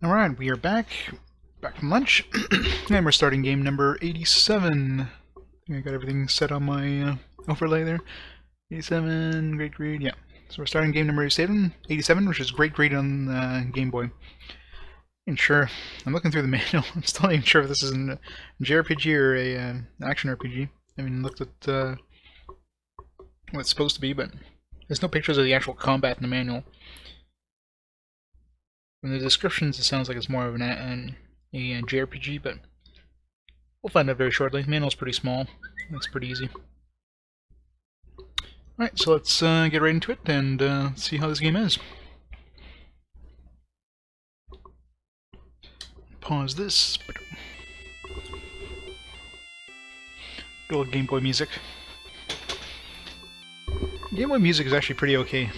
Alright, we are back from lunch, and we're starting game number 87. I think I got everything set on my overlay there. 87, great grade, yeah. So we're starting game number 87, which is great grade on Game Boy. And sure, I'm looking through the manual. I'm still not even sure if this is a JRPG or a action RPG. I mean, looked at what it's supposed to be, but there's no pictures of the actual combat in the manual. From the descriptions, it sounds like it's more of a JRPG, but we'll find out very shortly. The manual's pretty small. It's pretty easy. Alright, so let's get right into it and see how this game is. Pause this. Good old Game Boy music. Game Boy music is actually pretty okay,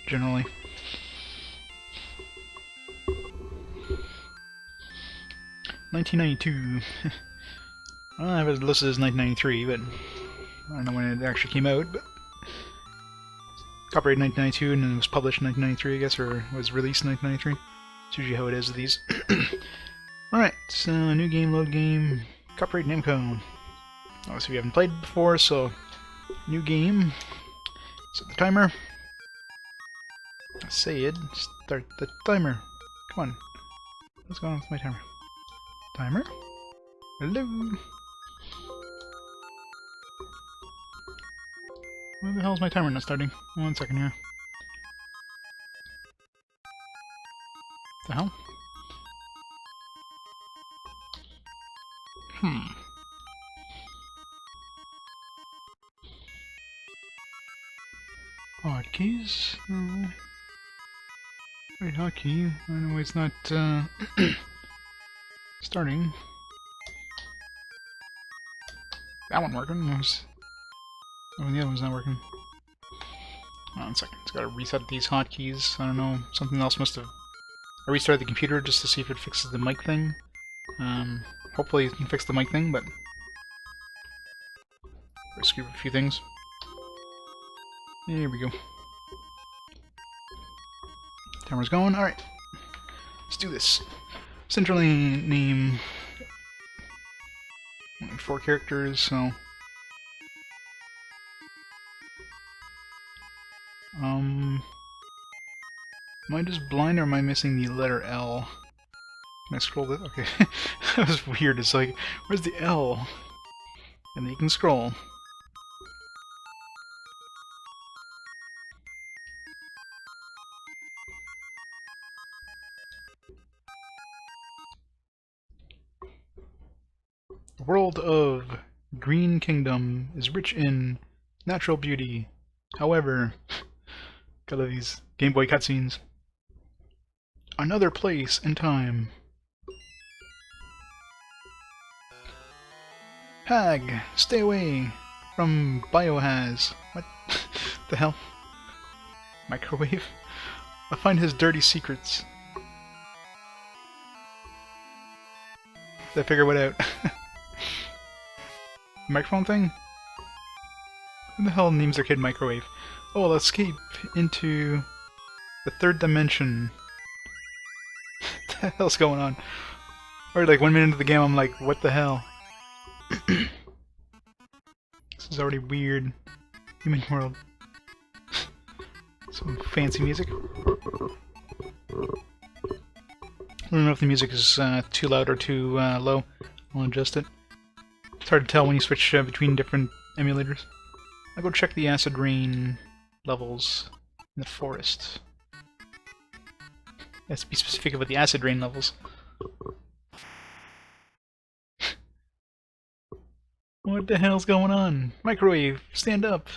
generally. $1992. Well, I have it listed as 1993, but I don't know when it actually came out. But copyright 1992, and it was published in 1993, I guess, or was released in 1993. It's usually how it is with these. Alright, so new game, load game, copyright Namco. Obviously, we haven't played before, so new game. Set the timer. Say it. Start the timer. Come on. What's going on with my timer? Timer? Hello? Where the hell is my timer not starting? 1 second here. The hell? Hotkeys? No. Wait, hotkey? I don't know why it's not, starting. That one working. Oh, the other one's not working. Hold on a second. It's gotta reset these hotkeys. I don't know. Something else must have. I restarted the computer just to see if it fixes the mic thing. Hopefully it can fix the mic thing, but I screwed a few things. Here we go. Timer's going. Alright. Let's do this. Centrally name 4 characters, so am I just blind or am I missing the letter L? Can I scroll this? Okay. That was weird. It's like, where's the L? And then you can scroll. The world of Greene Kingdom is rich in natural beauty. However, got all these Game Boy cutscenes. Another place and time. Hag, stay away from Bio-Haz. What the hell? Microwave? I'll find his dirty secrets. Did I figure what out? Microphone thing? Who the hell names their kid Microwave? Oh, I'll escape into the 3rd dimension. What the hell's going on? Or like 1 minute into the game, I'm like, what the hell? This is already weird. Human world. Some fancy music. I don't know if the music is too loud or too low. I'll adjust it. It's hard to tell when you switch between different emulators. I'll go check the acid rain levels in the forest. Let's be specific about the acid rain levels. What the hell's going on? Microwave, stand up!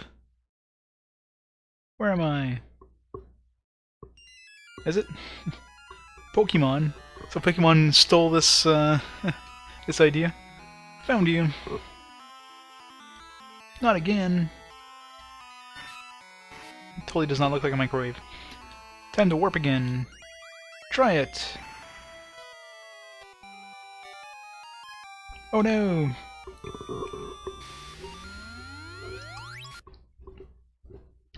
Where am I? Is it? Pokemon. So Pokemon stole this, this idea. Found you. Not again. It totally does not look like a microwave. Time to warp again. Try it. Oh no!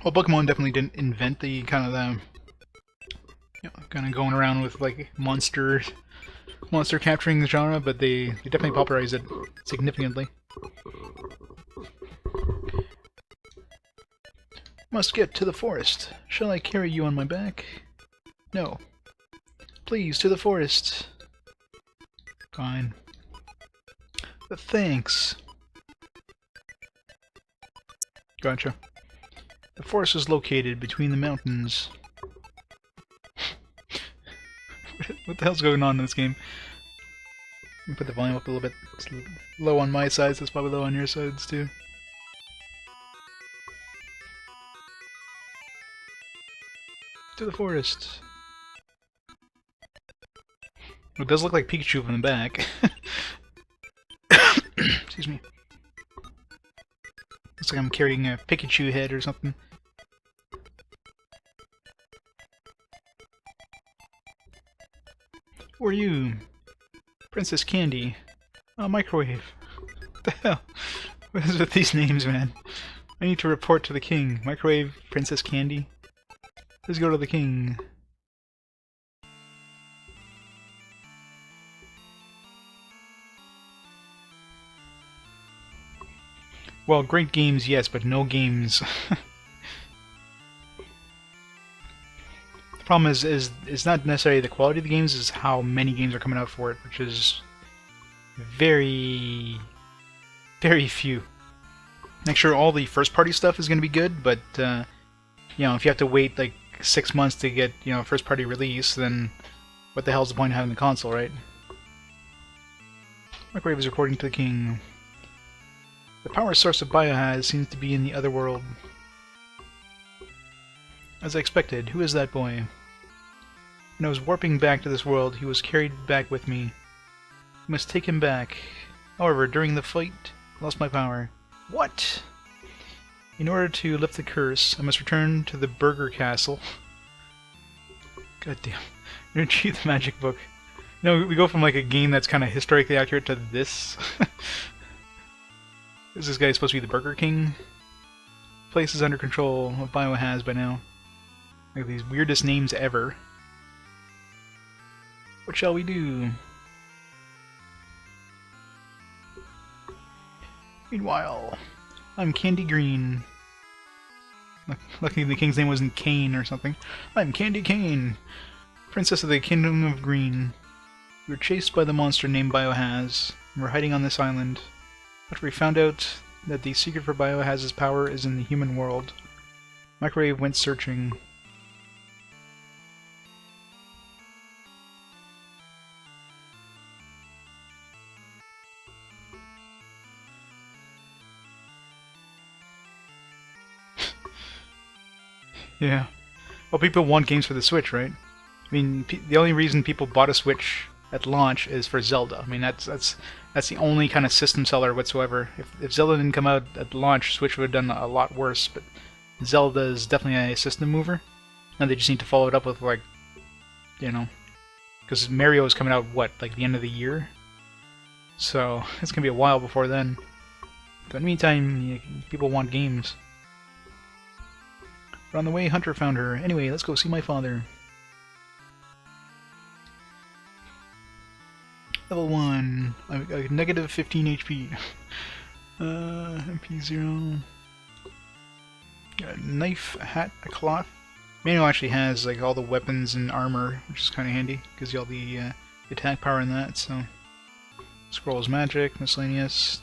Well, Pokemon definitely didn't invent the kind of the You know, kind of going around with like monster capturing the genre, but they definitely popularized it significantly. Must get to the forest. Shall I carry you on my back? No. Please, to the forest. Fine. But thanks. Gotcha. The forest is located between the mountains. What the hell's going on in this game? Let me put the volume up a little bit. It's low on my side, so it's probably low on your sides too. To the forest. It does look like Pikachu from the back. Excuse me. Looks like I'm carrying a Pikachu head or something. Who are you? Princess Candy. Oh, microwave. What the hell? What is with these names, man? I need to report to the king. Microwave, Princess Candy. Let's go to the king. Well, great games, yes, but no games. The problem is it's not necessarily the quality of the games, it's how many games are coming out for it, which is very, very few. Make sure all the first-party stuff is going to be good, but you know, if you have to wait like 6 months to get, you know, first-party release, then what the hell's the point of having the console, right? Microwave is reporting to the king. The power source of Bio-Haz seems to be in the other world. As I expected, who is that boy? When I was warping back to this world, he was carried back with me. We must take him back. However, during the fight, I lost my power. What? In order to lift the curse, I must return to the Burger Castle. God damn. Retrieve the magic book. You know, we go from like a game that's kind of historically accurate to this. Is this guy supposed to be the Burger King? Place is under control of Bio-Haz by now. Like these weirdest names ever. What shall we do? Meanwhile, I'm Candy Greene. Lucky the king's name wasn't Kane or something. I'm Candy Cane, princess of the Kingdom of Greene. We were chased by the monster named Bio-Haz, and we're hiding on this island. After we found out that the secret for Bio-Haz's power is in the human world, Microwave went searching. Yeah. Well, people want games for the Switch, right? I mean, the only reason people bought a Switch at launch is for Zelda. I mean, that's the only kind of system seller whatsoever. If Zelda didn't come out at launch, Switch would have done a lot worse, but Zelda is definitely a system mover. And they just need to follow it up with, like, you know, because Mario is coming out, what, like the end of the year? So, it's going to be a while before then. But in the meantime, people want games. But on the way, Hunter found her. Anyway, let's go see my father. Level 1. Negative 15 HP. MP 0. Got a knife, a hat, a cloth. Manual actually has like all the weapons and armor, which is kind of handy. Gives you all the attack power in that, so. Scrolls magic, miscellaneous.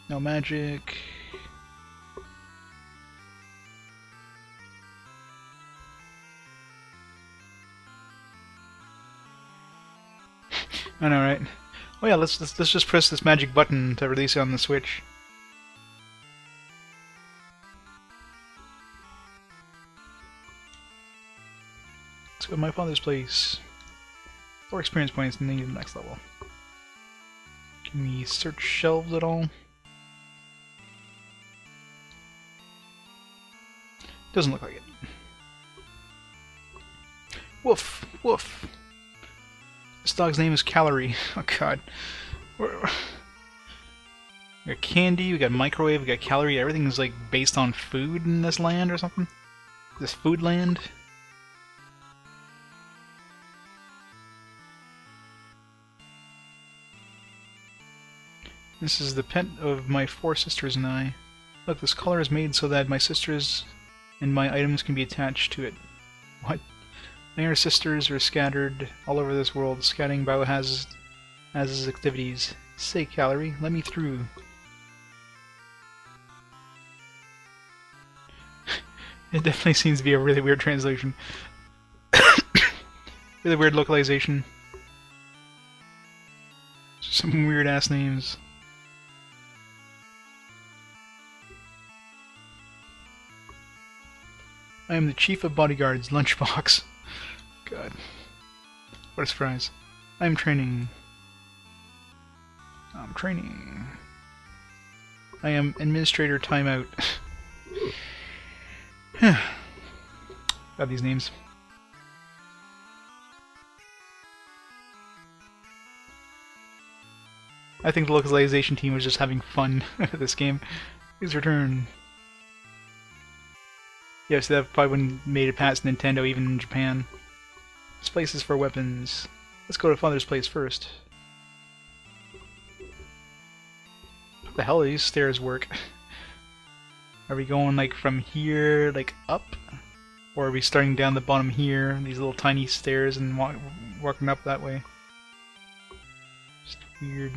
No magic. I know, right? Oh yeah, let's just press this magic button to release it on the Switch. Let's go to my father's place. 4 experience points and then the next level. Can we search shelves at all? Doesn't look like it. Woof! Woof! This dog's name is Calorie. Oh god. We got candy, we got microwave, we got calorie. Everything's like based on food in this land or something. This food land. This is the pet of my 4 sisters and I. Look, this collar is made so that my sisters and my items can be attached to it. What? My younger sisters are scattered all over this world, scouting Bio-Haz's activities. Say, Calorie, let me through. It definitely seems to be a really weird translation. Really weird localization. Some weird ass names. I am the Chief of Bodyguards, Lunchbox. God. What a surprise. I'm training. I'm training. I am Administrator Timeout. Got these names. I think the localization team was just having fun with this game. Please return. Yeah, so that probably wouldn't made it past Nintendo even in Japan. This place is for weapons. Let's go to Father's place first. What the hell do these stairs work? Are we going like from here, like up? Or are we starting down the bottom here, these little tiny stairs, and walking up that way? Just weird.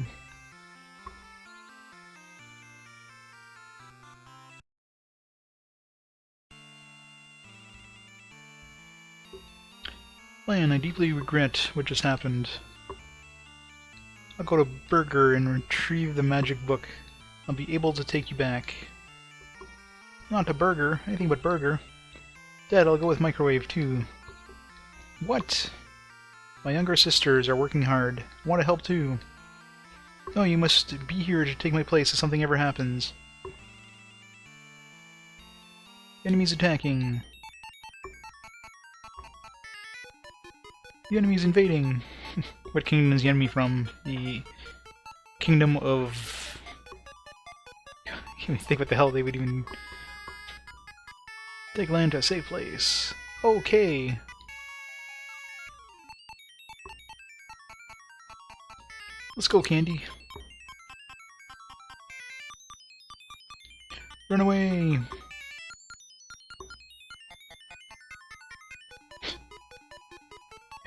Lan, I deeply regret what just happened. I'll go to Burger and retrieve the magic book. I'll be able to take you back. Not to Burger, anything but Burger. Dad, I'll go with Microwave too. What? My younger sisters are working hard. I want to help too. No, you must be here to take my place if something ever happens. Enemies attacking. The enemy's invading. What kingdom is the enemy from? The kingdom of... I can't even think what the hell they would even... Take land to a safe place. Okay. Let's go, Candy. Run away!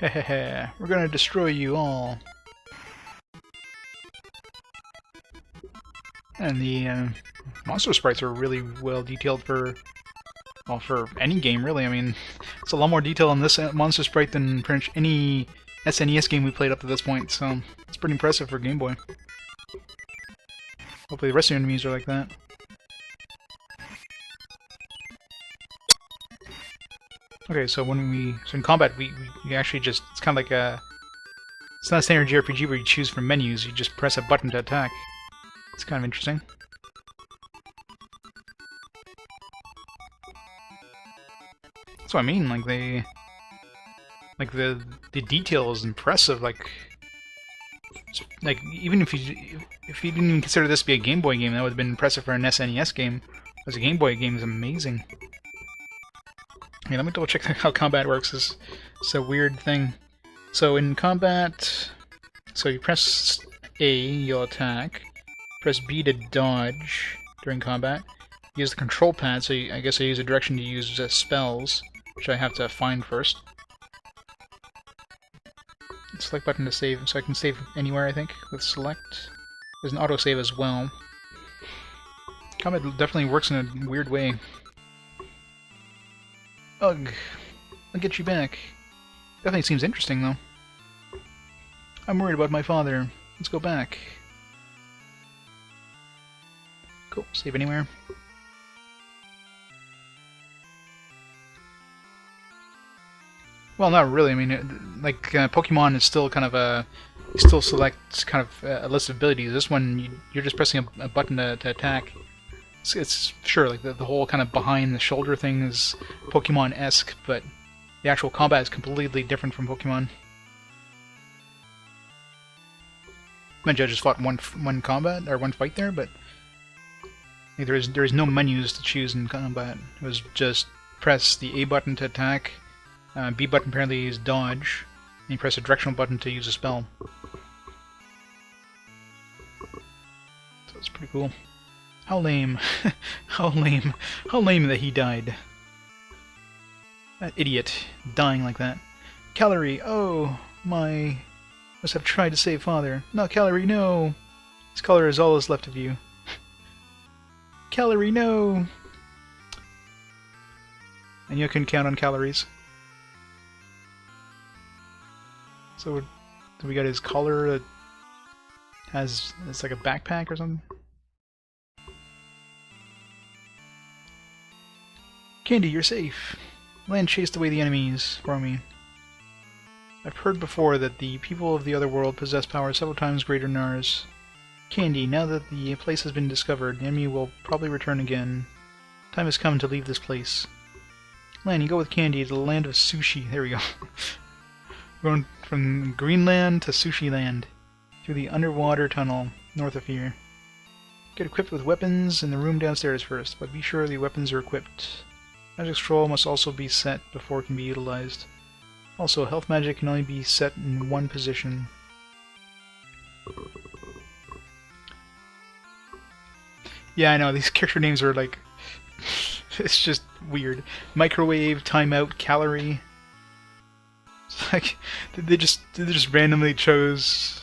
Hehehe, we're gonna destroy you all. And the monster sprites are really well detailed for, well, for any game really. I mean, it's a lot more detail on this monster sprite than pretty much any SNES game we played up to this point, so it's pretty impressive for Game Boy. Hopefully the rest of the enemies are like that. Okay, so in combat we actually just, it's kind of like a, it's not a standard JRPG where you choose from menus, you just press a button to attack. It's kind of interesting. That's what I mean, like the detail is impressive, like even if you didn't even consider this to be a Game Boy game, that would have been impressive for an SNES game. As a Game Boy game is amazing. Okay, let me double check how combat works. It's a weird thing. So in combat, so you press A, you'll attack. Press B to dodge during combat. Use the control pad, so I guess I use a direction to use spells, which I have to find first. Select button to save, so I can save anywhere, I think, with select. There's an autosave as well. Combat definitely works in a weird way. Ugh. I'll get you back. Definitely seems interesting, though. I'm worried about my father. Let's go back. Cool. Save anywhere. Well, not really. I mean, Pokemon is still kind of a... You still select kind of a list of abilities. This one, you're just pressing a button to attack. It's sure, like the whole kind of behind the shoulder thing is Pokemon-esque, but the actual combat is completely different from Pokemon. Mind you, I just fought one combat or one fight there, but there is no menus to choose in combat. It was just press the A button to attack, B button apparently is dodge, and you press a directional button to use a spell. pretty cool. How lame. How lame. How lame that he died. That idiot. Dying like that. Calorie! Oh, my... Must have tried to save father. No, Calorie, no! This color is all that's left of you. Calorie, no! I knew I couldn't count on calories. So, we got his collar that has... It's like a backpack or something? Candy, you're safe. Land chased away the enemies for me. I've heard before that the people of the other world possess powers several times greater than ours. Candy, now that the place has been discovered, the enemy will probably return again. Time has come to leave this place. Lan, you go with Candy to the land of sushi. There we go. Going from Greenland to Sushi Land. Through the underwater tunnel, north of here. Get equipped with weapons in the room downstairs first, but be sure the weapons are equipped. Magic scroll must also be set before it can be utilized. Also, health magic can only be set in one position. Yeah, I know, these character names are like... it's just weird. Microwave, timeout, calorie... It's like, they just randomly chose...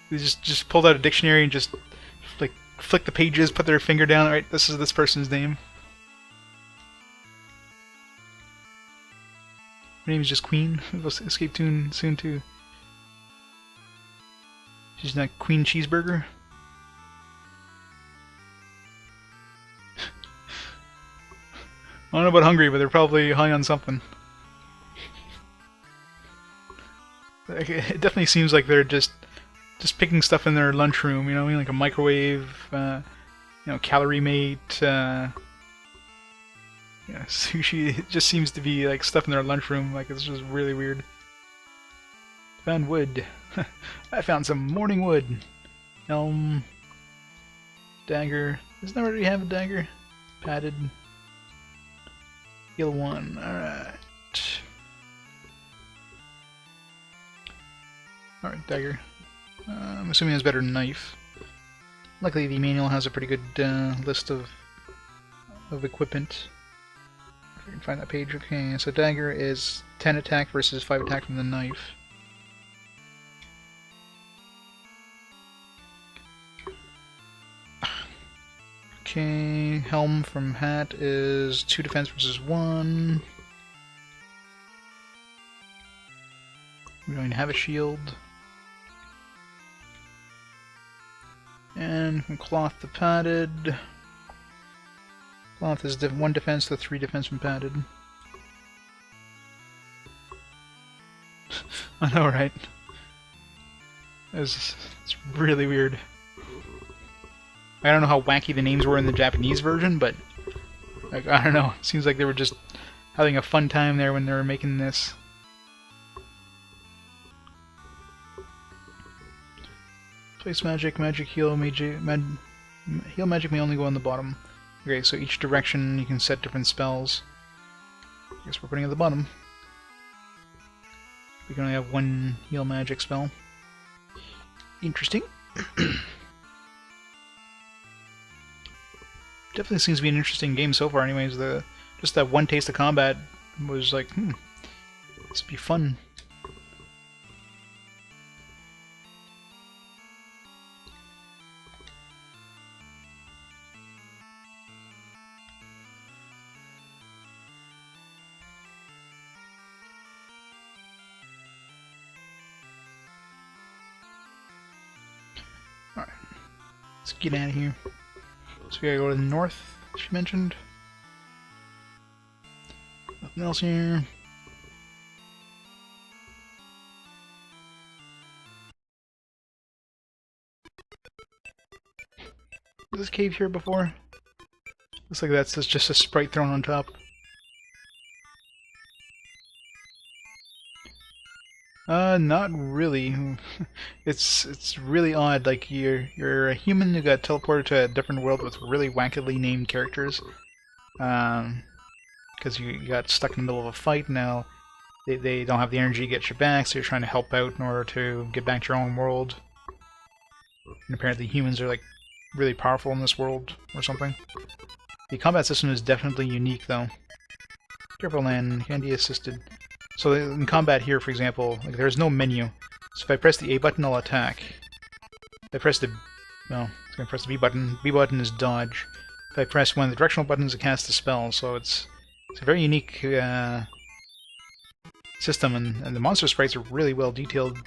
They just pulled out a dictionary and just, like, flicked the pages, put their finger down, alright, this is this person's name. Her name is just Queen. We'll escape soon too. She's not Queen Cheeseburger. I don't know about hungry, but they're probably high on something. It definitely seems like they're just picking stuff in their lunchroom, you know, like a microwave, you know, calorie mate, yeah, sushi. It just seems to be like stuff in their lunchroom, like it's just really weird. Found wood. I found some morning wood. Elm. Dagger. Doesn't that already have a dagger? Padded. Heal 1. Alright. Alright, dagger. I'm assuming it's better than knife. Luckily the manual has a pretty good list of equipment. If I can find that page. Okay, so dagger is 10 attack versus 5 attack from the knife. Okay, helm from hat is 2 defense versus 1. We don't even have a shield. And from cloth to padded. Cloth is 1 defense to 3 defense from padded. I know, right? It's really weird. I don't know how wacky the names were in the Japanese version, but like, I don't know. It seems like they were just having a fun time there when they were making this. Place magic, magic heal, heal magic may only go on the bottom. Okay, so each direction you can set different spells. I guess we're putting it at the bottom. We can only have 1 heal magic spell. Interesting. Definitely seems to be an interesting game so far anyways. Just that one taste of combat was like, this would be fun. Alright, let's get out of here. So we gotta go to the north, she mentioned. Nothing else here. Was this cave here before? Looks like that's just a sprite thrown on top. Not really. It's really odd. Like you're a human who got teleported to a different world with really wackily named characters. Because you got stuck in the middle of a fight. Now they don't have the energy to get you back, so you're trying to help out in order to get back to your own world. And apparently humans are like really powerful in this world or something. The combat system is definitely unique, though. Careful, land. Candy assisted. So in combat here, for example, like there's no menu. So if I press the A button, I'll attack. If I press the... well, it's going to press the B button. B button is dodge. If I press one of the directional buttons, it casts a spell. So it's a very unique system, and the monster sprites are really well detailed.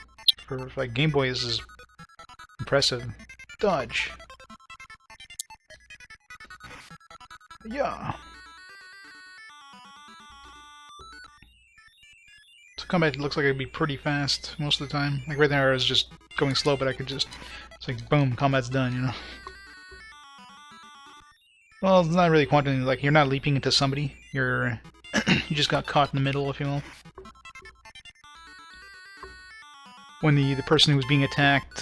For like Game Boy, this is impressive. Dodge. Yeah. So combat looks like it'd be pretty fast most of the time. Like right there, I was just going slow, but I could just... it's like, boom, combat's done, you know? Well, it's not really quantum, like, you're not leaping into somebody. You're... you just got caught in the middle, if you will. When the person who was being attacked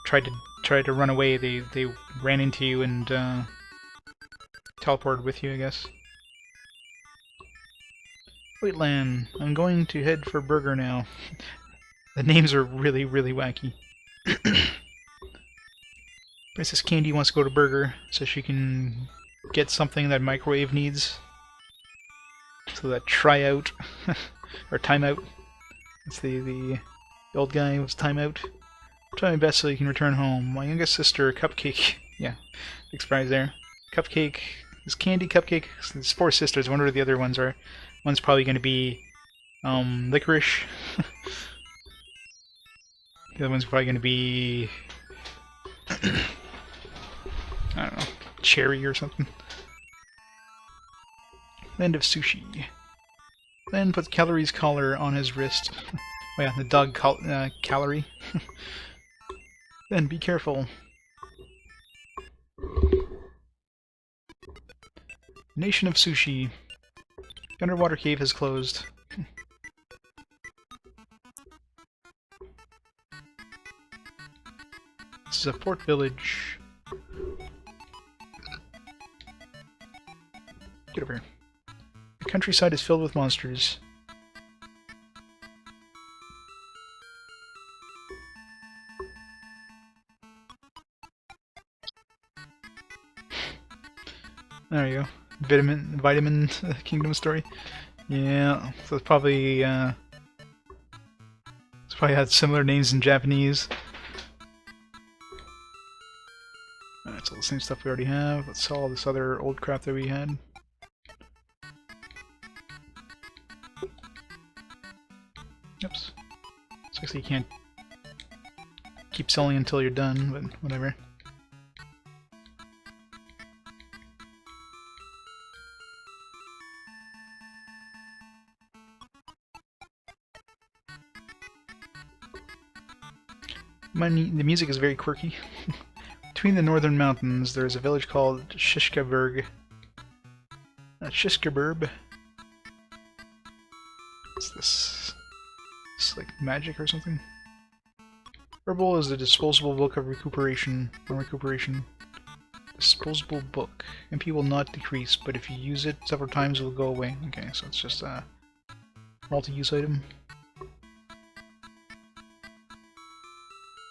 tried to run away, they ran into you and teleported with you, I guess. Wheatland, I'm going to head for Burger now. The names are really, really wacky. Princess Candy wants to go to Burger so she can get something that Microwave needs. So that tryout, or timeout. It's the old guy was timeout. Try my best so you can return home. My youngest sister, Cupcake. Yeah, big surprise there. Cupcake. Is Candy Cupcake? There's 4 sisters. I wonder who the other ones are. One's probably going to be Licorice. The other one's probably going to be I don't know, Cherry or something. Land of Sushi. Then puts Calories collar on his wrist. Oh yeah, the dog Calorie. Then be careful. Nation of Sushi. The underwater cave has closed. This is a fort village. Get over here. The countryside is filled with monsters. There you go. Vitamin Kingdom story. Yeah, so it's probably had similar names in Japanese. Alright, so the same stuff we already have. Let's sell all this other old crap that we had. Oops. So actually you can't keep selling until you're done, but whatever. The music is very quirky. Between the northern mountains, there is a village called Shish-Bir. Shish-Bir. What's this? It's like magic or something? Herbal is a disposable book of recuperation. Disposable book. MP will not decrease, but if you use it several times, it will go away. Okay, so it's just a multi-use item.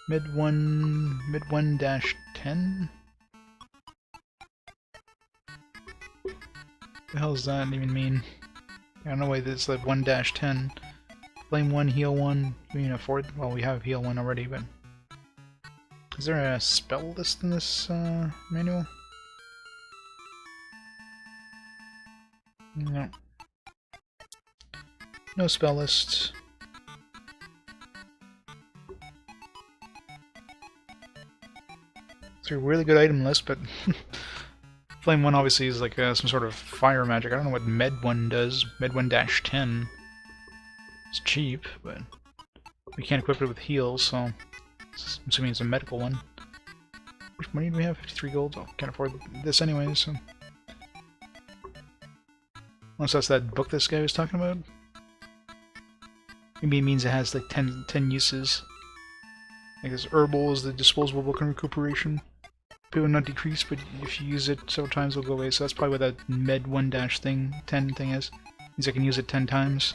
Mid 1-10? The hell does that even mean? I don't know why this is like 1-10. Flame 1, heal 1. We mean a 4th? Well, we have heal 1 already, but... is there a spell list in this manual? No. No spell list. It's a really good item list, but Flame 1 obviously is like some sort of fire magic. I don't know what Med 1 does. Med 1-10. It's cheap, but we can't equip it with heals, so I'm assuming it's a medical one. How much money do we have? 53 gold? Oh, can't afford this anyway, so... unless that's that book this guy was talking about? Maybe it means it has like 10 uses. Like this herbal is the disposable book on recuperation. It will not decrease, but if you use it several times, it'll go away. So that's probably what that Med 1-10 thing is. Means I can use it 10 times.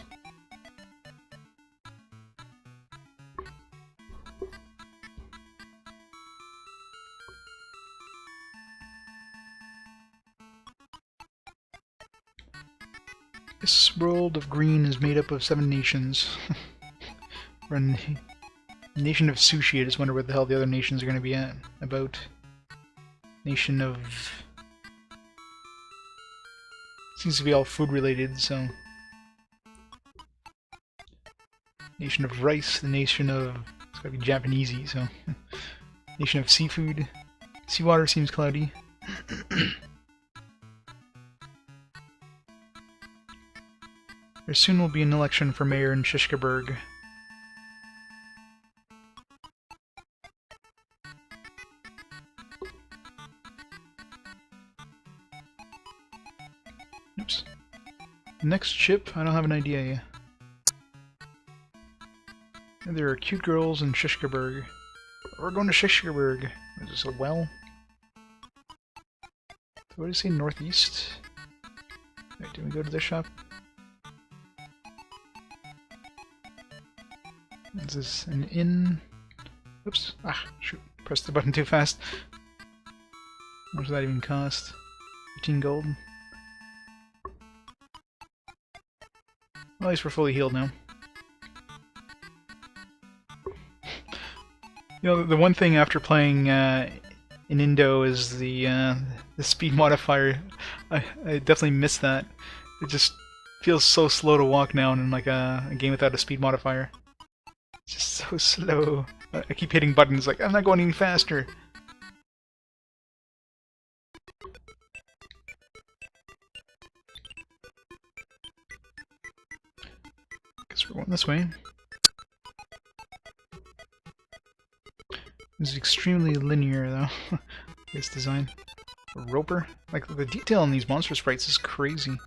This world of Greene is made up of 7 nations. We're in the nation of sushi. I just wonder what the hell the other nations are going to be at. About. Nation of... Seems to be all food related, so... Nation of rice, the nation of... It's gotta be Japanesey, so... Nation of seafood. Seawater seems cloudy. There soon will be an election for mayor in Shish-Bir. Oops. Next ship? I don't have an idea yet. There are cute girls in Shish-Bir. We're going to Shish-Bir. Is this a well? What did I say? Northeast? Wait, did we go to this shop? Is this an inn? Oops. Ah, shoot. Pressed the button too fast. How much does that even cost? 15 gold? Well, at least we're fully healed now. You know, the one thing after playing in Indo is the speed modifier. I definitely miss that. It just feels so slow to walk now in like a game without a speed modifier. It's just so slow. I keep hitting buttons like, I'm not going any faster. Guess we're going this way. This is extremely linear, though. This design. A roper? Like, the detail in these monster sprites is crazy.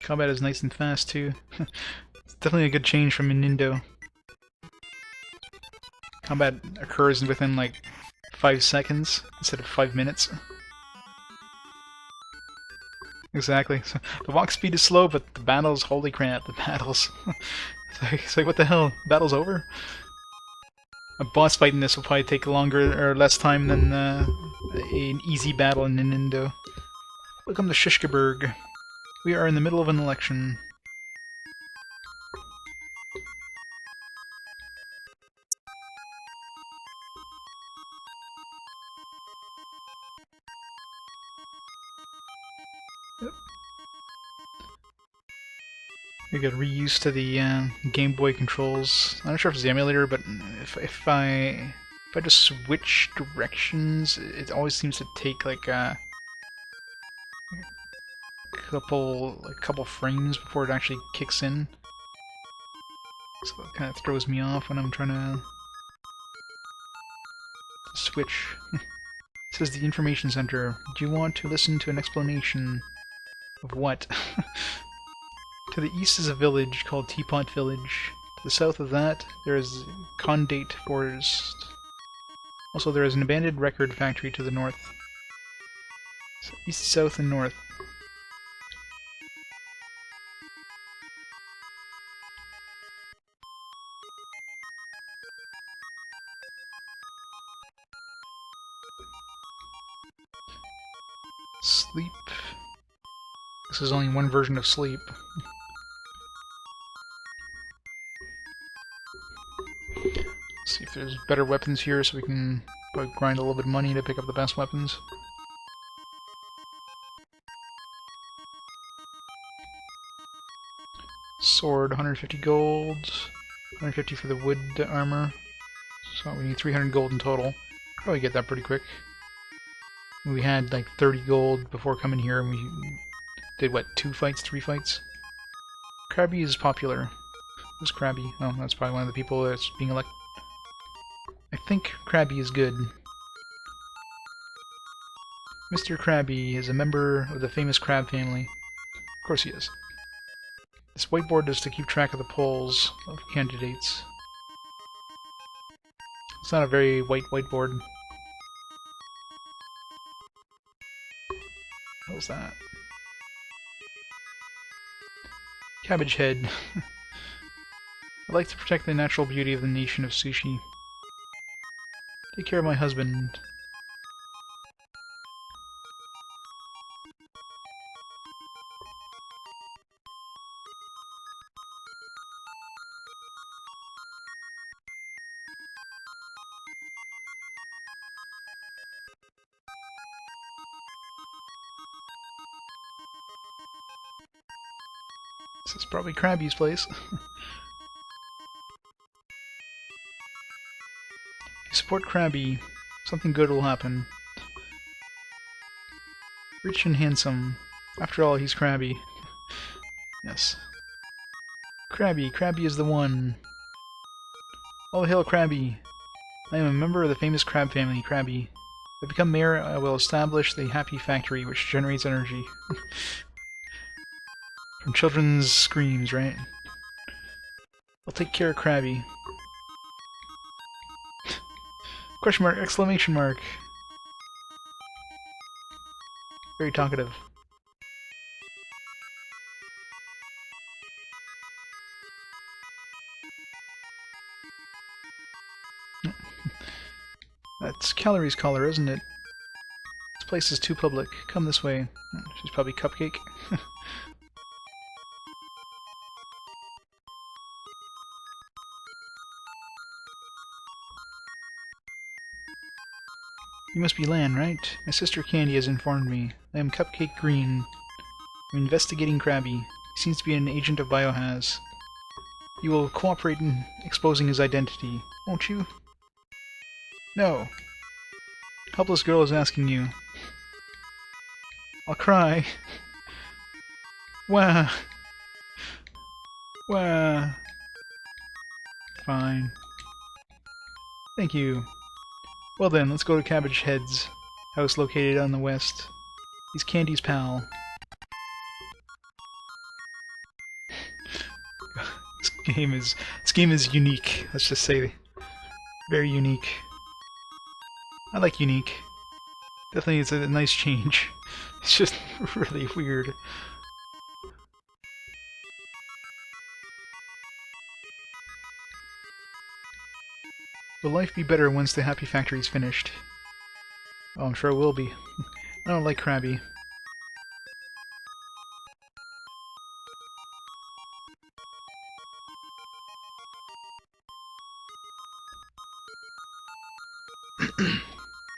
Combat is nice and fast, too. It's definitely a good change from Indo. Combat occurs within like 5 seconds instead of 5 minutes. Exactly. So the walk speed is slow, but the battles, holy crap, the battles. It's like, what the hell? Battle's over? A boss fight in this will probably take longer or less time than an easy battle in Indo. Welcome to Shish-Bir. We are in the middle of an election. I got reused to the Game Boy controls. I'm not sure if it's the emulator, but if I just switch directions, it always seems to take like a couple frames before it actually kicks in. So it kind of throws me off when I'm trying to switch. It says the information center. Do you want to listen to an explanation of what? To the east is a village called Teapot Village. To the south of that, there is Condate Forest. Also, there is an abandoned record factory to the north. So east, south, and north. Sleep. This is only one version of sleep. See if there's better weapons here so we can grind a little bit of money to pick up the best weapons. Sword, 150 gold. 150 for the wood armor. So we need 300 gold in total. Probably get that pretty quick. We had like 30 gold before coming here, and we did what, 2 fights, 3 fights? Krabby is popular. Who's Krabby? Oh, that's probably one of the people that's being elected. I think Krabby is good. Mr. Krabby is a member of the famous crab family. Of course he is. This whiteboard is to keep track of the polls of candidates. It's not a very white whiteboard. What was that? Cabbage head. I'd like to protect the natural beauty of the nation of sushi. Take care of my husband. This is probably Krabby's place. If you support Krabby, something good will happen. Rich and handsome. After all, he's Krabby. Yes. Krabby. Krabby is the one. Oh, hail Krabby. I am a member of the famous crab family, Krabby. If I become mayor, I will establish the Happy Factory, which generates energy. From children's screams, right? I'll take care of Krabby. Question mark, exclamation mark. Very talkative. That's Calories Collar, isn't it? This place is too public. Come this way. She's probably Cupcake. You must be Lan, right? My sister Candy has informed me. I am Cupcake Greene. I'm investigating Krabby. He seems to be an agent of Bio-Haz. You will cooperate in exposing his identity, won't you? No. Helpless girl is asking you. I'll cry. Wah. Wah. Fine. Thank you. Well then, let's go to Cabbage Head's house located on the west. He's Candy's pal. This game is unique. Let's just say, very unique. I like unique. Definitely, it's a nice change. It's just really weird. Will life be better once the Happy Factory is finished? Oh, I'm sure it will be. I don't like Krabby.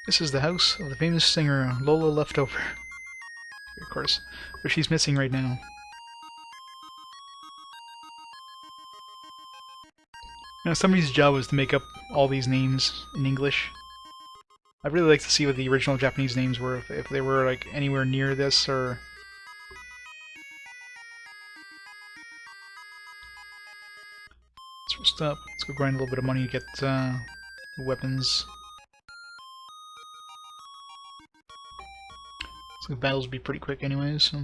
This is the house of the famous singer Lola Leftover. Of course, but she's missing right now. Now, somebody's job was to make up all these names in English. I'd really like to see what the original Japanese names were, if they were like anywhere near this, or... Let's stop. Let's go grind a little bit of money to get weapons. So the battles will be pretty quick anyways, so...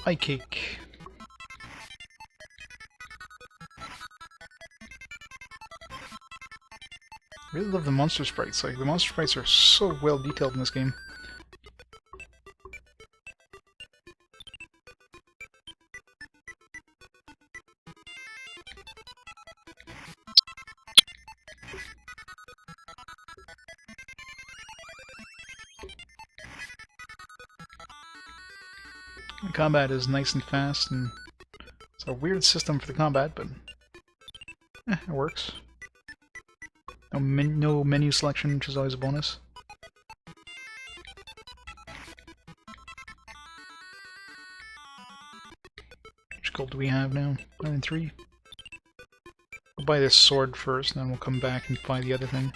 Pie cake. I really love the monster sprites. Like, the monster sprites are so well detailed in this game. The combat is nice and fast, and it's a weird system for the combat, but it works. No menu selection, which is always a bonus. How much gold do we have now? 903. We'll buy this sword first, and then we'll come back and buy the other thing.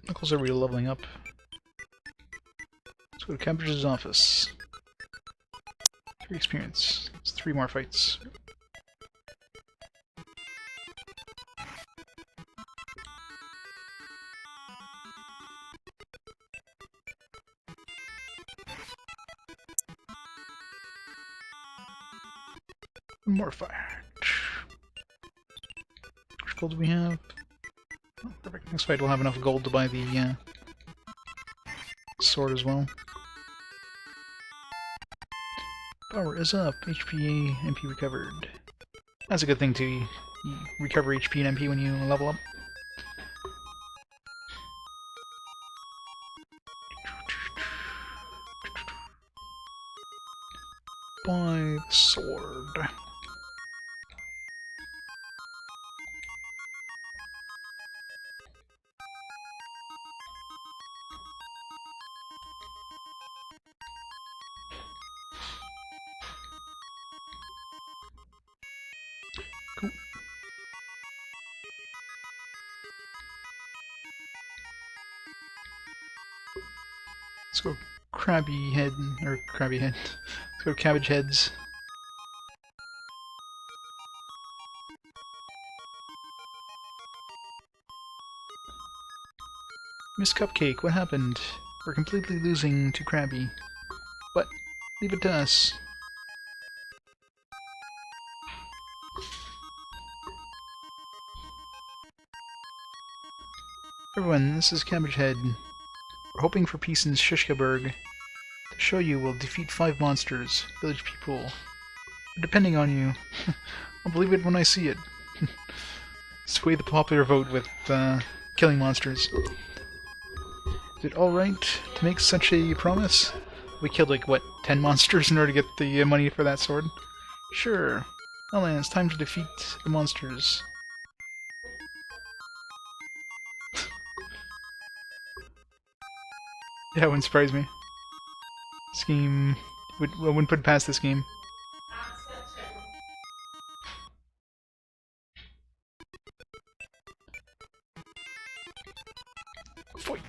Knuckles are really leveling up. go to Cabbage's office. 3 experience. It's 3 more fights. More fire. Which gold do we have? Oh, perfect. Next fight we'll have enough gold to buy the sword as well. Power is up. HP, MP recovered. That's a good thing too. You recover HP and MP when you level up. Buy the sword. Cool. Let's go Krabby head, or Krabby head. Let's go cabbage heads. Miss Cupcake, what happened? We're completely losing to Krabby. But leave it to us. Everyone, this is Cabbage Head. We're hoping for peace in Shish-Bir. To show you, we'll defeat 5 monsters. Village people. We're depending on you. I'll believe it when I see it. Sway the popular vote with killing monsters. Is it alright to make such a promise? We killed like, what, 10 monsters in order to get the money for that sword? Sure. Alan, it's time to defeat the monsters. Yeah, it wouldn't surprise me. This game... I wouldn't put it past this game. Fight!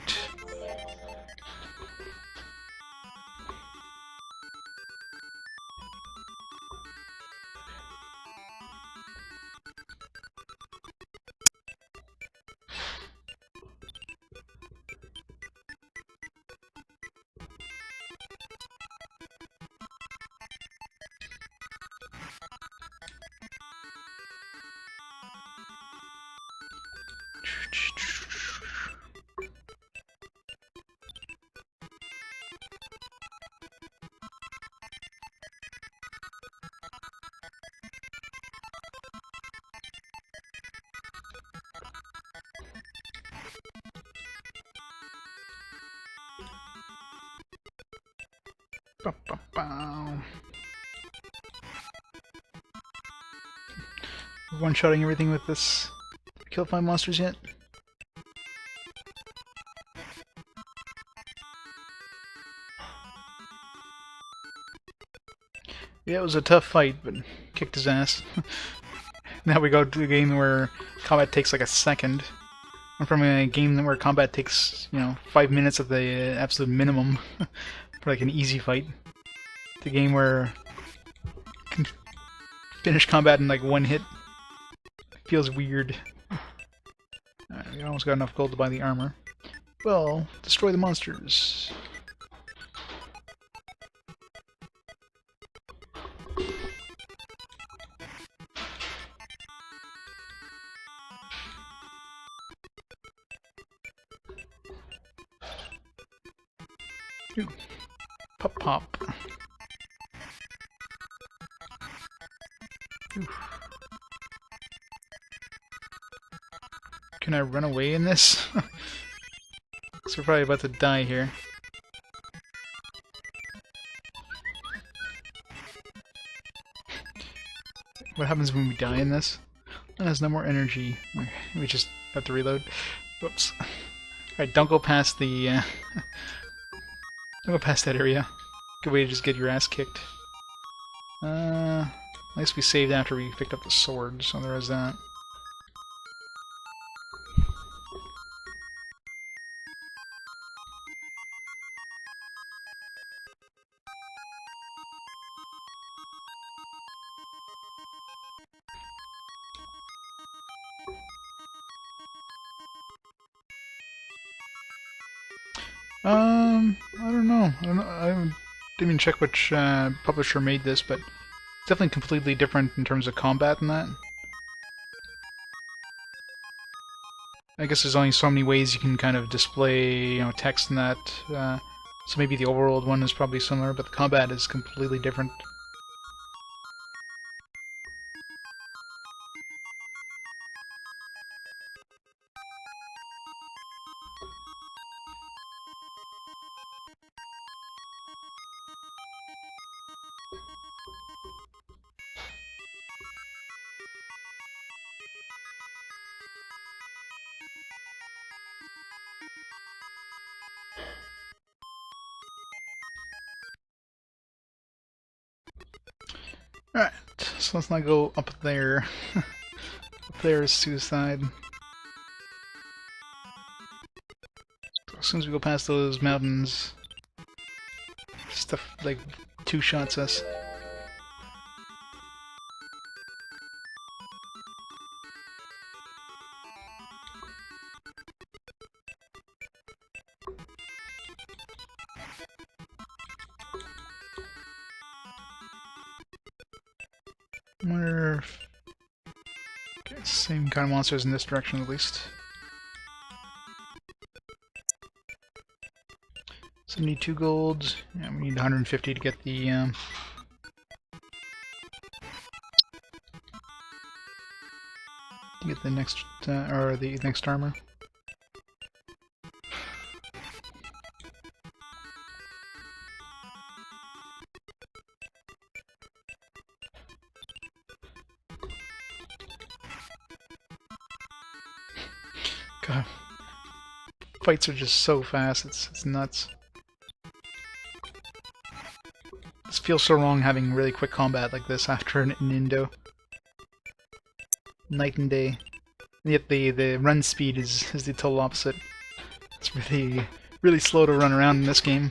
We're one-shotting everything with this. Kill 5 monsters yet? Yeah, it was a tough fight, but kicked his ass. Now we go to a game where combat takes like a second. I'm from a game where combat takes, 5 minutes at the absolute minimum for like an easy fight. The game where you can finish combat in like 1 hit. Feels weird. Alright, we almost got enough gold to buy the armor. Well, destroy the monsters. Ooh. Pop pop. Ooh. Can I run away in this? So we're probably about to die here. What happens when we die in this? It has no more energy. We just have to reload. Whoops. Alright, don't go past the... don't go past that area. Good way to just get your ass kicked. At least we saved after we picked up the sword, so there is that. I don't know. I didn't even check which publisher made this, but it's definitely completely different in terms of combat and that. I guess there's only so many ways you can kind of display, text and that. So maybe the overworld one is probably similar, but the combat is completely different. Alright, so let's not go up there. Up there is suicide. So as soon as we go past those mountains, stuff like two-shots us. I wonder if... Okay, it's the same kind of monsters in this direction at least. 72 gold. Yeah, we need 150 to get the next or the next armor. God, fights are just so fast. It's nuts. This feels so wrong having really quick combat like this after an Indo. Night and day. And yet the run speed is the total opposite. It's really slow to run around in this game.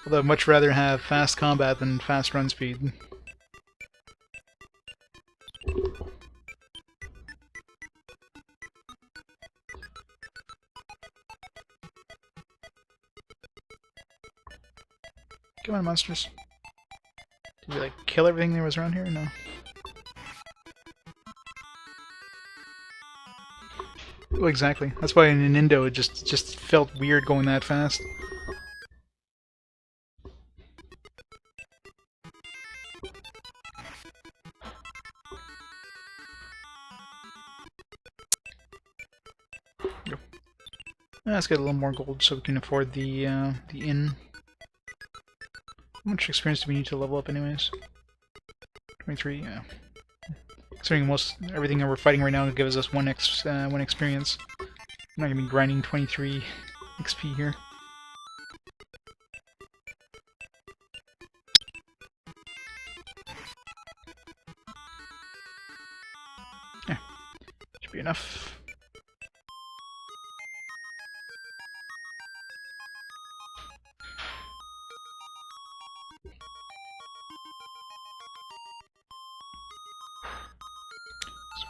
Although I'd much rather have fast combat than fast run speed. Come on, monsters. Did we, like, kill everything that was around here? No. Well, exactly. That's why in an Indo it just felt weird going that fast. Go. Let's get a little more gold so we can afford the inn. How much experience do we need to level up anyways? 23, yeah. Considering everything that we're fighting right now gives us one experience. I'm not gonna be grinding 23 XP here. Yeah, should be enough.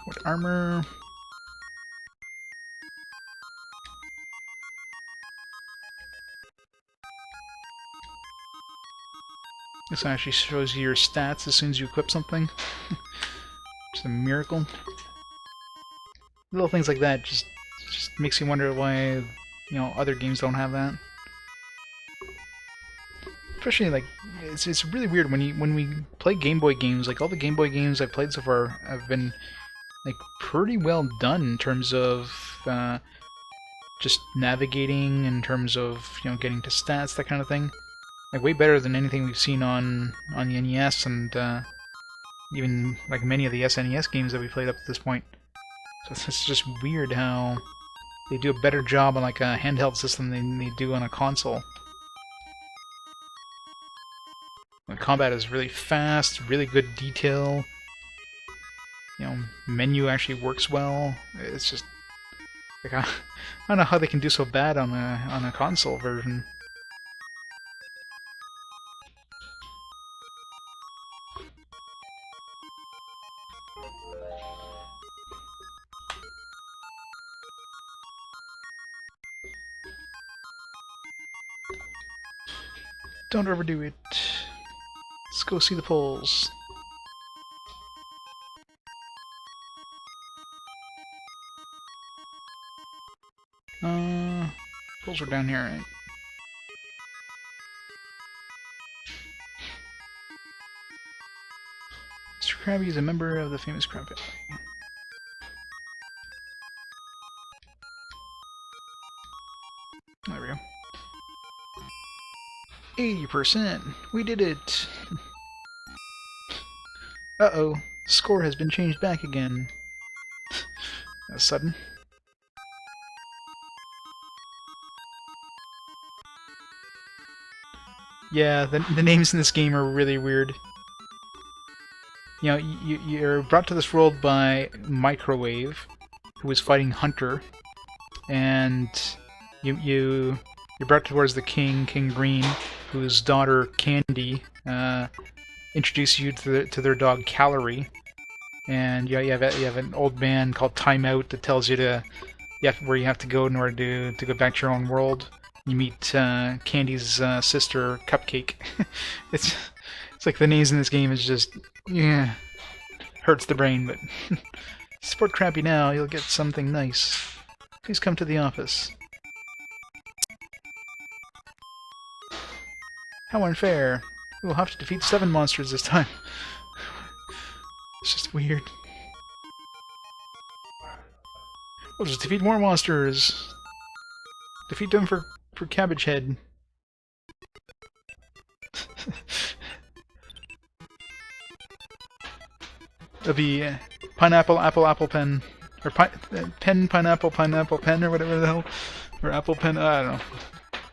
What armor? This actually shows you your stats as soon as you equip something. It's a miracle. Little things like that just makes you wonder why other games don't have that. Especially like it's really weird when we play Game Boy games. Like all the Game Boy games I've played so far have been like pretty well done in terms of just navigating, in terms of getting to stats, that kind of thing. Like way better than anything we've seen on the NES and even like many of the SNES games that we played up to this point. So it's just weird how they do a better job on like a handheld system than they do on a console. The combat is really fast, really good detail. Menu actually works well. It's just like I don't know how they can do so bad on a console version. don't overdo it. Let's go see the polls. Polls are down here, right? Mr. Krabby is a member of the famous Crab family. There we go. 80%! We did it! Uh-oh. Score has been changed back again. That's sudden. Yeah, the names in this game are really weird. You know, you're brought to this world by Microwave, who is fighting Hunter, and you're brought towards the king, King Greene, whose daughter Candy introduces you to their dog Calorie, and you have an old man called Timeout that tells you where you have to go in order to go back to your own world. You meet Candy's sister, Cupcake. it's like the names in this game is just, yeah, hurts the brain, but support Krabby now, you'll get something nice. Please come to the office. How unfair. We'll have to defeat 7 monsters this time. It's just weird. We'll just defeat more monsters. Defeat them for Cabbage Head. It'll be pineapple, apple, apple pen. Or pen, pineapple, pineapple, pen, or whatever the hell. Or apple pen, I don't know.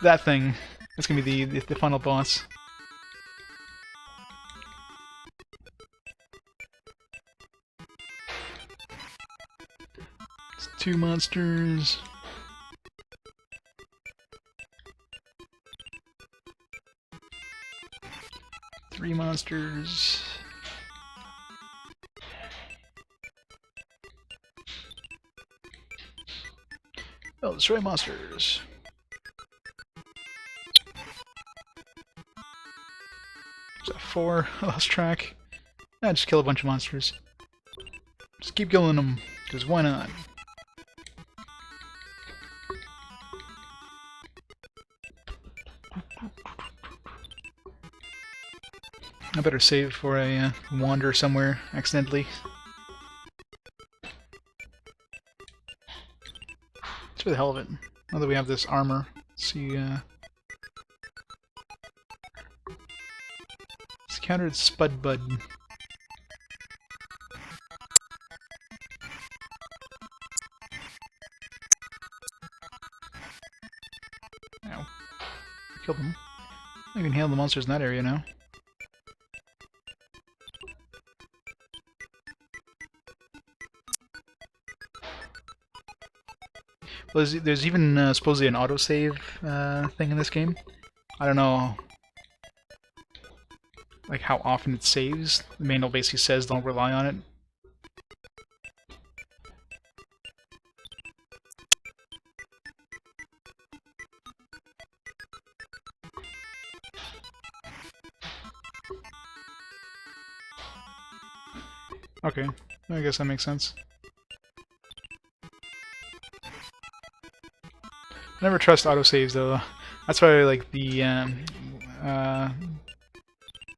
That thing. That's gonna be the final boss. It's 2 monsters. Three monsters. Oh, destroy monsters. Is that 4? I lost track. Just kill a bunch of monsters. Just keep killing them, because why not? I better save before I wander somewhere accidentally. Just for the hell of it. Now that we have this armor, let's see. It's countered Spudbud. Ow. Killed them. I can handle the monsters in that area now. Well, there's even supposedly an autosave thing in this game. I don't know, like how often it saves. The manual basically says don't rely on it. Okay, I guess that makes sense. Never trust autosaves though. That's why like the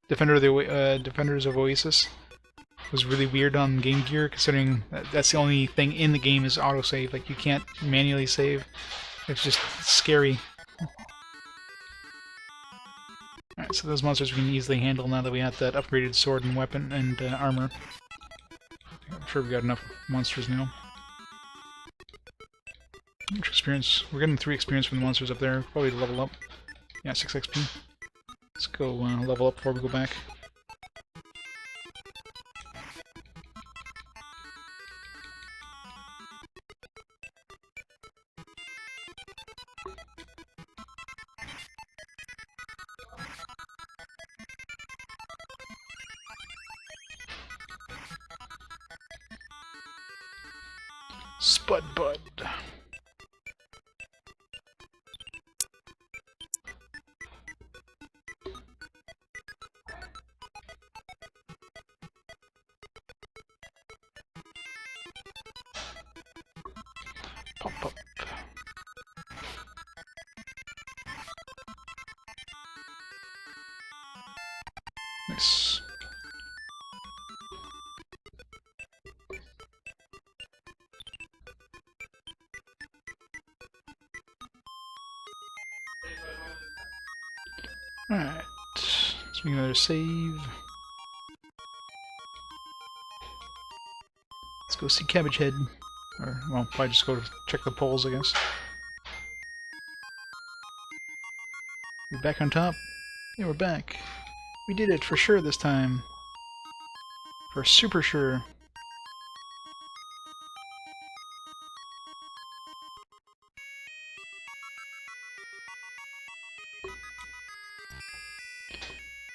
Defenders of Oasis was really weird on Game Gear, considering that's the only thing in the game is autosave. Like you can't manually save. It's just scary. Alright, so those monsters we can easily handle now that we have that upgraded sword and weapon and armor. I'm sure we got enough monsters now. Experience. We're getting 3 experience from the monsters up there. Probably to level up. Yeah, 6 XP. Let's go level up before we go back. Spudbud. Pop up. Nice. Alright. Let's make another save. Let's go see Cabbage Head. Or, well, probably just go check the polls, I guess. We're back on top? Yeah, we're back. We did it for sure this time. For super sure.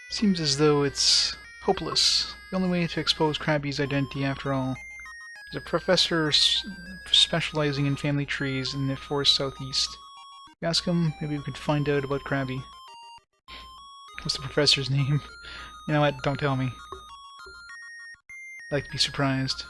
Seems as though it's hopeless. The only way to expose Krabby's identity, after all, is a professor specializing in family trees in the forest southeast. If you ask him, maybe we could find out about Krabby. What's the professor's name? You know what? Don't tell me. I'd like to be surprised.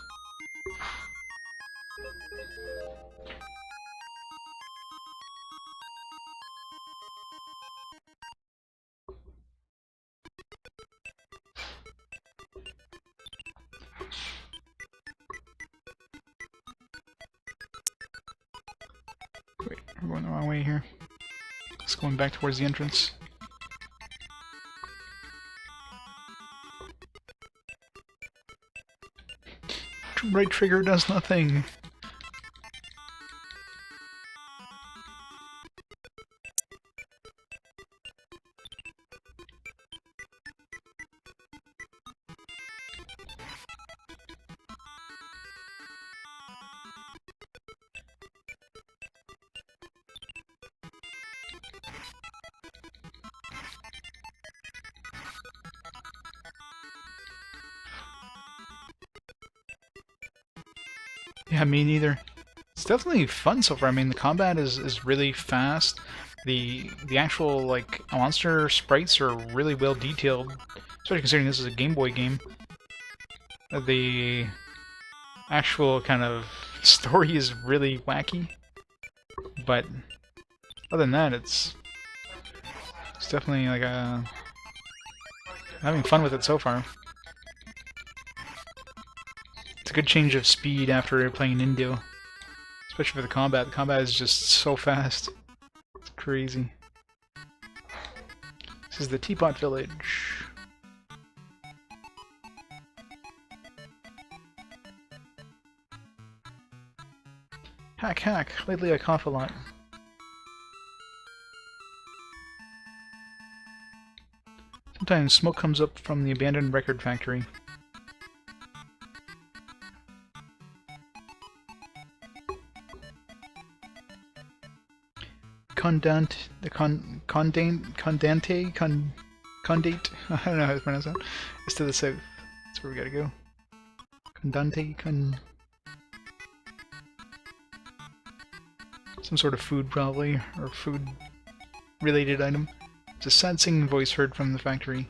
Wait, we're going the wrong way here. It's going back towards the entrance. Right trigger does nothing. Yeah, me neither. It's definitely fun so far. I mean, the combat is really fast. The actual, like, monster sprites are really well detailed, especially considering this is a Game Boy game. The actual kind of story is really wacky, but other than that, it's definitely like having fun with it so far. It's a good change of speed after playing Indio, especially for the combat. The combat is just so fast. It's crazy. This is the Teapot Village. Hack, hack. Lately I cough a lot. Sometimes smoke comes up from the abandoned record factory. Condate, I don't know how to pronounce that. It's to the south. That's where we gotta go. Some sort of food, probably, or food-related item. It's a sad singing voice heard from the factory.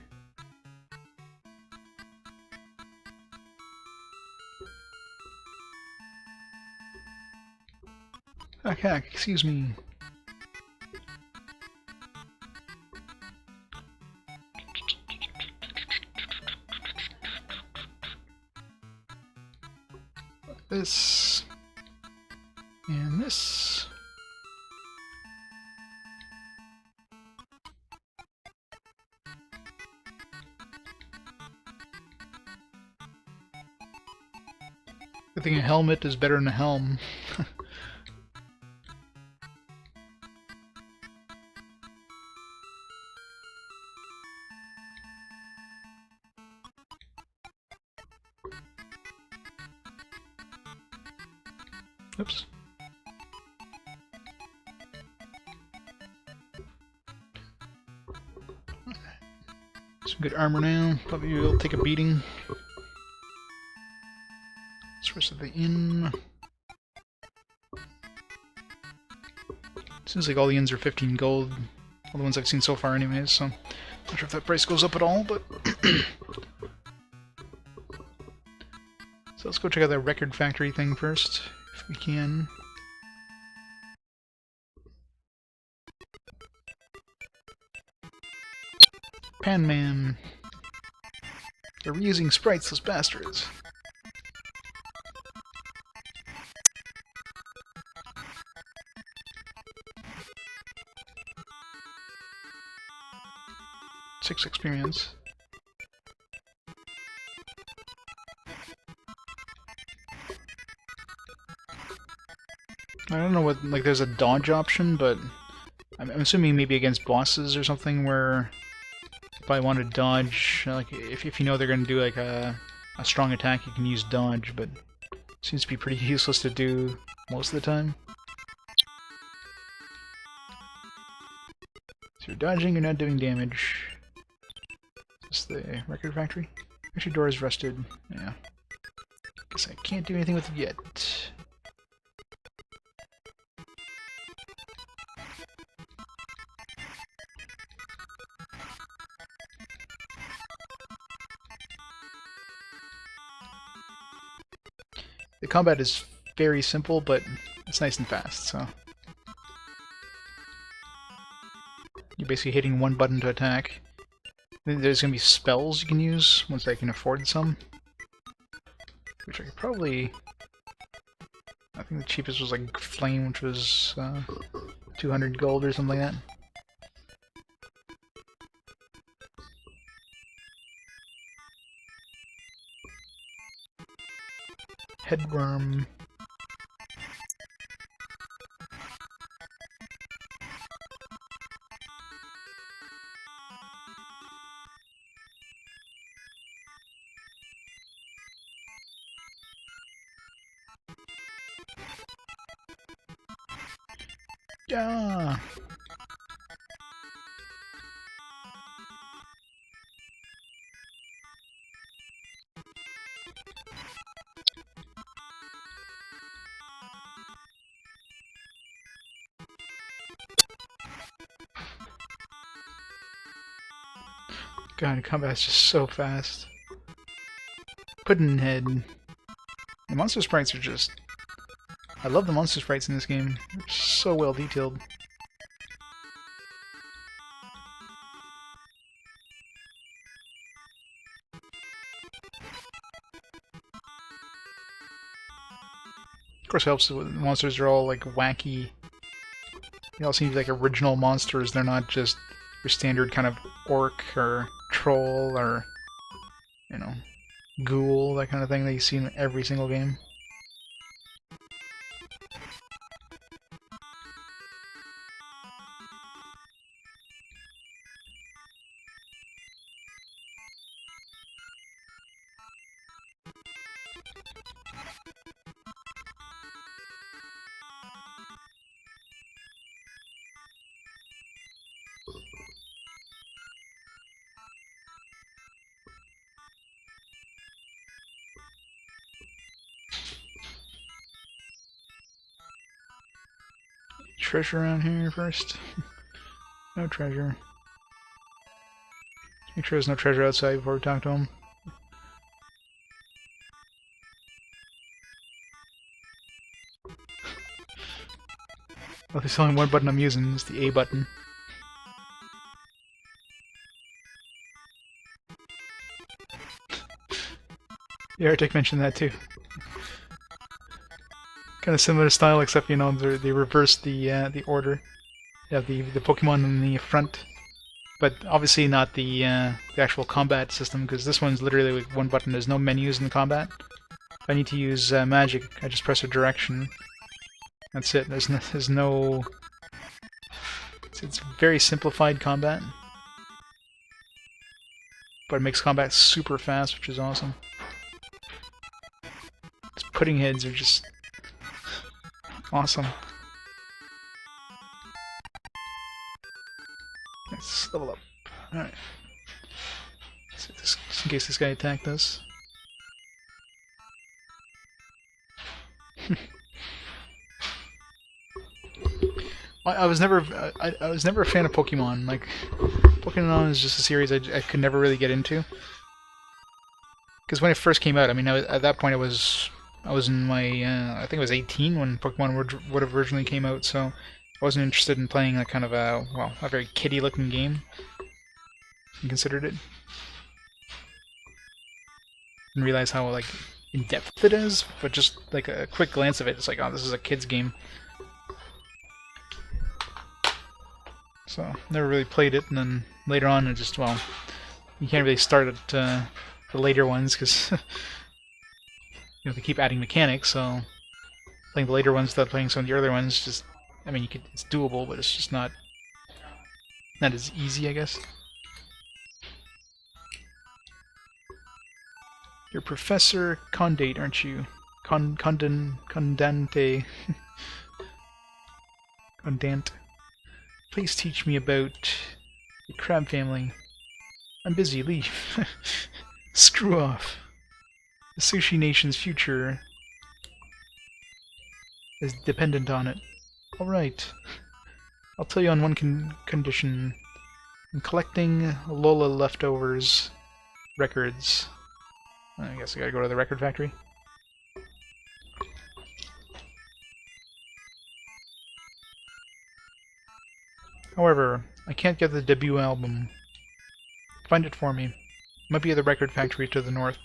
Hack, hack, excuse me. This and this. I think a helmet is better than a helm. Oops. Some good armor now. Probably will take a beating. Source of the inn. Seems like all the inns are 15 gold. All the ones I've seen so far anyways, so not sure if that price goes up at all, but so let's go check out that record factory thing first, if we can. Pan Man. They're reusing sprites, those bastards. Six experience. I don't know what, like, there's a dodge option, but I'm assuming maybe against bosses or something where if I want to dodge, like, if you know they're going to do like a strong attack, you can use dodge, but it seems to be pretty useless to do most of the time. So you're dodging, you're not doing damage. Is this the record factory? Actually, door is rusted. Yeah. Guess I can't do anything with it yet. The combat is very simple, but it's nice and fast, so... You're basically hitting one button to attack. Then there's going to be spells you can use, once I can afford some. Which I could probably... I think the cheapest was like Flame, which was 200 gold or something like that. Headworm. Yeah. God, combat's just so fast. Puddinhead. The monster sprites are just... I love the monster sprites in this game. They're so well detailed. Of course, it helps that the monsters are all like wacky. They all seem like original monsters. They're not just your standard kind of orc or troll or, you know, ghoul, that kind of thing that you see in every single game. Treasure around here first. No treasure. Make sure there's no treasure outside before we talk to him. Well, there's only one button I'm using, it's the A button. The Arctic mentioned that too. Kind of similar style, except, you know, they reversed the order. You have the Pokemon in the front, but obviously not the actual combat system, because this one's literally with one button. There's no menus in the combat. If I need to use magic, I just press a direction. That's it. There's no. It's very simplified combat, but it makes combat super fast, which is awesome. These pudding heads are just awesome. Let's level up. Alright. Just in case this guy attacked us. I was never a fan of Pokemon. Like, Pokemon is just a series I could never really get into. Because when it first came out, I mean, at that point I was in my I think I was 18 when Pokemon would have originally came out, so I wasn't interested in playing a kind of a very kiddie-looking game. and considered it. And realize how like in depth it is, but just like a quick glance of it, it's like, oh, this is a kid's game. So never really played it, and then later on, it just, well, you can't really start at the later ones because you know they keep adding mechanics. So playing the later ones without playing some of the earlier ones, just, I mean, it's doable, but it's just not as easy, I guess. You're Professor Condate, aren't you? Condante. Condant. Please teach me about the crab family. I'm busy, leave. Screw off. The Sushi Nation's future is dependent on it. Alright. I'll tell you on one condition. I'm collecting Lola leftovers records. I guess I gotta go to the record factory. However, I can't get the debut album. Find it for me. It might be at the record factory to the north.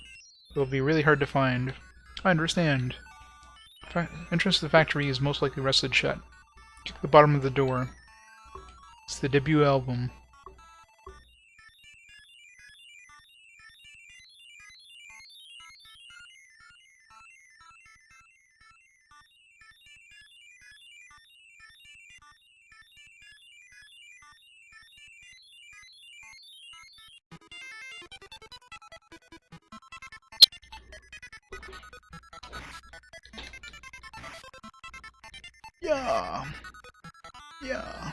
It'll be really hard to find. I understand. Entrance to the factory is most likely rusted shut. Check the bottom of the door. It's the debut album. Yeah. Yeah.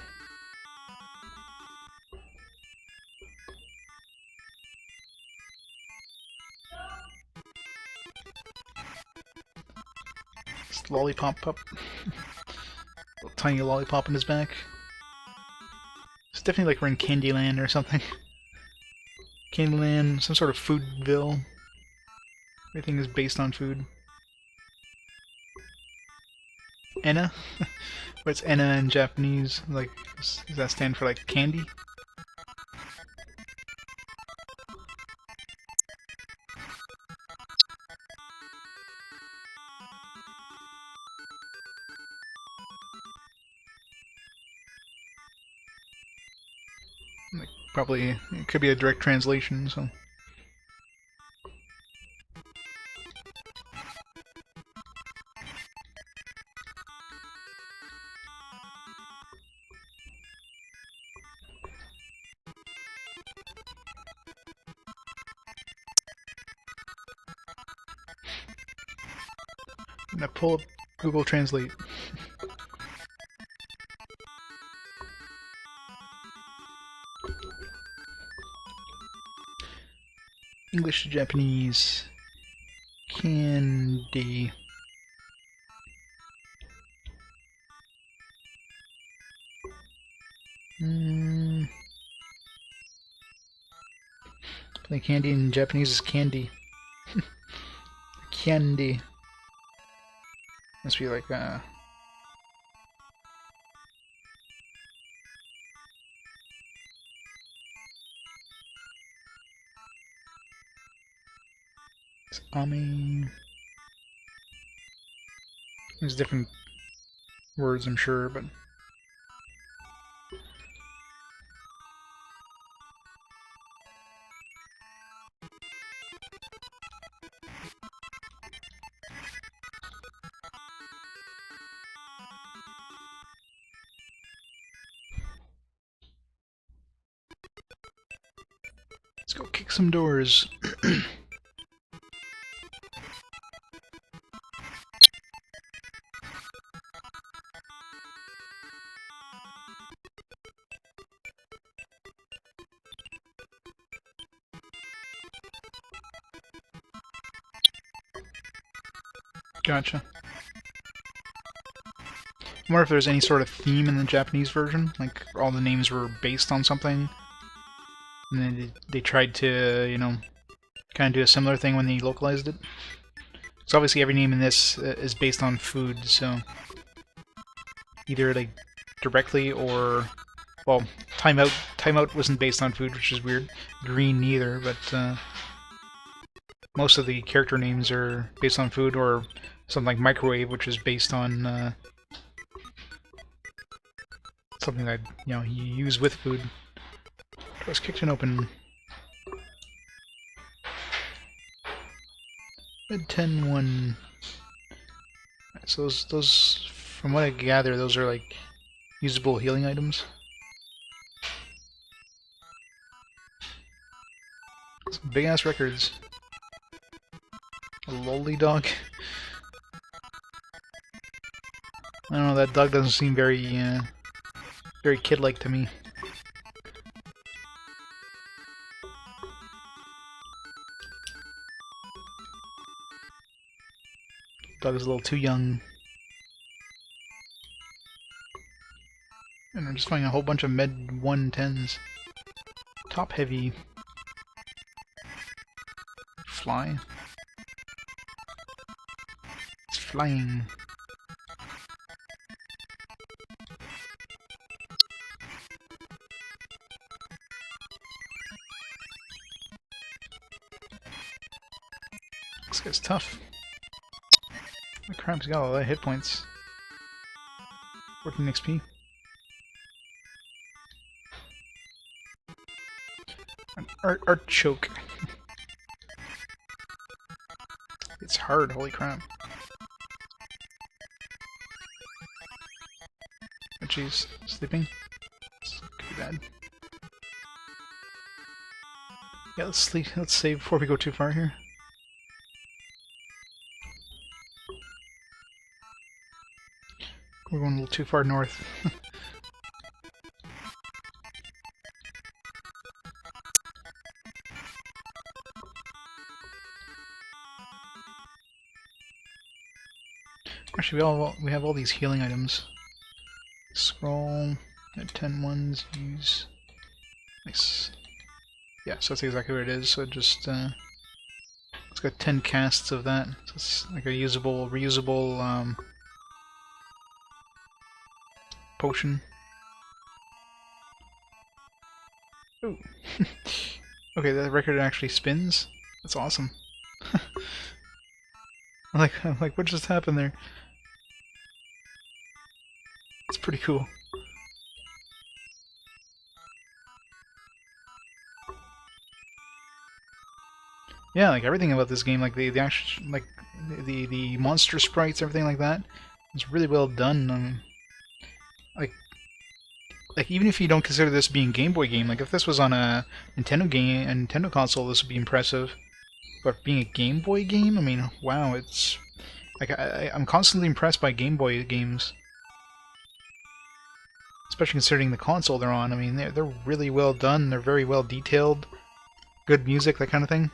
This lollipop pup. Little tiny lollipop in his back. It's definitely like we're in Candyland or something. Candyland, some sort of foodville. Everything is based on food. Enna? What's Enna in Japanese? Like, does that stand for like candy? Like, probably, it could be a direct translation, so. I'm gonna pull up Google Translate. English to Japanese. Candy. The candy in Japanese is candy. Candy. Must be like, it's Ami. There's different words, I'm sure, but. Let's go kick some doors. Gotcha. I wonder if there's any sort of theme in the Japanese version, like all the names were based on something, and then they tried to, you know, kind of do a similar thing when they localized it. So obviously every name in this is based on food, so either like directly or Well, Timeout wasn't based on food, which is weird. Greene neither, but most of the character names are based on food, or something like Microwave, which is based on something that you use with food. Door's kicked and open. Red 10-1. So those, from what I gather, those are like usable healing items. Some big ass records. A lolly dog. I don't know, that dog doesn't seem very very kid-like to me. Dog is a little too young. And I'm just finding a whole bunch of med 110s. Top heavy. Fly. It's flying. This guy's tough. The crap's got a lot of hit points. Working XP. An artichoke. It's hard, holy crap. Oh jeez, sleeping? This could be bad. Yeah, let's sleep. Let's save before we go too far here. We're going a little too far north. Actually, we have all these healing items. Scroll at 10-1s, use. Nice. Yeah, so that's exactly what it is. So just it's got 10 casts of that. So it's like a usable, reusable potion. Ooh. Okay, that record actually spins. That's awesome. I'm like, what just happened there? It's pretty cool. Yeah, like everything about this game, like the actual, like the monster sprites, everything like that, it's really well done. Like even if you don't consider this being Game Boy game, like if this was on a Nintendo game, a Nintendo console, this would be impressive. But being a Game Boy game, I mean, wow, it's like I'm constantly impressed by Game Boy games, especially considering the console they're on. I mean, they're really well done. They're very well detailed, good music, that kind of thing.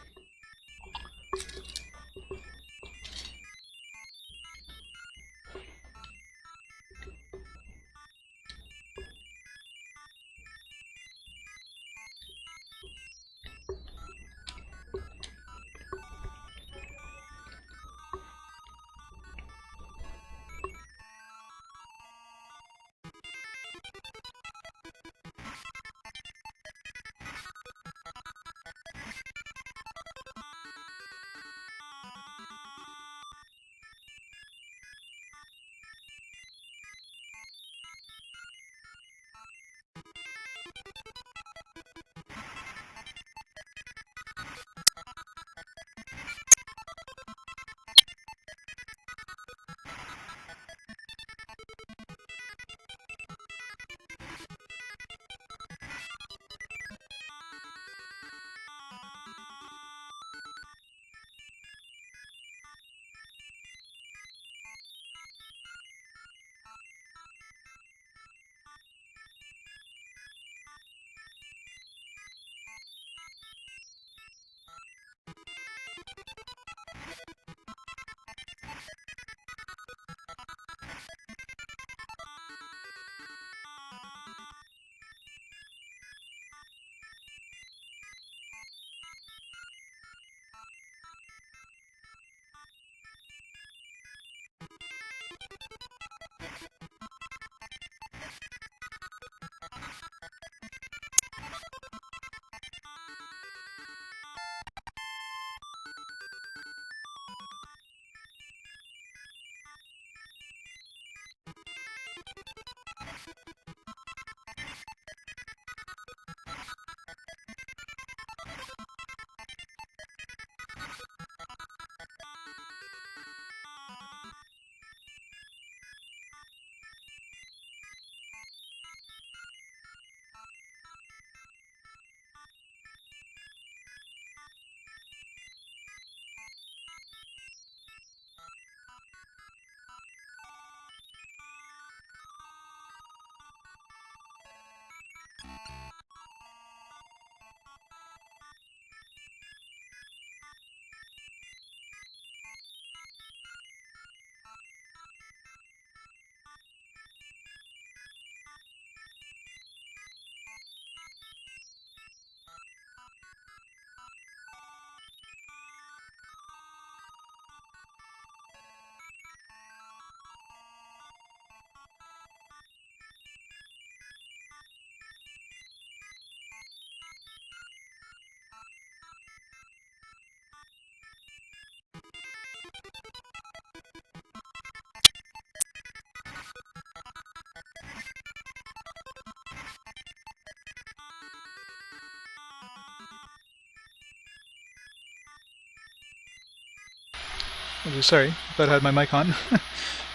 Oh, sorry, I thought I had my mic on.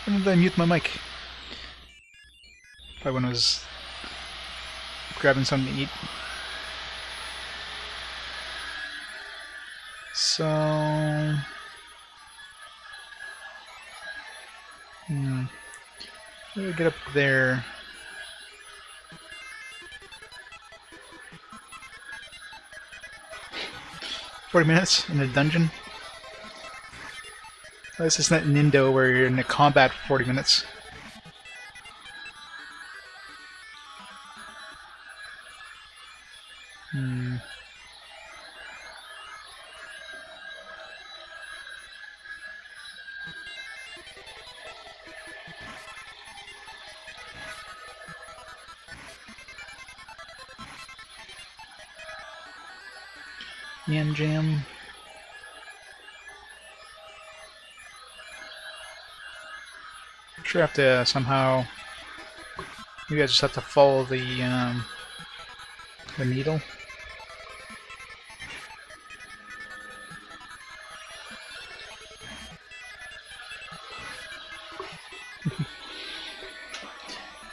When did I mute my mic? Probably when I was grabbing something to eat. So... how do I get up there? 40 minutes in a dungeon? Oh, this isn't Nindo where you're in a combat for 40 minutes. Yam jam. I'm sure I have to somehow... Maybe I just have to follow the needle.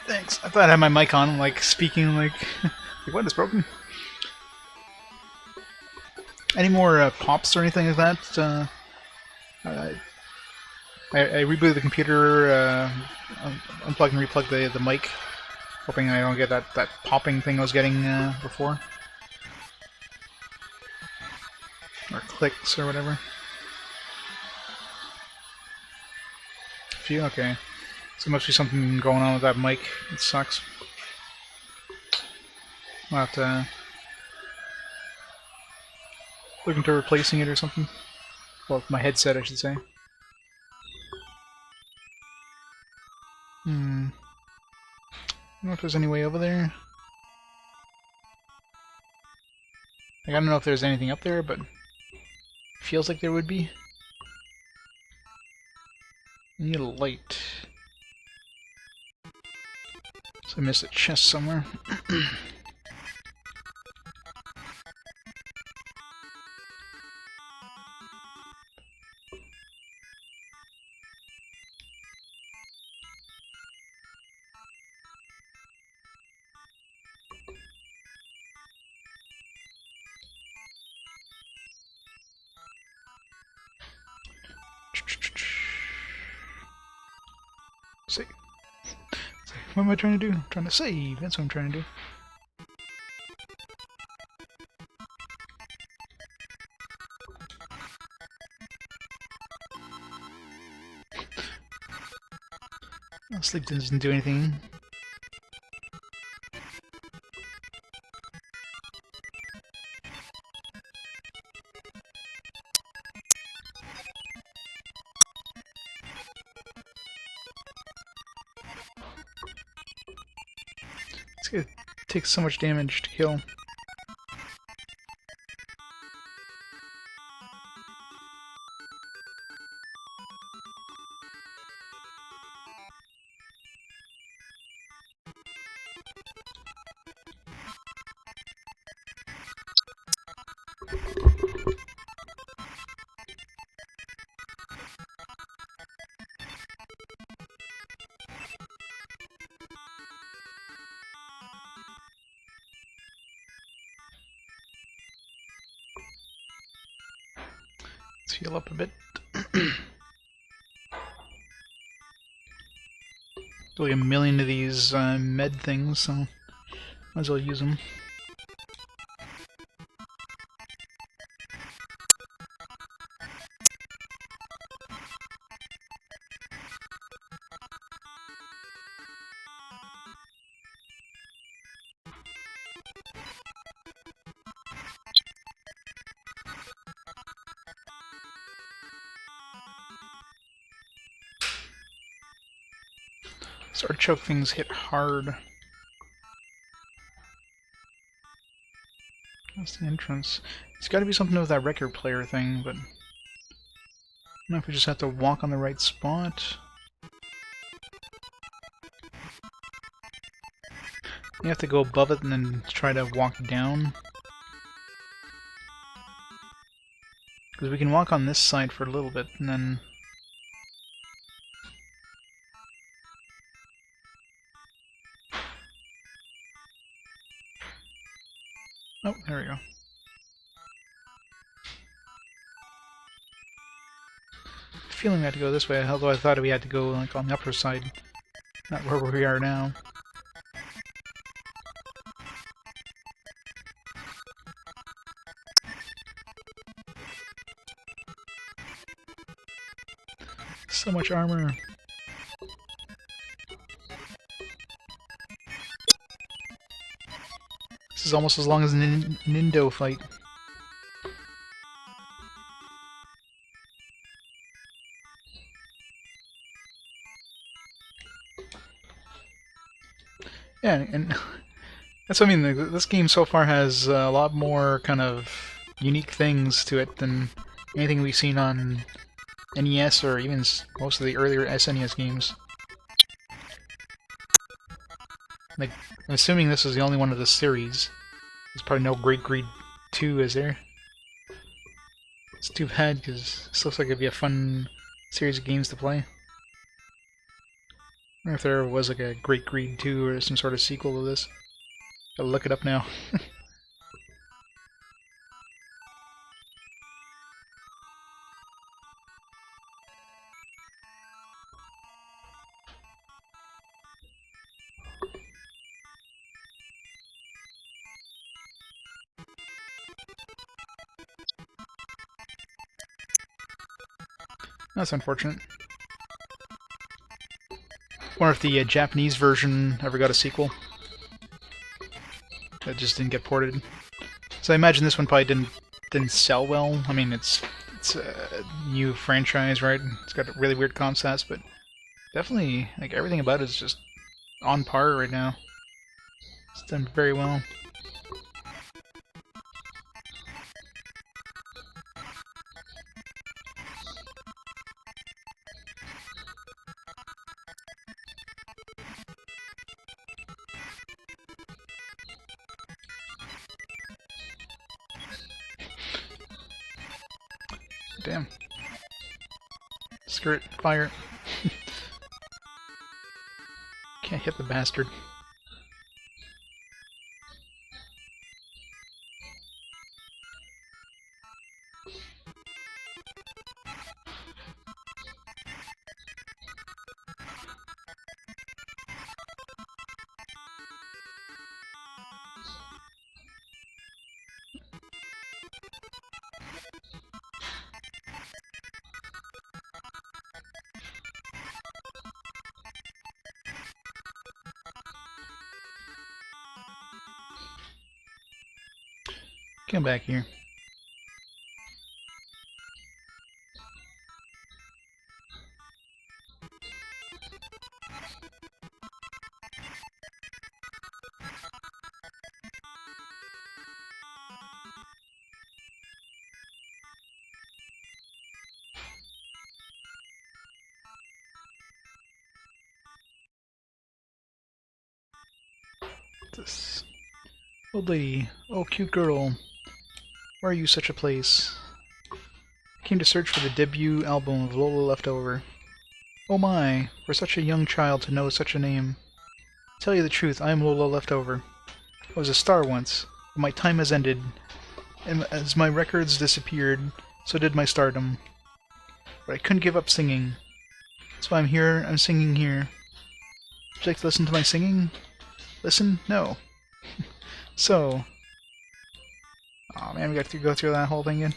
Thanks. I thought I had my mic on, like, speaking, like... what is broken? Any more pops or anything like that? I rebooted the computer, unplugged and replugged the mic, hoping I don't get that popping thing I was getting before. Or clicks or whatever. Phew, okay. So there must be something going on with that mic. It sucks. I'll have to look into replacing it or something. Well, my headset, I should say. I don't know if there's any way over there. I don't know if there's anything up there, but it feels like there would be. I need a light. So I missed a chest somewhere. Save. What am I trying to do? I'm trying to save. That's what I'm trying to do. Well, sleep doesn't do anything. It takes so much damage to kill. Let's heal up a bit. Like a million of these med things, so might as well use them. So artichoke things hit hard. That's the entrance. It's got to be something with that record player thing, but I don't know if we just have to walk on the right spot. You have to go above it and then try to walk down. Because we can walk on this side for a little bit and then Oh, there we go. Feeling we had to go this way, although I thought we had to go like on the upper side, not where we are now. So much armor. This is almost as long as a Nindo fight. Yeah, and that's what I mean. This game so far has a lot more kind of unique things to it than anything we've seen on NES or even most of the earlier SNES games. Like, I'm assuming this is the only one of the series. There's probably no Great Greed 2, is there? It's too bad, because this looks like it'd be a fun series of games to play. I wonder if there ever was like a Great Greed 2 or some sort of sequel to this. Gotta look it up now. That's unfortunate. Wonder if the Japanese version ever got a sequel. That just didn't get ported. So I imagine this one probably didn't sell well. I mean, it's a new franchise, right? It's got really weird concepts, but definitely like everything about it is just on par right now. It's done very well. Damn. Screw it. Fire. Can't hit the bastard. Come back here. This old lady. Oh, cute girl. Why are you such a place? I came to search for the debut album of Lola Leftover. Oh my, for such a young child to know such a name. To tell you the truth, I am Lola Leftover. I was a star once, but my time has ended, and as my records disappeared, so did my stardom. But I couldn't give up singing. That's why I'm here, I'm singing here. Would you like to listen to my singing? Listen? No. So... Aw, man, we got to go through that whole thing again.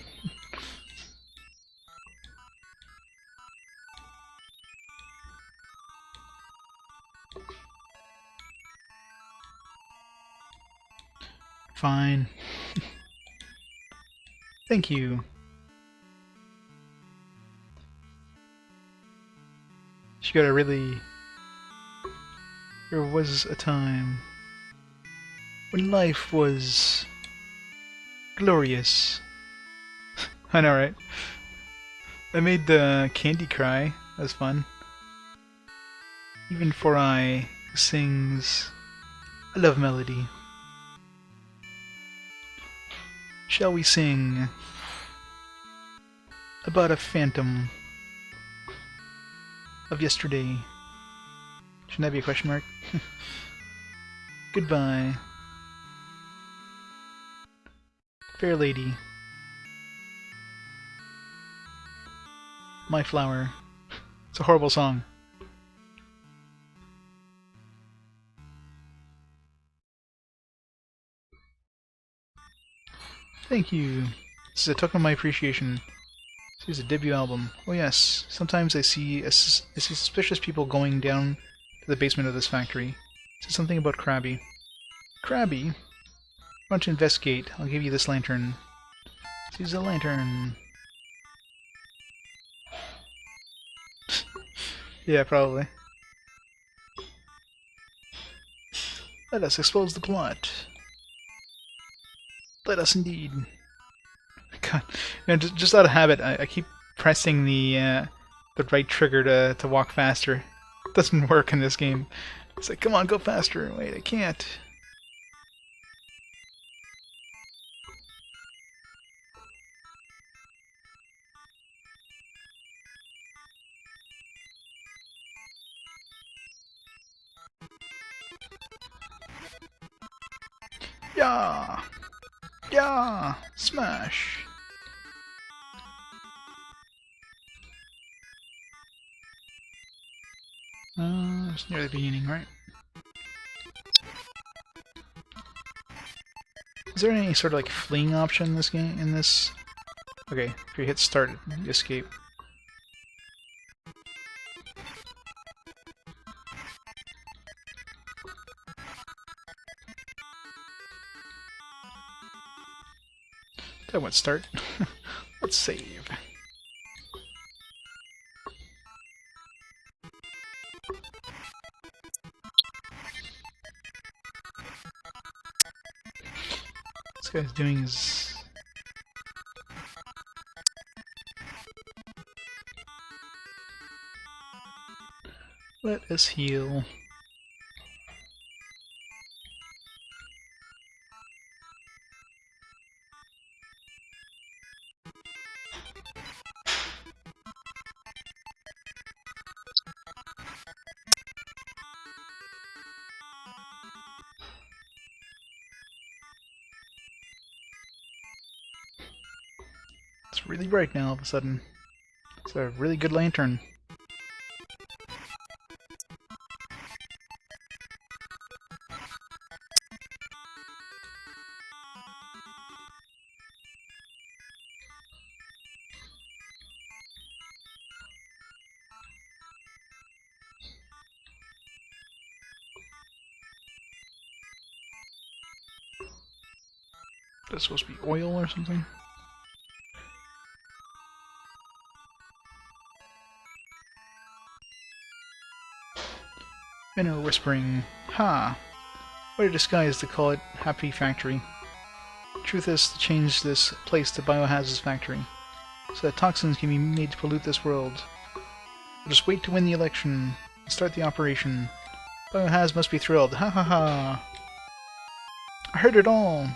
Fine. Thank you. She got a really... There was a time when life was glorious. I know, right? I made the Candy cry. That was fun. Even for I who sings a love melody. Shall we sing about a phantom of yesterday? Shouldn't that be a question mark? Goodbye. Fair lady. My flower. It's a horrible song. Thank you. This is a token of my appreciation. This is a debut album. Oh yes, sometimes I see suspicious people going down to the basement of this factory. It says something about Krabby. Krabby? I want to investigate. I'll give you this lantern. This is a lantern. Yeah, probably. Let us expose the plot. Let us indeed. God, you know, just out of habit, I keep pressing the right trigger to walk faster. It doesn't work in this game. It's like, come on, go faster. Wait, I can't. Yeah! Yeah! Smash! It's near the beginning, right? Is there any sort of like fleeing option in this game? Okay, if you hit start, you escape. That went start. Let's save. This guy's doing his... Let us heal. It's really bright now all of a sudden. It's a really good lantern. That's supposed to be oil or something? Minnow whispering, ha! What a disguise to call it Happy Factory. Truth is to change this place to Bio-Haz's factory, so that toxins can be made to pollute this world. We'll just wait to win the election and start the operation. Bio-Haz must be thrilled, ha ha ha! I heard it all!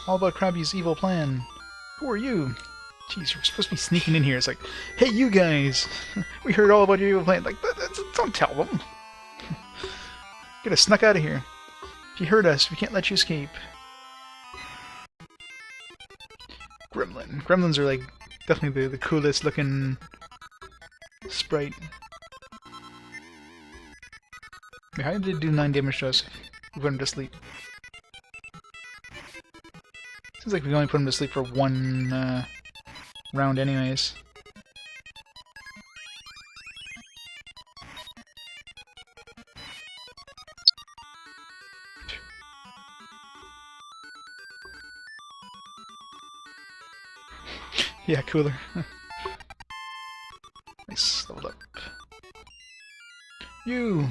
All about Krabby's evil plan. Who are you? Jeez, you're supposed to be sneaking in here. It's like, hey, you guys! We heard all about your evil plan. Like, don't tell them! Get us snuck out of here. If you hurt us, we can't let you escape. Gremlin. Gremlins are like definitely the coolest looking sprite. Wait, how did it do 9 damage to us? We put him to sleep. Seems like we only put him to sleep for one round anyways. Yeah, cooler. Nice, leveled up. You!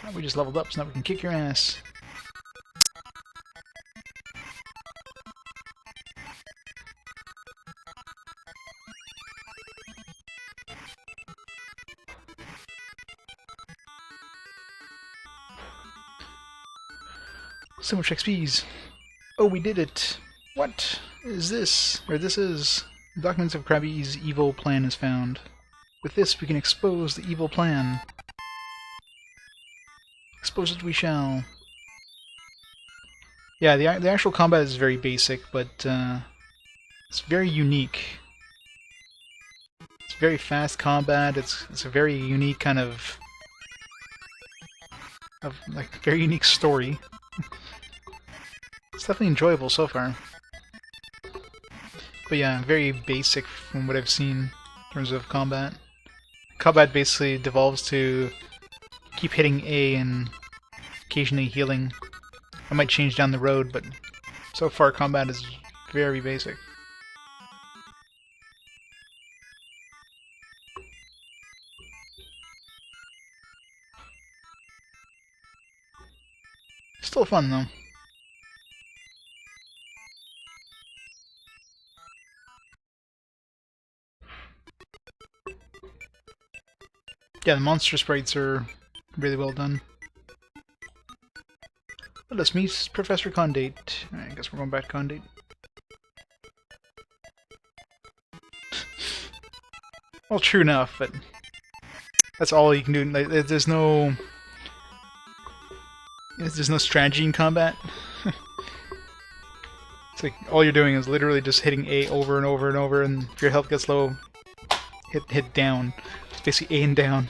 Oh, we just leveled up, so now we can kick your ass. So much XPs. Oh, we did it! What is this? Or this is... Documents of Krabby's evil plan is found. With this we can expose the evil plan. Expose it we shall. Yeah, the actual combat is very basic, but it's very unique. It's very fast combat. It's a very unique kind of like very unique story. It's definitely enjoyable so far. But yeah, very basic from what I've seen in terms of combat. Combat basically devolves to keep hitting A and occasionally healing. I might change down the road, but so far combat is very basic. Still fun though. Yeah, the monster sprites are really well done. Let us meet Professor Condate. I guess we're going back to Condate. Well, true enough, but that's all you can do. Like, there's no strategy in combat. It's like all you're doing is literally just hitting A over and over and over, and if your health gets low, hit down. It's basically A and down.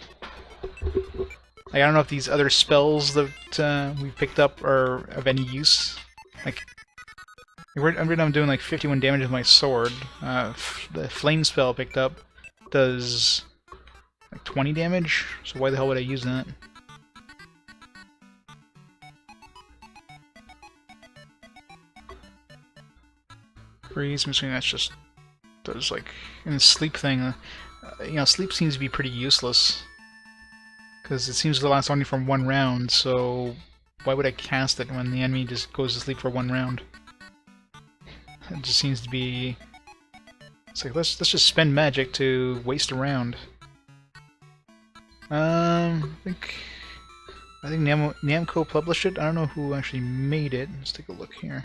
Like, I don't know if these other spells that we picked up are of any use. Like, I'm doing like 51 damage with my sword. The flame spell I picked up does like 20 damage, so why the hell would I use that? Freeze, I'm assuming that's just does like in the sleep thing. You know, sleep seems to be pretty useless because it seems to last only from one round. So why would I cast it when the enemy just goes to sleep for one round? It just seems to be. It's like let's just spend magic to waste a round. I think Namco published it. I don't know who actually made it. Let's take a look here.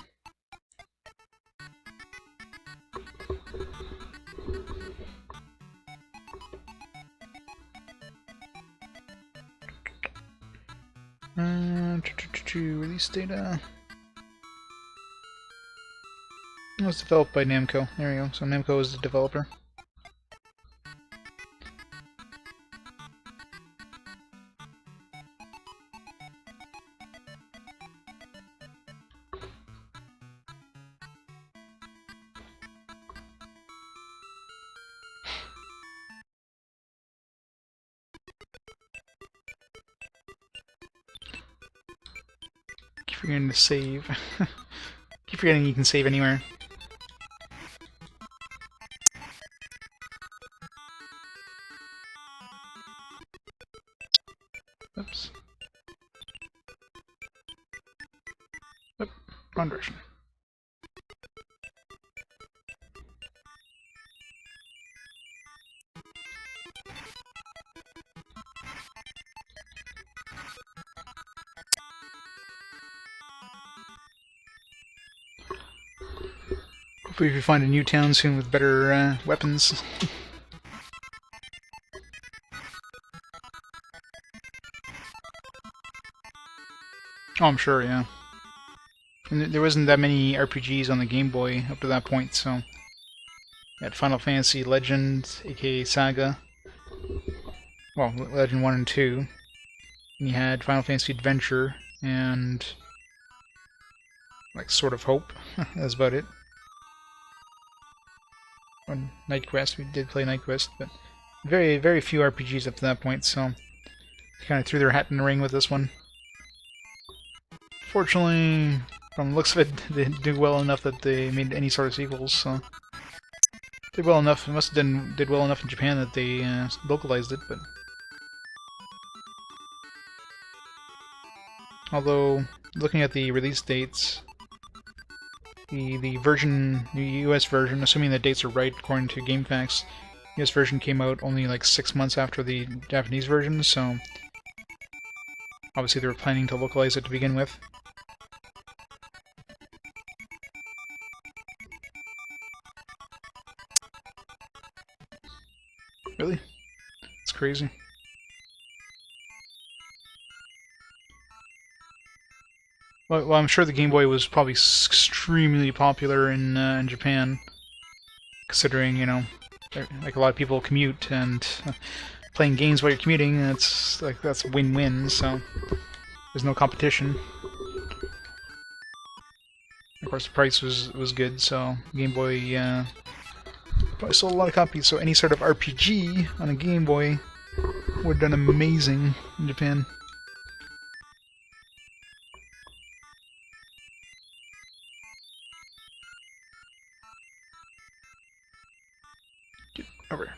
Release data. It was developed by Namco. There we go. So Namco is the developer. Keep forgetting to save. Keep forgetting you can save anywhere. Oops. Oop, wrong direction. Hopefully we find a new town soon with better weapons. Oh, I'm sure, yeah. And there wasn't that many RPGs on the Game Boy up to that point, so... You had Final Fantasy Legend, aka Saga. Well, Legend 1 and 2. And you had Final Fantasy Adventure, and... like, Sword of Hope. That's about it. On Night Quest, we did play Night Quest, but... Very, very few RPGs up to that point, so... They kind of threw their hat in the ring with this one. Fortunately, from the looks of it, they didn't do well enough that they made any sort of sequels, so... Did well enough, it must have did well enough in Japan that they localized it, but... Although, looking at the release dates, the US version, assuming the dates are right according to GameFAQs, the US version came out only like 6 months after the Japanese version, so... Obviously they were planning to localize it to begin with. Really? It's crazy. Well, I'm sure the Game Boy was probably extremely popular in Japan, considering, you know, like a lot of people commute, and playing games while you're commuting, that's win-win, so there's no competition. Of course, the price was good, so Game Boy probably sold a lot of copies, so any sort of RPG on a Game Boy would have done amazing in Japan. Get over.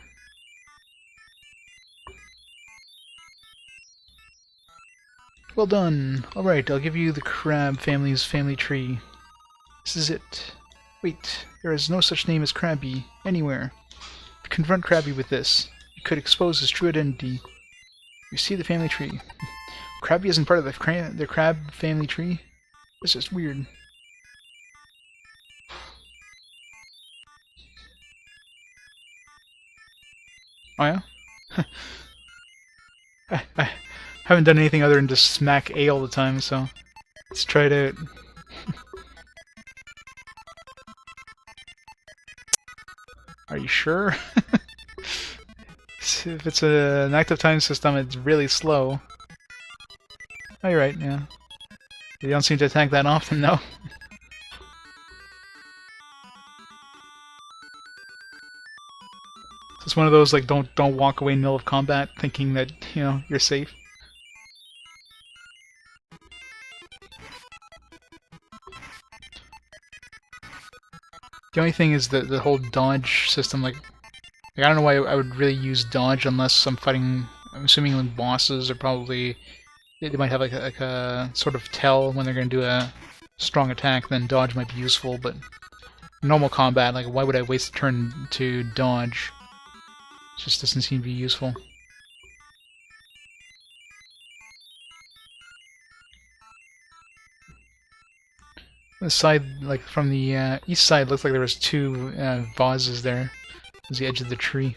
Well done. Alright, I'll give you the crab family's family tree. This is it. Wait, there is no such name as Krabby anywhere. Confront Krabby with this. It could expose his true identity. You see the family tree. Krabby isn't part of the crab family tree? This is weird. Oh yeah? I haven't done anything other than just smack A all the time, so let's try it out. Are you sure? If it's an active time system, it's really slow. Oh, you're right, yeah. They don't seem to attack that often, though. So it's one of those, like, don't walk away in the middle of combat thinking that, you know, you're safe. The only thing is the whole dodge system, like I don't know why I would really use dodge unless I'm fighting, I'm assuming like bosses are probably, they might have like a sort of tell when they're going to do a strong attack, then dodge might be useful, but normal combat, like why would I waste a turn to dodge? It just doesn't seem to be useful. The side, like from the east side, looks like there was two vases there. There's the edge of the tree.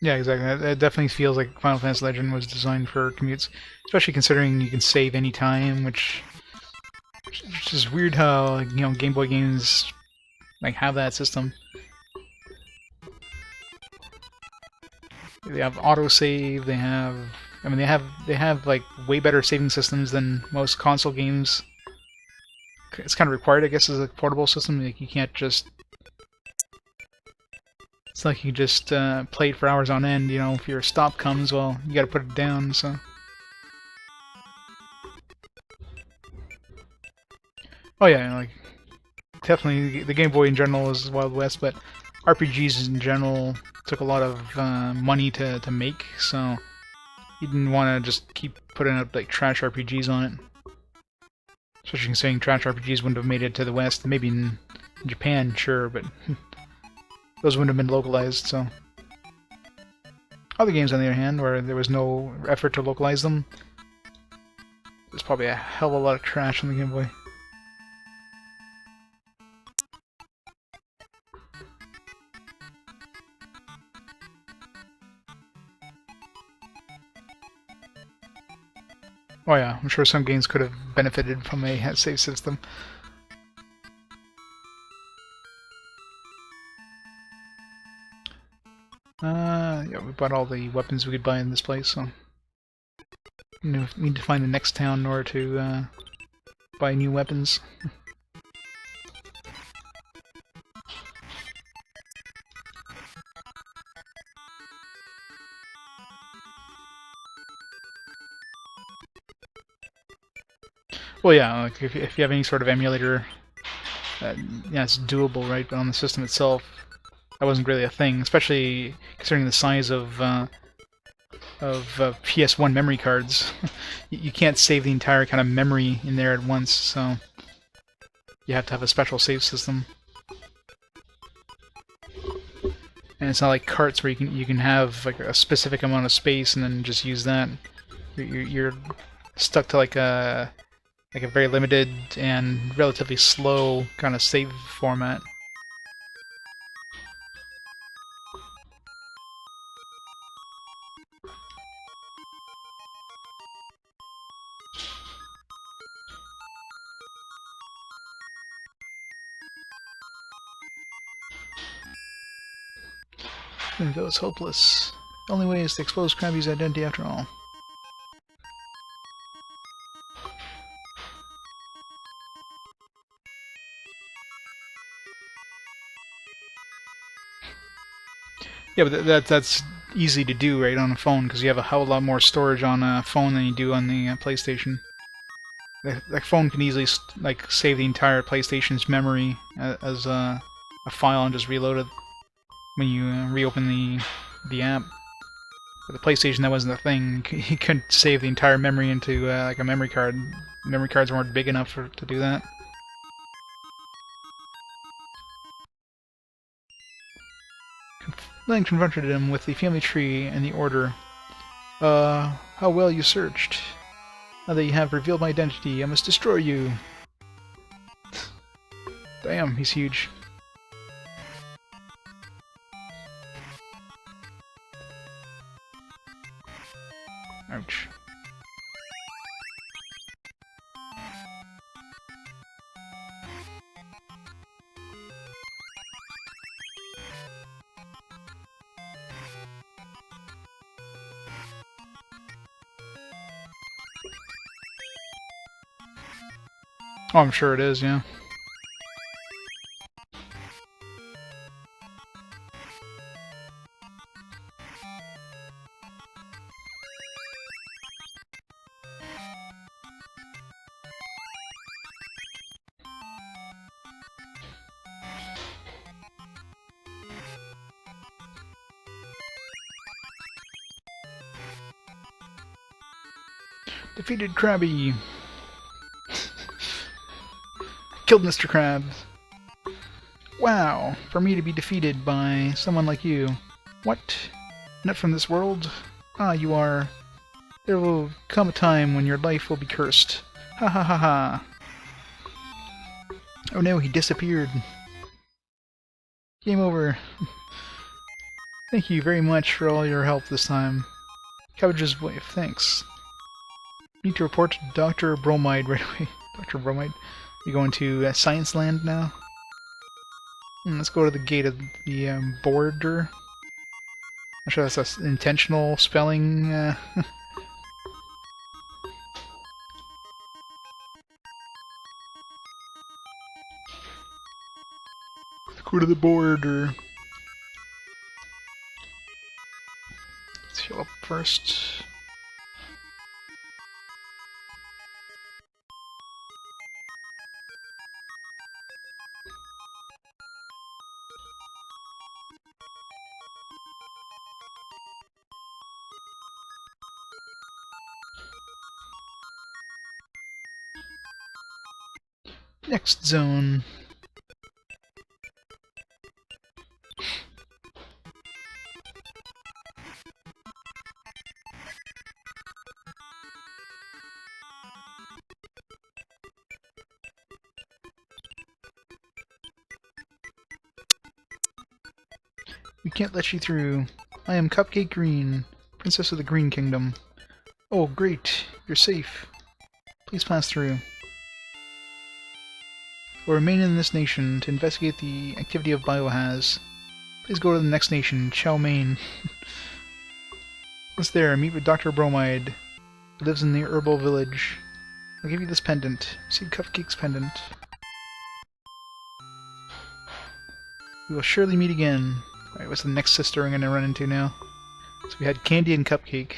Yeah, exactly. It definitely feels like Final Fantasy Legend was designed for commutes, especially considering you can save any time, which is weird how, like, you know, Game Boy games like have that system. They have autosave. They have, I mean, they have like way better saving systems than most console games. It's kind of required, I guess, as a portable system. Like you can't just. It's like you just play it for hours on end, you know, if your stop comes, well, you gotta put it down, so... Oh yeah, like, definitely, the Game Boy in general is Wild West, but RPGs in general took a lot of money to make, so you didn't want to just keep putting up, like, trash RPGs on it. Especially considering trash RPGs wouldn't have made it to the West, maybe in Japan, sure, but... those wouldn't have been localized, so... Other games, on the other hand, where there was no effort to localize them, there's probably a hell of a lot of trash on the Game Boy. Oh yeah, I'm sure some games could have benefited from a save system. Yeah, we bought all the weapons we could buy in this place, so... need to find the next town in order to buy new weapons. Well, yeah, like if you have any sort of emulator, yeah, it's doable, right? But on the system itself, that wasn't really a thing, especially considering the size of PS1 memory cards. You can't save the entire kind of memory in there at once, so you have to have a special save system. And it's not like carts where you can have like a specific amount of space and then just use that. You're stuck to like a very limited and relatively slow kind of save format. Though it's hopeless. The only way is to expose Krabby's identity after all. Yeah, but that's easy to do right on a phone because you have a hell of a lot more storage on a phone than you do on the PlayStation. That phone can easily like save the entire PlayStation's memory as a file and just reload it when you reopen the app. But the PlayStation, that wasn't a thing. You couldn't save the entire memory into like a memory card. Memory cards weren't big enough to do that. Then confronted him with the family tree and the order. How well you searched. Now that you have revealed my identity, I must destroy you. Damn, he's huge. Ouch. Oh, I'm sure it is, yeah. Defeated Krabby. Killed Mr. Krabs. Wow, for me to be defeated by someone like you. What? Not from this world? Ah, you are. There will come a time when your life will be cursed. Ha ha ha ha. Oh no, he disappeared. Game over. Thank you very much for all your help this time. Cabbage's wife, thanks. Need to report to Dr. Bromide right away. Dr. Bromide? We going to Science Land now? Let's go to the gate of the border. I'm sure that's an intentional spelling. Go to the border. Let's heal up first. Next zone. We can't let you through. I am Cupcake Greene, Princess of the Green Kingdom. Oh, great. You're safe. Please pass through. We'll remain in this nation to investigate the activity of Bio-Haz. Please go to the next nation, Chow Mein. Once there, meet with Dr. Bromide, who lives in the herbal village. I'll give you this pendant. See Cupcake's pendant. We will surely meet again. Alright, what's the next sister I'm gonna run into now? So we had Candy and Cupcake.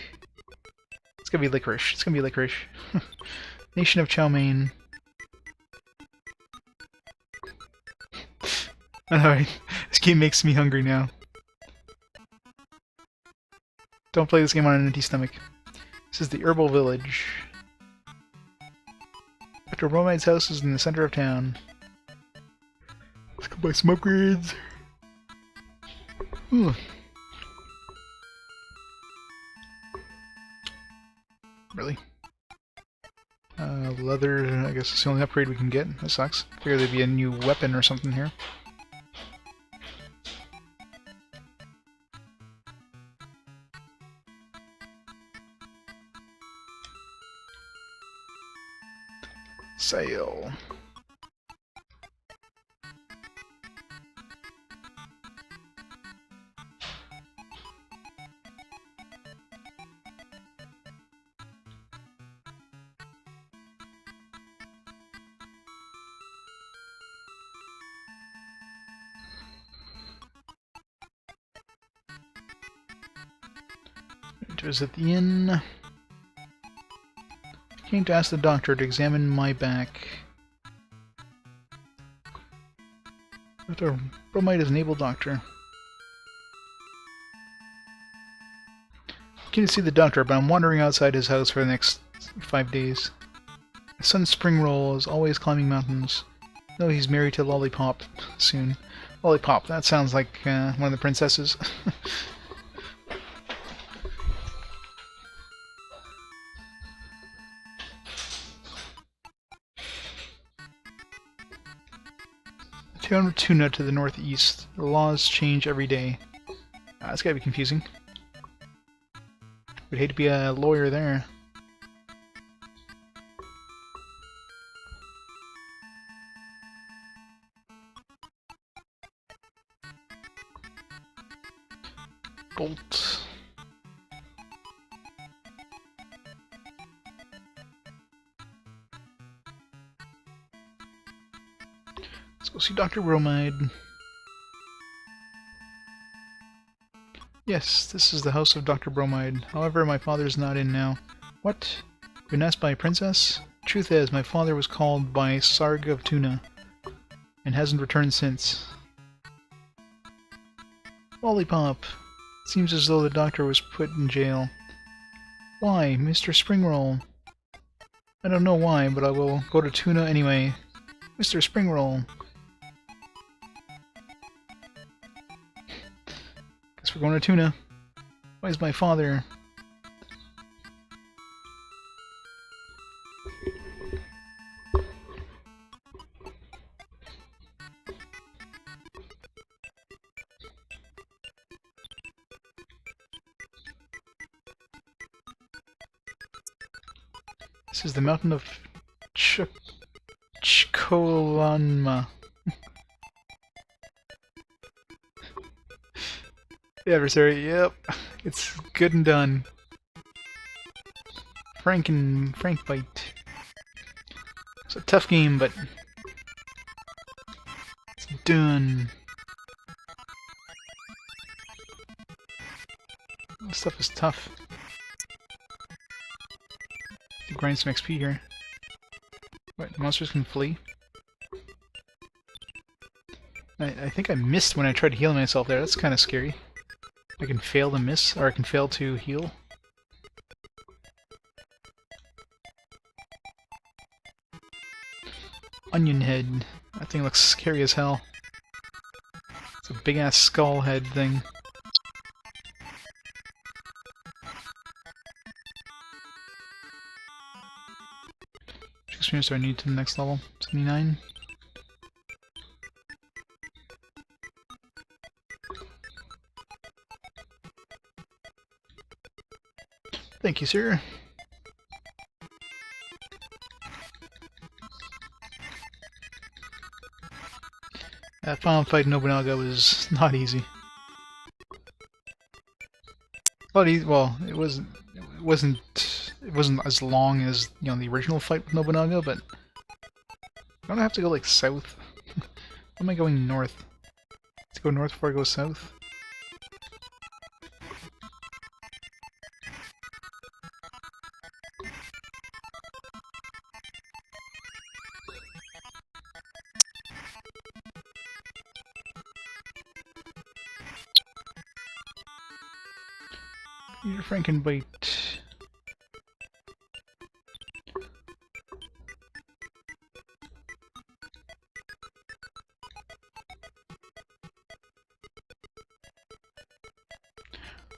It's gonna be Licorice. It's gonna be Licorice. Nation of Chow Mein. Alright, this game makes me hungry now. Don't play this game on an empty stomach. This is the Herbal Village. Dr. Bromide's house is in the center of town. Let's go buy some upgrades. Ooh. really. Leather, I guess it's the only upgrade we can get. That sucks. Figure there'd be a new weapon or something here. Sail. To visit the inn. Came to ask the doctor to examine my back. Dr. Bromide is an able doctor. Came to see the doctor, but I'm wandering outside his house for the next 5 days. My son Springroll is always climbing mountains. Though he's married to Lollipop soon. Lollipop, that sounds like one of the princesses. Town of Tuna to the northeast. The laws change every day. That's gotta be confusing. Would hate to be a lawyer there. Bolt. Let's go see Dr. Bromide. Yes, this is the house of Dr. Bromide. However, my father's not in now. What? Been asked by a princess? Truth is, my father was called by Sarg of Tuna, and hasn't returned since. Lollipop. Seems as though the doctor was put in jail. Why, Mr. Springroll? I don't know why, but I will go to Tuna anyway. Mr. Springroll. Guess we're going to Tuna. Where's my father? This is the mountain of Chkolanma. The adversary, yep. It's good and done. Frank bite. It's a tough game, but it's done. This stuff is tough. To grind some XP here. What, monsters can flee? I think I missed when I tried to heal myself there. That's kind of scary. I can fail to miss, or I can fail to heal. Onion head. That thing looks scary as hell. It's a big ass skull head thing. Which experience do I need to the next level? 79? Thank you, sir. That final fight in Nobunaga was not easy. Well, it wasn't as long as, you know, the original fight with Nobunaga, but don't I have to go like south? Why am I going north? To go north before I go south? Peter Frankenbite.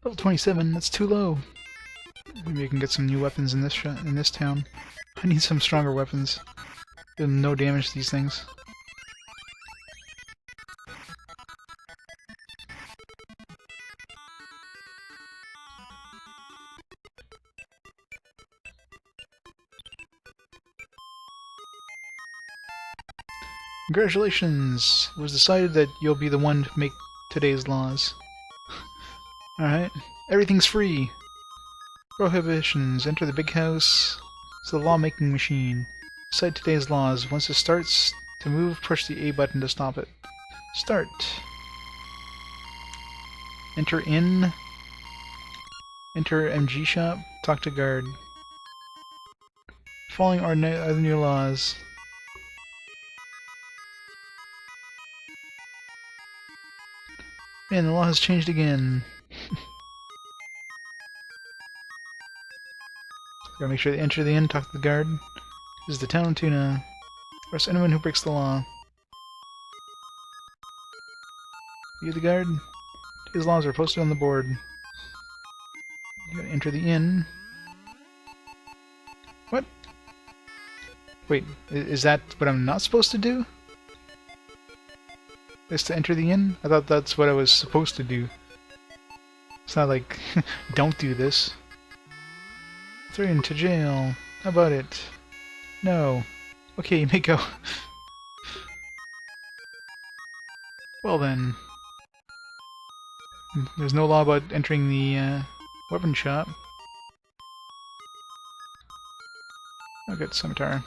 Level 27, that's too low. Maybe you can get some new weapons in this town. I need some stronger weapons. Do no damage to these things. Congratulations! It was decided that you'll be the one to make today's laws. Alright. Everything's free! Prohibitions. Enter the big house. It's the lawmaking machine. Cite today's laws. Once it starts to move, push the A button to stop it. Start. Enter in. Enter MG shop. Talk to guard. Following are other new laws. Man, the law has changed again. Gotta make sure they enter the inn, talk to the guard. This is the town of Tuna. Arrest anyone who breaks the law. You the guard? These laws are posted on the board. You gotta enter the inn. What? Wait, is that what I'm not supposed to do? Is to enter the inn? I thought that's what I was supposed to do. It's not like, don't do this. Throw you into jail. How about it? No. Okay, you may go. Well then. There's no law about entering the weapon shop. Oh good, scimitar.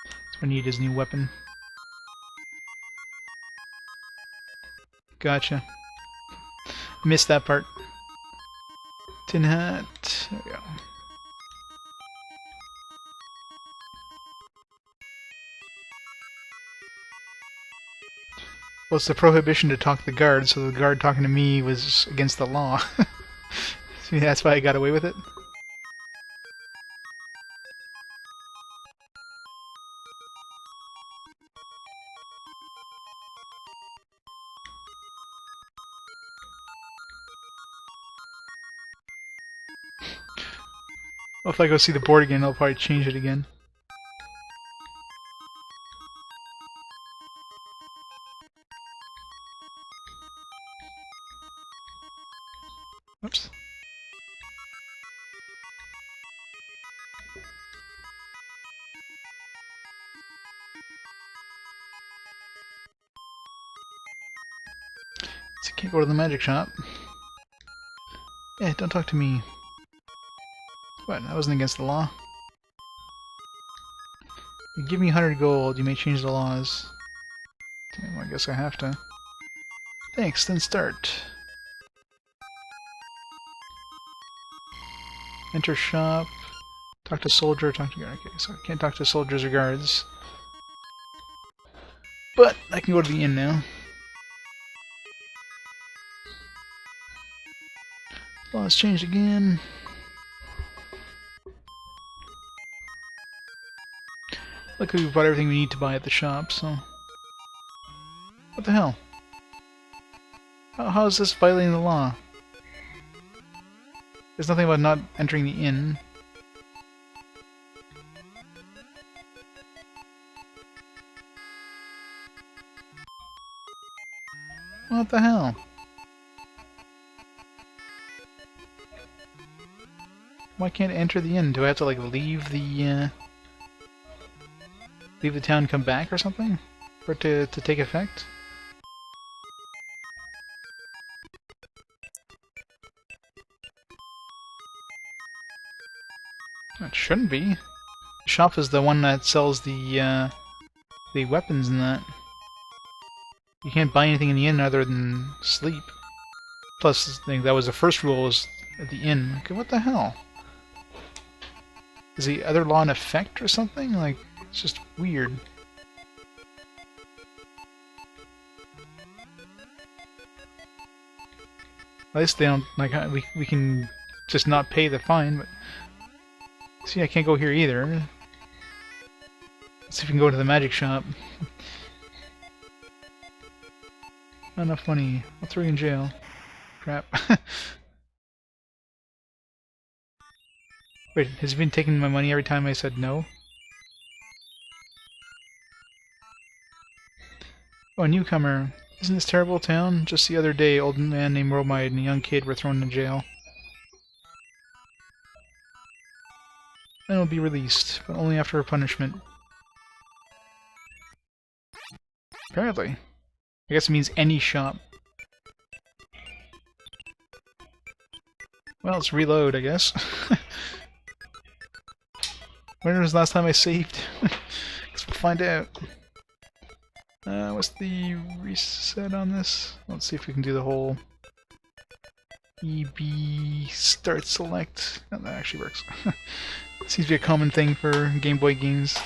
That's what I need is a new weapon. Gotcha. Missed that part. Tin hat. There we go. Well, it's the prohibition to talk to the guard, so the guard talking to me was against the law. See, that's why I got away with it. Well, if I go see the board again, I'll probably change it again. Oops. So can't go to the magic shop. Yeah, don't talk to me. What? I wasn't against the law. You give me 100 gold, you may change the laws. Well, I guess I have to. Thanks, then start. Enter shop. Talk to soldier, talk to guard. Okay, so I can't talk to soldiers or guards. But I can go to the inn now. Laws changed again. Luckily we bought everything we need to buy at the shop, so... What the hell? How is this violating the law? There's nothing about not entering the inn. What the hell? Why can't I enter the inn? Do I have to like leave the town and come back or something? For it to take effect? It shouldn't be. The shop is the one that sells the weapons and that. You can't buy anything in the inn other than sleep. Plus, I think that was the first rule, was at the inn. Okay, what the hell? Is the other law in effect or something? Like, it's just weird. At least they don't, like, we can just not pay the fine, but... See, I can't go here either. Let's see if we can go to the magic shop. Not enough money. I'll throw you in jail. Crap. Wait, has he been taking my money every time I said no? Oh, a newcomer. Isn't this terrible town? Just the other day, old man named Romide and a young kid were thrown in jail. Then will be released, but only after a punishment. Apparently. I guess it means any shop. Well, let's reload, I guess. When was the last time I saved? Guess we'll find out. What's the reset on this? Let's see if we can do the whole EB start select. No, that actually works. Seems to be a common thing for Game Boy games.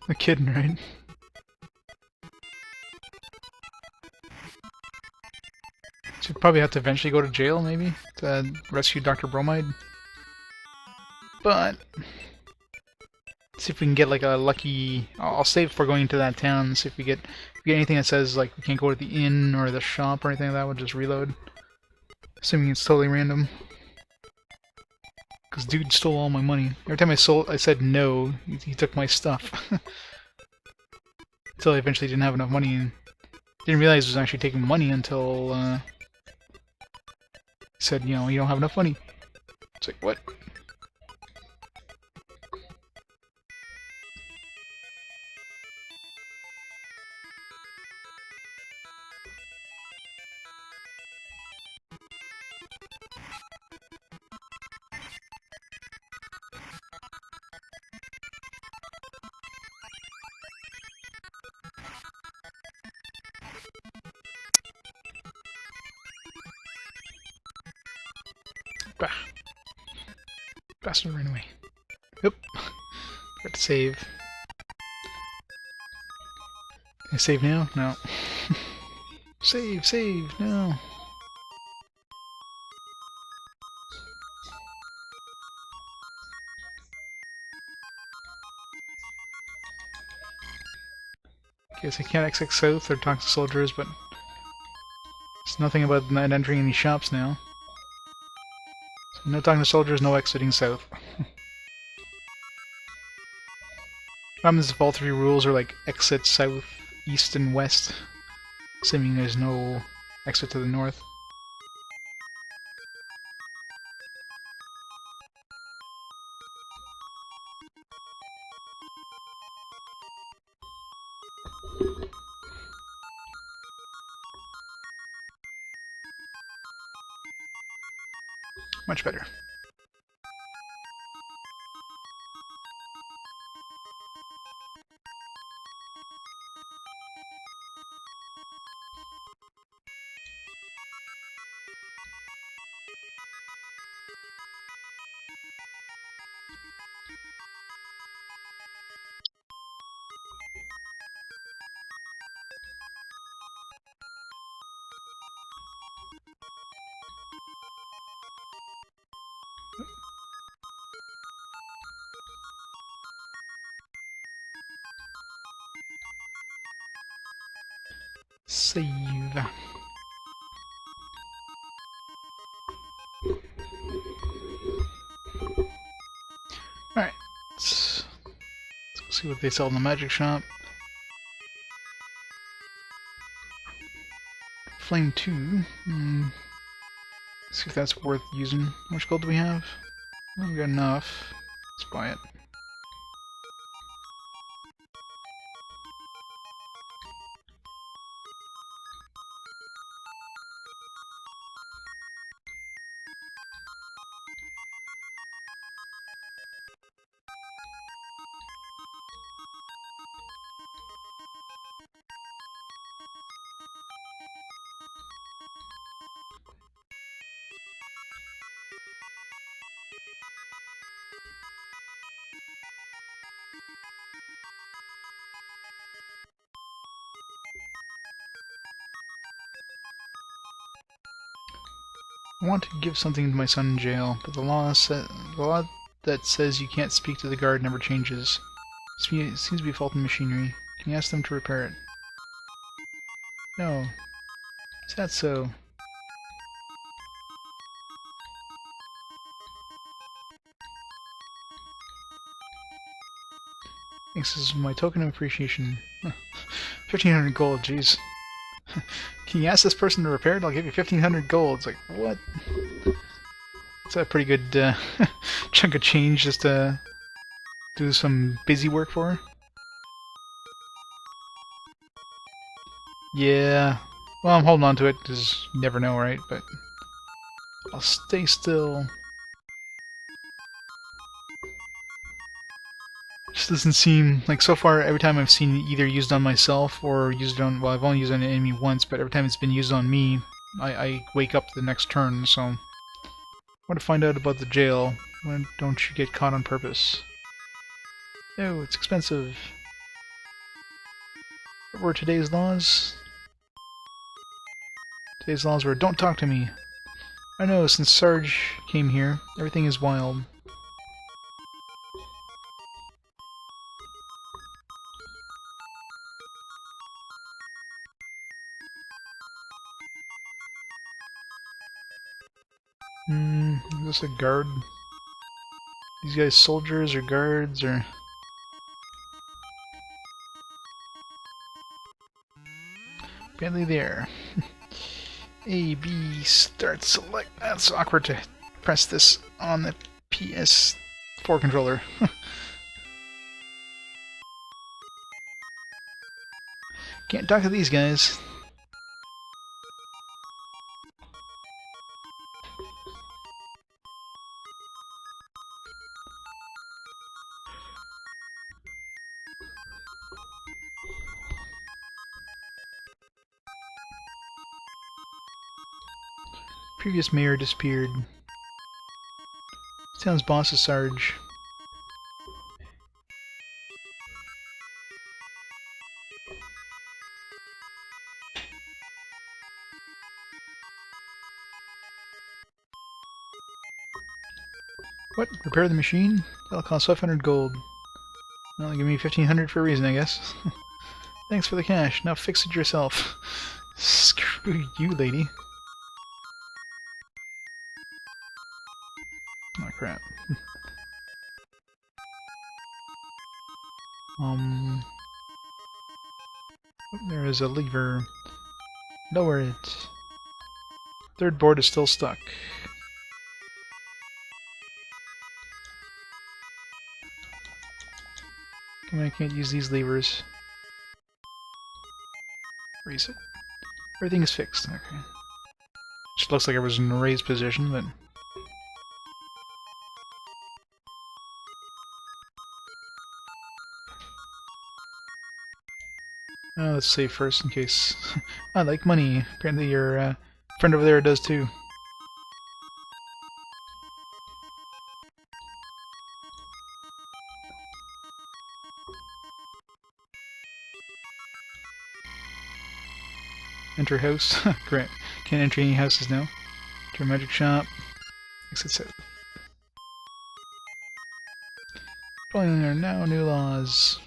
No kidding, right? Should probably have to eventually go to jail, maybe, to rescue Dr. Bromide. But see if we can get like a lucky. I'll save before going into that town. See if we get anything that says like we can't go to the inn or the shop or anything like that. We'll just reload, assuming it's totally random. Because dude stole all my money. Every time I said no, he took my stuff. Until I eventually didn't have enough money and didn't realize he was actually taking money until he said, you know, you don't have enough money. It's like, what? Bah. Bastard ran away. Oop. Got to save. Can I save now? No. Save, no. Guess I can't exit south or talk to soldiers, but there's nothing about not entering any shops now. So no talking to soldiers, no exiting south. Problems if all three rules are like exit south, east, and west, assuming there's no exit to the north. Much better. Save. Alright, let's see what they sell in the magic shop. Flame 2. See if that's worth using. How much gold do we have? Well, we got enough. Let's buy it. I want to give something to my son in jail, but the law that says you can't speak to the guard never changes. Seems to be a fault in machinery. Can you ask them to repair it? No. Is that so? Thanks, this is my token of appreciation. 1,500 gold, jeez. Can you ask this person to repair it? I'll give you 1,500 gold. It's like, what? It's a pretty good chunk of change just to do some busy work for her. Yeah. Well, I'm holding on to it, because you never know, right? But I'll stay still. Just doesn't seem like so far. Every time I've seen it either used on myself or used on, well, I've only used it on an enemy once, but every time it's been used on me, I wake up the next turn. So I want to find out about the jail. When don't you get caught on purpose? No, it's expensive. What were today's laws? Today's laws were don't talk to me. I know, since Sarge came here, everything is wild. Is this a guard? These guys soldiers or guards or... Apparently there. A, B, start, select. That's awkward to press this on the PS4 controller. Can't talk to these guys. Previous mayor disappeared. Town's boss is Sarge. What? Repair the machine? That'll cost 500 gold. Well, give me 1,500 for a reason, I guess. Thanks for the cash. Now fix it yourself. Screw you, lady. Oh, crap. There is a lever. Lower it. Third board is still stuck. Come on, I can't use these levers. Reset. Everything is fixed. Okay. Just looks like I was in a raised position, but... let's save first in case. I like money. Apparently your friend over there does too. Enter house. Great. Can't enter any houses now. Enter magic shop. Exit south. Following are now new laws.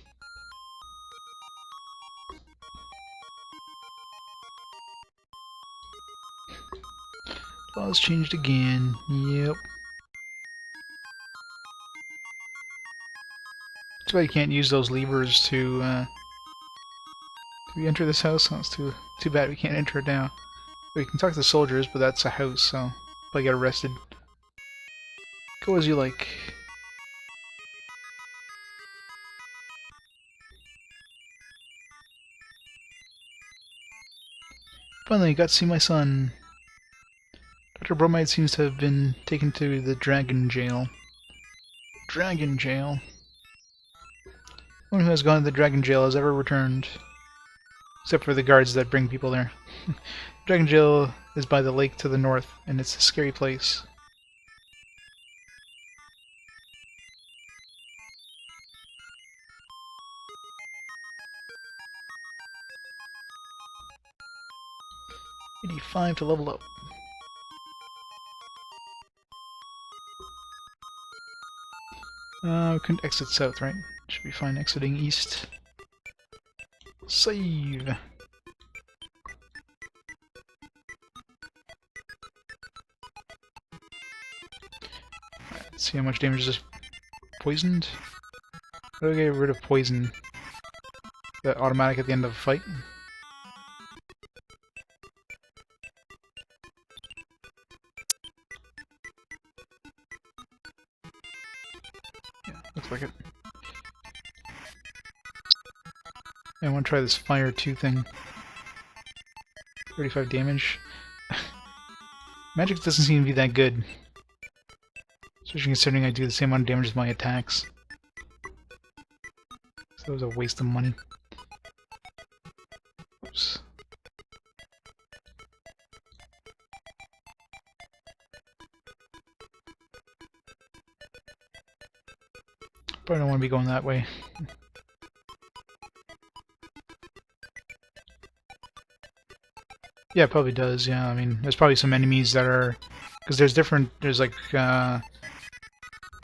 Laws changed again. Yep. Too bad you can't use those levers to we enter this house? Oh, it's too bad we can't enter it now. We can talk to the soldiers, but that's a house, so if I get arrested. Go as you like. Finally, got to see my son. Dr. Bromide seems to have been taken to the Dragon Jail. Dragon Jail? No one who has gone to the Dragon Jail has ever returned. Except for the guards that bring people there. Dragon Jail is by the lake to the north, and it's a scary place. $85 to level up. We couldn't exit south, right? Should be fine exiting east. Save! Let's see how much damage is this poisoned. How do I get rid of poison? Is that automatic at the end of a fight? Yeah, looks like it. I want to try this fire 2 thing. 35 damage. Magic doesn't seem to be that good. Especially considering I do the same amount of damage as my attacks. So it was a waste of money. Oops. Probably don't want to be going that way. Yeah, it probably does, yeah. I mean, there's probably some enemies that are... Because there's different... There's like, you know,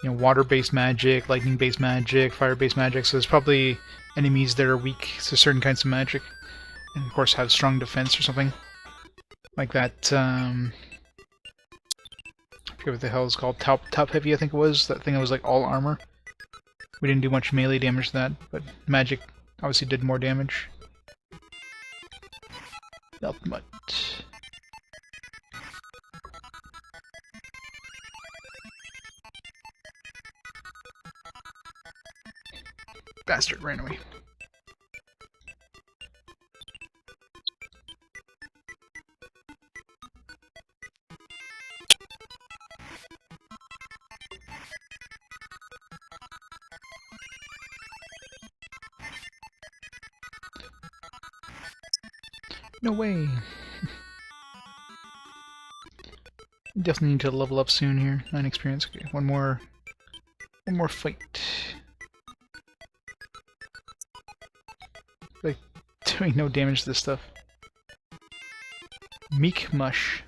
water-based magic, lightning-based magic, fire-based magic, so there's probably enemies that are weak to certain kinds of magic. And of course have strong defense or something. Like that, I forget what the hell it's called. Top heavy, I think it was. That thing that was like all armor. We didn't do much melee damage to that, but magic obviously did more damage. Melt mutt. Bastard ran away. No way. Definitely need to level up soon here. 9 experience. Okay, one more fight. Like doing no damage to this stuff. Meek mush.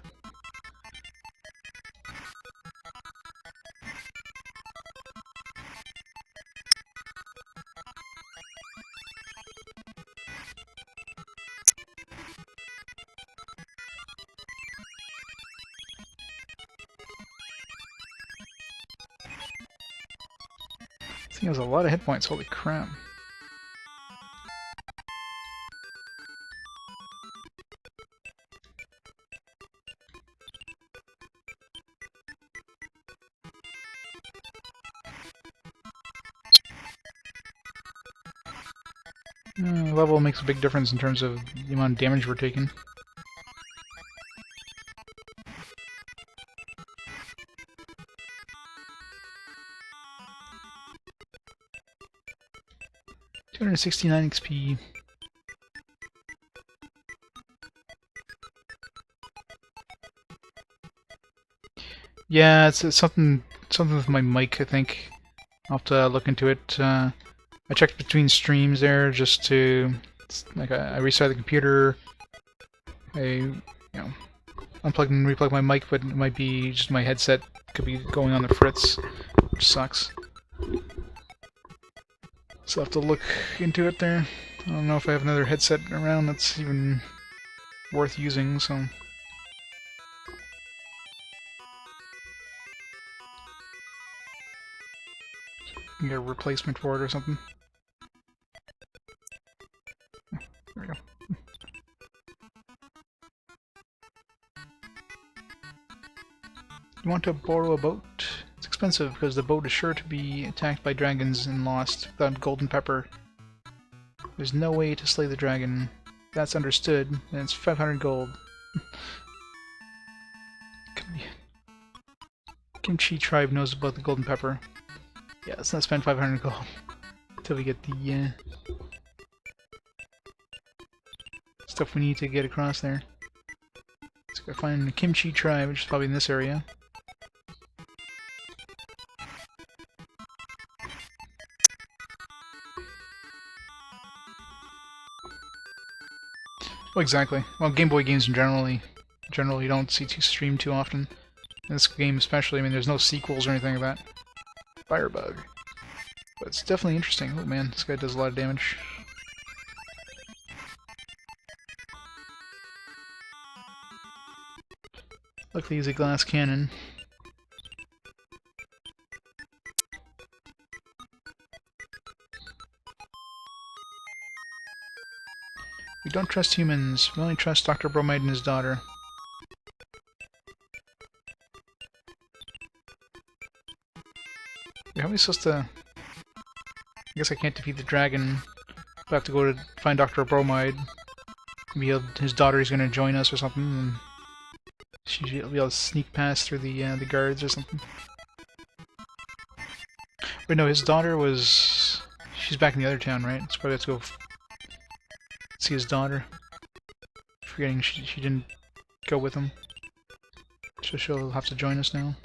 This thing has a lot of hit points, holy crap. Level makes a big difference in terms of the amount of damage we're taking. $269 XP. Yeah, it's something with my mic, I think. I'll have to look into it. I checked between streams there just to, like, I restarted the computer. I, unplugged and replugged my mic, but it might be just my headset could be going on the fritz, which sucks. So I'll have to look into it there. I don't know if I have another headset around that's even worth using, so... Get a replacement for it or something. There we go. You want to borrow a boat? It's expensive because the boat is sure to be attacked by dragons and lost without golden pepper. There's no way to slay the dragon. If that's understood, then it's 500 gold. Kimchi tribe knows about the golden pepper. Yeah, let's not spend 500 gold until we get the stuff we need to get across there. Let's go find the Kimchi tribe, which is probably in this area. Well, exactly. Well, Game Boy games generally you don't see streamed too often. In this game especially, I mean, there's no sequels or anything like that. Firebug. But it's definitely interesting. Oh man, this guy does a lot of damage. Luckily he's a glass cannon. We don't trust humans. We only trust Dr. Bromide and his daughter. How are we supposed to... I guess I can't defeat the dragon. We'll have to go to find Dr. Bromide. Maybe his daughter's gonna join us or something, and she'll be able to sneak past through the guards or something. Wait, no, his daughter was... She's back in the other town, right? So probably have to go see his daughter. Forgetting she didn't go with him. So she'll have to join us now.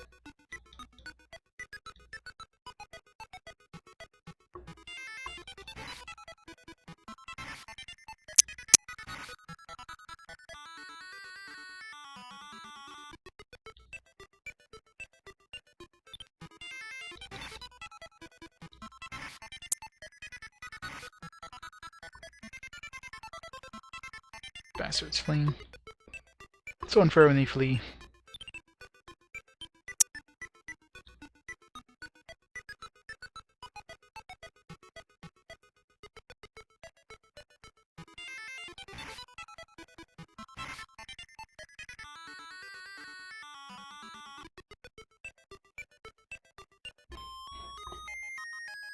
Bastards fleeing. So unfair when they flee.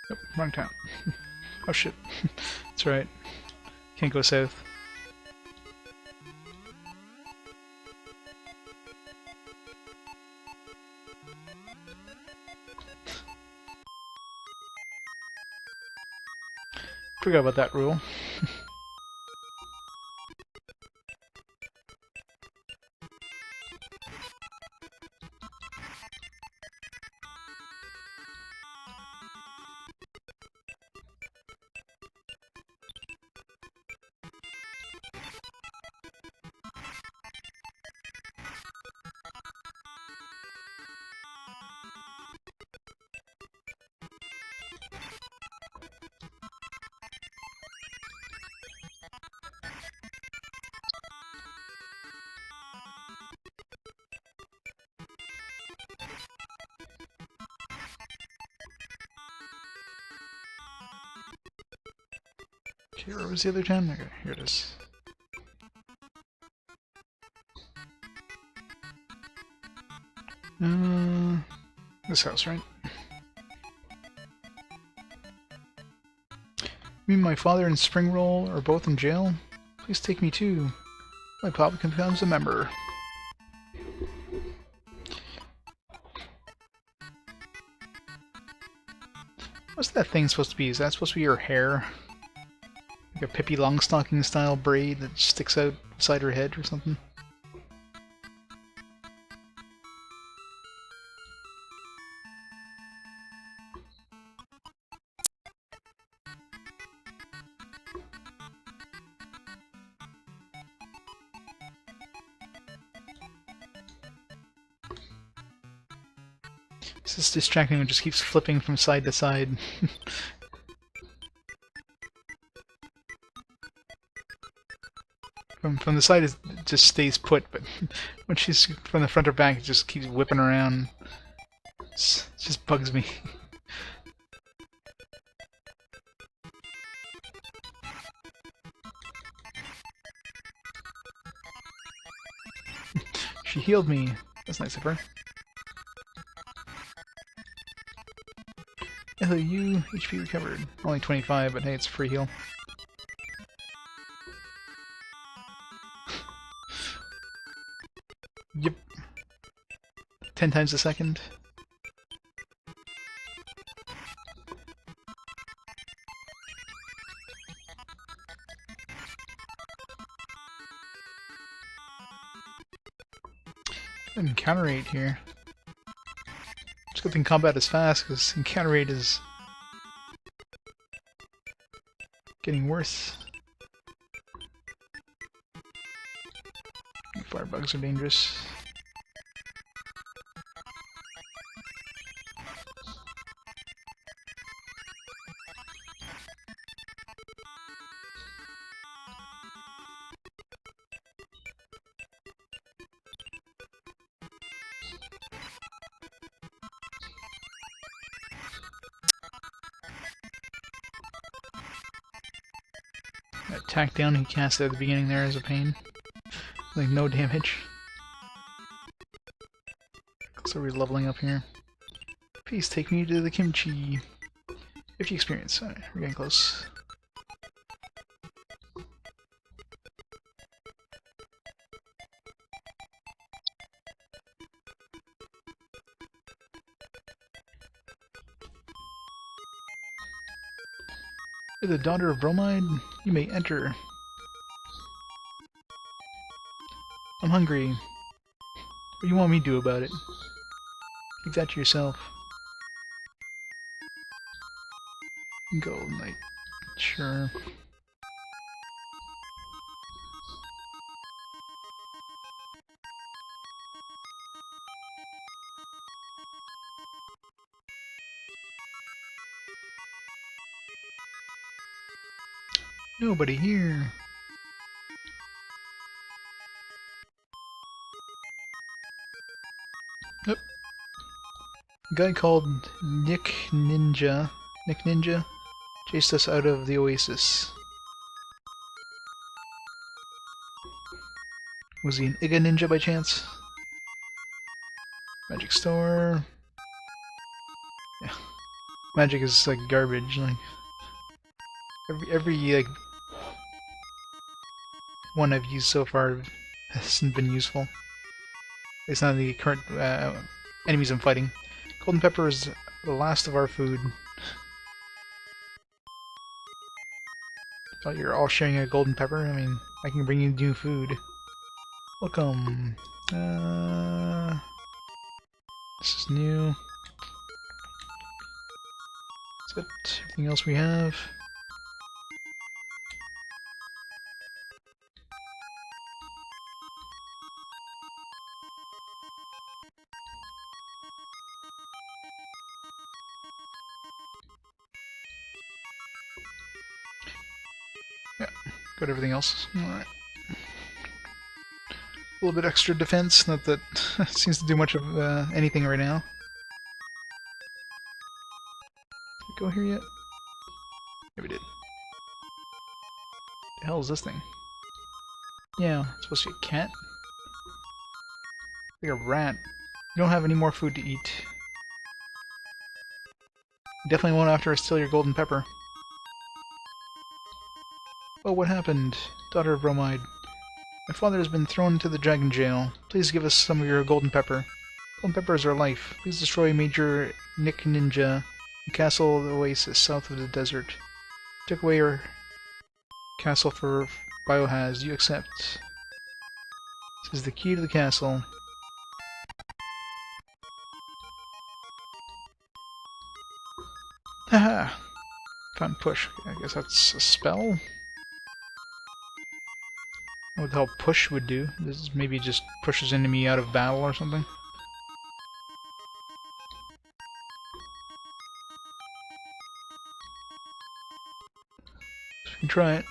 Nope, wrong town. Oh shit. That's right. Can't go south. Forgot about that rule. Okay, where was the other town? Okay, here it is. This house, right? Me and my father and Springroll are both in jail. Please take me too. My papa becomes a member. What's that thing supposed to be? Is that supposed to be her hair? Like a Pippi Longstocking style braid that sticks out beside her head or something? This is distracting, it just keeps flipping from side to side. From the side it just stays put, but when she's from the front or back it just keeps whipping around. It just bugs me. She healed me. That's nice of her. Hello, you. HP recovered. Only 25, but hey, it's a free heal. Yep. 10 times a second. Encounter rate here. It's a good thing combat is fast, because encounter rate is getting worse. Firebugs are dangerous. Attack down he cast at the beginning there is a pain. Like no damage. So we're leveling up here. Please take me to the kimchi. 50 experience. Alright, we're getting close. You're the daughter of Bromide? You may enter. I'm hungry. What do you want me to do about it? Keep that to yourself. Gold Knight. Sure. Nobody here. Nope. A guy called Nick Ninja chased us out of the Oasis. Was he an Iga ninja by chance? Magic store. Yeah. Magic is like garbage, like every like one I've used so far hasn't been useful. It's not the current enemies I'm fighting. Golden pepper is the last of our food. Thought you're all sharing a golden pepper? I mean, I can bring you new food. Welcome. This is new. That's it. Everything else we have. Yeah, got everything else. Alright. A little bit extra defense, not that seems to do much of anything right now. Did we go here yet? Yeah, we did. The hell is this thing? Yeah, it's supposed to be a cat? Like a rat. You don't have any more food to eat. You definitely won't after I steal your golden pepper. Oh, what happened? Daughter of Bromide. My father has been thrown into the dragon jail. Please give us some of your golden pepper. Golden pepper is our life. Please destroy Major Nick Ninja, the castle of the Oasis, south of the desert. Took away your castle for Bio-Haz. You accept. This is the key to the castle. Haha! Found push. I guess that's a spell? What the hell push would do? This maybe just pushes enemy out of battle or something. So we can try it.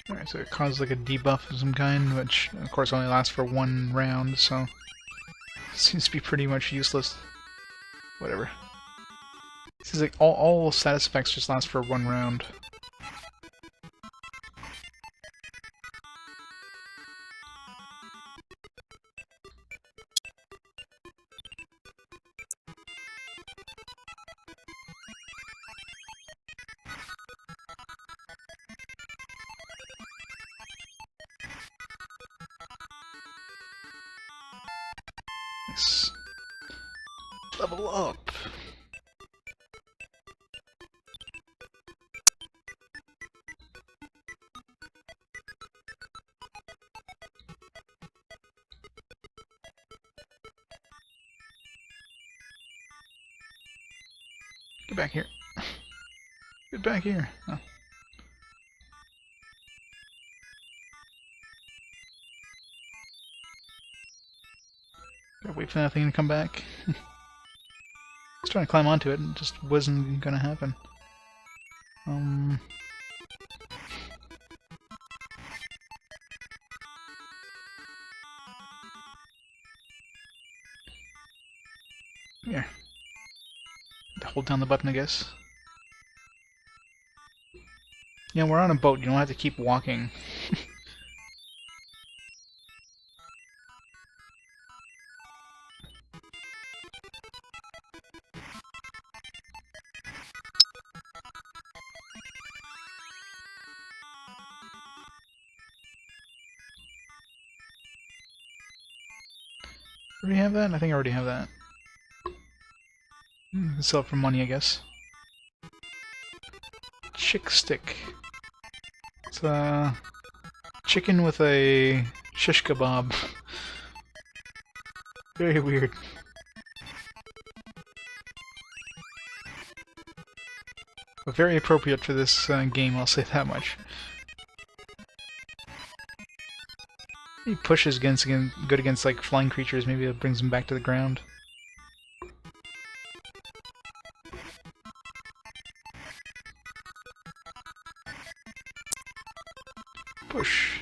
Alright, so it caused like a debuff of some kind, which of course only lasts for one round, so seems to be pretty much useless. Whatever. This is like all status effects just last for one round. Nice. Level up. Get back here. Get back here. Oh. Gotta wait for that thing to come back. I was trying to climb onto it, and it just wasn't gonna happen. Here. Hold down the button, I guess. Yeah, we're on a boat. You don't have to keep walking. Already have that? I think I already have that. Sell it for money, I guess. Chick stick. It's a chicken with a shish kebab. Very weird. But very appropriate for this game, I'll say that much. He pushes good against like flying creatures, maybe it brings them back to the ground. Push.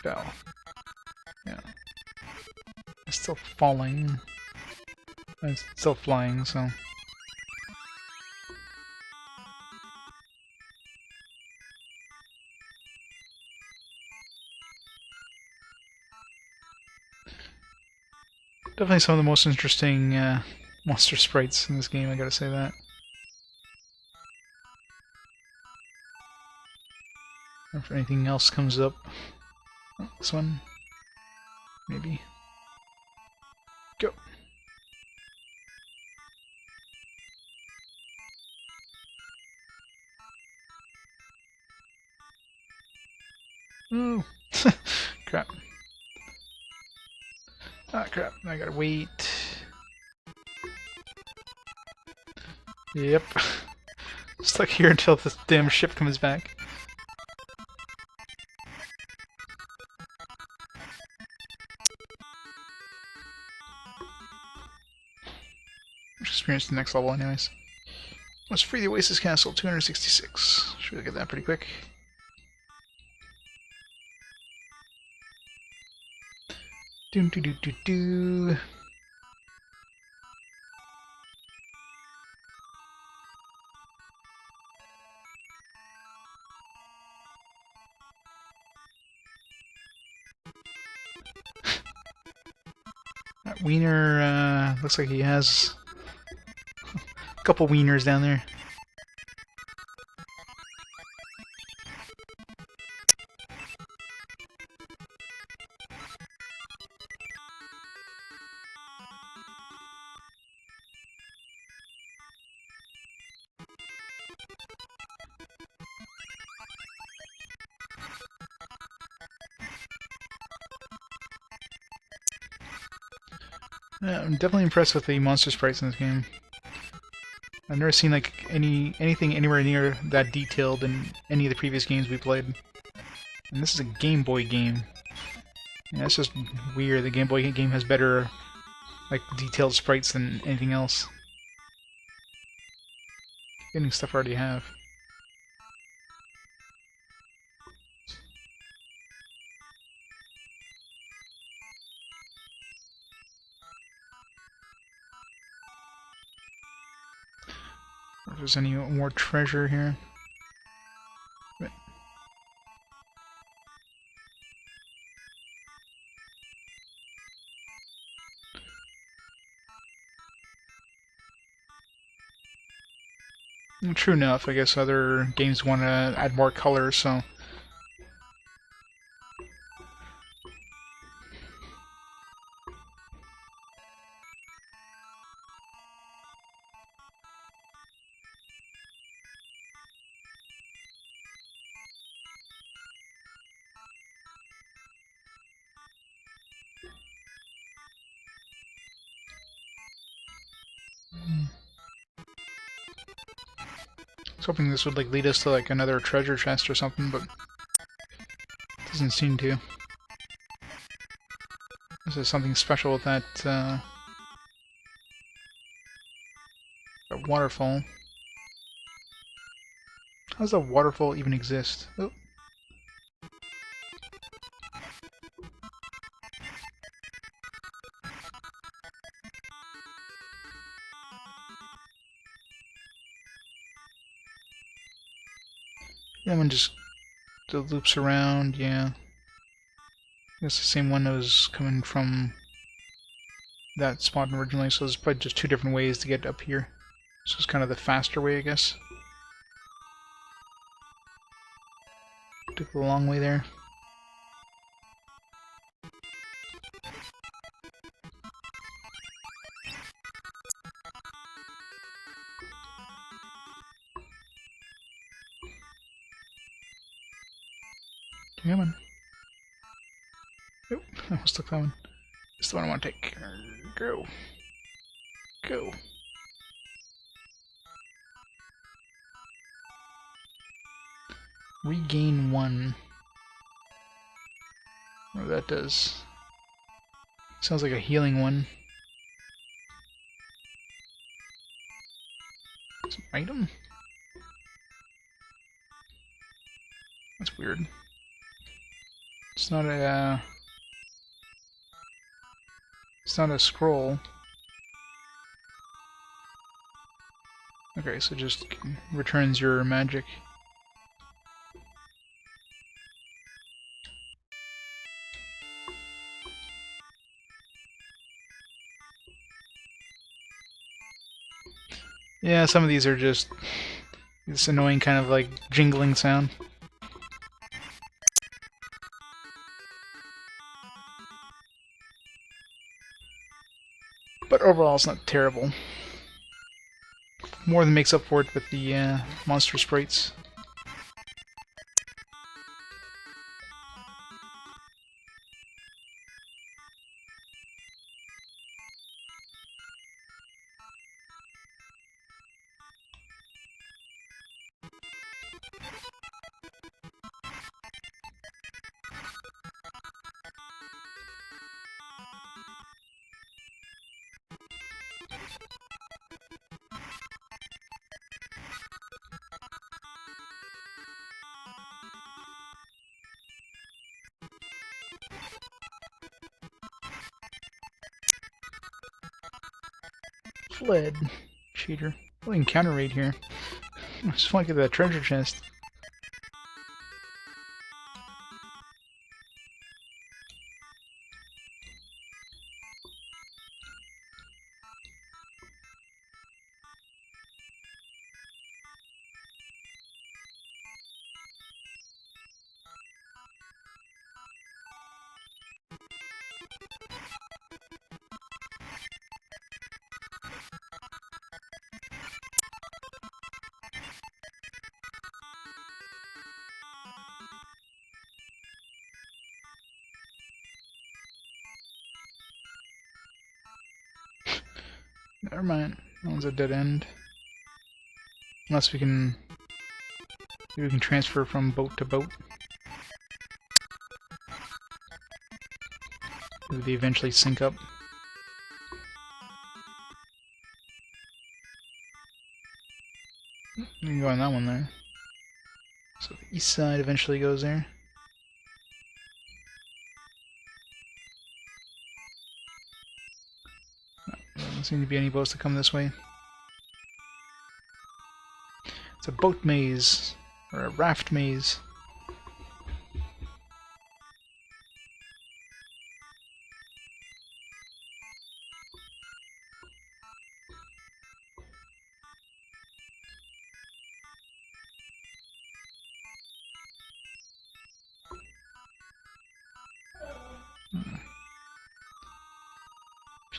Fell. Yeah. It's still falling. It's still flying, so... Definitely some of the most interesting monster sprites in this game, I gotta say that. If anything else comes up. Oh, this one? Maybe. Go! Oh! Crap. Ah, crap. I gotta wait. Yep. Stuck here until this damn ship comes back. Experience the next level anyways. Let's free the Oasis Castle, 266. Should we get that pretty quick? Doom doo doo doo doo. That wiener looks like he has a couple wieners down there. I'm definitely impressed with the monster sprites in this game. I've never seen like anything anywhere near that detailed in any of the previous games we played. And this is a Game Boy game. Yeah, that's just weird. The Game Boy game has better like detailed sprites than anything else. Getting stuff I already have. If there's any more treasure here. But true enough, I guess other games want to add more color, so... I was hoping this would like lead us to like another treasure chest or something, but it doesn't seem to. There's something special with that, that waterfall. How does a waterfall even exist? Oh. That one just loops around, yeah. It's the same one that was coming from that spot originally, so there's probably just two different ways to get up here. This is kind of the faster way, I guess. Took the long way there. Come on. Nope, I almost took that one. This is the one I want to take. Go. Go. Regain 1. What that does. Sounds like a healing one. Some item? That's weird. It's not a scroll. Okay, so just returns your magic. Yeah, some of these are just this annoying kind of like jingling sound. But overall, it's not terrible. More than makes up for it with the monster sprites. Fled. Cheater. What encounter rate here? I just want to get that treasure chest. Never mind. That one's a dead end. Unless we can... maybe we can transfer from boat to boat. Maybe they eventually sync up. You can go on that one there. So the east side eventually goes there. There doesn't seem to be any boats that come this way. It's a boat maze, or a raft maze.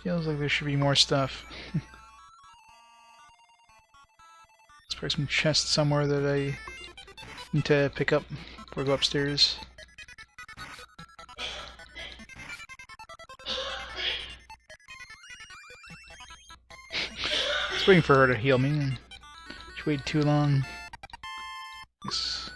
Feels like there should be more stuff. There's probably some chests somewhere that I need to pick up before I go upstairs. Just waiting for her to heal me, and she waited too long. Yes.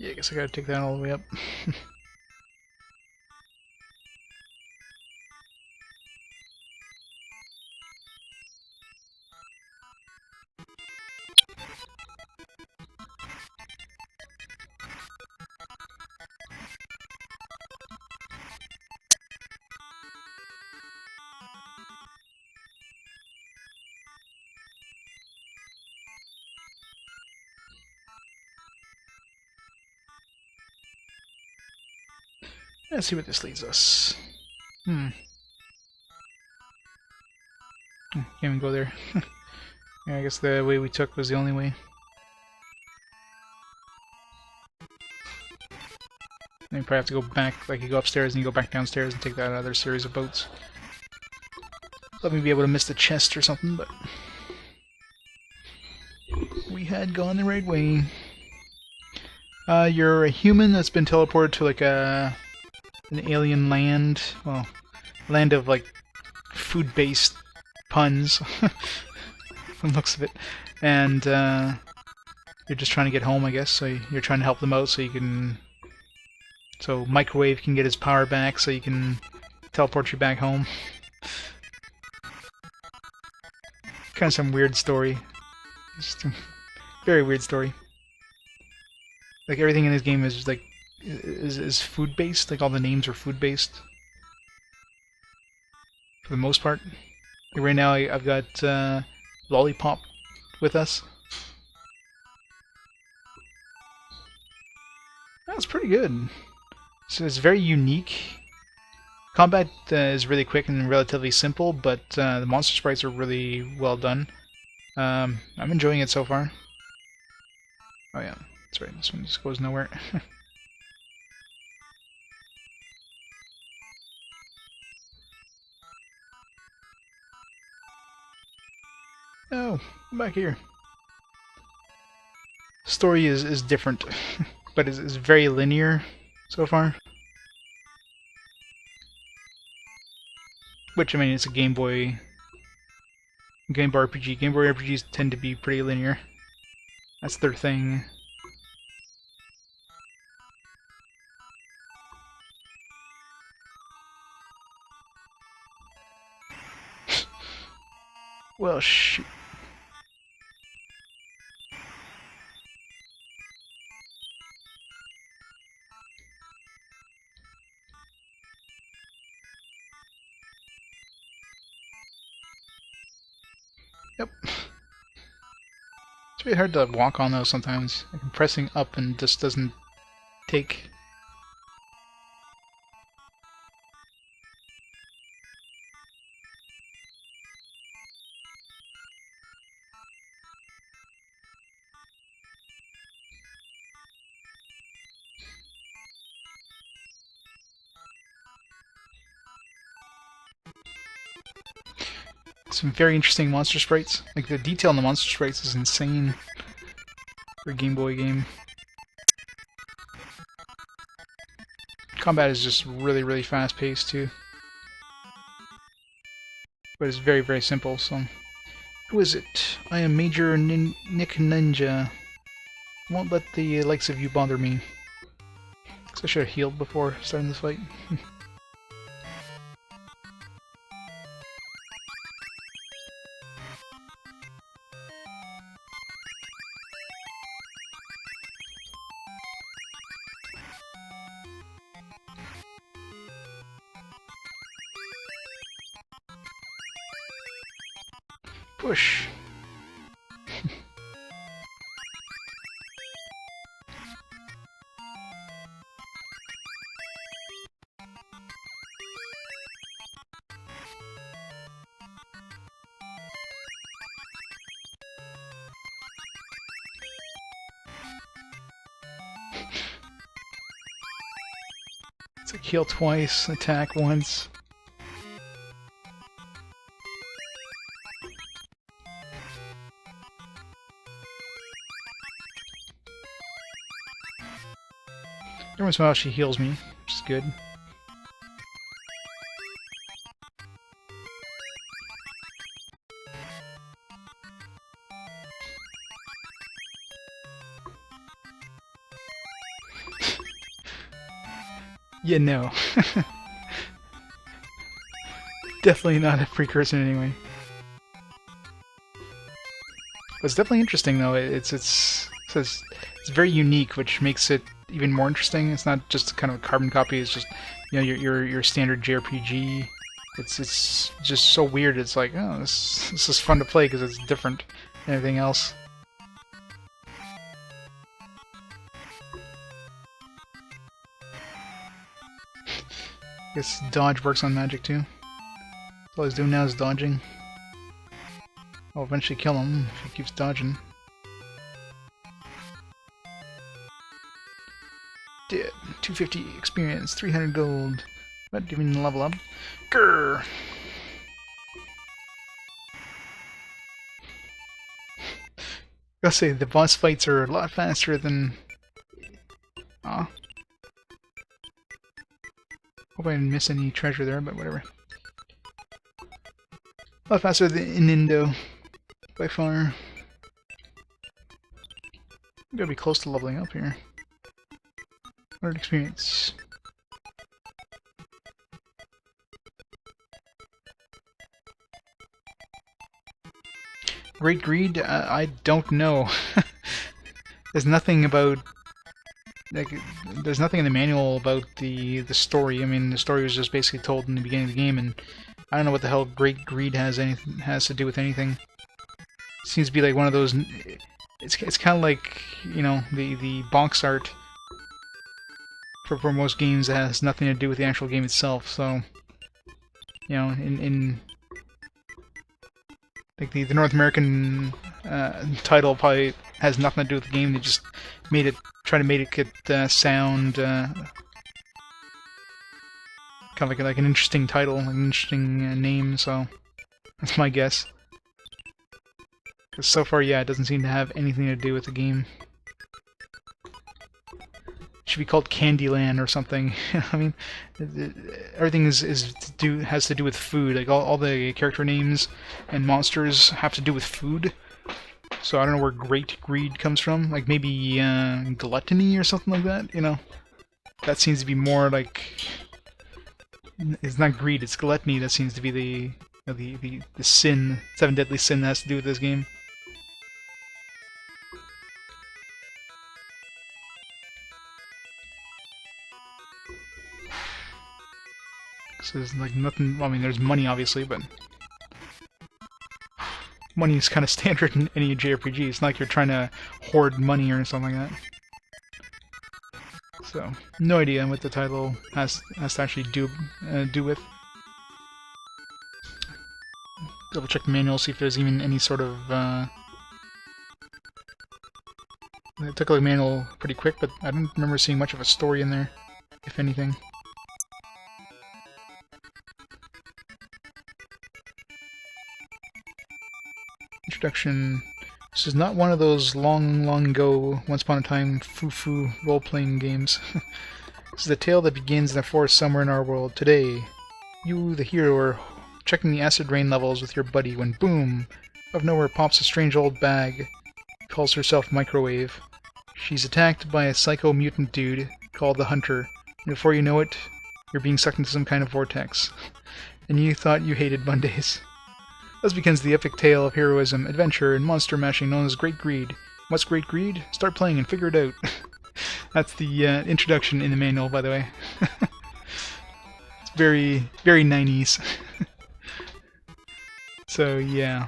Yeah, I guess I gotta take that all the way up. Let's see what this leads us. Can't even go there. Yeah, I guess the way we took was the only way. Then you probably have to go back, like you go upstairs and you go back downstairs and take that other series of boats. Let me be able to miss the chest or something, but we had gone the right way. You're a human that's been teleported to like an alien land. Well, land of like food-based puns. From the looks of it. And you're just trying to get home, I guess. So you're trying to help them out so you can... So Microwave can get his power back so you can teleport you back home. Kind of some weird story. Just a very weird story. Like everything in this game is like is food based. Like all the names are food based for the most part. Like right now I've got Lollipop with us. That's pretty good. So it's very unique. Combat is really quick and relatively simple, but the monster sprites are really well done. I'm enjoying it so far. Oh yeah, that's right, this one just goes nowhere. Oh, I'm back here. Story is different, but is very linear so far. Which, I mean, it's a Game Boy RPG. Game Boy RPGs tend to be pretty linear. That's their thing. Well, shoot. Yep. It's really hard to walk on those sometimes. Like, I'm pressing up and just doesn't take. Some very interesting monster sprites. Like, the detail in the monster sprites is insane for a Game Boy game. Combat is just really, really fast paced too. But it's very, very simple, so... Who is it? I am Major Nick Ninja. Won't let the likes of you bother me. Guess I should have healed before starting this fight. Push! It's like heal twice, attack once. Every once in a while she heals me, which is good. Yeah, no. Definitely not a precursor in any way. But it's definitely interesting though. It's very unique, which makes it even more interesting. It's not just kind of a carbon copy. It's just, you know, your standard JRPG. It's just so weird. It's like, oh, this is fun to play because it's different than anything else. I guess dodge works on magic too. All he's doing now is dodging. I'll eventually kill him if he keeps dodging. Dead. 250 experience, 300 gold. But even level up. Grrr! I'll say the boss fights are a lot faster than. Aw. Hope I didn't miss any treasure there, but whatever. A lot faster than in Indo, by far. I'm gonna be close to leveling up here. 100 experience. Great Greed? I don't know. There's nothing about... like, there's nothing in the manual about the story. I mean, the story was just basically told in the beginning of the game, and I don't know what the hell Great Greed has to do with anything. It seems to be like one of those... It's kind of like, you know, the box art for most games that has nothing to do with the actual game itself, so... You know, in like the North American title probably has nothing to do with the game. They just made it, try to make it sound kind of like an interesting title, an interesting name. So that's my guess. Because so far, yeah, it doesn't seem to have anything to do with the game. It should be called Candyland or something. I mean, everything has to do with food. Like all the character names and monsters have to do with food. So I don't know where Great Greed comes from. Like maybe gluttony or something like that. You know, that seems to be more like, it's not greed, it's gluttony. That seems to be the sin, 7 deadly sin that has to do with this game. So there's like nothing. Well, I mean, there's money obviously, but money is kind of standard in any JRPG. It's not like you're trying to hoard money or something like that. So, no idea what the title has to actually do with. Double check the manual, see if there's even any sort of. I took a look at the manual pretty quick, but I don't remember seeing much of a story in there, if anything. Introduction. This is not one of those long ago, once upon a time, foo-foo role-playing games. This is a tale that begins in a forest somewhere in our world. Today, you, the hero, are checking the acid rain levels with your buddy when, boom, out of nowhere pops a strange old bag. Calls herself Microwave. She's attacked by a psycho mutant dude called the Hunter, and before you know it, you're being sucked into some kind of vortex. And you thought you hated Mondays. Thus begins the epic tale of heroism, adventure, and monster mashing known as Great Greed. What's Great Greed? Start playing and figure it out. That's the introduction in the manual, by the way. It's very 90s. So, yeah.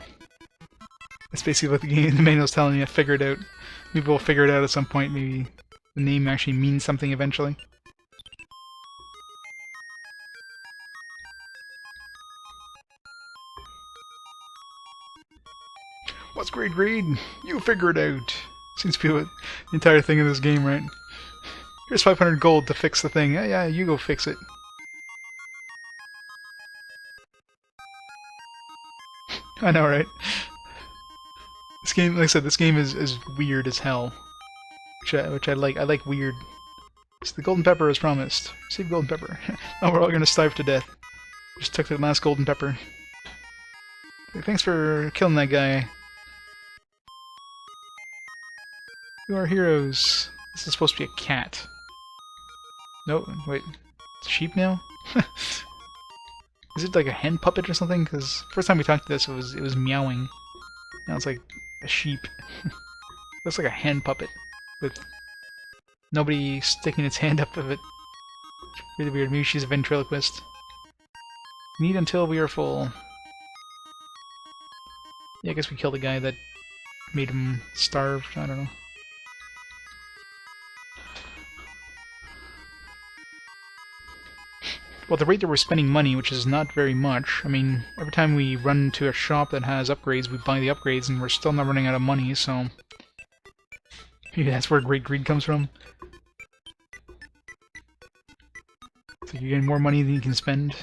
That's basically what the manual's telling you. Figure it out. Maybe we'll figure it out at some point. Maybe the name actually means something eventually. What's Great Greed? You figure it out. Seems to be what the entire thing of this game, right? Here's 500 gold to fix the thing. Yeah, you go fix it. I know, right? This game, like I said, this game is weird as hell. Which I like. I like weird. So the golden pepper as promised. Save golden pepper. Now we're all gonna starve to death. Just took the last golden pepper. Hey, thanks for killing that guy. You are heroes. This is supposed to be a cat. No, wait. It's a sheep now? Is it like a hen puppet or something? Because first time we talked to this, it was meowing. Now it's like a sheep. Looks like a hen puppet with nobody sticking its hand up of it. It's really weird. Maybe she's a ventriloquist. Need until we are full. Yeah, I guess we killed the guy that made him starve. I don't know. Well, the rate that we're spending money, which is not very much, I mean, every time we run to a shop that has upgrades, we buy the upgrades, and we're still not running out of money, so... Maybe that's where Great Greed comes from. So you're getting more money than you can spend.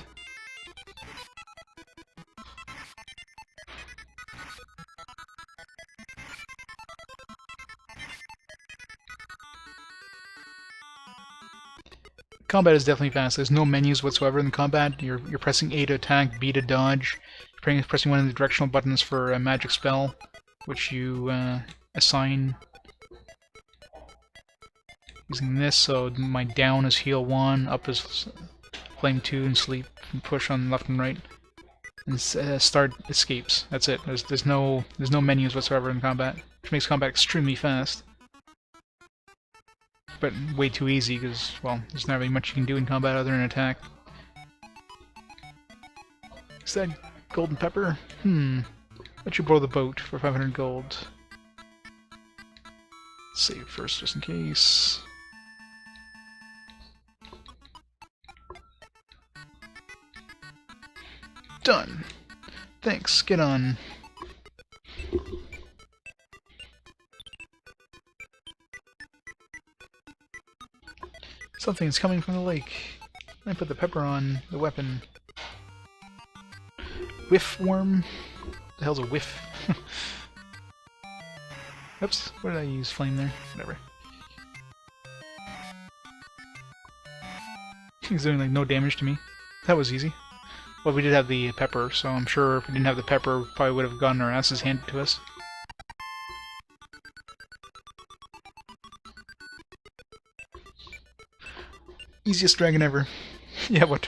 Combat is definitely fast. There's no menus whatsoever in combat. You're pressing A to attack, B to dodge. You're pressing one of the directional buttons for a magic spell, which you assign using this. So my down is heal 1, up is flame 2, and sleep, and push on left and right. And start escapes. That's it. There's no menus whatsoever in combat, which makes combat extremely fast. But way too easy, because, well, there's not really much you can do in combat other than attack. Is that golden pepper? Let you borrow the boat for 500 gold. Save first, just in case. Done! Thanks, get on. Something's coming from the lake. I put the pepper on the weapon. Whiff worm? The hell's a whiff? Oops, what did I use? Flame there? Whatever. He's doing like no damage to me. That was easy. Well, we did have the pepper, so I'm sure if we didn't have the pepper, we probably would have gotten our asses handed to us. Easiest dragon ever. Yeah, what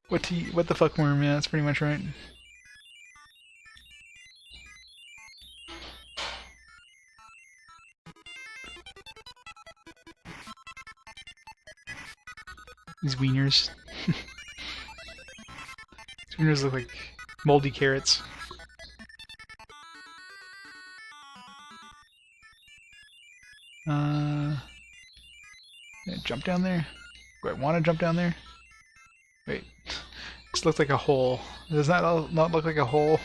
the fuck worm? Yeah, that's pretty much right. These wieners. These wieners look like moldy carrots. Yeah, jump down there? Do I want to jump down there? Wait. This looks like a hole. Does that not look like a hole?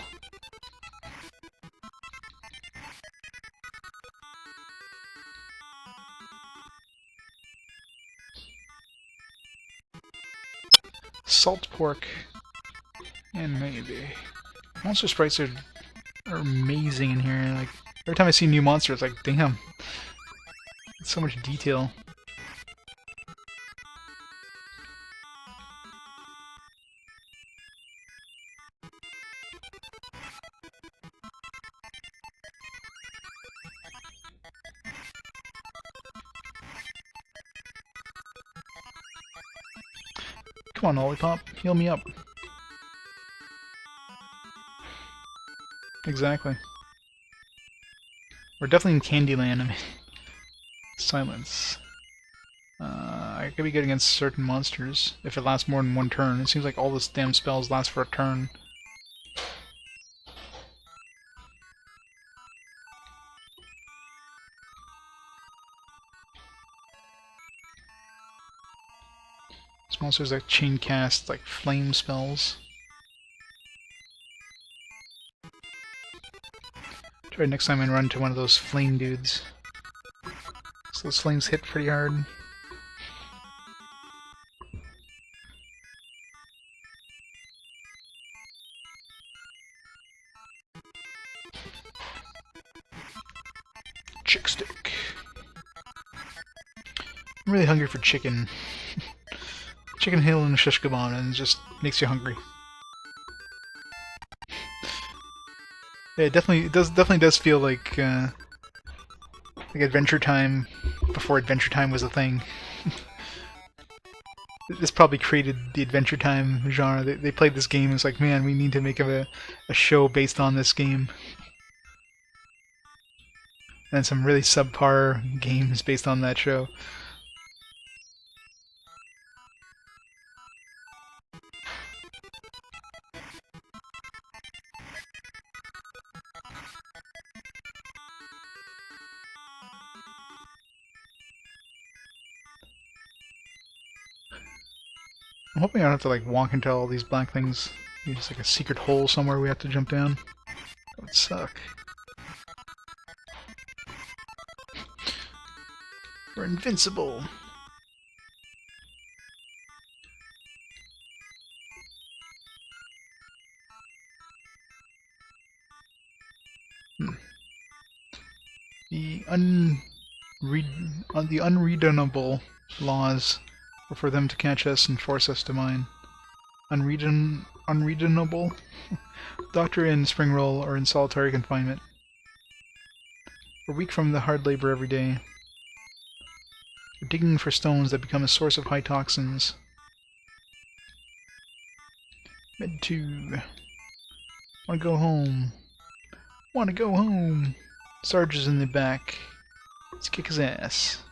Salt pork. And maybe. Monster sprites are amazing in here. Like every time I see a new monster, it's like, damn. It's so much detail. Come on, Lollipop, heal me up. Exactly. We're definitely in Candyland, I mean. Silence. I could be good against certain monsters if it lasts more than one turn. It seems like all this damn spells last for a turn. This monster's like chain cast, like flame spells. Try next time and run to one of those flame dudes. So those flames hit pretty hard. Chick stick. I'm really hungry for chicken. Chicken hill and shish kebab, and it just makes you hungry. Yeah, it definitely does feel like Adventure Time before Adventure Time was a thing. This probably created the Adventure Time genre. They played this game and it's like, man, we need to make a show based on this game. And some really subpar games based on that show. I'm hoping I don't have to like walk into all these black things. Maybe just like a secret hole somewhere we have to jump down. That would suck. We're invincible. The unreadable laws were for them to catch us and force us to mine. Unreadable? Doctor in spring roll or in solitary confinement. We're weak from the hard labor every day. We're digging for stones that become a source of high toxins. Med 2. Wanna go home. Wanna go home. Sarge is in the back. Let's kick his ass.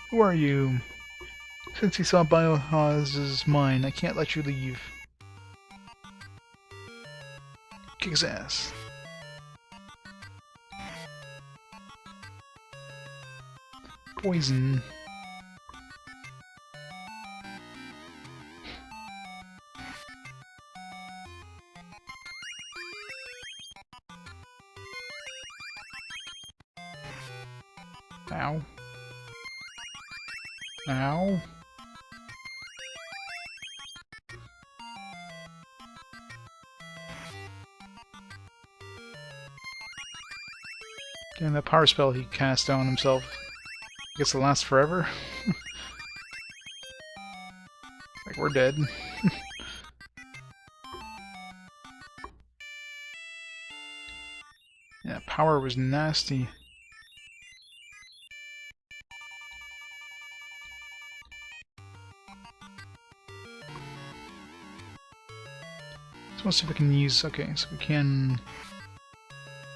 Who are you? Since you saw Bio-Haz's mine, I can't let you leave. Kick his ass. Poison. Ow. Ow. And that power spell he cast on himself, I guess it'll last forever? Like, we're dead. Yeah, power was nasty. So let's see if we can use... Okay, so we can...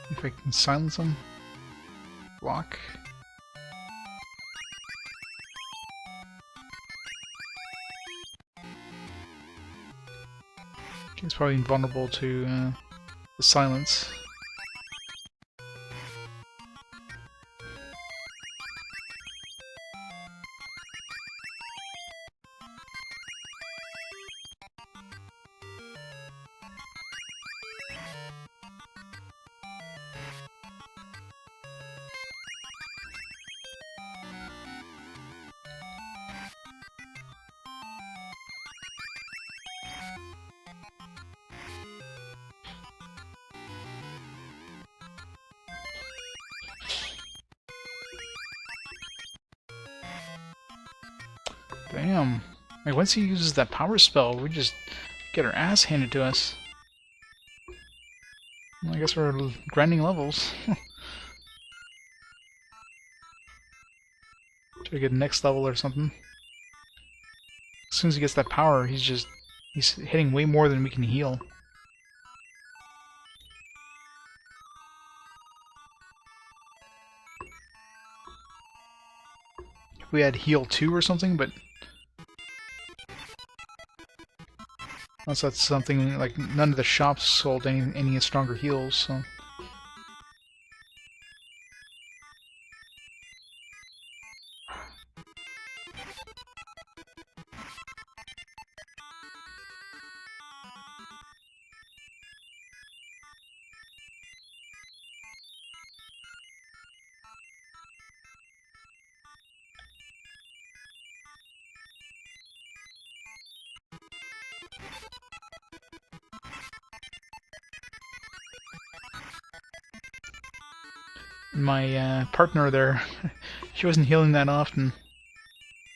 If I can silence them. Block. He's probably invulnerable to the silence. Damn. Like, once he uses that power spell, we just get our ass handed to us. Well, I guess we're grinding levels. Try to get next level or something. As soon as he gets that power, he's hitting way more than we can heal. If we had heal 2 or something, but unless that's something like none of the shops sold any stronger heals, so. My partner there, she wasn't healing that often.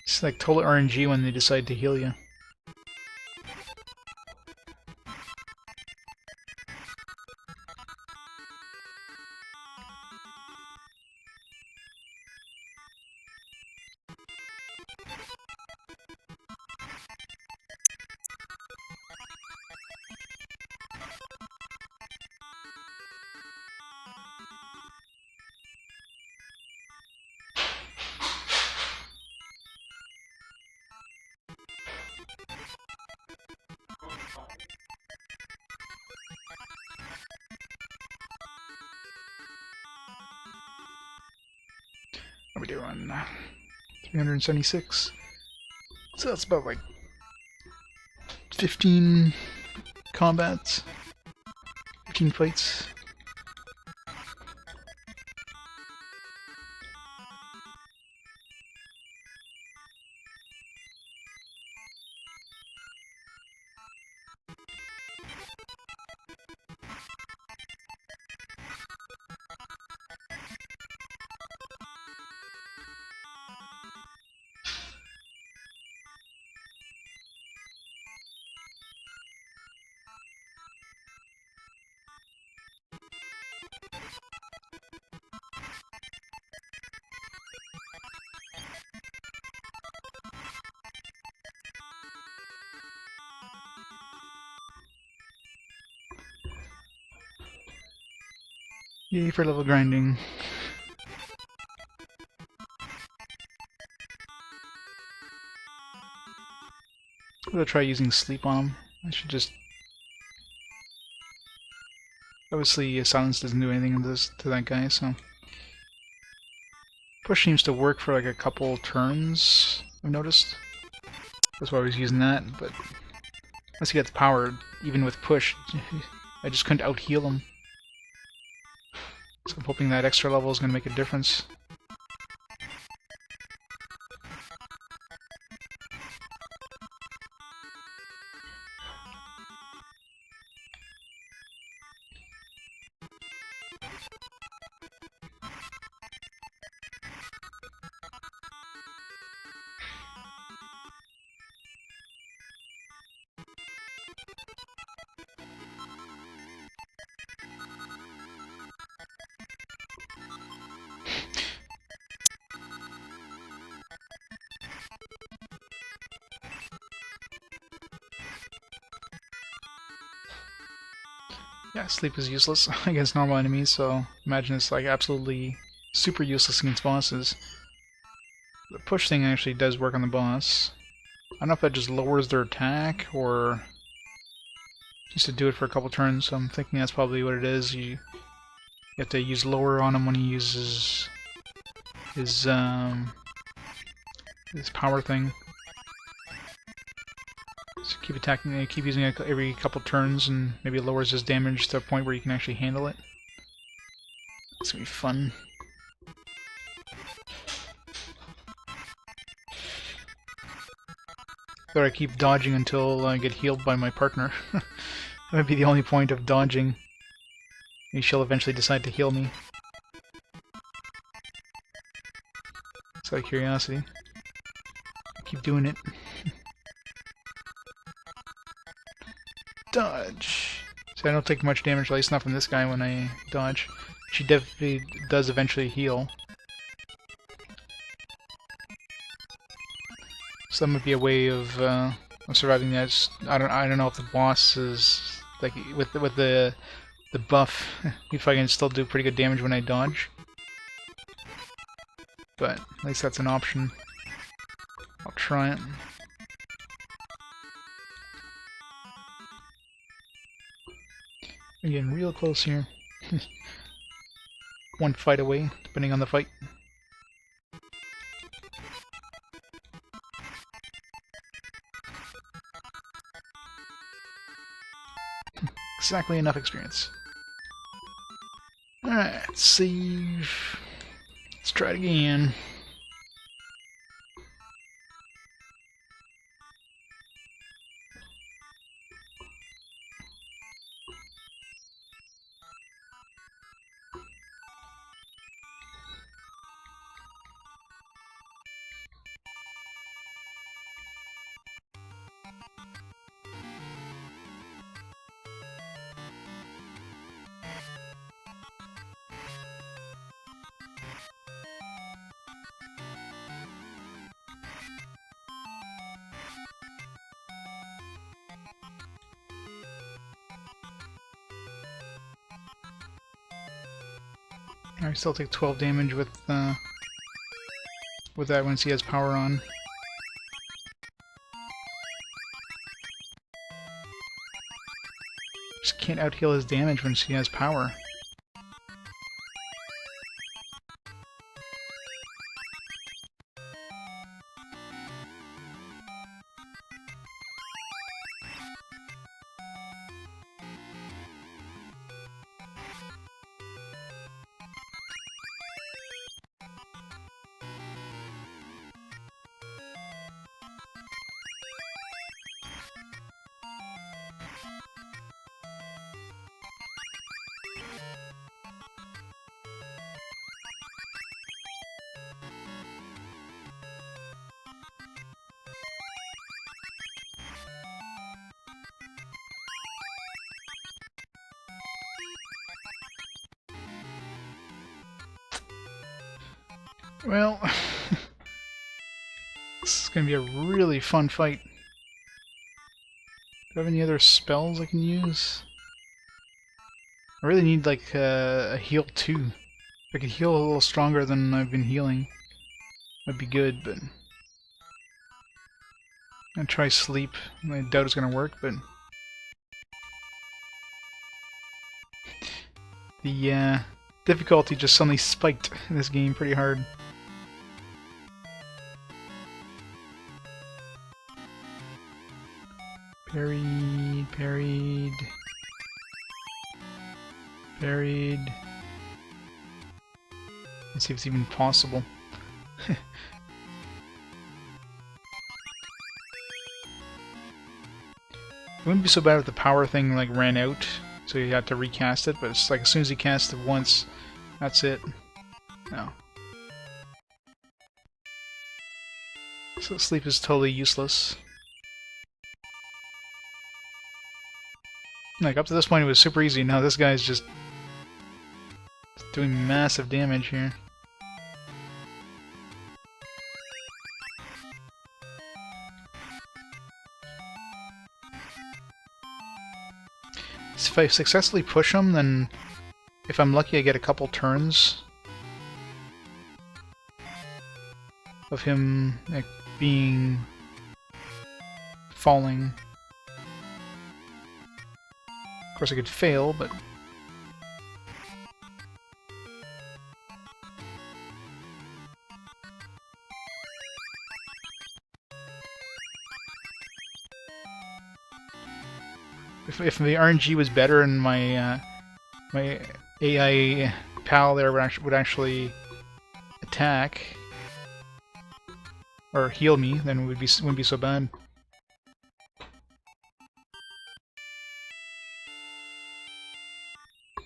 It's like total RNG when they decide to heal you. What are we doing? 376. So that's about like 15 combats, 15 fights. Yay for level grinding. I'm gonna try using sleep on him. I should just... Obviously, silence doesn't do anything to that guy, so... Push seems to work for like a couple turns, I've noticed. That's why I was using that, but... Once he gets powered, even with push, I just couldn't out-heal him. So I'm hoping that extra level is going to make a difference. Yeah, sleep is useless against normal enemies, so imagine it's like absolutely super useless against bosses. The push thing actually does work on the boss. I don't know if that just lowers their attack, or just to do it for a couple turns, so I'm thinking that's probably what it is. You have to use lower on him when he uses his power thing. So keep attacking, keep using it every couple turns, and maybe it lowers his damage to a point where you can actually handle it. It's gonna be fun. Or I keep dodging until I get healed by my partner. That might be the only point of dodging. Maybe she'll eventually decide to heal me. It's out of curiosity. Keep doing it. Dodge! So I don't take much damage, at least not from this guy when I dodge. She definitely does eventually heal. So that might be a way of surviving that. I don't know if the boss is like with the buff, if I can still do pretty good damage when I dodge. But at least that's an option. I'll try it. I'm getting real close here. One fight away, depending on the fight. Exactly enough experience. Alright, save. Let's try it again. I still take 12 damage with that once he has power on. Just can't out-heal his damage once he has power. Well, this is gonna be a really fun fight. Do I have any other spells I can use? I really need like a heal too. If I could heal a little stronger than I've been healing, that'd be good, but I'm gonna try sleep. I doubt it's gonna work, but the difficulty just suddenly spiked in this game pretty hard. Parried, parried, parried. Let's see if it's even possible. It wouldn't be so bad if the power thing like ran out, so you had to recast it, but it's like as soon as you cast it once, that's it. No. So sleep is totally useless. Like, up to this point it was super easy, now this guy's just doing massive damage here. So if I successfully push him, then if I'm lucky I get a couple turns of him like, falling. Of course I could fail, but if the RNG was better and my my AI pal there would actually attack or heal me, then it wouldn't be so bad.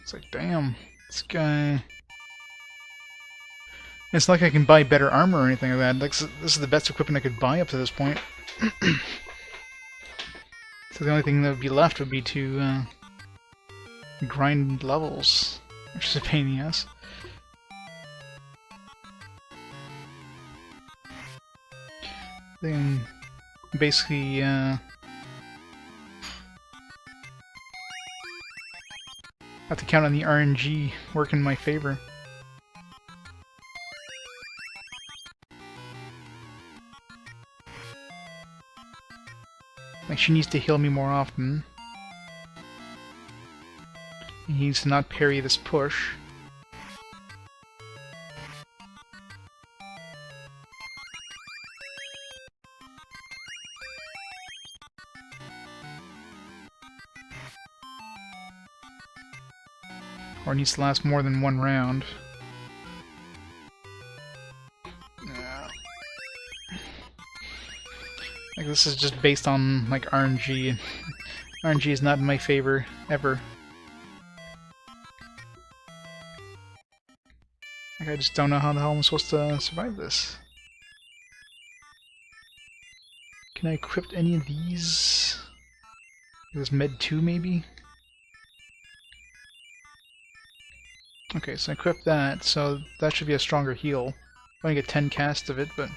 It's like, damn, this guy. It's not like I can buy better armor or anything like that. Like, this is the best equipment I could buy up to this point. So the only thing that would be left would be to grind levels, which is a pain in the ass. Then basically have to count on the RNG working in my favor. Like, she needs to heal me more often. He needs to not parry this push. Or it needs to last more than one round. Like, this is just based on like RNG. RNG is not in my favor ever. Like, I just don't know how the hell I'm supposed to survive this. Can I equip any of these? This med 2 maybe? Okay, so I equip that, so that should be a stronger heal. I only get 10 casts of it, but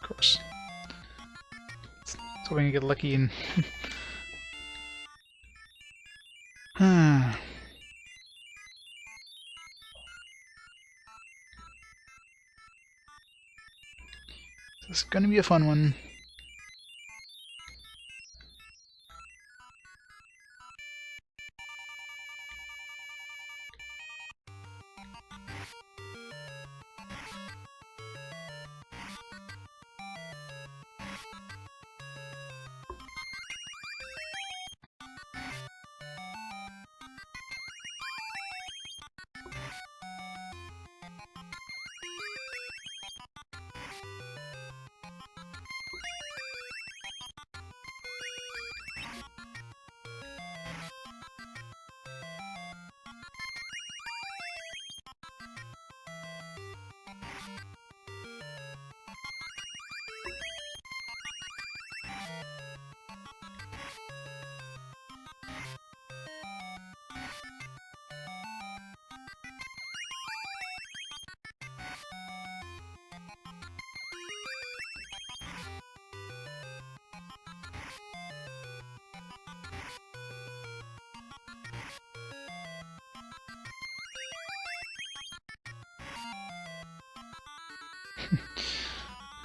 of course. Let's hope I can get lucky and This is gonna be a fun one.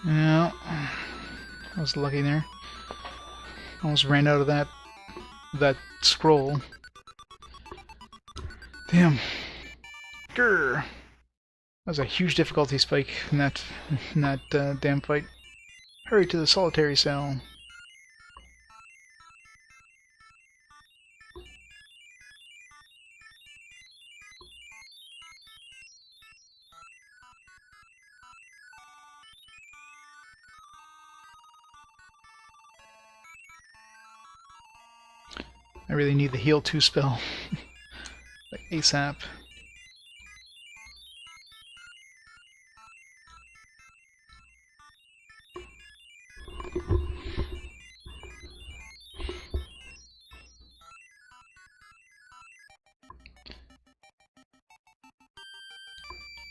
Yeah, I was lucky there. Almost ran out of that scroll. Damn. Grr. That was a huge difficulty spike in that damn fight. Hurry to the solitary cell. I really need the heal 2 spell. Like ASAP.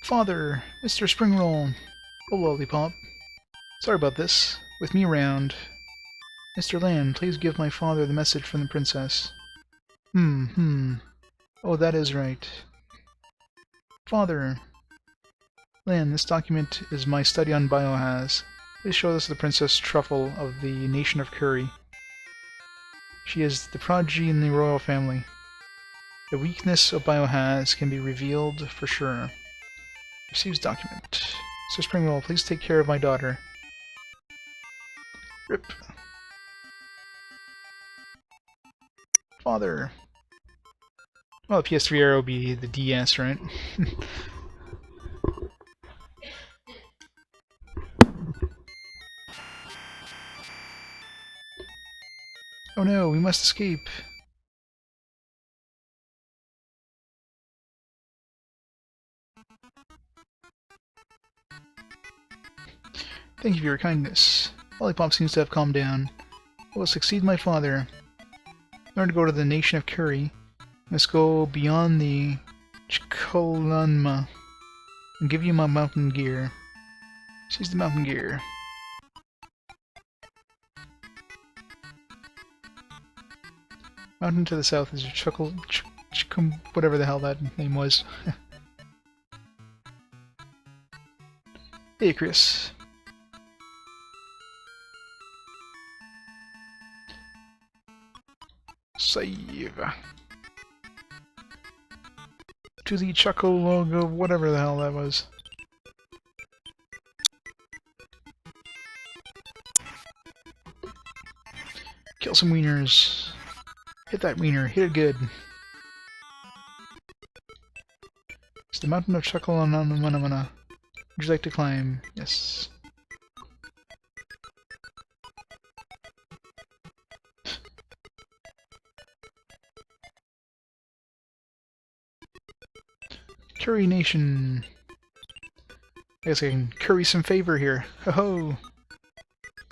Father, Mr. Springroll. Oh, Lollipop. Sorry about this. With me around. Mr. Land, please give my father the message from the princess. Oh, that is right. Father. Land, this document is my study on Bio-Haz. Please show this to the Princess Truffle of the nation of Curry. She is the prodigy in the royal family. The weakness of Bio-Haz can be revealed for sure. Receives document. Sir Springroll, please take care of my daughter. Rip. Father. Well, the PS3 era will be the DS, right? Oh no, we must escape. Thank you for your kindness. Lollipop seems to have calmed down. I will succeed my father. In order to go to the nation of Curry, I must go beyond the Chikolanma and give you my mountain gear. Seize the mountain gear. Mountain to the south is whatever the hell that name was. Hey, Chris. Save. To the Choco logo, whatever the hell that was. Kill some wieners. Hit that wiener. Hit it good. It's the mountain of Chocolonanamana. Would you like to climb? Yes. Curry Nation. I guess I can curry some favor here. Ho-ho!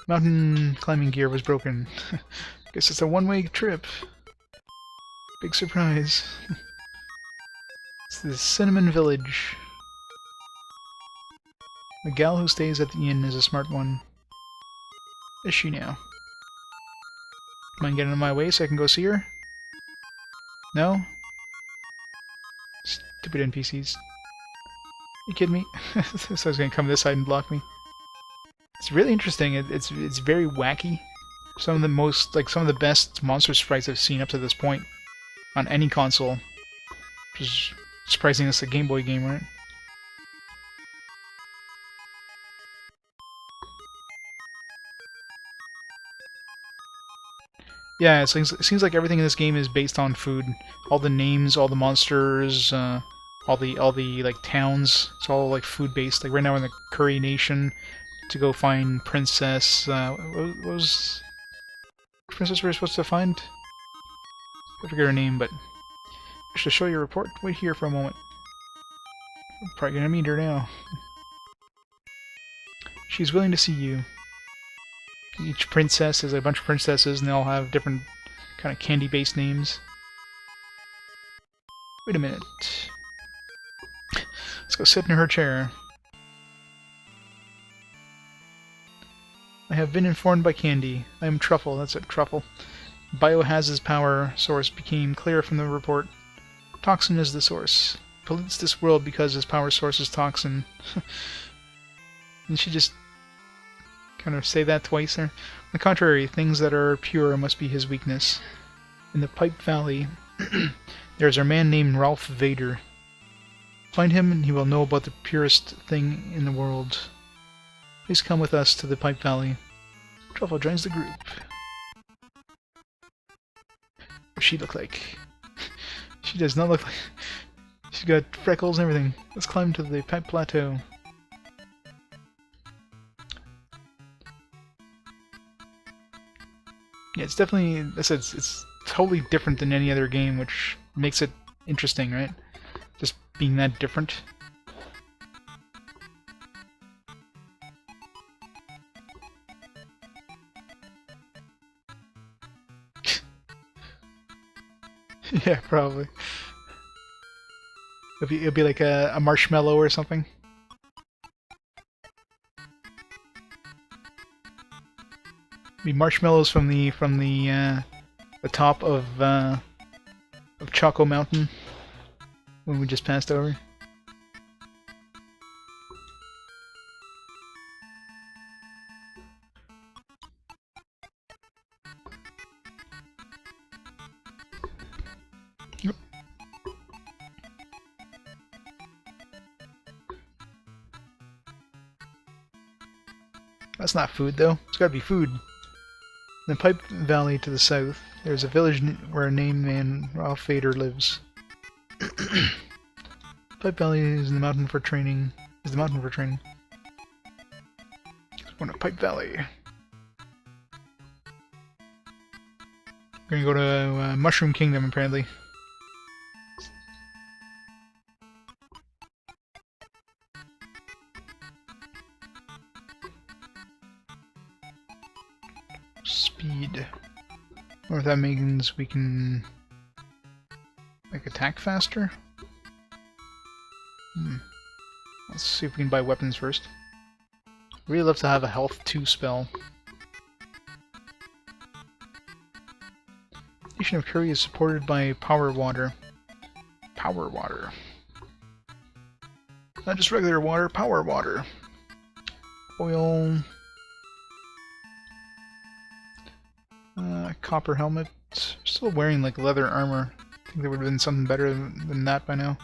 Mountain climbing gear was broken. Guess it's a one-way trip. Big surprise. It's the Cinnamon Village. The gal who stays at the inn is a smart one. Is she now? Mind getting in my way so I can go see her? No? Stupid NPCs. You kidding me? So I was gonna come this side and block me. It's really interesting. It's very wacky. Some of the best monster sprites I've seen up to this point on any console. Which is surprising. It's a Game Boy game, right? Yeah, it seems like everything in this game is based on food. All the names, all the monsters, all the like towns. It's all like food based. Like right now we're in the Curry Nation to go find Princess. What was Princess we were supposed to find? I forget her name, but I should show you a report. Wait here for a moment. I'm probably gonna meet her now. She's willing to see you. Each princess is a bunch of princesses, and they all have different kind of candy-based names. Wait a minute. Let's go sit in her chair. I have been informed by Candy. I am Truffle. That's it, Truffle. Bio-Haz's power source became clear from the report. Toxin is the source. Pollutes this world because his power source is toxin. And she just Kind of say that twice there. On the contrary, things that are pure must be his weakness. In the Pipe Valley, there's a man named Ralph Vader. Find him and he will know about the purest thing in the world. Please come with us to the Pipe Valley. Truffle joins the group. What does she look like? She does not look like... She's got freckles and everything. Let's climb to the Pipe Plateau. Yeah, it's definitely... It's totally different than any other game, which makes it interesting, right? Just being that different. Yeah, probably. It'll be like a marshmallow or something. Be marshmallows from the top of Choco Mountain when we just passed over. Yep. That's not food though. It's gotta be food. In the Pipe Valley to the south, there's a village where a named man, Ralph Vader, lives. Pipe Valley is the mountain for training. Let's go to Pipe Valley. We're gonna go to Mushroom Kingdom, apparently. Speed. Or if that means we can like attack faster. Let's see if we can buy weapons first. Really love to have a health 2 spell. Station of Curry is supported by power water. Power water. Not just regular water, power water. Oil. Copper helmet. Still wearing like leather armor. I think there would have been something better than that by now.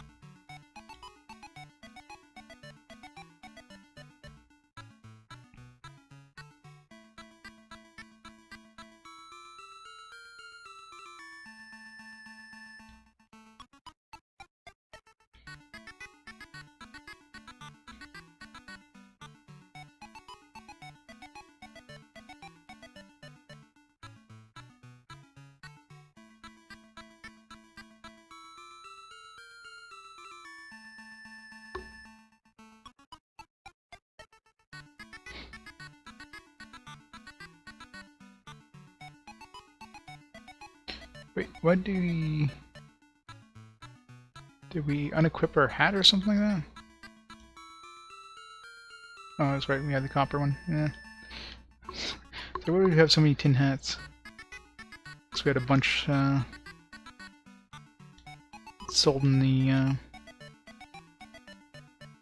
Wait, what do we... Did we unequip our hat or something like that? Oh, that's right, we had the copper one, yeah. So why do we have so many tin hats? Because we had a bunch, sold in the,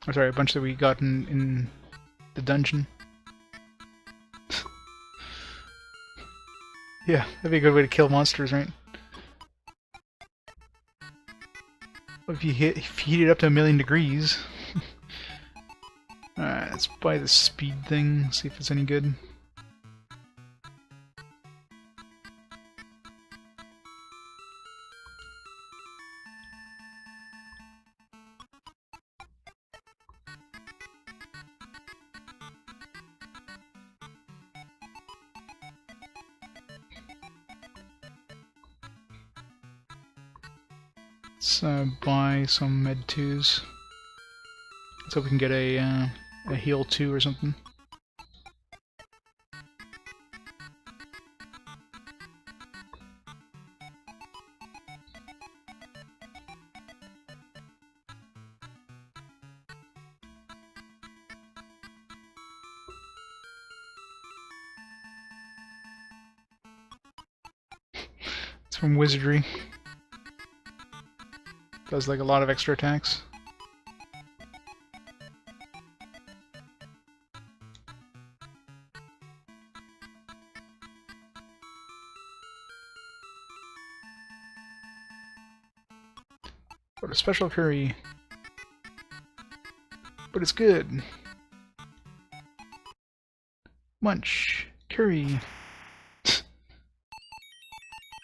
oh, sorry, a bunch that we got in the dungeon. Yeah, that'd be a good way to kill monsters, right? If you heat it up to 1,000,000 degrees. Alright, let's buy the speed thing, see if it's any good. Let's buy some med 2s. Let's hope we can get a heal 2 or something. It's from Wizardry. Does like a lot of extra attacks. What a special curry. But it's good. Munch. Curry.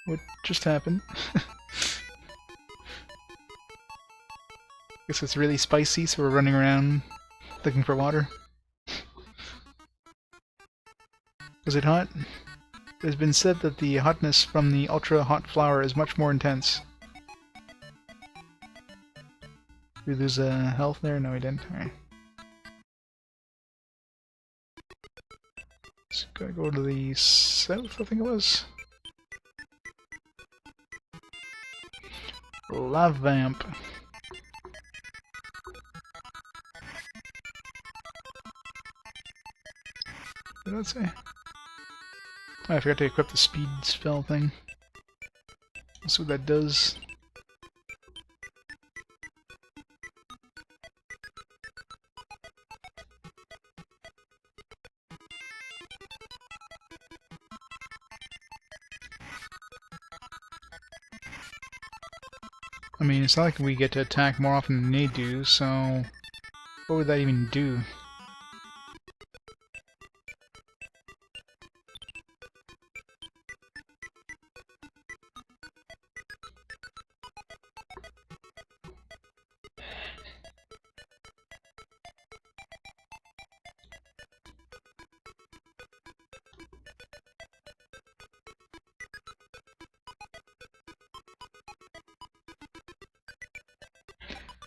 What just happened? Guess it's really spicy, so we're running around looking for water. Was it hot? It has been said that the hotness from the ultra-hot flour is much more intense. Did we lose health there? No, we didn't. Alright. Just gotta go to the south, I think it was. Lava vamp. What did that say? Oh, I forgot to equip the speed spell thing. Let's see what that does. I mean, it's not like we get to attack more often than they do, so what would that even do?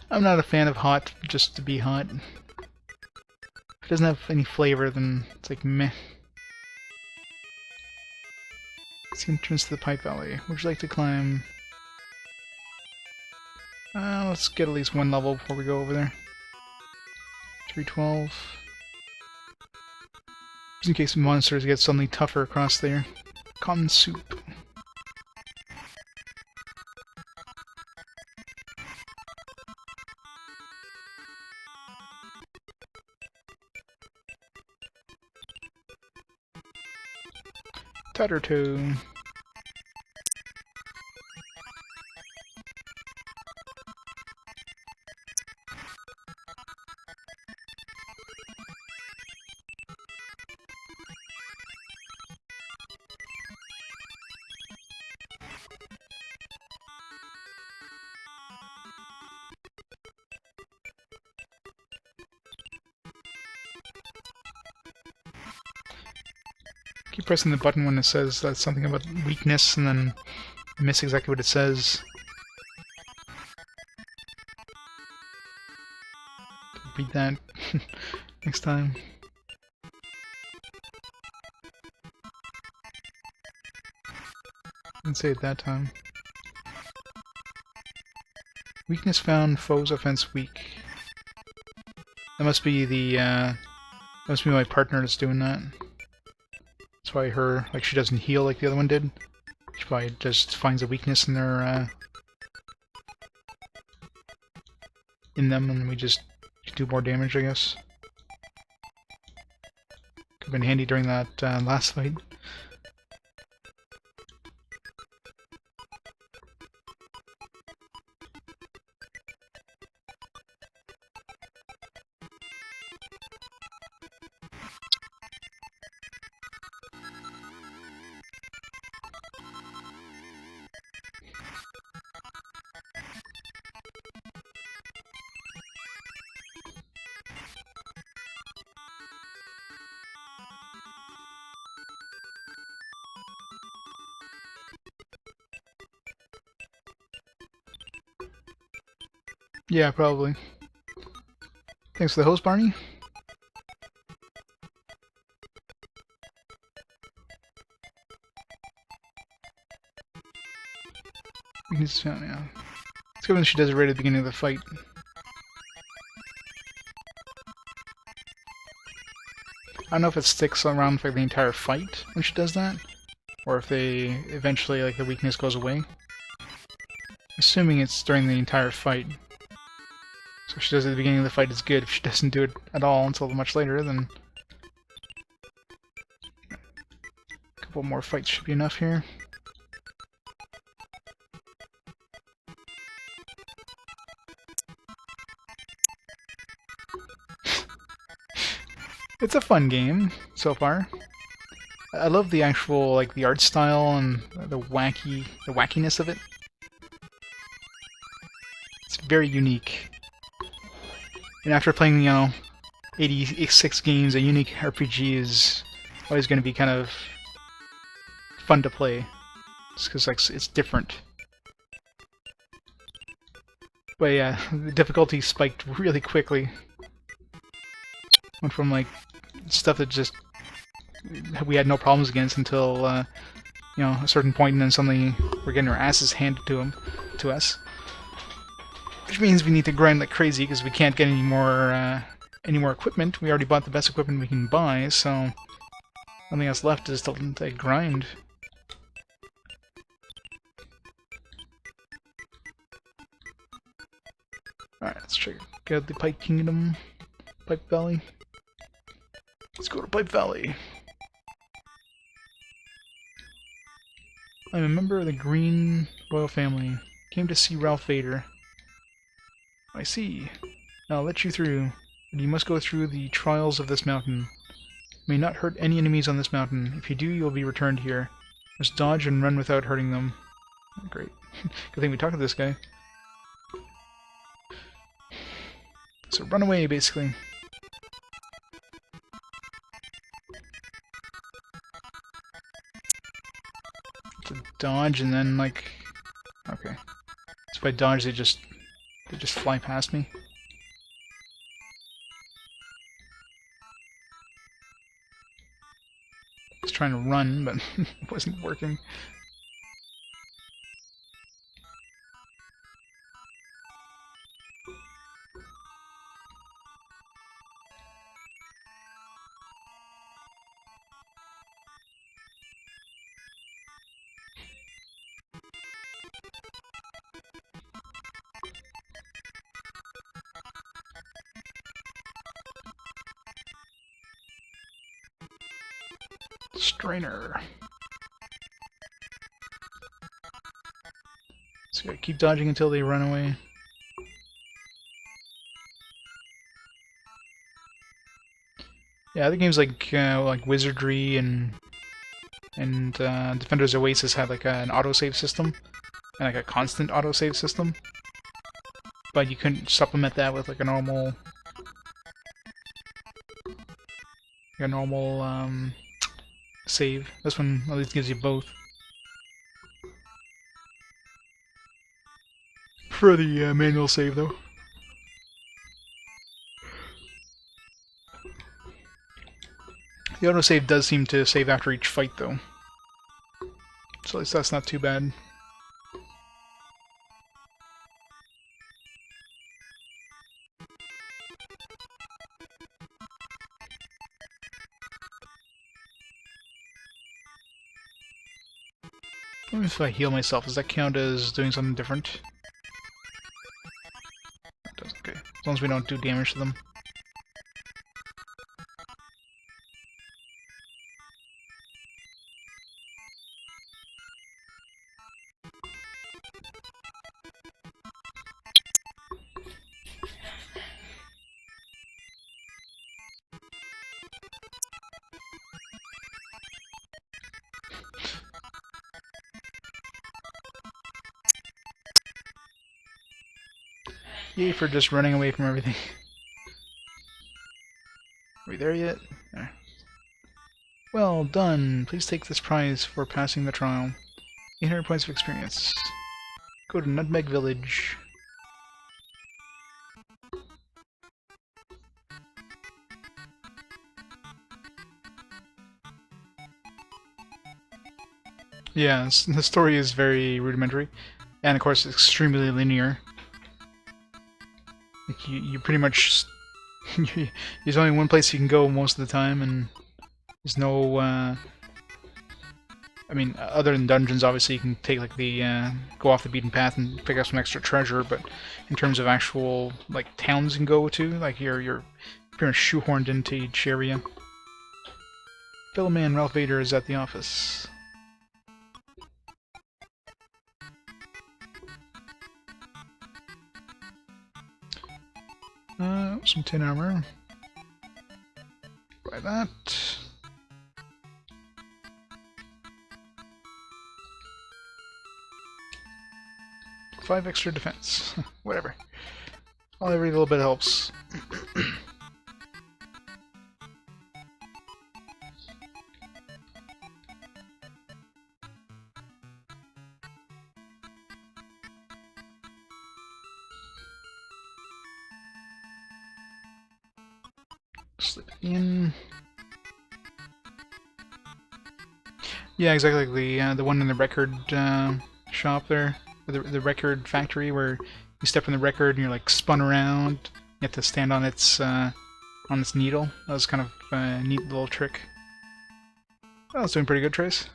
I'm not a fan of hot just to be hot. If it doesn't have any flavor, then it's like meh. It's the entrance to the pipe valley. Would you like to climb? Let's get at least one level before we go over there. 312. Just in case monsters get suddenly tougher across there. Cotton soup. Tattertoo. Keep pressing the button when it says that's something about weakness, and then I miss exactly what it says. Read that next time. Didn't say it that time. Weakness found, foes offense weak. That must be the that must be my partner that's doing that. That's why like she doesn't heal like the other one did. She probably just finds a weakness in their in them, and we just do more damage, I guess. Could have been handy during that last fight. Yeah, probably. Thanks for the host, Barney. Weakness found, yeah. It's good when she does it right at the beginning of the fight. I don't know if it sticks around for the entire fight when she does that, or if they eventually, like, the weakness goes away. Assuming it's during the entire fight. So if she does it at the beginning of the fight, it's good. If she doesn't do it at all until much later, then a couple more fights should be enough here. It's a fun game so far. I love the actual, like, the art style and the wackiness of it. It's very unique. And after playing, 86 games, a unique RPG is always going to be kind of fun to play. Just because, like, it's different. But yeah, the difficulty spiked really quickly. Went from, like, stuff that just we had no problems against until, a certain point, and then suddenly we're getting our asses handed to us. Which means we need to grind like crazy because we can't get any more equipment. We already bought the best equipment we can buy, so nothing else left is to grind. Alright, let's check out the Pipe Kingdom, Pipe Valley. Let's go to Pipe Valley. I'm a member of the Greene royal family. Came to see Ralph Vader. I see. I'll let you through, but you must go through the trials of this mountain. You may not hurt any enemies on this mountain. If you do, you'll be returned here. Just dodge and run without hurting them. Oh, great. Good thing we talked to this guy. So run away, basically. To dodge and then, like... Okay. So if I dodge, they just fly past me. I was trying to run, but it wasn't working. Strainer. So gotta keep dodging until they run away. Yeah, other games like Wizardry and Defender's Oasis had like an autosave system and like a constant autosave system, but you couldn't supplement that with like a normal save. This one at least gives you both. For the manual save, though. The autosave does seem to save after each fight, though. So at least that's not too bad. What if I heal myself? Does that count as doing something different? It does, okay. As long as we don't do damage to them. Yay for just running away from everything. Are we there yet? There. Well done. Please take this prize for passing the trial. 800 points of experience. Go to Nutmeg Village. Yeah, the story is very rudimentary. And of course, extremely linear. Like you pretty much... there's only one place you can go most of the time, and there's no... I mean, other than dungeons, obviously, you can take like the go off the beaten path and pick up some extra treasure. But in terms of actual like towns you can go to, like you're pretty much shoehorned into each area. Fellow man Ralph Vader is at the office. Some tin armor. Buy that. Five extra defense. Whatever. Well, every little bit helps. Slip in. Yeah, exactly like the one in the record shop there, the record factory where you step on the record and you're like spun around. You have to stand on its needle. That was kind of a neat little trick. That was doing pretty good, Trace.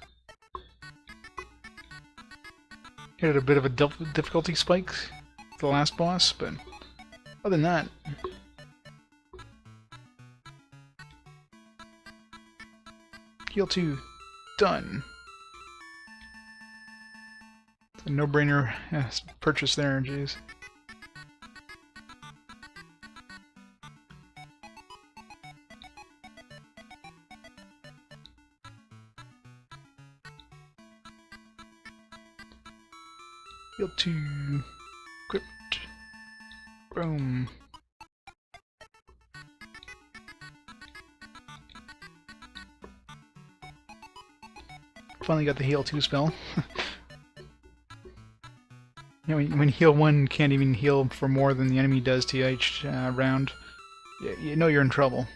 Hit a bit of a difficulty spike for the last boss, but other than that, heal 2 done. It's a no-brainer purchase there, jeez. Heal 2 equipped. Boom. Finally got the heal 2 spell. You know, when heal 1 can't even heal for more than the enemy does to you each round, you know you're in trouble.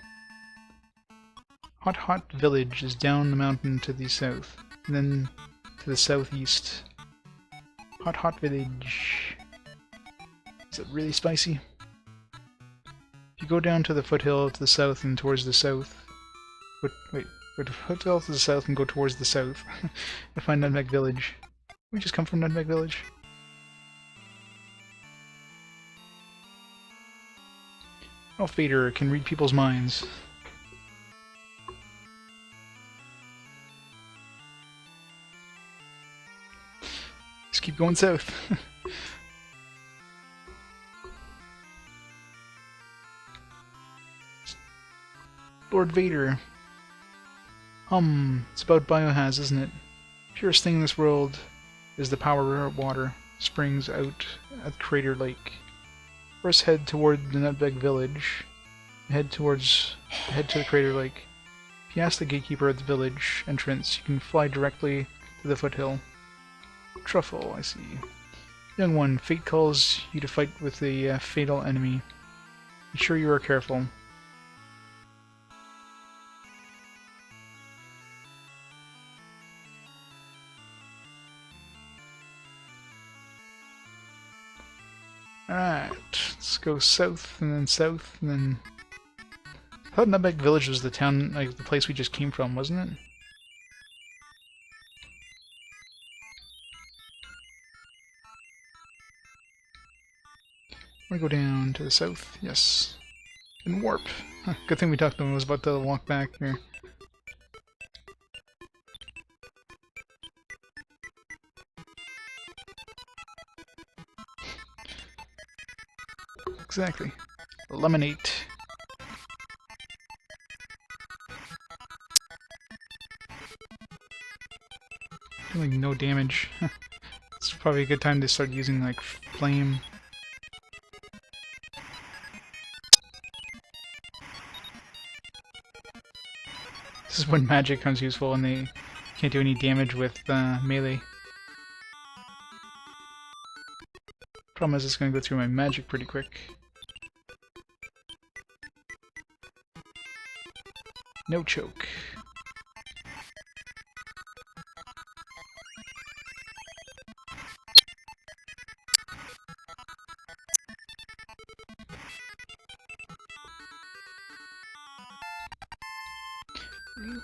Hot Village is down the mountain to the south, and then to the southeast. Hot Village. Is it really spicy? If you go down to the foothill to the south and towards the south... Wait, go to the foothill to the south and go towards the south and find Nutmeg Village. We just come from Nutmeg Village. Elf Vader can read people's minds. Just keep going south. Lord Vader. It's about Bio-Haz, isn't it? Purest thing in this world is the power water springs out at Crater Lake. First head toward the Nutmeg Village. Head to the Crater Lake. If you ask the gatekeeper at the village entrance, you can fly directly to the foothill. Truffle, I see. Young one, fate calls you to fight with a fatal enemy. Be sure you are careful. Alright, let's go south, and then... I thought Nutmeg Village was the town, like the place we just came from, wasn't it? I'm gonna go down to the south, yes. And warp. Huh, good thing we talked to him, I was about to walk back here. Exactly. Eliminate. Doing no damage. It's probably a good time to start using like flame. This is when magic comes useful and they can't do any damage with melee. Problem is it's gonna go through my magic pretty quick. No choke.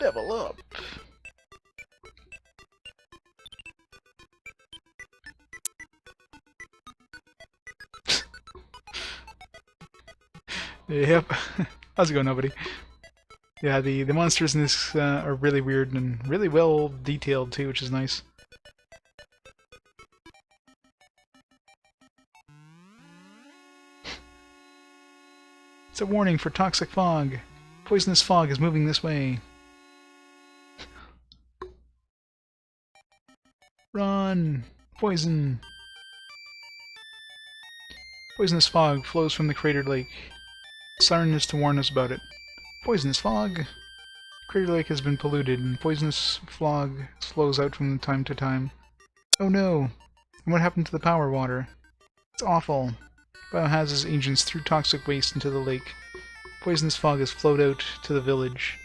Level up. Yep. How's it going, nobody? Yeah, the monsters in this are really weird and really well detailed too, which is nice. It's a warning for toxic fog. Poisonous fog is moving this way. Run! Poison! Poisonous fog flows from the cratered lake. Siren is to warn us about it. Poisonous fog! Crater Lake has been polluted, and poisonous fog flows out from time to time. Oh no! And what happened to the power water? It's awful. Bio-Haz's agents threw toxic waste into the lake. Poisonous fog has flowed out to the village.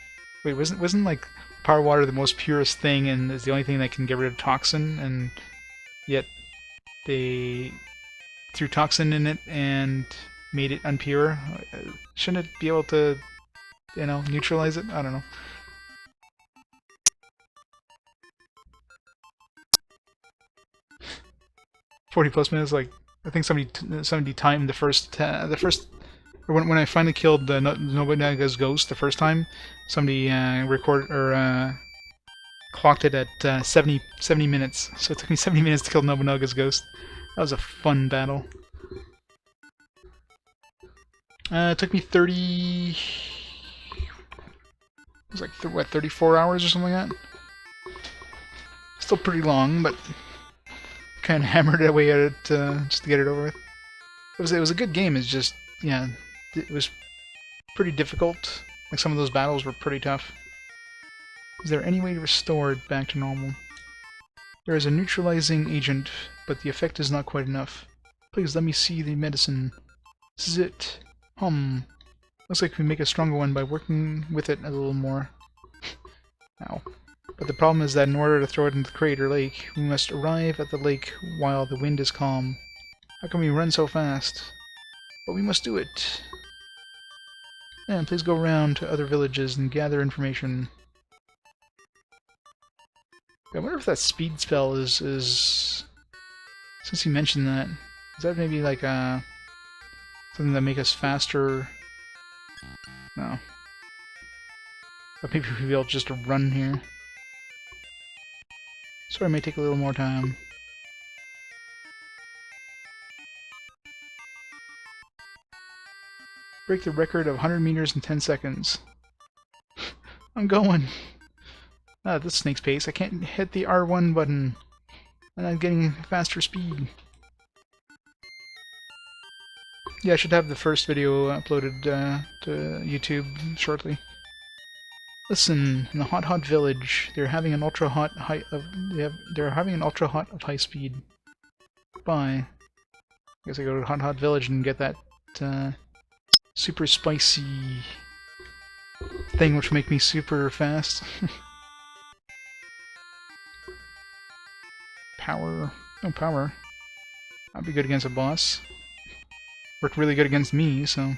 Wait, wasn't like power water the most purest thing, and is the only thing that can get rid of toxin, and yet they threw toxin in it and made it unpure? Shouldn't it be able to, you know, neutralize it? I don't know. 40+ minutes, like, I think somebody timed the first, when I finally killed the Nobunaga's ghost the first time, somebody clocked it at 70 minutes, so it took me 70 minutes to kill Nobunaga's ghost. That was a fun battle. It took me 30... It was like, what, 34 hours or something like that? Still pretty long, but kind of hammered away at it just to get it over with. It was a good game, it's just, yeah, it was pretty difficult. Like, some of those battles were pretty tough. Is there any way to restore it back to normal? There is a neutralizing agent, but the effect is not quite enough. Please let me see the medicine. This is it. Looks like we make a stronger one by working with it a little more. Ow. But the problem is that in order to throw it into the crater lake, we must arrive at the lake while the wind is calm. How can we run so fast? But we must do it. And please go around to other villages and gather information. I wonder if that speed spell is since you mentioned that, is that maybe like something that make us faster? No. But maybe we'll be able just to run here. Sorry, it may take a little more time. Break the record of 100 meters in 10 seconds. I'm going! Ah, this snake's pace. I can't hit the R1 button. And I'm getting faster speed. Yeah, I should have the first video uploaded to YouTube shortly. Listen, in the hot village, they're having an ultra hot of high speed. Bye. I guess I go to hot village and get that super spicy thing, which make me super fast. Power. No power. That'd be good against a boss. Worked really good against me, so.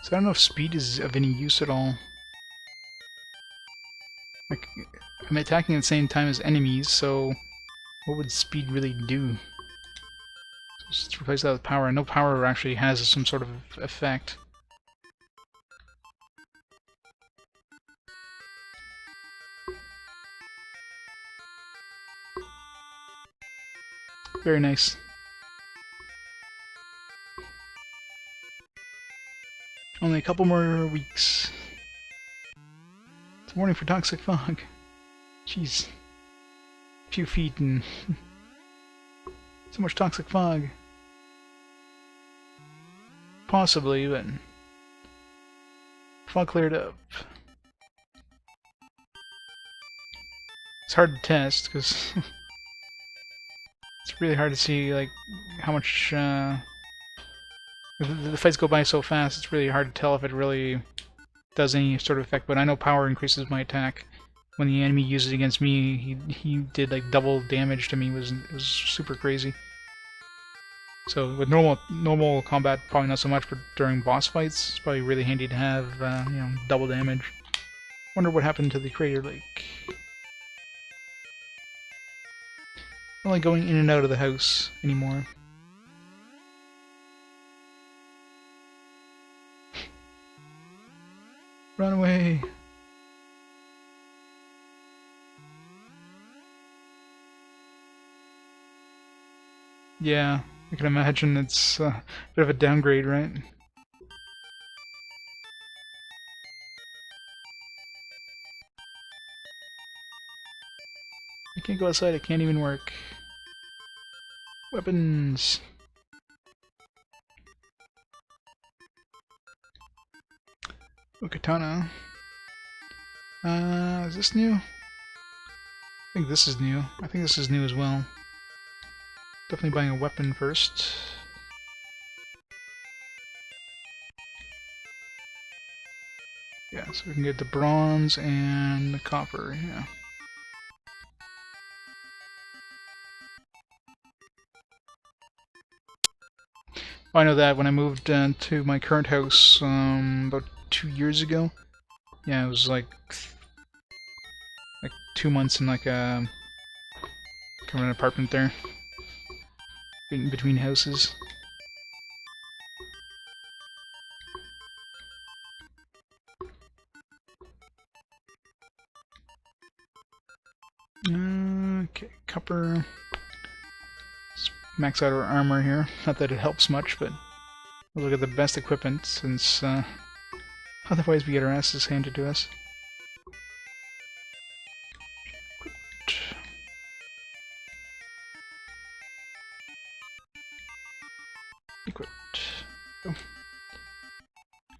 So I don't know if speed is of any use at all. Like, I'm attacking at the same time as enemies, so what would speed really do? Just replace that with power. I know power actually has some sort of effect. Very nice. Only a couple more weeks. It's a warning for toxic fog. Jeez. A few feet and so much toxic fog. Possibly, but fog cleared up. It's hard to test because it's really hard to see like how much the fights go by so fast. It's really hard to tell if it really does any sort of effect. But I know power increases my attack. When the enemy uses it against me, he did like double damage to me. It was super crazy. So with normal combat, probably not so much, but during boss fights, it's probably really handy to have you know, double damage. Wonder what happened to the crater lake. I'm only going in and out of the house anymore. Run away! Yeah, I can imagine it's a bit of a downgrade, right? I can't go outside, it can't even work. Weapons! Oh, katana. Is this new? I think this is new. I think this is new as well. Definitely buying a weapon first. Yeah, so we can get the bronze and the copper, yeah. I know that when I moved to my current house about 2 years ago. Yeah, it was like 2 months in like a kind of an apartment there, in between houses. Okay, copper. Let's max out our armor here. Not that it helps much, but we'll look at the best equipment since otherwise we get our asses handed to us. Equipped. Oh.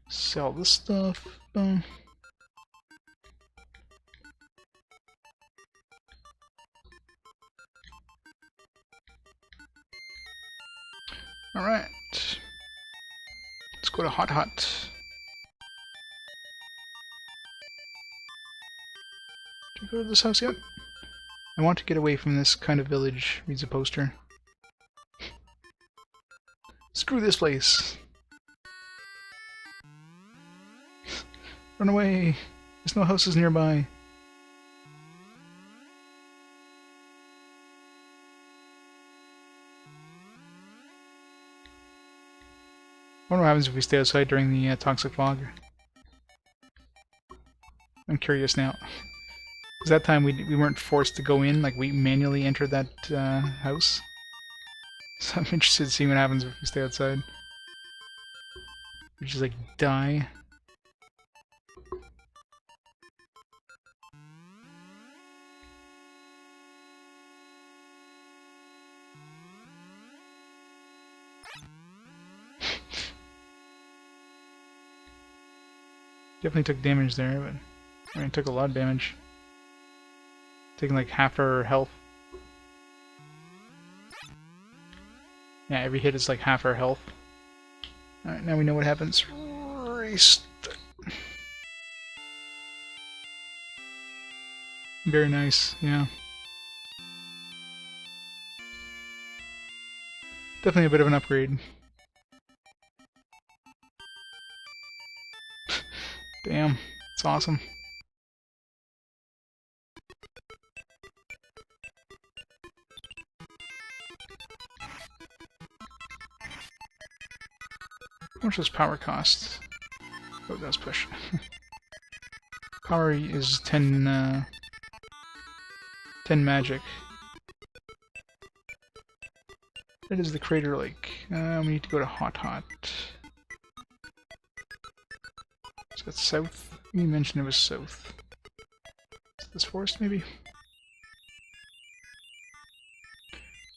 Sell this stuff. Boom. Alright. Let's go to Hot Hut. Did you go to this house yet? I want to get away from this kind of village, reads a poster. Screw this place! Run away! There's no houses nearby. I wonder what happens if we stay outside during the toxic fog. I'm curious now. Because that time we weren't forced to go in, like we manually entered that house. So I'm interested to see what happens if we stay outside. We just like die. Definitely took damage there, but I mean, it took a lot of damage. Taking like half our health. Yeah, every hit is like half our health. Alright, now we know what happens. Restart. Very nice, yeah. Definitely a bit of an upgrade. Damn, it's awesome. How much does power cost? Oh, that's push. Power is 10 magic. That is the Crater Lake. We need to go to Hot Hut. Is that south? You mentioned it was south. Is this forest, maybe?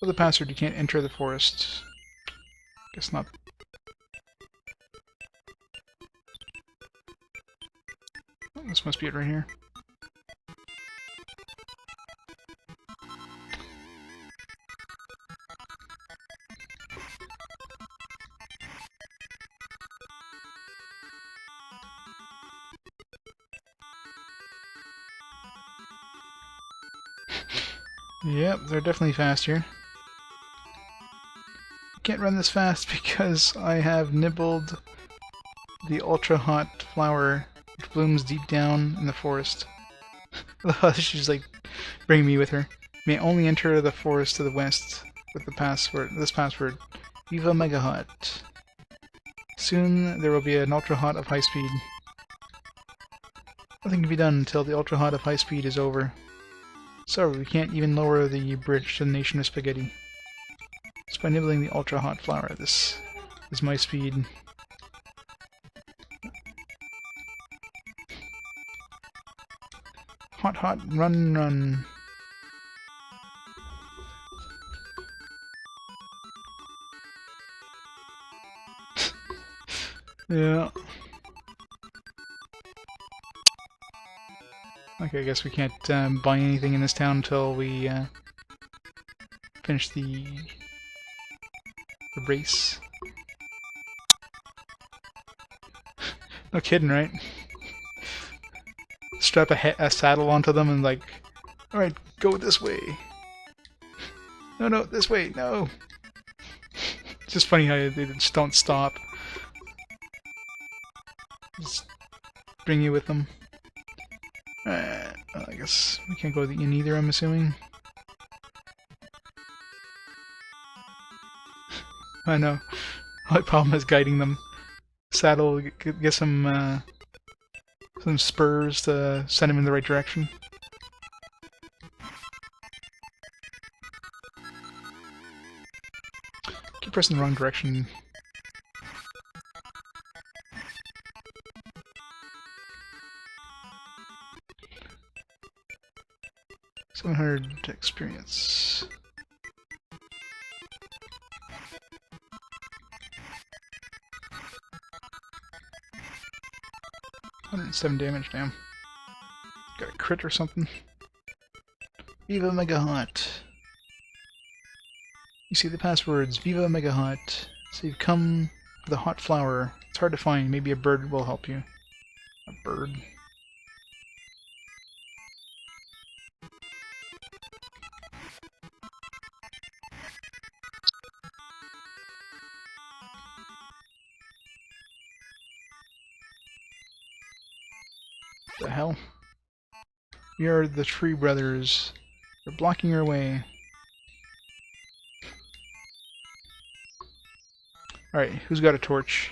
Oh, the password, you can't enter the forest. Guess not. Oh, this must be it right here. Yep, they're definitely fast here. I can't run this fast because I have nibbled the ultra hot flower which blooms deep down in the forest. She's like bringing me with her. May only enter the forest to the west with the password. This password, Viva Mega Hut. Soon there will be an ultra hot of high speed. Nothing can be done until the ultra hot of high speed is over. So we can't even lower the bridge to the nation of spaghetti. Just by nibbling the ultra hot flour. This is my speed. Hot, hot, run, run. Yeah. Okay, I guess we can't buy anything in this town until we finish the race. No kidding, right? Strap a saddle onto them and like, alright, go this way. No, this way, no. It's just funny how they just don't stop. Just bring you with them. I guess we can't go in either, I'm assuming. I know. My problem is guiding them. Saddle, get some spurs to send him in the right direction. Keep pressing the wrong direction. $700 experience. $107 damage, damn. Got a crit or something. Viva Mega Hot. You see the passwords, Viva Mega Hot. So you've come with a hot flower. It's hard to find, maybe a bird will help you. A bird. The hell? We are the Tree Brothers. They're blocking your way. Alright, who's got a torch?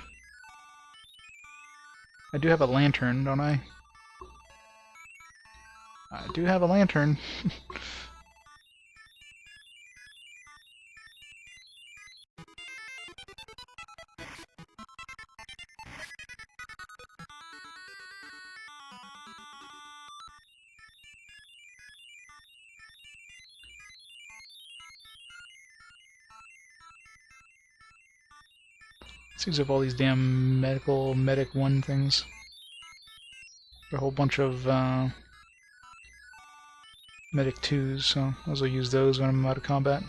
I do have a lantern, don't I? I do have a lantern. Seems like all these damn medic 1 things. A whole bunch of medic 2s, so I also use those when I'm out of combat.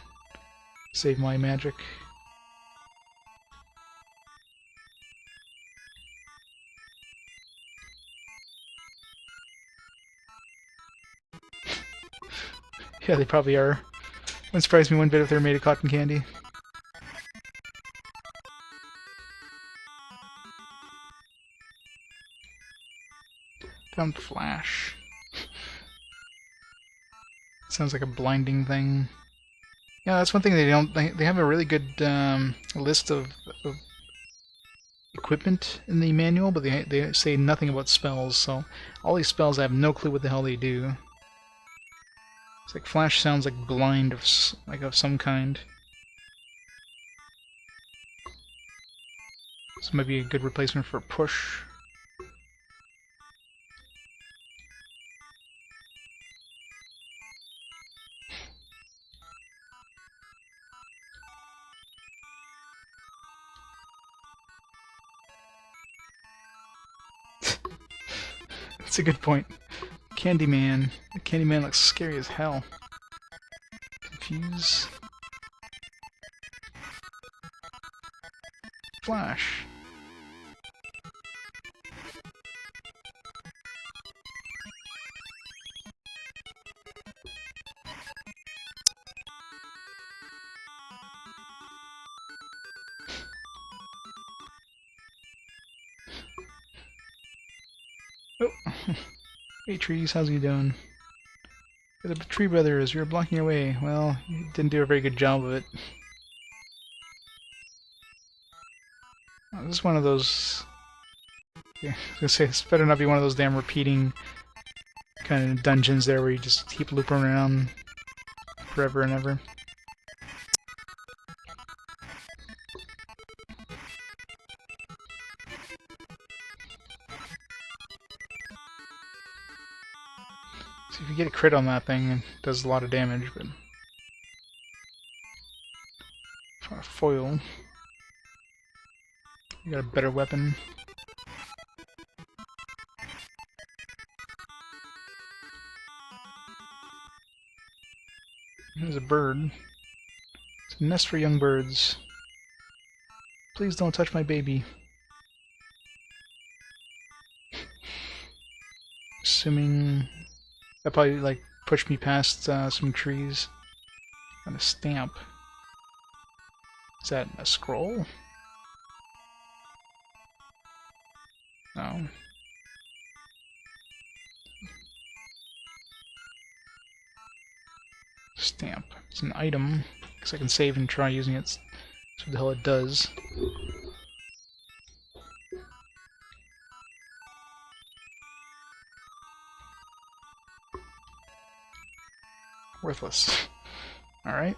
Save my magic. Yeah, they probably are. Wouldn't surprise me one bit if they're made of cotton candy. Found flash. Sounds like a blinding thing. Yeah, that's one thing they don't. They have a really good list of equipment in the manual, but they say nothing about spells. So all these spells, I have no clue what the hell they do. It's like flash sounds like blind of some kind. This might be a good replacement for push. That's a good point. Candyman. The Candyman looks scary as hell. Confuse. Flash. Oh. Hey trees, how's you doing? The Tree Brothers, you're blocking your way. Well, you didn't do a very good job of it. Oh, this is one of those... Yeah, I was gonna say, this better not be one of those damn repeating kind of dungeons there where you just keep looping around forever and ever. So if you get a crit on that thing, it does a lot of damage, but for a foil, you got a better weapon. There's a bird. It's a nest for young birds. Please don't touch my baby. Assuming that probably like pushed me past some trees. And a stamp. Is that a scroll? No. Stamp. It's an item. Because I can save and try using it. See what the hell it does. Worthless. Alright.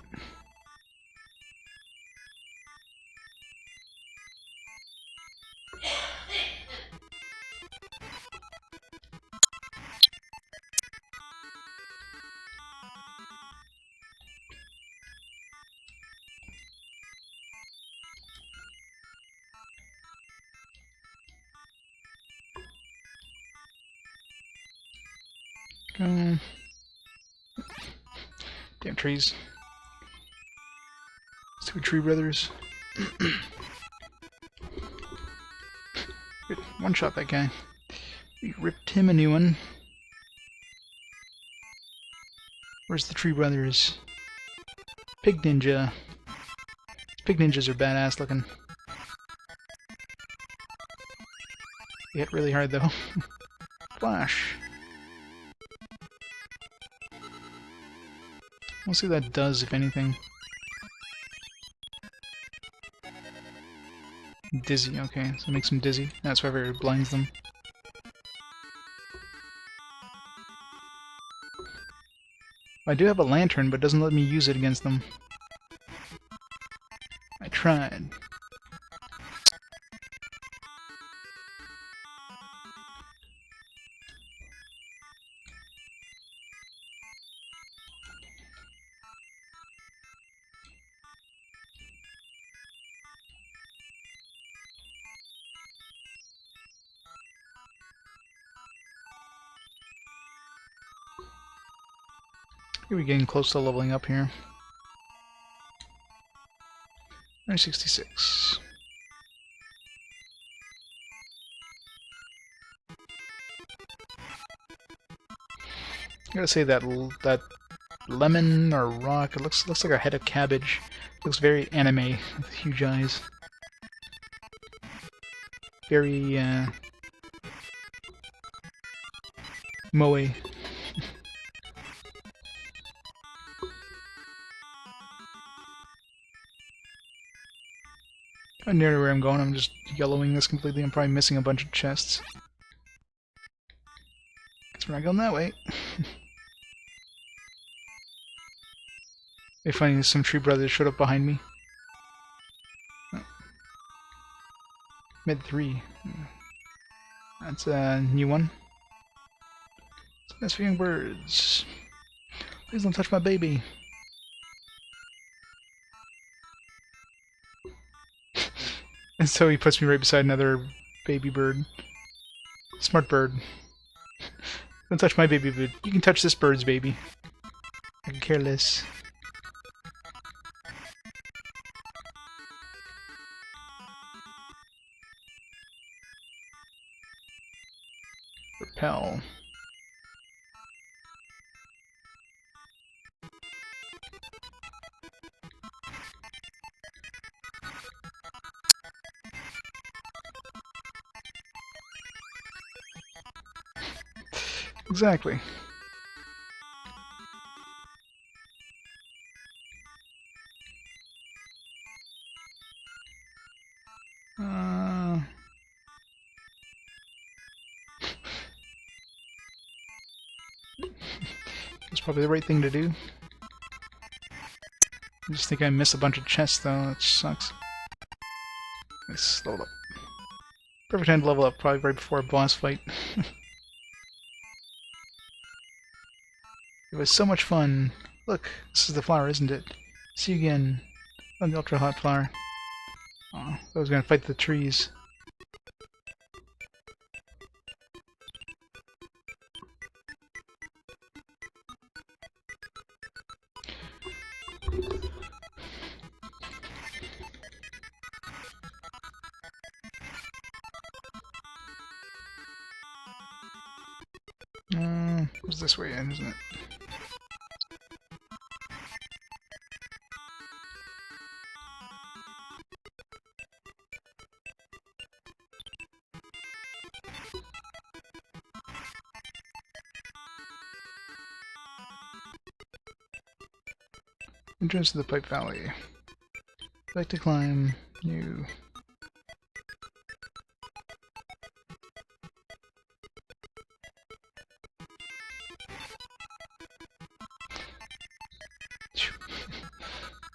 Go. Damn trees. Stupid tree brothers. Good. One shot that guy. We ripped him a new one. Where's the tree brothers? Pig ninja. Pig ninjas are badass looking. They hit really hard though. Flash. We'll see what that does, if anything. Dizzy, okay, so it makes them dizzy. That's why it blinds them. I do have a lantern, but it doesn't let me use it against them. I tried. We're getting close to leveling up here. 966. I gotta say that lemon or rock, it looks like a head of cabbage. It looks very anime with huge eyes. Very moe. I near where I'm going, I'm just yellowing this completely. I'm probably missing a bunch of chests. Guess we're not going that way. They find some tree brothers showed up behind me. Oh. Mid 3. That's a new one. That's for young birds. Please don't touch my baby. And so he puts me right beside another baby bird. Smart bird. Don't touch my baby bird. You can touch this bird's baby. I can care less. Repel. Exactly. It's probably the right thing to do. I just think I missed a bunch of chests though, that sucks. Let's level up. Perfect time to level up, probably right before a boss fight. It was so much fun. Look, this is the flower, isn't it? See you again. On the ultra hot flower. Aw, I was gonna fight the trees. It's this way in, isn't it? Entrance to the Pipe Valley. Like to climb. New.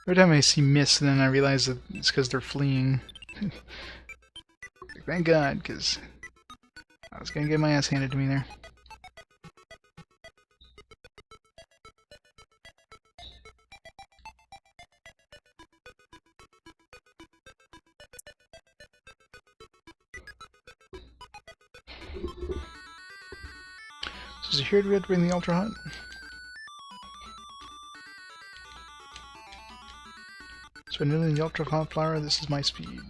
Every time I see mist, then I realize that it's because they're fleeing. Thank God, because I was gonna get my ass handed to me there. So is it here we have to bring the Ultra Hut? So nearly the Ultra Hot Flower, this is my speed.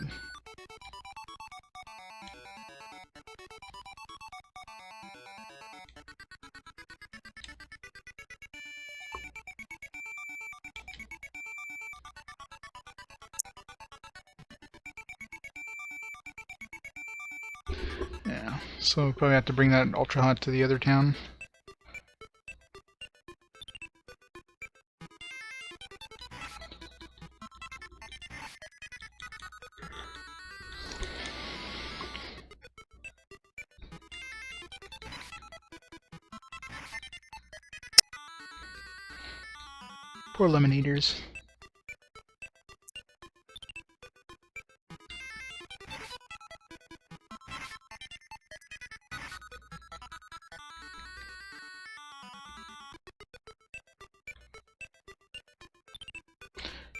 Yeah, so we probably have to bring that Ultra Hot to the other town. Poor lemon eaters.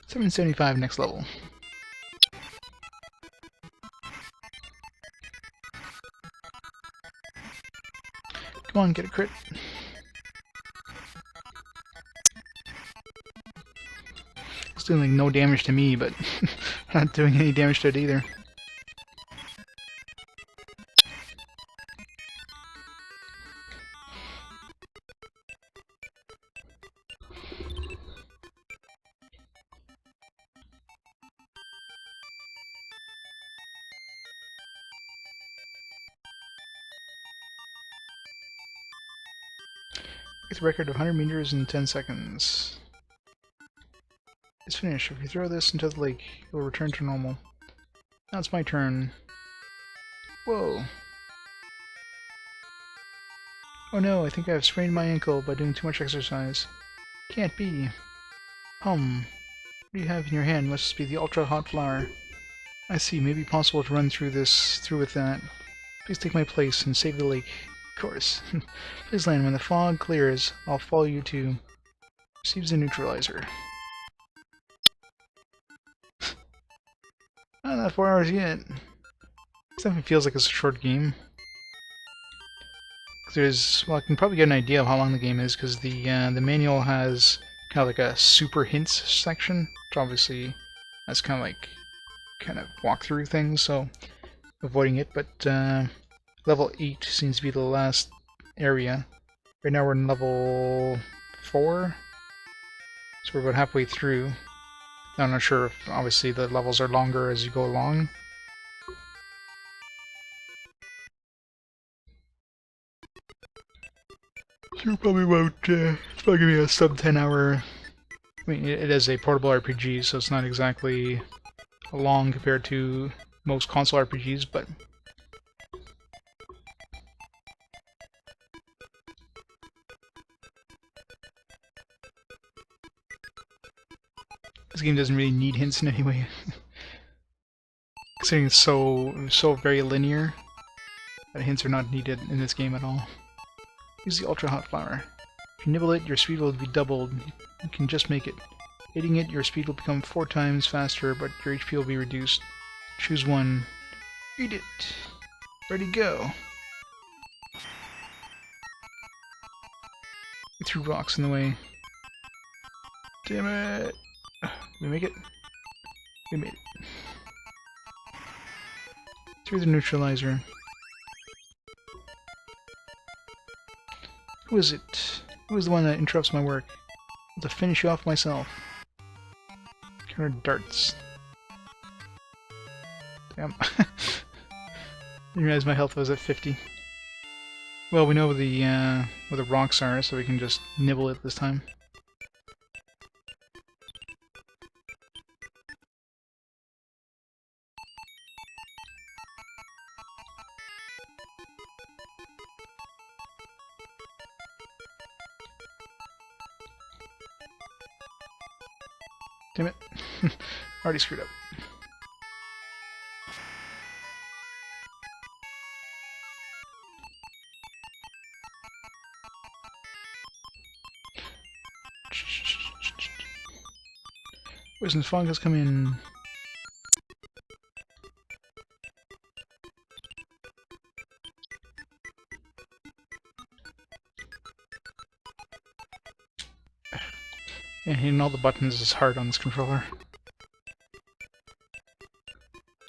$775 next level. Come on, get a crit. It's doing like no damage to me, but not doing any damage to it either. It's a record of 100 meters in 10 seconds. It's finished. If you throw this into the lake, it will return to normal. Now it's my turn. Whoa. Oh no, I think I've sprained my ankle by doing too much exercise. Can't be. What do you have in your hand? Must just be the ultra hot flower. I see, maybe possible to run through with that. Please take my place and save the lake. Of course. Please land. When the fog clears, I'll follow you to. Receives a neutralizer. Not 4 hours yet. It definitely feels like it's a short game. Well, I can probably get an idea of how long the game is because the manual has kind of like a super hints section, which obviously that's kind of walkthrough things, so avoiding it. But level 8 seems to be the last area. Right now we're in level 4, so we're about halfway through. I'm not sure if obviously the levels are longer as you go along. So probably about, it's probably going to be a sub 10 hour, I mean it is a portable RPG, so it's not exactly long compared to most console RPGs, but This game doesn't really need hints in any way. Considering it's so very linear, that hints are not needed in this game at all. Use the ultra hot flower. If you nibble it, your speed will be doubled. You can just make it. Eating it, your speed will become 4 times faster, but your HP will be reduced. Choose one. Eat it. Ready, go. We threw rocks in the way. Damn it! We make it? We made it. Through the neutralizer. Who is it? Who is the one that interrupts my work? I'll have to finish you off myself. Counter darts. Damn. Didn't realize my health was at 50. Well, we know where the rocks are, so we can just nibble it this time. Damn it. Already screwed up. Poisonous fungus come in. Yeah, hitting all the buttons is hard on this controller.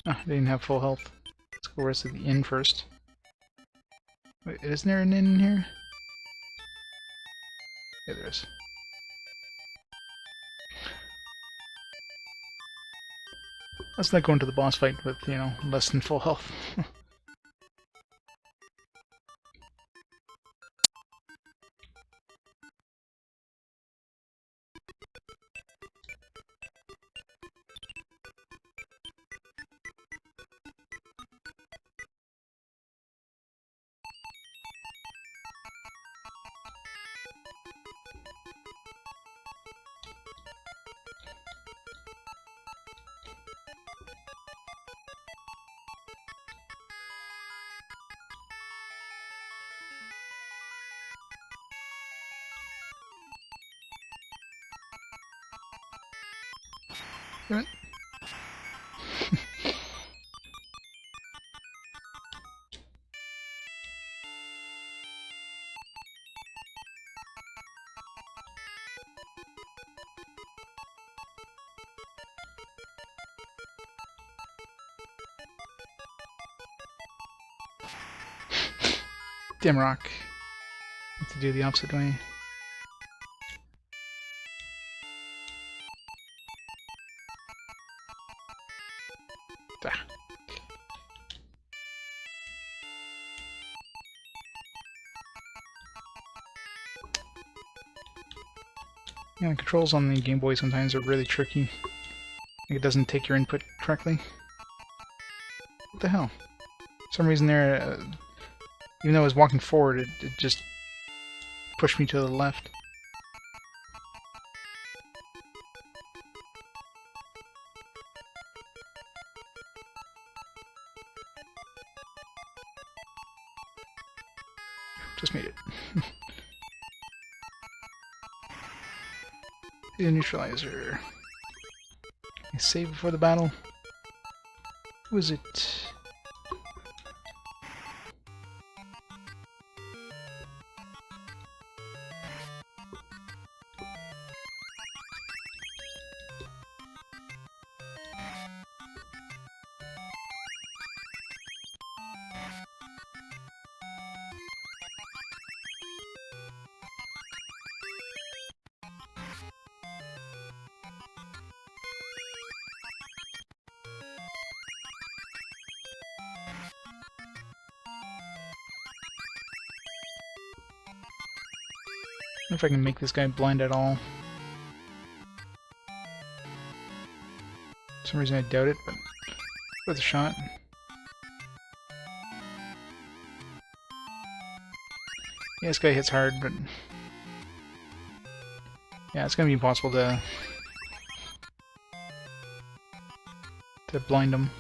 Ah, I didn't have full health. Let's go rest of the inn first. Wait, isn't there an inn in here? Yeah, there is. Let's not go into the boss fight with, you know, less than full health. Damn it. Damn rock. Have to do the opposite way. Ah. Yeah, the controls on the Game Boy sometimes are really tricky. Like it doesn't take your input correctly. What the hell? For some reason there, even though I was walking forward, it just pushed me to the left. Just made it. The neutralizer. I save before the battle. Who is it? I wonder if I can make this guy blind at all. For some reason I doubt it, but worth a shot. Yeah, this guy hits hard, but yeah, it's gonna be impossible to to blind him.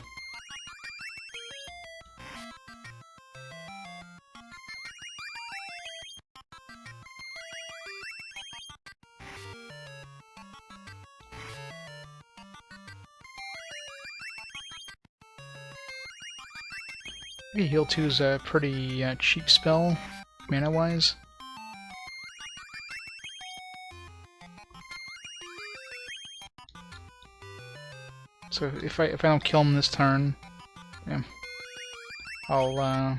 Maybe Heal 2 is a pretty cheap spell, mana-wise. So if I don't kill him this turn, yeah, I'll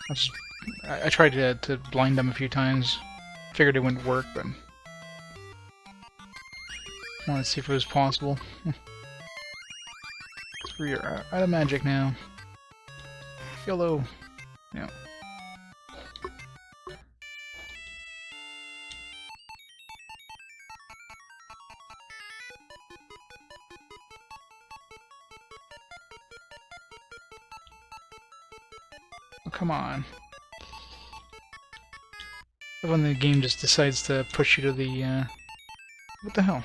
just, I tried to blind him a few times. Figured it wouldn't work, but I wanted to see if it was possible. We're out of magic now. YOLO. Yeah. Oh, come on. When the game just decides to push you to the, what the hell?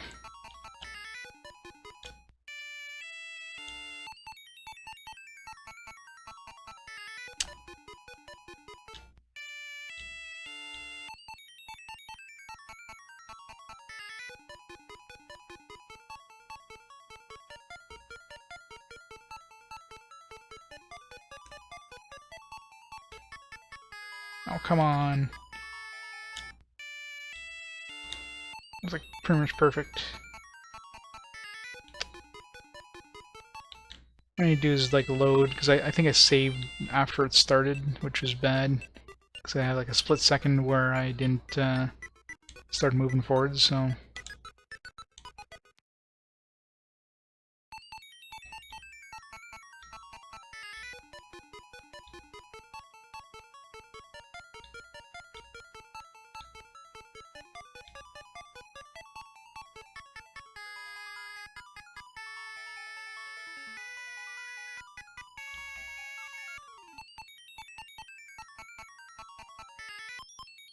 Oh, come on. It was like pretty much perfect. What I need to do is like load, because I think I saved after it started, which was bad. Because I had like a split second where I didn't start moving forward, so...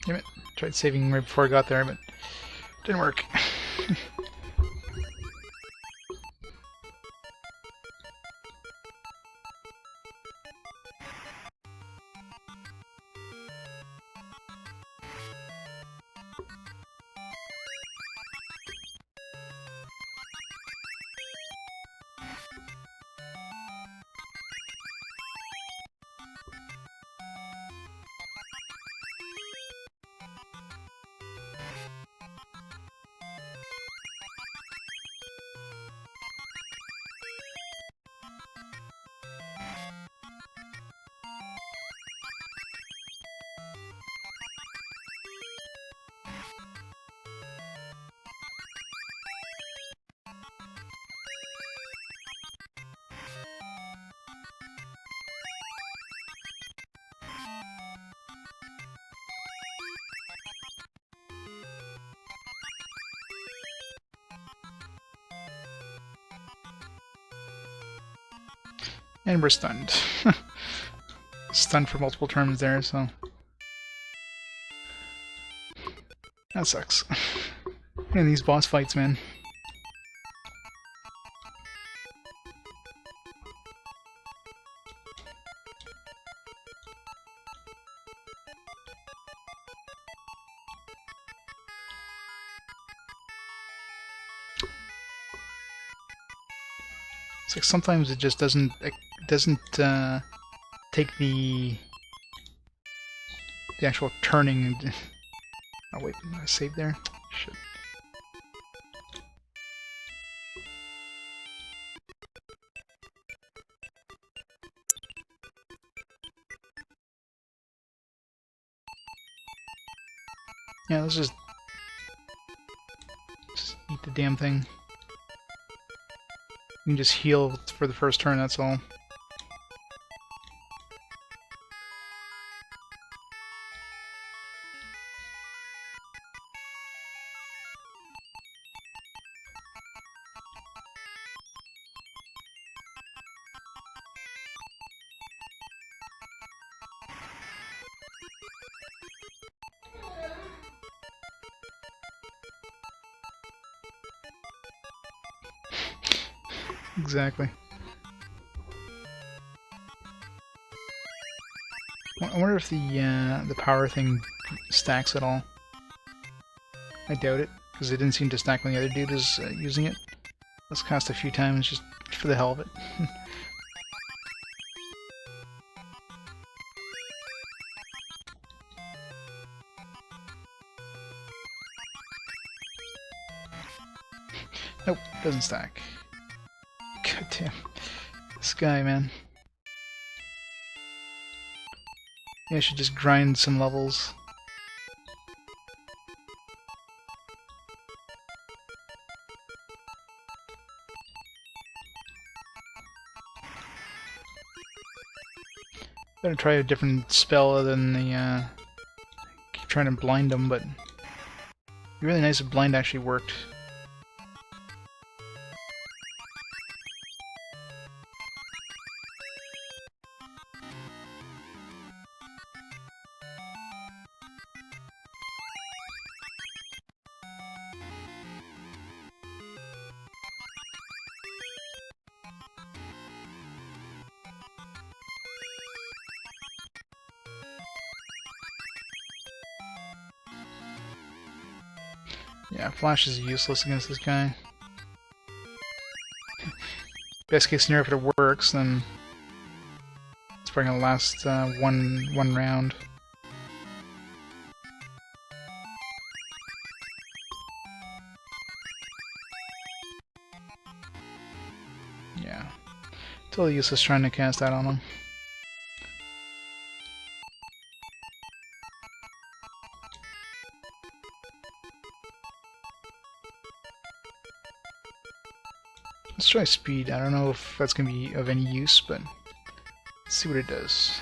Damn it. Tried saving right before I got there, but didn't work. And we're stunned. Stunned for multiple turns there, so... That sucks. And these boss fights, man. It's like sometimes it just doesn't take the actual turning and... Oh wait, did I save there? Shit. Yeah, let's just eat the damn thing. You can just heal for the first turn, that's all. Exactly. I wonder if the power thing stacks at all. I doubt it, because it didn't seem to stack when the other dude was using it. Let's cast a few times just for the hell of it. Nope, doesn't stack. God damn. This guy, man. Yeah, I should just grind some levels. Better try a different spell other than the, keep trying to blind him, but it'd be really nice if blind actually worked. Yeah, flash is useless against this guy. Best case scenario, if it works, then it's probably gonna last one round. Yeah, totally useless trying to cast that on him. Let's try speed. I don't know if that's going to be of any use, but let's see what it does.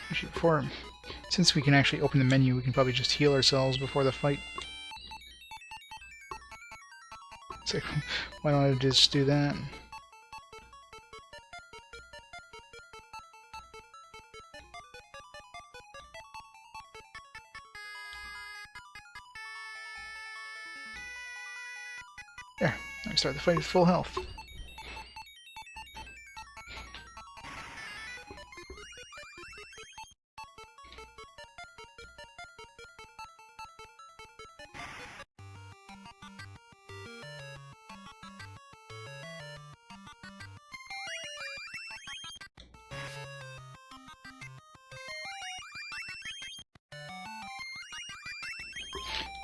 Actually, since we can actually open the menu, we can probably just heal ourselves before the fight. It's like, why don't I just do that? There, I start the fight with full health.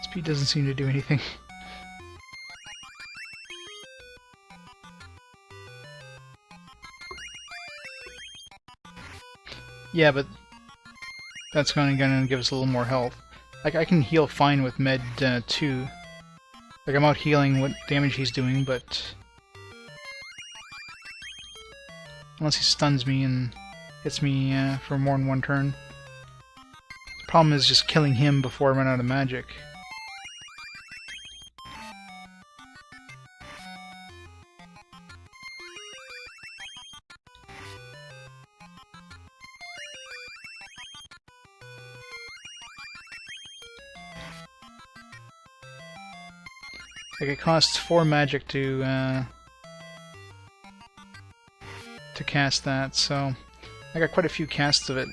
Speed doesn't seem to do anything. Yeah, but that's going to give us a little more health. Like, I can heal fine with Med 2. Like, I'm out healing what damage he's doing, but unless he stuns me and hits me for more than one turn. The problem is just killing him before I run out of magic. Like, it costs 4 magic to cast that, so I got quite a few casts of it.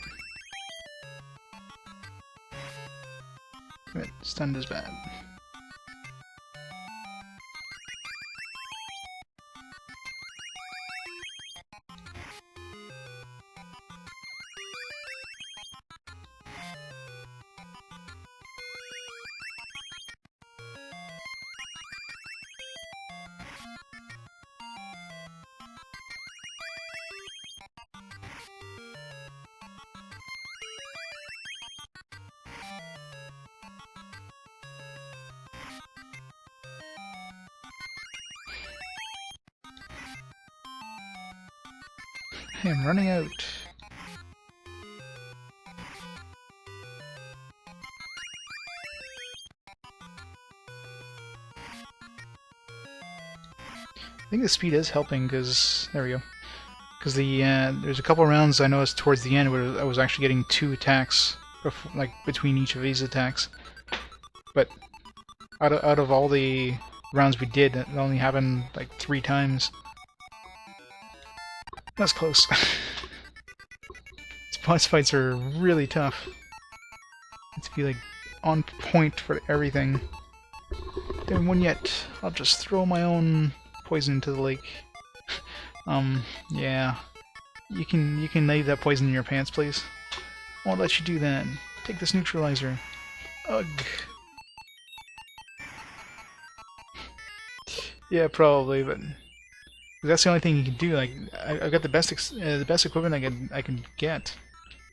But stunned is bad. Hey, I'm running out. I think the speed is helping, because there we go. Because there's a couple rounds I noticed towards the end where I was actually getting 2 attacks, before, like between each of these attacks. But out of all the rounds we did, it only happened like 3 times. That's close. These boss fights are really tough. It's be like on point for everything. Doing one yet. I'll just throw my own poison into the lake. Yeah. You can leave that poison in your pants, please. I won't let you do that. Take this neutralizer. Ugh. Yeah, probably, but that's the only thing you can do. Like, I've got the best equipment I can get,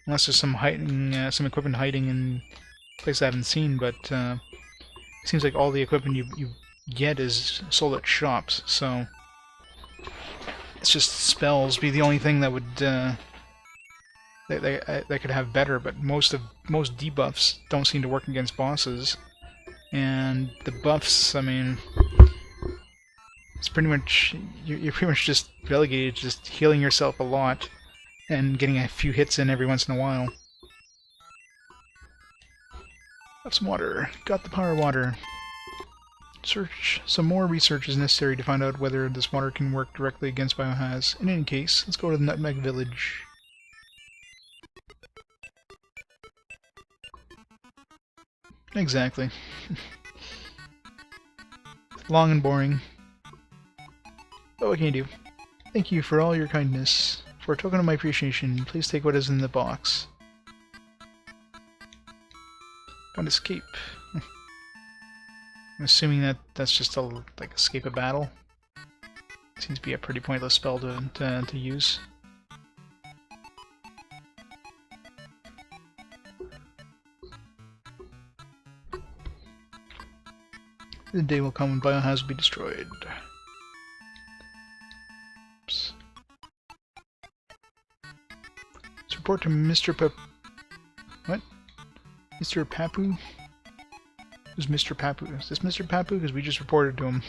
unless there's some equipment hiding in places I haven't seen. But it seems like all the equipment you get is sold at shops, so it's just spells be the only thing that would that could have better. But most debuffs don't seem to work against bosses, and the buffs, I mean. It's pretty much you're pretty much just relegated to just healing yourself a lot and getting a few hits in every once in a while. Have some water. Got the power water. Some more research is necessary to find out whether this water can work directly against Bio-Haz. In any case, let's go to the Nutmeg Village. Exactly. Long and boring. But what can you do? Thank you for all your kindness. For a token of my appreciation, please take what is in the box. Found escape. I'm assuming that's just like escape a battle. Seems to be a pretty pointless spell to use. The day will come when Bio-Haz will be destroyed. Oops. Let's report to Mr. What? Mr. Papu? Who's Mr. Papu? Is this Mr. Papu? Because we just reported to him.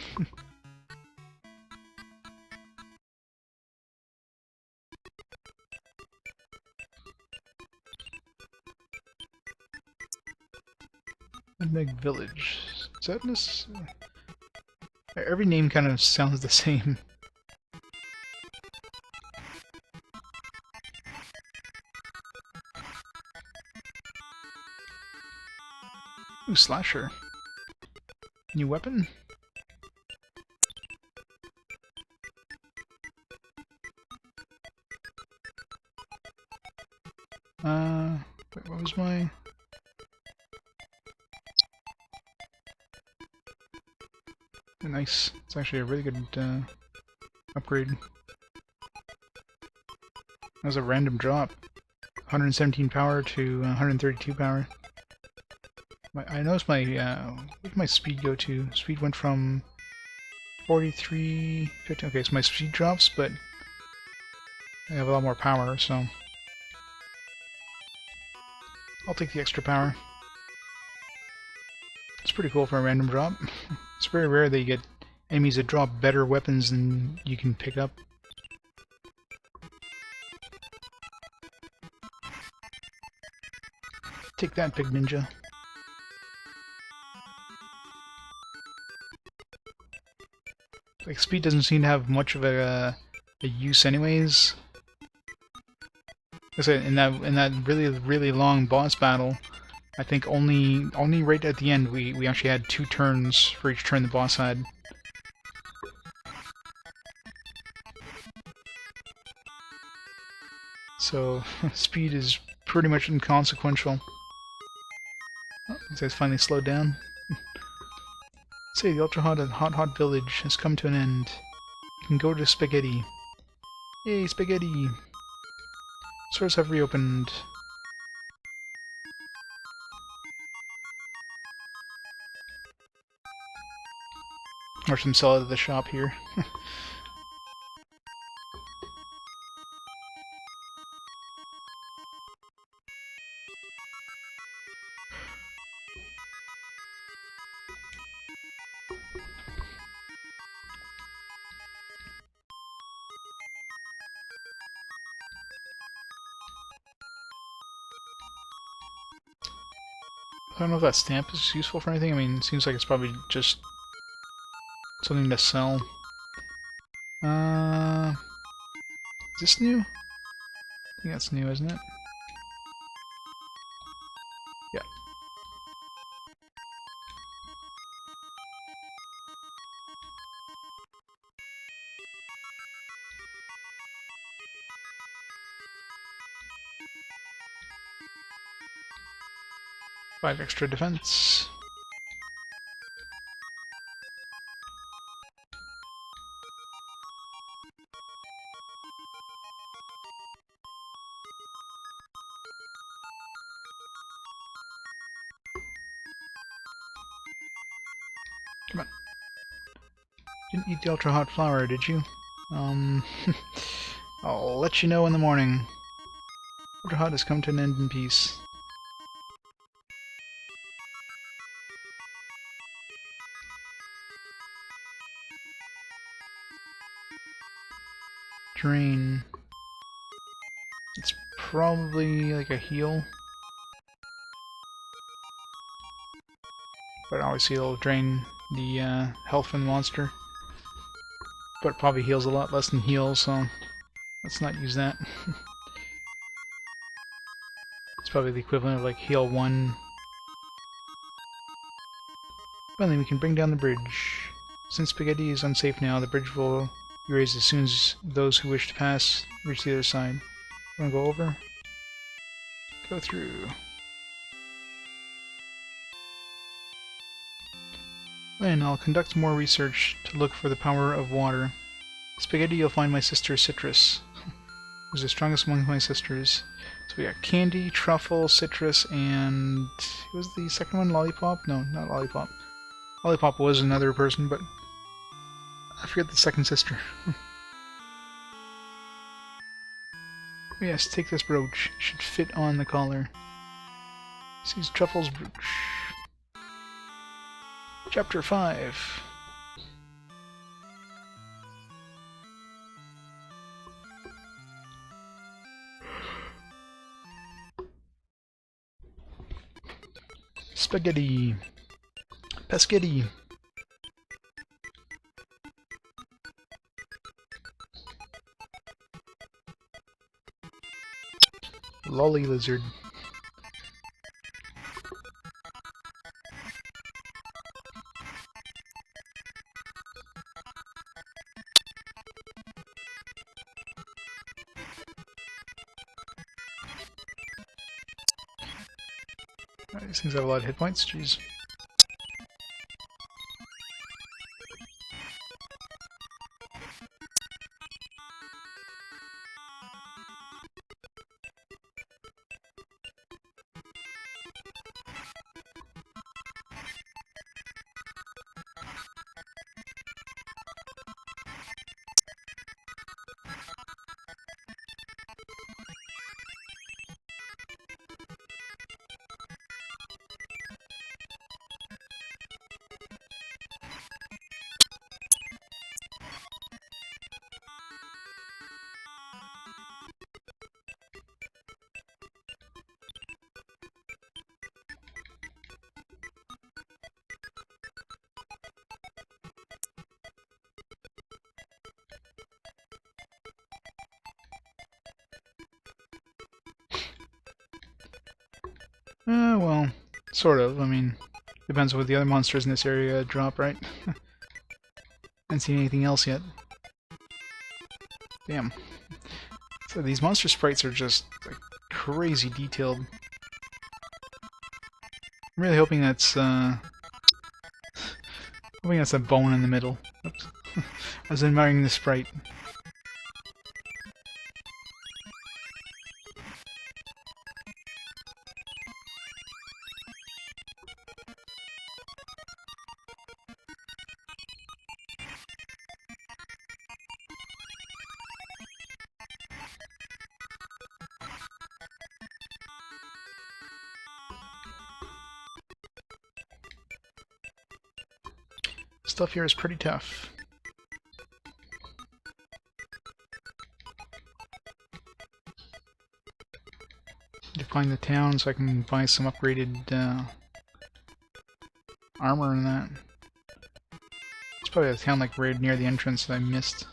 Nutmeg Village. Is that this? Every name kind of sounds the same. Ooh, slasher. New weapon? Wait, what was my... Nice. It's actually a really good upgrade. That was a random drop. 117 power to 132 power. I noticed my what did my speed go to? Speed went from 43, 50. Okay, so my speed drops, but I have a lot more power, so I'll take the extra power. It's pretty cool for a random drop. It's very rare that you get enemies that drop better weapons than you can pick up. Take that, big ninja. Like, speed doesn't seem to have much of a use anyways. Like I said, in that really long boss battle, I think only right at the end we actually had 2 turns for each turn the boss had. So speed is pretty much inconsequential. Oh, these guys finally slowed down. Say, the hot village has come to an end. You can go to Spaghetti. Yay, Spaghetti! Stores have reopened. Or some sell out of the shop here. I don't know if that stamp is useful for anything. I mean, it seems like it's probably just something to sell. Is this new? I think that's new, isn't it? Yeah. Five extra defense. Come on. Didn't eat the ultra hot flour, did you? I'll let you know in the morning. Ultra hot has come to an end in peace. Drain. It's probably like a heal. But obviously it'll drain the health from the monster. But it probably heals a lot less than heal, so let's not use that. It's probably the equivalent of like heal 1. Finally, we can bring down the bridge. Since spaghetti is unsafe now, the bridge will be raised as soon as those who wish to pass reach the other side. Wanna go over? Go through. Then I'll conduct more research to look for the power of water. Spaghetti, you'll find my sister Citrus, who's the strongest among my sisters. So we got Candy, Truffle, Citrus, and... who was the second one? Lollipop? No, not Lollipop. Lollipop was another person, but I forget the second sister. Yes, take this brooch. It should fit on the collar. This is Truffle's brooch. Chapter 5. Spaghetti. Pescetti. Lolly lizard. These things have a lot of hit points, jeez. Well, sort of. I mean, depends on what the other monsters in this area drop, right? Haven't seen anything else yet. Damn. So these monster sprites are just like crazy detailed. I'm really hoping that's a bone in the middle. Oops. I was admiring the sprite. Stuff here is pretty tough. To find the town so I can buy some upgraded armor in that. It's probably a town like right near the entrance that I missed.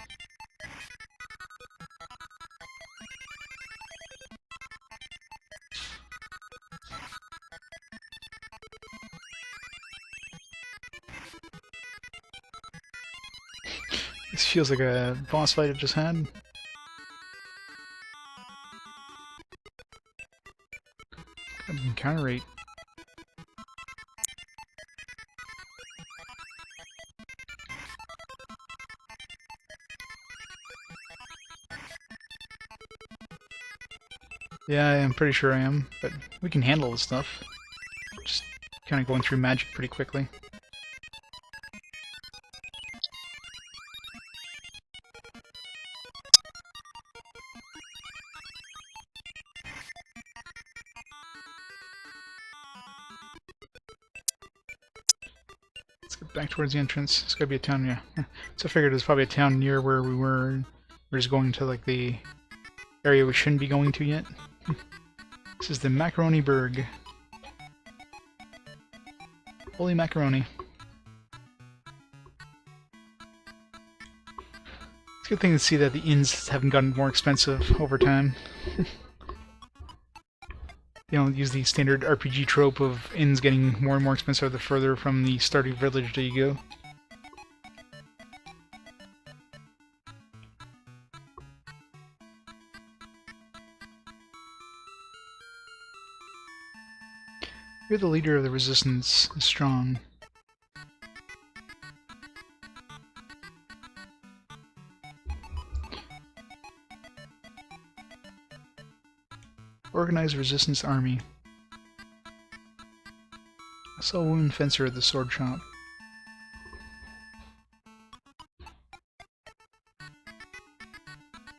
This feels like a boss fight I just had. Encounter rate. Yeah, I'm pretty sure I am, but we can handle this stuff. Just kind of going through magic pretty quickly. Let's get back towards the entrance. It's gotta be a town, yeah. So I figured it's probably a town near where we were. We're just going to like the area we shouldn't be going to yet. This is the Macaroni Berg. Holy macaroni. It's a good thing to see that the inns haven't gotten more expensive over time. You don't use the standard RPG trope of inns getting more and more expensive the further from the starting village that you go. You're the leader of the resistance, strong. Organize resistance army. I saw a woman fencer at the sword shop.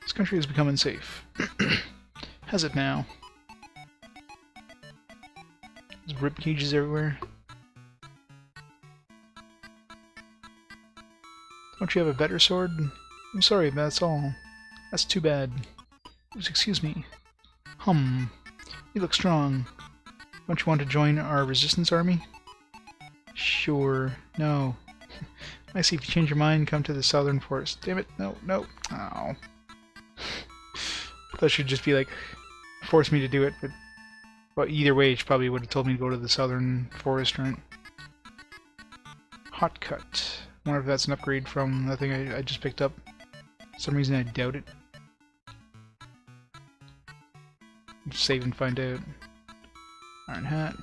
This country has become unsafe. Has it now? There's rib cages everywhere. Don't you have a better sword? I'm sorry, but that's all. That's too bad. Excuse me. You look strong. Don't you want to join our resistance army? Sure. No. I see. If you change your mind, come to the southern forest. Damn it. No, no. Ow. That should just be like, force me to do it, but well, either way, she probably would have told me to go to the southern forest, right? Hot cut. Wonder if that's an upgrade from the thing I just picked up. For some reason I doubt it. Just save and find out. Iron hat.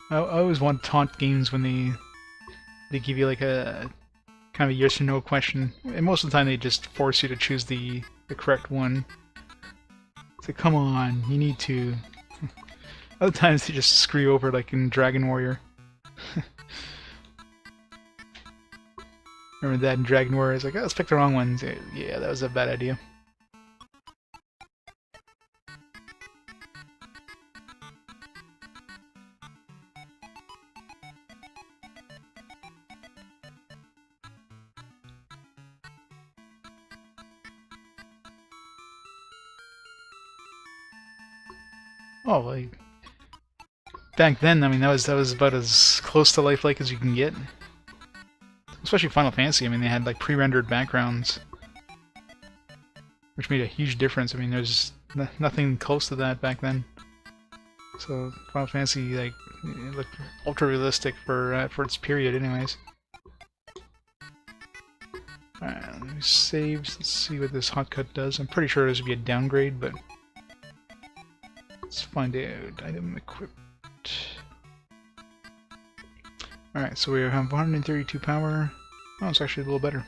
I always want taunt games when they give you like a kind of a yes or no question, and most of the time they just force you to choose the correct one. It's like, come on, you need to. Other times they just screw you over, like in Dragon Warrior. Remember that in Dragon Warrior? It's like, oh, let's pick the wrong ones. Yeah, that was a bad idea. Oh, like back then, I mean, that was about as close to lifelike as you can get. Especially Final Fantasy. I mean, they had like pre-rendered backgrounds, which made a huge difference. I mean, there's nothing close to that back then. So Final Fantasy, like, it looked ultra realistic for its period, anyways. Alright, let me save. Let's see what this hotcut does. I'm pretty sure this would be a downgrade, but let's find out. Item equipped. Alright, so we have 132 power. Oh, it's actually a little better.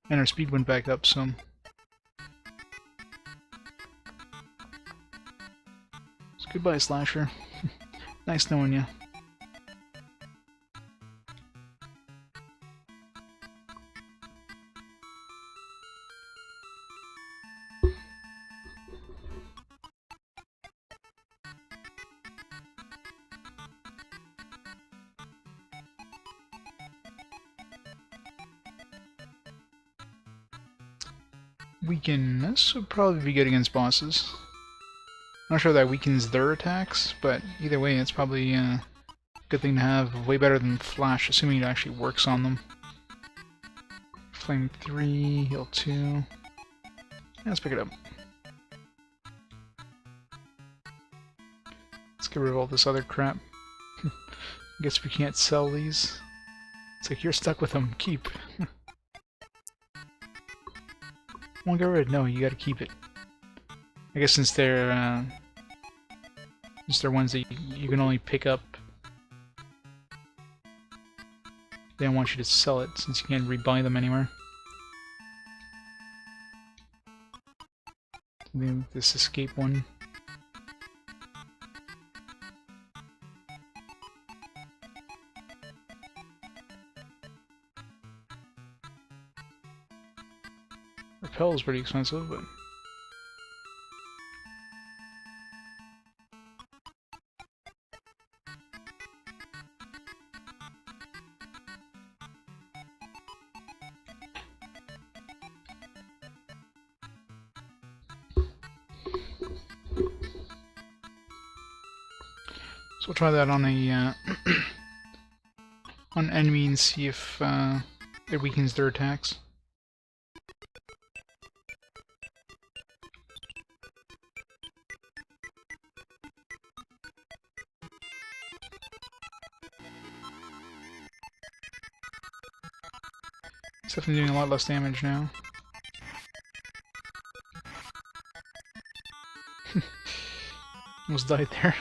And our speed went back up some. So goodbye, Slasher. Nice knowing you. Weaken. This would probably be good against bosses. I'm not sure that weakens their attacks, but either way, it's probably a good thing to have. Way better than Flash, assuming it actually works on them. Flame 3, heal 2. Yeah, let's pick it up. Let's get rid of all this other crap. I guess we can't sell these. It's like, you're stuck with them, keep. Won't get rid? No, you gotta keep it. I guess since they're ones that you can only pick up, they don't want you to sell it since you can't rebuy them anywhere. This escape one. Repel is pretty expensive, but so we'll try that on a on an enemy and see if it weakens their attacks. It's definitely doing a lot less damage now. Almost died there.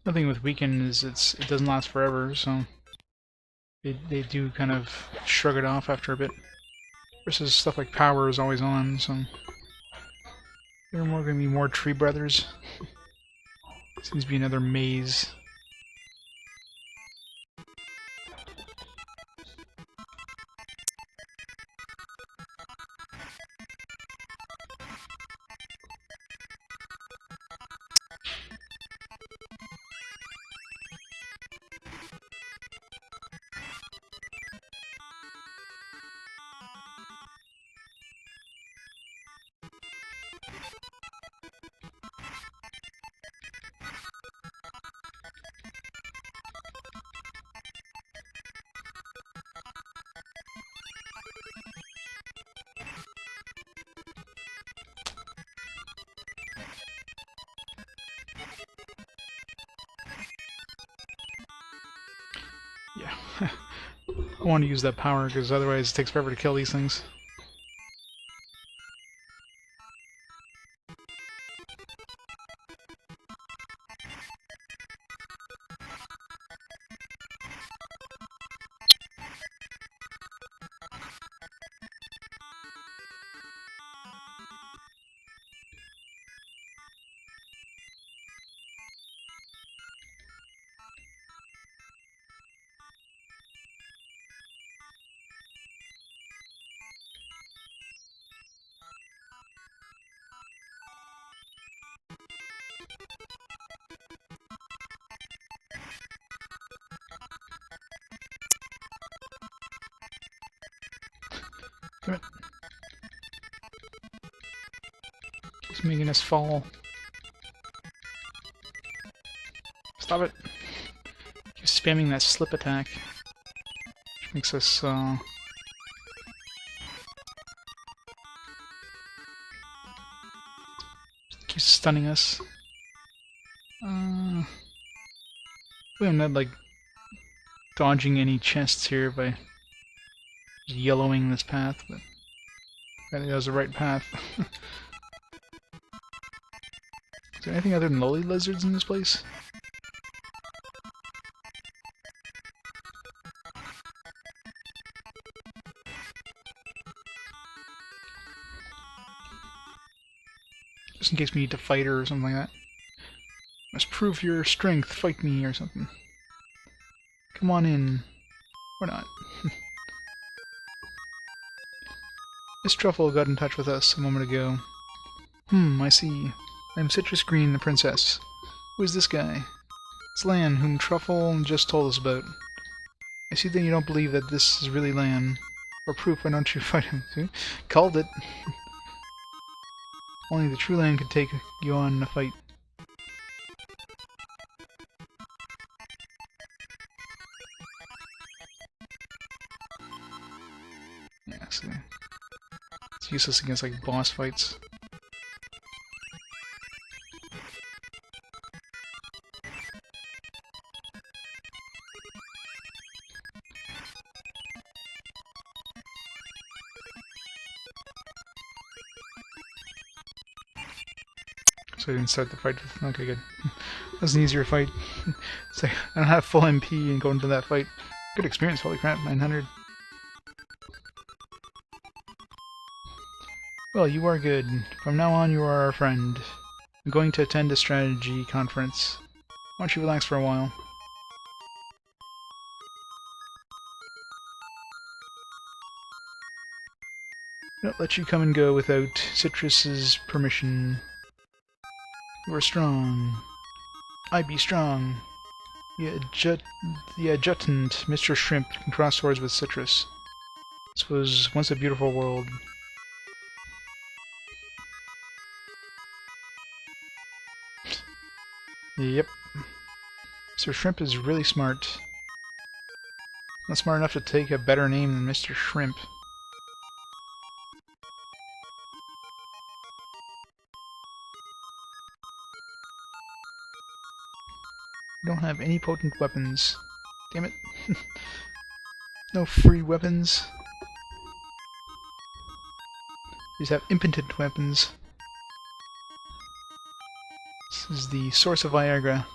The thing with Weaken is it doesn't last forever, so they do kind of shrug it off after a bit. Versus stuff like Power is always on, so there are going to be more Tree Brothers. Seems to be another maze. Yeah. I want to use that power because otherwise it takes forever to kill these things. Damn it. It's making us fall. Stop it. Keep spamming that slip attack. Which makes us, keeps stunning us. We haven't had, like, dodging any chests here by yellowing this path, but I think that was the right path. Is there anything other than lowly lizards in this place? Just in case we need to fight her or something like that. Must prove your strength, fight me or something. Come on in. Or not. Miss Truffle got in touch with us a moment ago. I see. I'm Citrus Greene, the princess. Who is this guy? It's Lan, whom Truffle just told us about. I see that you don't believe that this is really Lan. For proof, why don't you fight him? See? Called it. Only the true Lan could take you on in a fight. Yeah, see. It's useless against, like, boss fights. So I didn't start the fight with... Okay, good. That was an easier fight. So I don't have full MP and go into that fight. Good experience, holy crap, 900. Well, you are good. From now on, you are our friend. I'm going to attend a strategy conference. Why don't you relax for a while? I don't let you come and go without Citrus's permission. You are strong. I be strong. The adjutant, Mr. Shrimp, can cross swords with Citrus. This was once a beautiful world. Yep. Mr. Shrimp is really smart. Not smart enough to take a better name than Mr. Shrimp. Don't have any potent weapons. Damn it. No free weapons. Just have impotent weapons. This is the source of Viagra.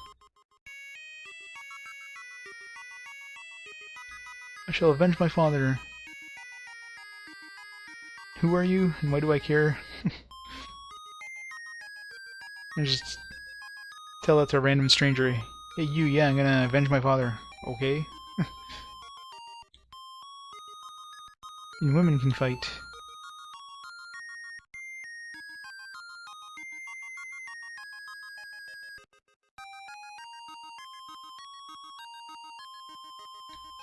I shall avenge my father. Who are you, and why do I care? I just tell that to a random stranger. Hey you, yeah, I'm gonna avenge my father. Okay. And women can fight.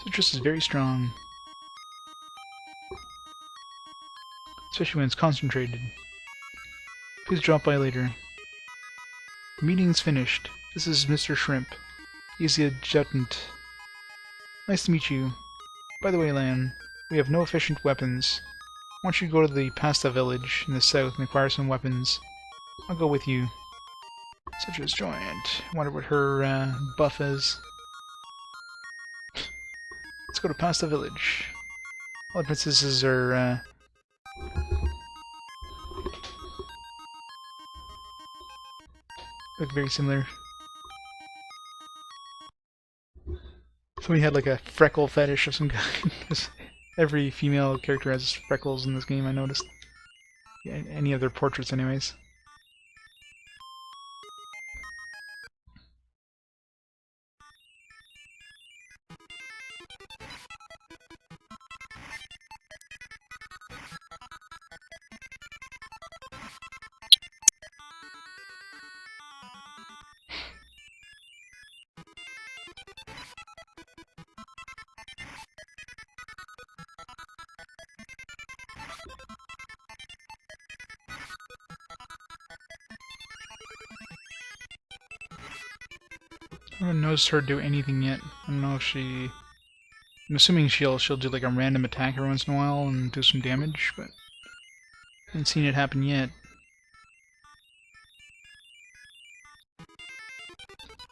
Citrus is very strong. Especially when it's concentrated. Please drop by later. The meeting's finished. This is Mr. Shrimp. He's the adjutant. Nice to meet you. By the way, Lan, we have no efficient weapons. Why don't you go to the Pasta village in the south and acquire some weapons? I'll go with you. Citrus joined. Wonder what her buff is. Let's go to Pasta village. All the princesses are look very similar. Somebody had like a freckle fetish of some kind. Every female character has freckles in this game, I noticed. Yeah, any of their portraits anyways. I haven't noticed her do anything yet. I don't know if she... I'm assuming she'll do like a random attack every once in a while and do some damage, but I haven't seen it happen yet.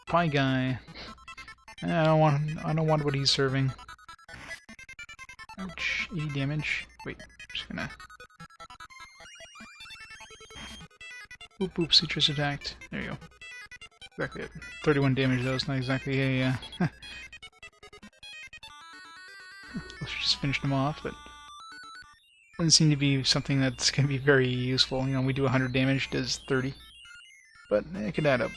Pie guy. I don't want what he's serving. Ouch, 80 damage. Wait, just gonna... Boop boop, citrus attacked. There you go. Exactly it. 31 damage though, it's not exactly a... Let's just finish them off, but... Doesn't seem to be something that's going to be very useful. You know, we do 100 damage, does 30. But it could add up.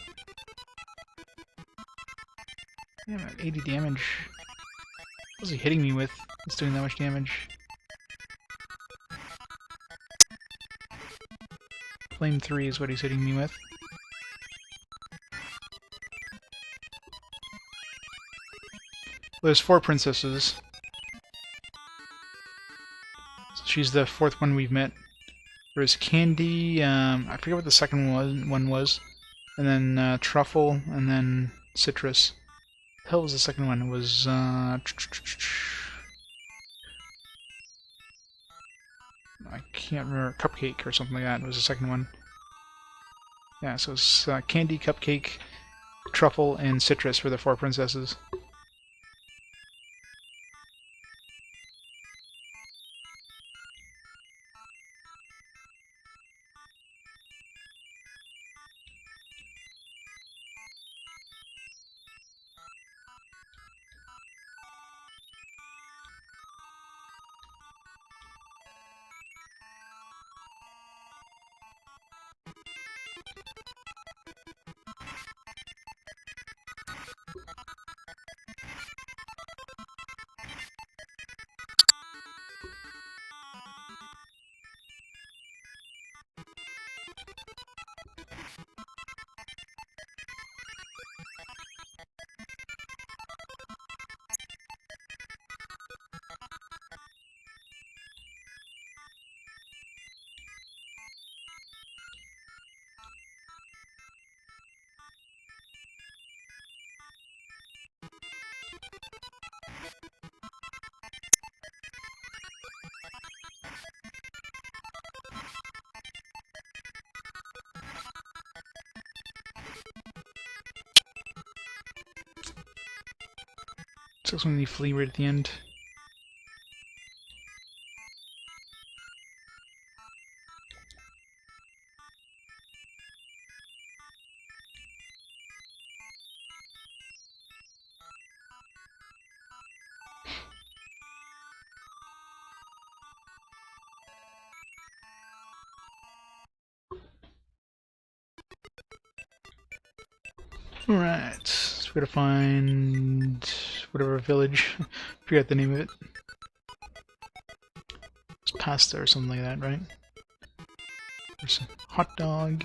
Yeah, man, 80 damage. What was he hitting me with? It's doing that much damage. Flame 3 is what he's hitting me with. There's 4 princesses. She's the 4th one we've met. There's Candy, I forget what the second one was. And then Truffle, and then Citrus. The hell was the second one? It was I can't remember. Cupcake or something like that was the second one. Yeah, so it's Candy, Cupcake, Truffle, and Citrus for the 4 princesses. So it's when they flee right at the end. Alright, so we gotta find whatever village. Forget the name of it. It's pasta or something like that, right? There's a hot dog.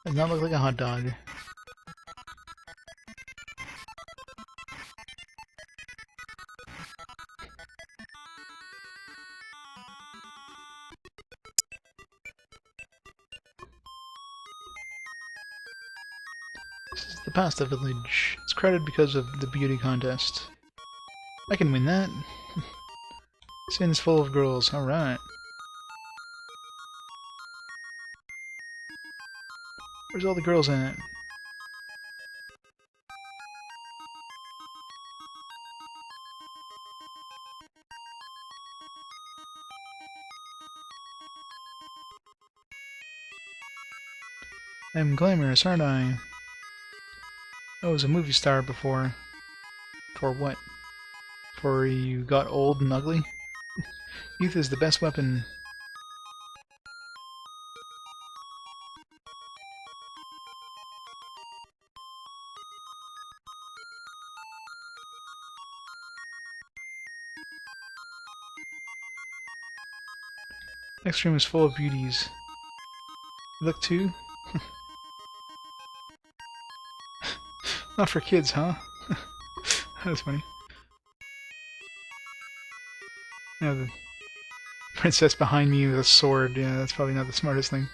Does not look like a hot dog. This is the pasta village. It's crowded because of the beauty contest. I can win that. This inn's full of girls. Alright. Where's all the girls at? I'm glamorous, aren't I? I was a movie star before. For what? For you got old and ugly? Youth is the best weapon. Next room is full of beauties. Look too? Not for kids, huh? That's funny. Yeah, the princess behind me with a sword. Yeah, that's probably not the smartest thing.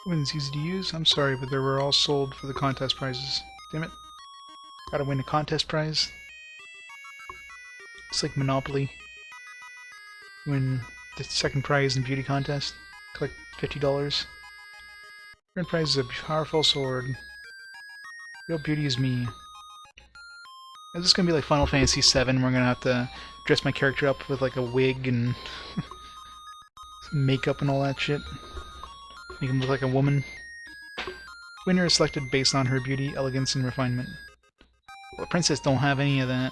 Weapons easy to use. I'm sorry, but they were all sold for the contest prizes. Damn it. Gotta win a contest prize. It's like Monopoly. Win the second prize in beauty contest. Collect $50. Third prize is a powerful sword. Real beauty is me. Is this gonna be like Final Fantasy VII? We're gonna have to dress my character up with like a wig and makeup and all that shit. Make him look like a woman. Winner is selected based on her beauty, elegance, and refinement. Well, the princess don't have any of that.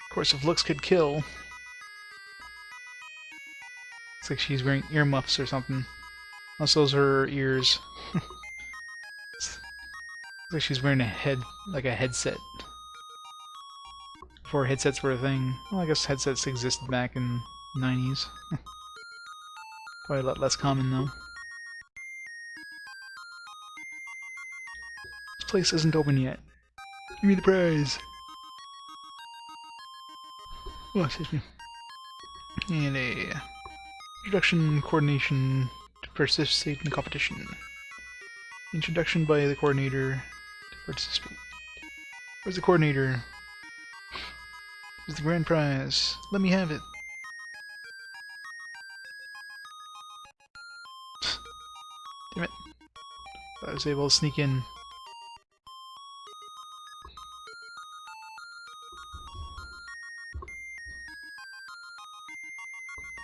Of course, if looks could kill... Looks like she's wearing earmuffs or something. Unless those are her ears. Looks like she's wearing a headset. Before headsets were a thing. Well, I guess headsets existed back in the 90s. Probably a lot less common, though. This place isn't open yet. Give me the prize! Oh, excuse me. And a... Introduction coordination to participate in the competition. Introduction by the coordinator to participate. Where's the coordinator? Here's the grand prize. Let me have it. Damn it. I was able to sneak in.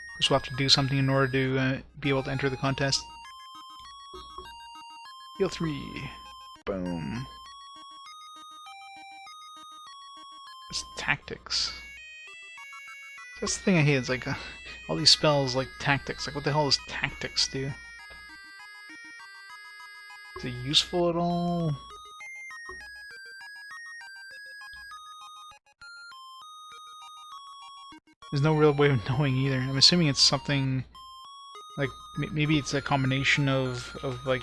Of course, we'll have to do something in order to be able to enter the contest. Heal 3. Boom. It's tactics. That's the thing I hate, it's like all these spells like tactics. Like what the hell does tactics do? Is it useful at all? There's no real way of knowing either. I'm assuming it's something like maybe it's a combination of like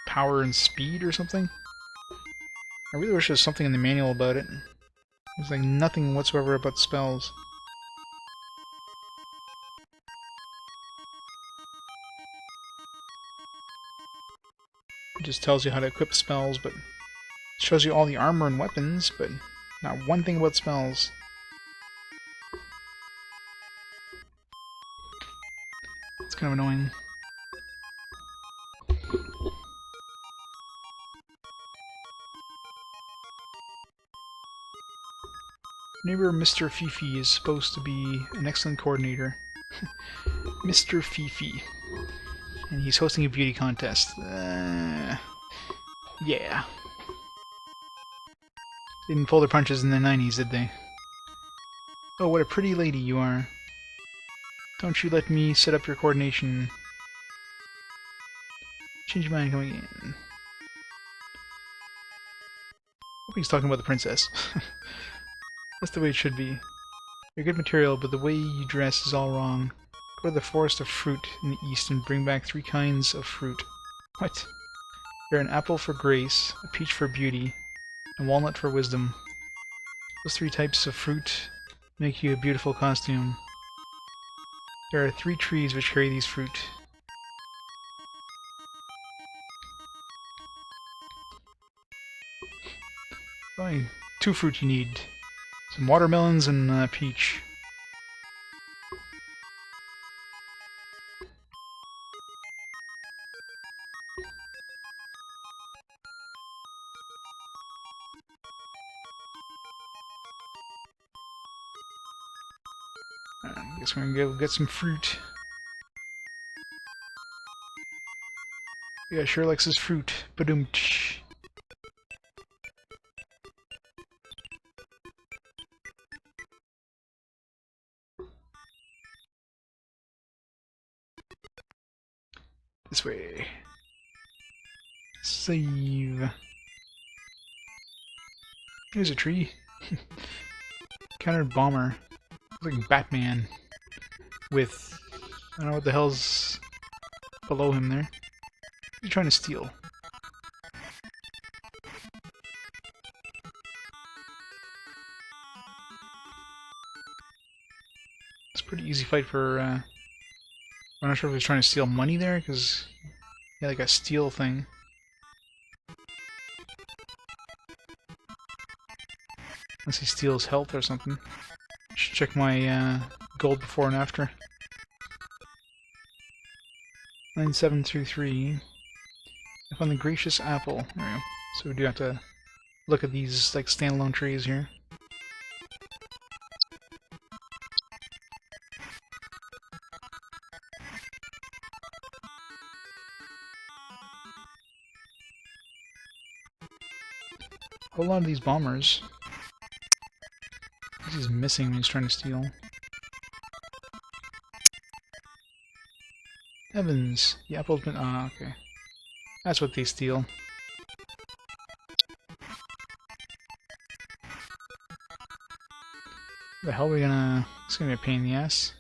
power and speed or something. I really wish there was something in the manual about it. There's like nothing whatsoever about spells. It just tells you how to equip spells, but it shows you all the armor and weapons, but not one thing about spells. It's kind of annoying. Neighbor Mr. Fifi is supposed to be an excellent coordinator. Mr. Fifi. And he's hosting a beauty contest. Yeah. They didn't pull their punches in the 90s, did they? Oh, what a pretty lady you are. Don't you let me set up your coordination. Change your mind coming in. Hope he's talking about the princess. That's the way it should be. You're good material, but the way you dress is all wrong. Go to the forest of fruit in the east and bring back 3 kinds of fruit. What? You're an apple for grace, a peach for beauty, and walnut for wisdom. Those 3 types of fruit make you a beautiful costume. There are 3 trees which carry these fruit. Only 2 fruit you need. Some watermelons and peach. I guess we're gonna go get some fruit. Yeah, sure likes his fruit. Ba-doom-tsh. This way. Save. There's a tree. Countered bomber. Looks like Batman. With... I don't know what the hell's below him there. What are you trying to steal? pretty easy fight for, I'm not sure if he was trying to steal money there, because he had like a steal thing. Unless he steals health or something. Should check my gold before and after. 9723. I found the gracious apple. There we go. So we do have to look at these like standalone trees here. A whole lot of these bombers. He's missing when he's trying to steal. Evans, the apple's been. Ah, okay. That's what they steal. The hell are we gonna. It's gonna be a pain in the ass.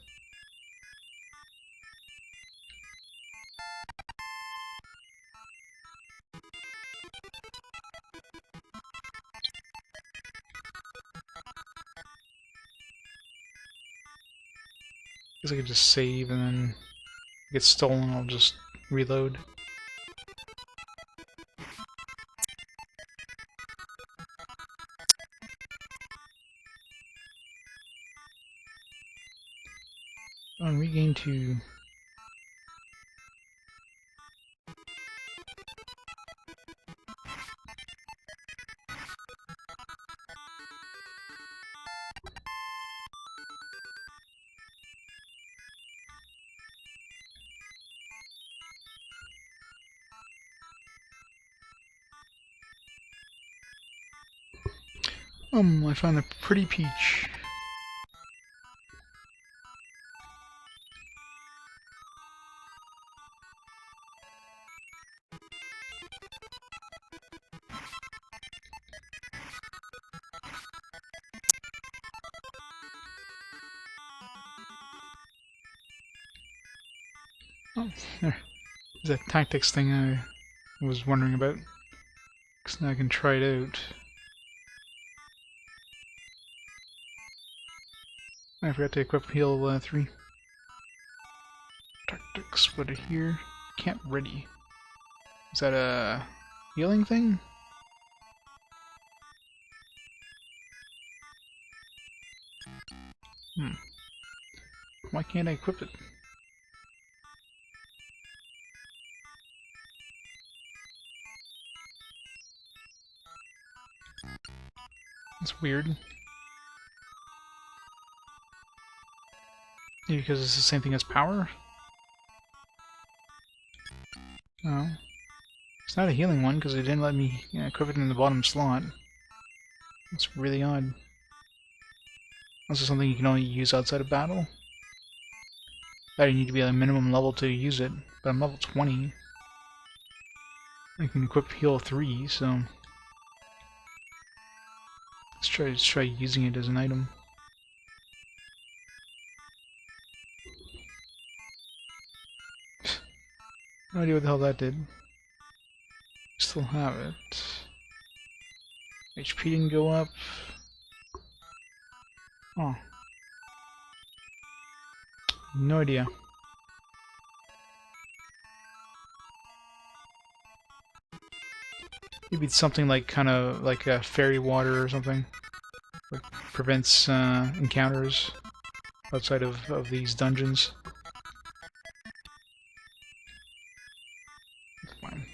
Guess I could just save and then if it gets stolen, I'll just reload. On regain 2. I found a pretty peach. Oh, there. There's that tactics thing I was wondering about. Because now I can try it out. I forgot to equip heal 3. Tactics, put it here. Camp ready. Is that a healing thing? Why can't I equip it? That's weird. Maybe because it's the same thing as power? No. It's not a healing one because it didn't let me equip it in the bottom slot. That's really odd. This is something you can only use outside of battle. That you need to be at a minimum level to use it, but I'm level 20. I can equip heal 3, so let's try using it as an item. No idea what the hell that did. Still have it. HP didn't go up. Oh. No idea. Maybe it's something like kind of like a fairy water or something. That prevents encounters outside of these dungeons. Fine.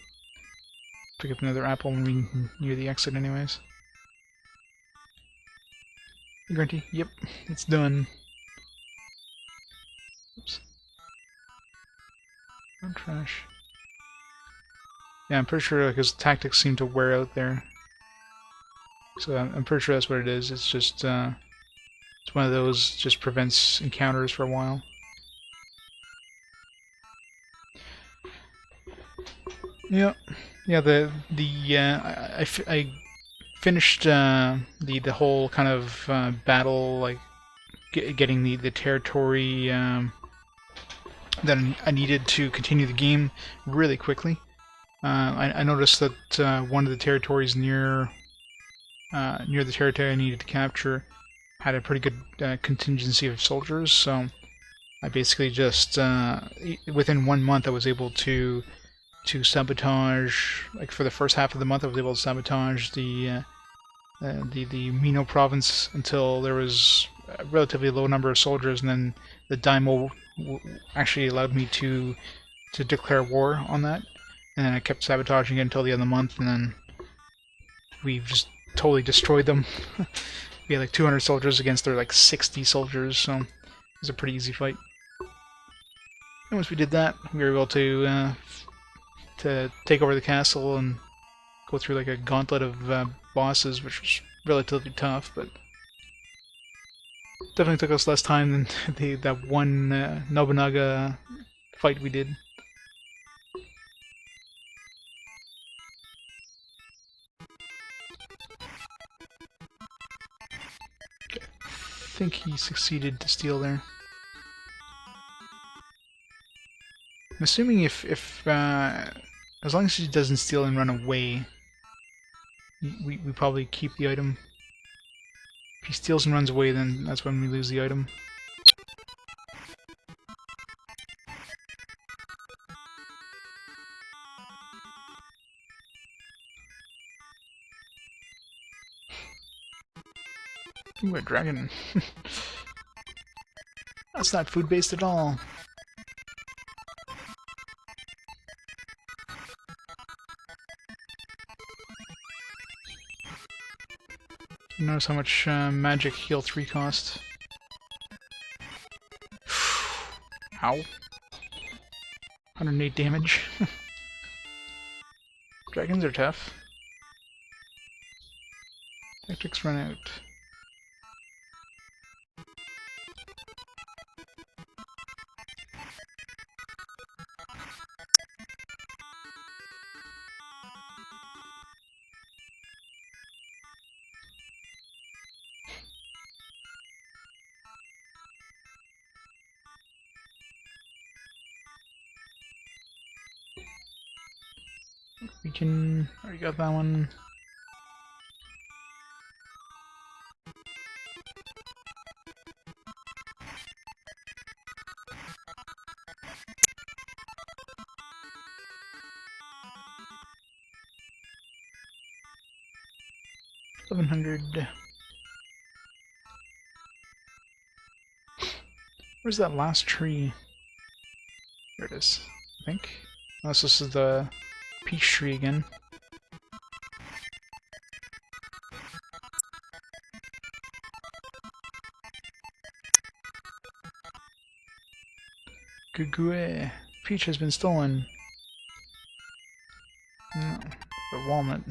Pick up another apple when we're near the exit anyways. Grunty, yep, it's done. Oops. No trash. Yeah, I'm pretty sure because tactics seem to wear out there. So I'm pretty sure that's what it is. It's just, it's one of those, just prevents encounters for a while. Yeah, yeah. I finished the whole kind of battle, like getting the territory that I needed to continue the game really quickly. I noticed that one of the territories near the territory I needed to capture had a pretty good contingency of soldiers, so I basically just within 1 month I was able to sabotage, like for the first half of the month I was able to sabotage the Mino province until there was a relatively low number of soldiers, and then the daimyo actually allowed me to declare war on that, and then I kept sabotaging it until the end of the month, and then we just totally destroyed them. We had like 200 soldiers against their like 60 soldiers, so it was a pretty easy fight. And once we did that, we were able to take over the castle and go through like a gauntlet of bosses, which was relatively tough, but definitely took us less time than that one Nobunaga fight we did. Okay. I think he succeeded to steal there. I'm assuming if as long as he doesn't steal and run away, we probably keep the item. If he steals and runs away, then that's when we lose the item. Ooh, a dragon. That's not food-based at all. Notice how much magic heal 3 cost. Ow. 108 damage. Dragons are tough. Tactics run out. We can... already got that one. $1,100. Where's that last tree? There it is, I think. Unless this is the peach tree again. Gugue. Peach has been stolen. No, the walnut.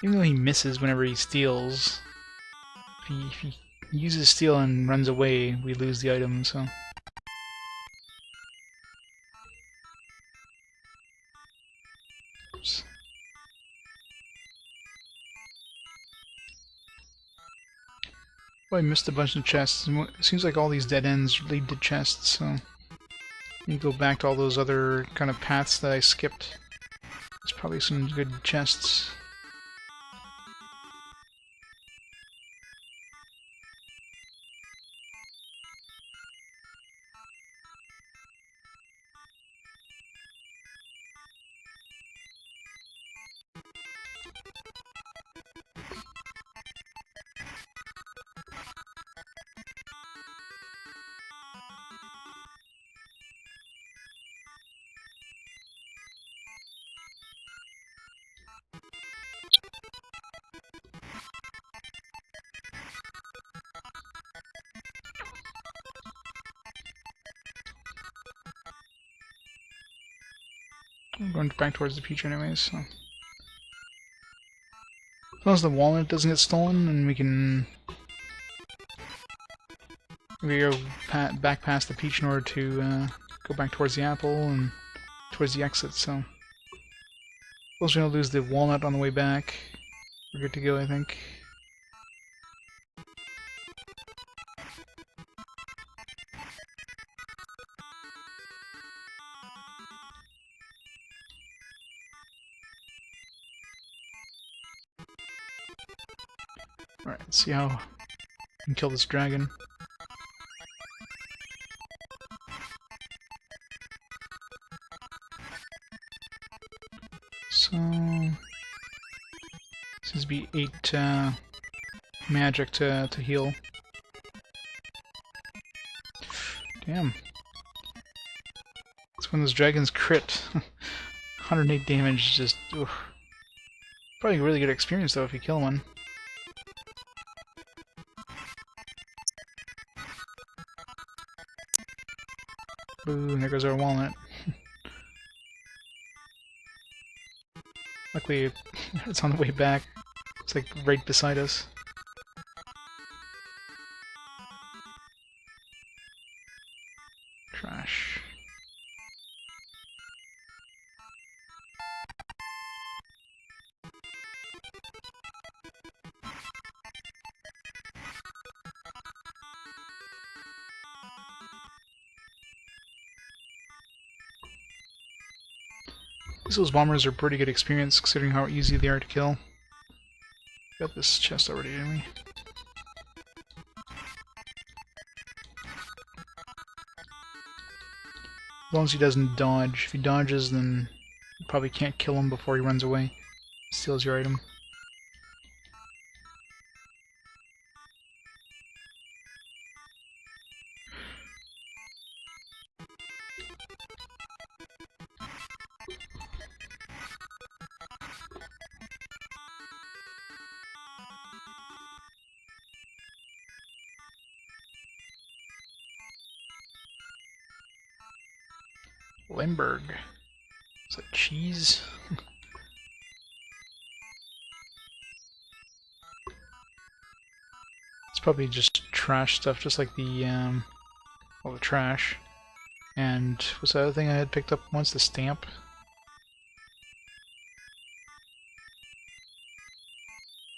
Even though he misses whenever he steals, if he uses steal and runs away, we lose the item, so... Oops. Oh, I missed a bunch of chests. It seems like all these dead ends lead to chests, so... You go back to all those other kind of paths that I skipped. There's probably some good chests. I'm going back towards the peach anyways, so... As long as the walnut doesn't get stolen, and we can... We go back past the peach in order to go back towards the apple and towards the exit, so... We're going to lose the walnut on the way back. We're good to go, I think. Alright, let's see how we can kill this dragon. So... seems to be 8 magic to heal. Damn. It's when those dragons crit. 108 damage, just... oof. Probably a really good experience though if you kill one. Boom, there goes our walnut. Luckily, it's on the way back. It's like right beside us. Trash. Those bombers are pretty good experience considering how easy they are to kill. Got this chest already, didn't we? As long as he doesn't dodge. If he dodges, then you probably can't kill him before he runs away. Steals your item. Limburg. Is that cheese? It's probably just trash stuff, just like the, well, the trash. And what's the other thing I had picked up once? The stamp?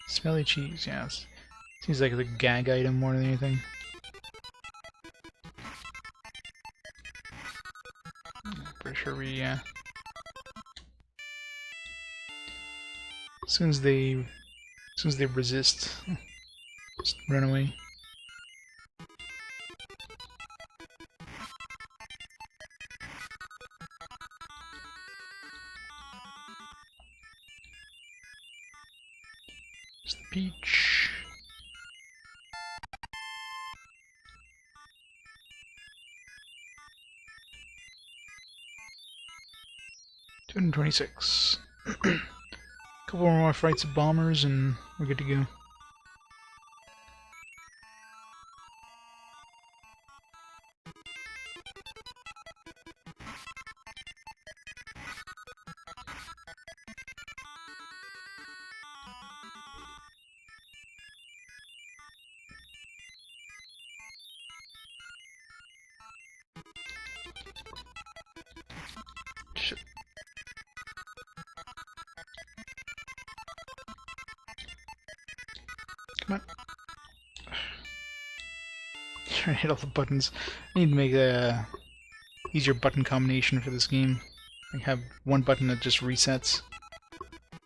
Smelly cheese, yeah. Seems like the gag item more than anything. Pretty sure we, as soon as they resist, just run away. There's the peach. $226. Couple more fights of bombers and we're good to go. Shit. Come on. Trying to hit all the buttons. I need to make a easier button combination for this game. I have one button that just resets.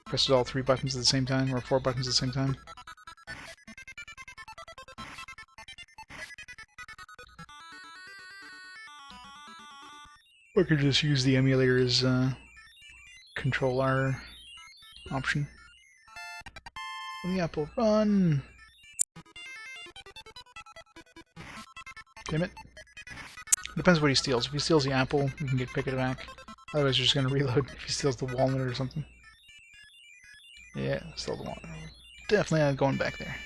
Presses all 3 buttons at the same time, or 4 buttons at the same time. Or I could just use the emulator as control R option. The apple, run! Damn it. Depends what he steals. If he steals the apple, we can pick it back. Otherwise, you're just gonna reload if he steals the walnut or something. Yeah, stole the walnut. Definitely not going back there.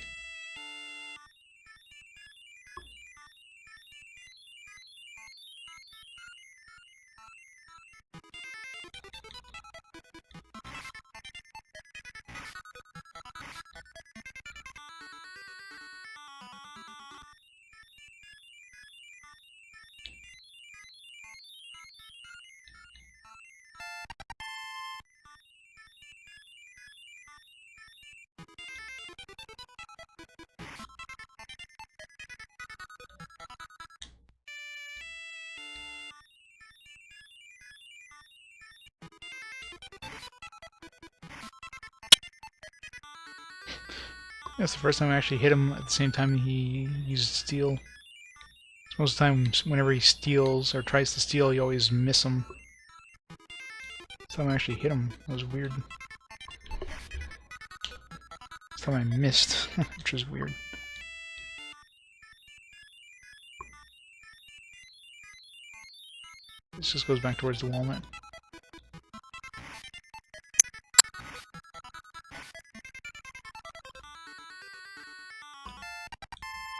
That's the first time I actually hit him at the same time he used steel. Most of the time, whenever he steals or tries to steal, you always miss him. This time I actually hit him. That was weird. This time I missed, which is weird. This just goes back towards the walnut.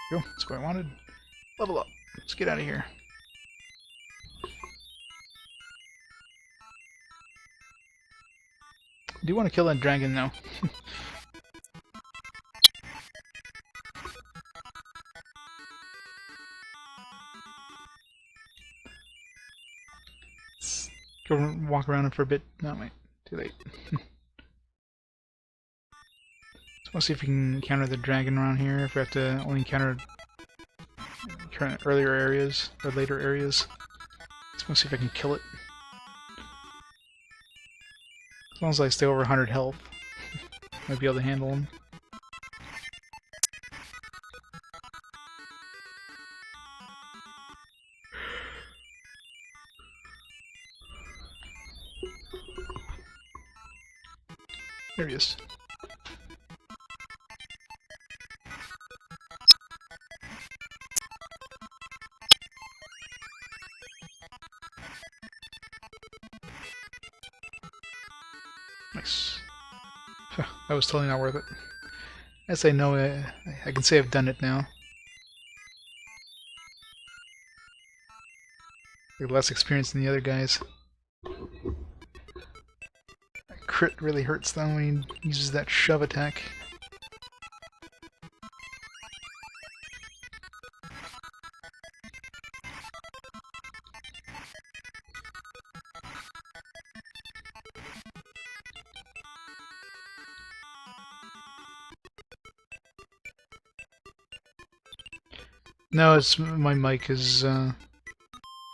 Go, that's what I wanted. Level up. Let's get out of here. I do want to kill that dragon though. Let's go walk around it for a bit. No, wait. Too late. So we'll see if we can encounter the dragon around here. If we have to only encounter earlier areas or later areas. Let's go see if I can kill it. As long as I stay over 100 health, might be able to handle him. There he is. Nice. That was totally not worth it. As I know, I can say I've done it now. With less experience than the other guys. That crit really hurts though when he uses that shove attack. No, it's my mic is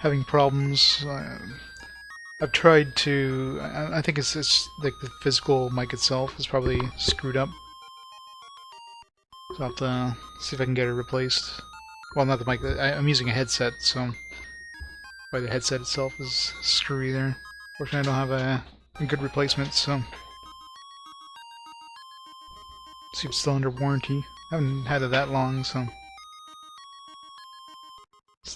having problems. I've tried to. I think it's like the physical mic itself is probably screwed up. So I'll have to see if I can get it replaced. Well, not the mic. I'm using a headset, so the headset itself is screwy there. Fortunately, I don't have a good replacement, so see if it's still under warranty. I haven't had it that long, so.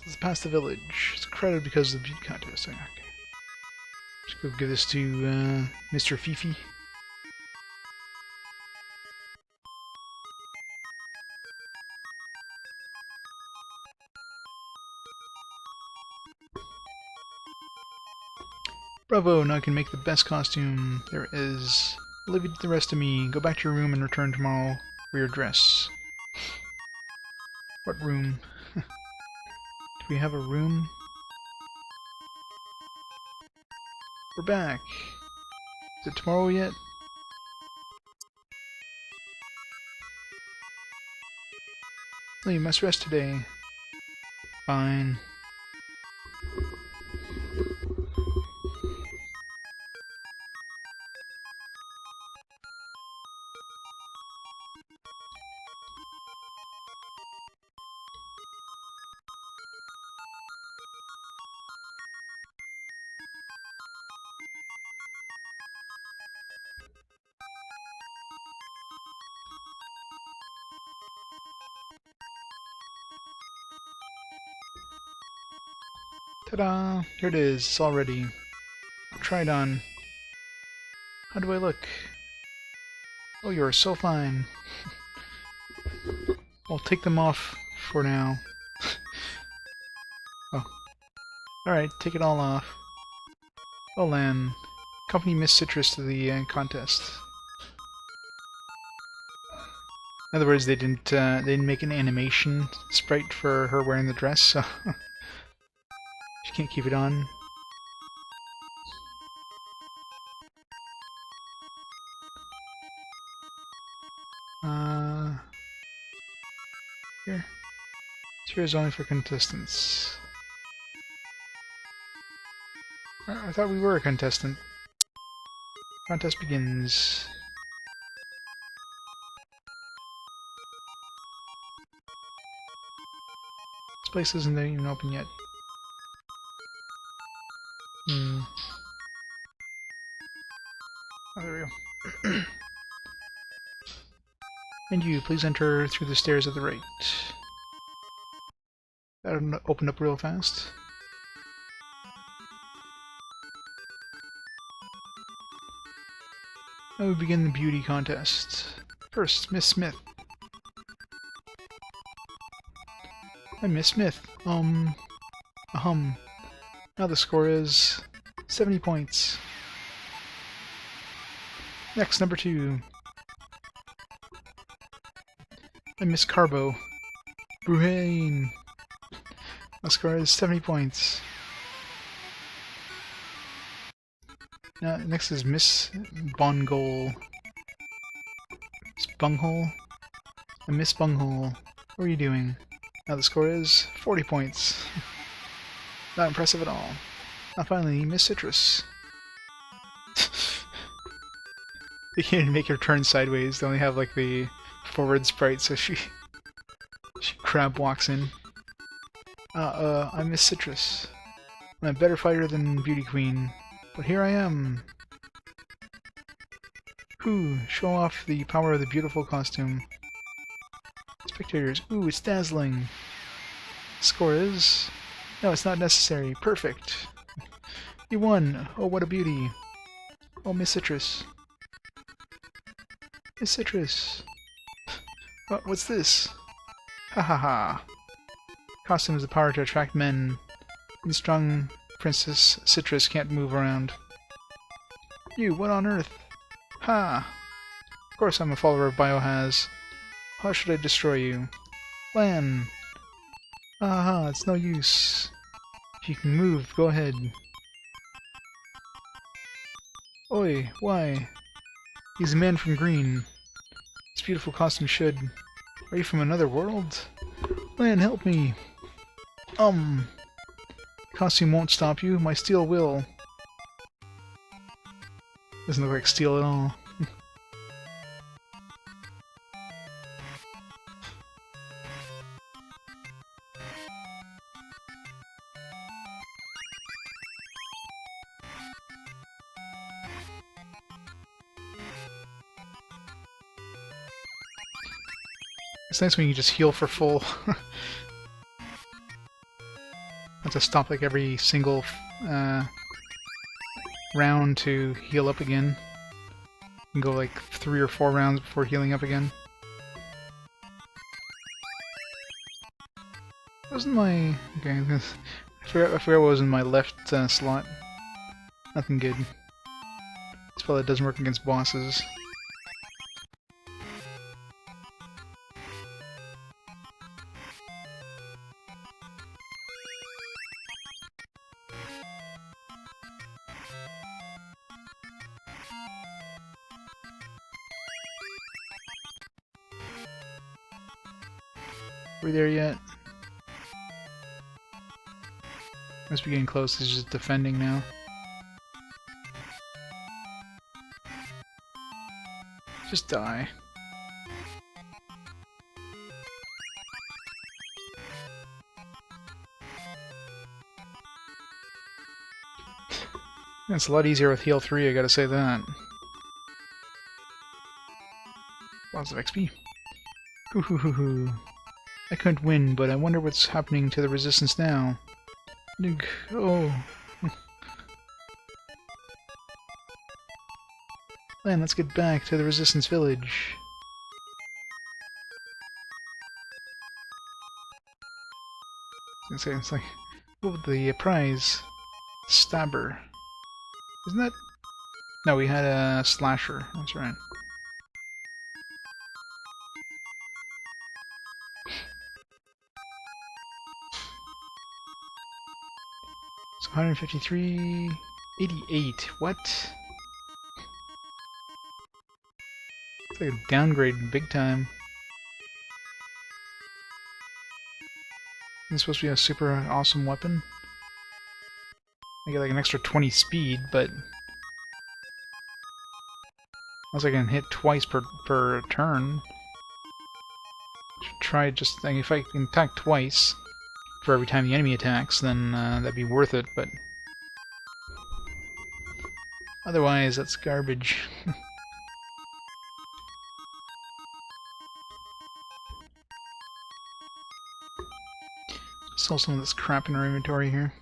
Let's pass the village. It's crowded because of the beauty contest. Okay. Let's go give this to Mr. Fifi. Bravo! Now I can make the best costume there is. I'll leave you to the rest of me. Go back to your room and return tomorrow for your dress. What room? Do we have a room? We're back. Is it tomorrow yet? No, you must rest today. Fine. Ta-da! Here it is. It's all ready. I'll try it on. How do I look? Oh, you are so fine. I'll take them off for now. Oh. Alright, take it all off. Well then, company Miss Citrus to the contest. In other words, they didn't make an animation sprite for her wearing the dress, so she can't keep it on. Here. This here is only for contestants. I thought we were a contestant. Contest begins. This place isn't even open yet. Oh, there we go. And you, please enter through the stairs at the right. That opened up real fast. Now we begin the beauty contest. First, Miss Smith. I'm Miss Smith. Now the score is 70 points. Next, number 2. I'm Miss Carbo. Bruhain. The score is 70 points. Now, next is Miss Bongole. Miss Bunghole? I'm Miss Bunghole. What are you doing? Now the score is 40 points. Not impressive at all. Now finally, Miss Citrus. They can't make her turn sideways. They only have like the forward sprite, so she crab walks in. I'm Miss Citrus. I'm a better fighter than Beauty Queen, but here I am. Ooh, show off the power of the beautiful costume. Spectators, ooh, it's dazzling. Score is... No, it's not necessary. Perfect. You won. Oh, what a beauty. Oh, Miss Citrus. Miss Citrus. What's this? Ha ha ha. Costume has the power to attract men. And strong Princess Citrus can't move around. You, what on earth? Ha! Of course I'm a follower of Bio-Haz. How should I destroy you? Lan! Aha, it's no use. If you can move, go ahead. Oi, why? He's a man from Greene. This beautiful costume should... Are you from another world? Lan, help me! Costume won't stop you, my steel will. Doesn't look like steel at all. It's nice when you just heal for full. Have to stop like every single round to heal up again. And go like 3 or 4 rounds before healing up again. Wasn't my... Okay, I forgot what was in my left slot. Nothing good. Spell that doesn't work against bosses. Are we there yet? Must be getting close. He's just defending now. Just die. It's a lot easier with heal 3, I gotta say that. Lots of XP. Hoo hoo hoo hoo. I couldn't win, but I wonder what's happening to the resistance now. Oh. Lan, let's get back to the resistance village. It's like, oh, the prize. Stabber. Isn't that... No, we had a slasher. That's right. So 153... 88. What? It's like a downgrade big time. It's supposed to be a super awesome weapon. I get like an extra 20 speed, but unless I can hit twice per turn. Should try just like if I can attack twice for every time the enemy attacks, then that'd be worth it, but otherwise that's garbage. Sell some of this crap in our inventory here.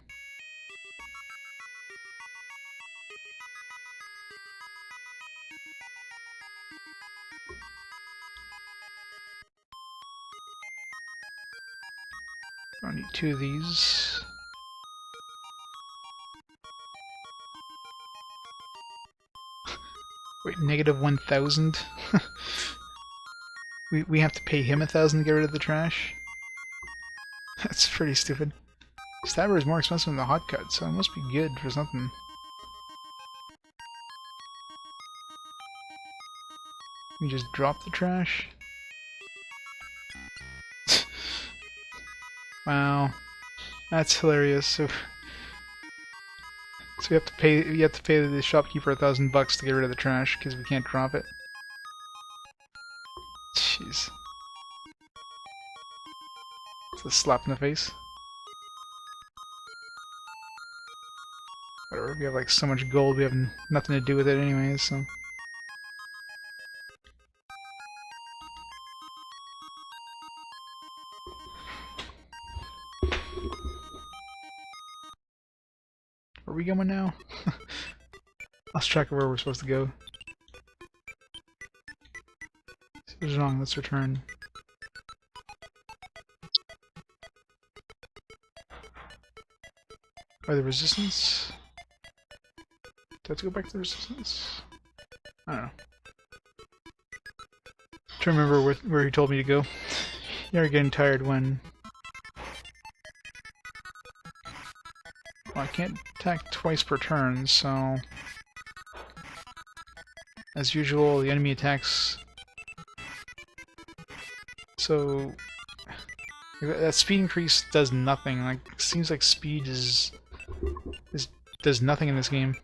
I need 2 of these. Wait, negative 1,000? we have to pay him 1,000 to get rid of the trash? That's pretty stupid. Stabber is more expensive than the hot cut, so it must be good for something. We just drop the trash? Wow, that's hilarious. So we have to pay the shopkeeper $1,000 to get rid of the trash because we can't drop it. Jeez, it's a slap in the face. Whatever. We have like so much gold, we have nothing to do with it anyways. So. Where are we going now? Lost track of where we're supposed to go. What's wrong? Let's return. By the resistance? Do I have to go back to the resistance? I don't know. I'm trying to remember where he told me to go. You're getting tired when... Well, I can't attack twice per turn, so... As usual, the enemy attacks... So... That speed increase does nothing. Like, it seems like speed does nothing in this game.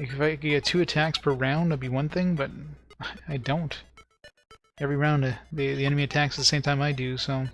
Like, if I could get 2 attacks per round, that'd be one thing, but I don't. Every round, the enemy attacks at the same time I do, so...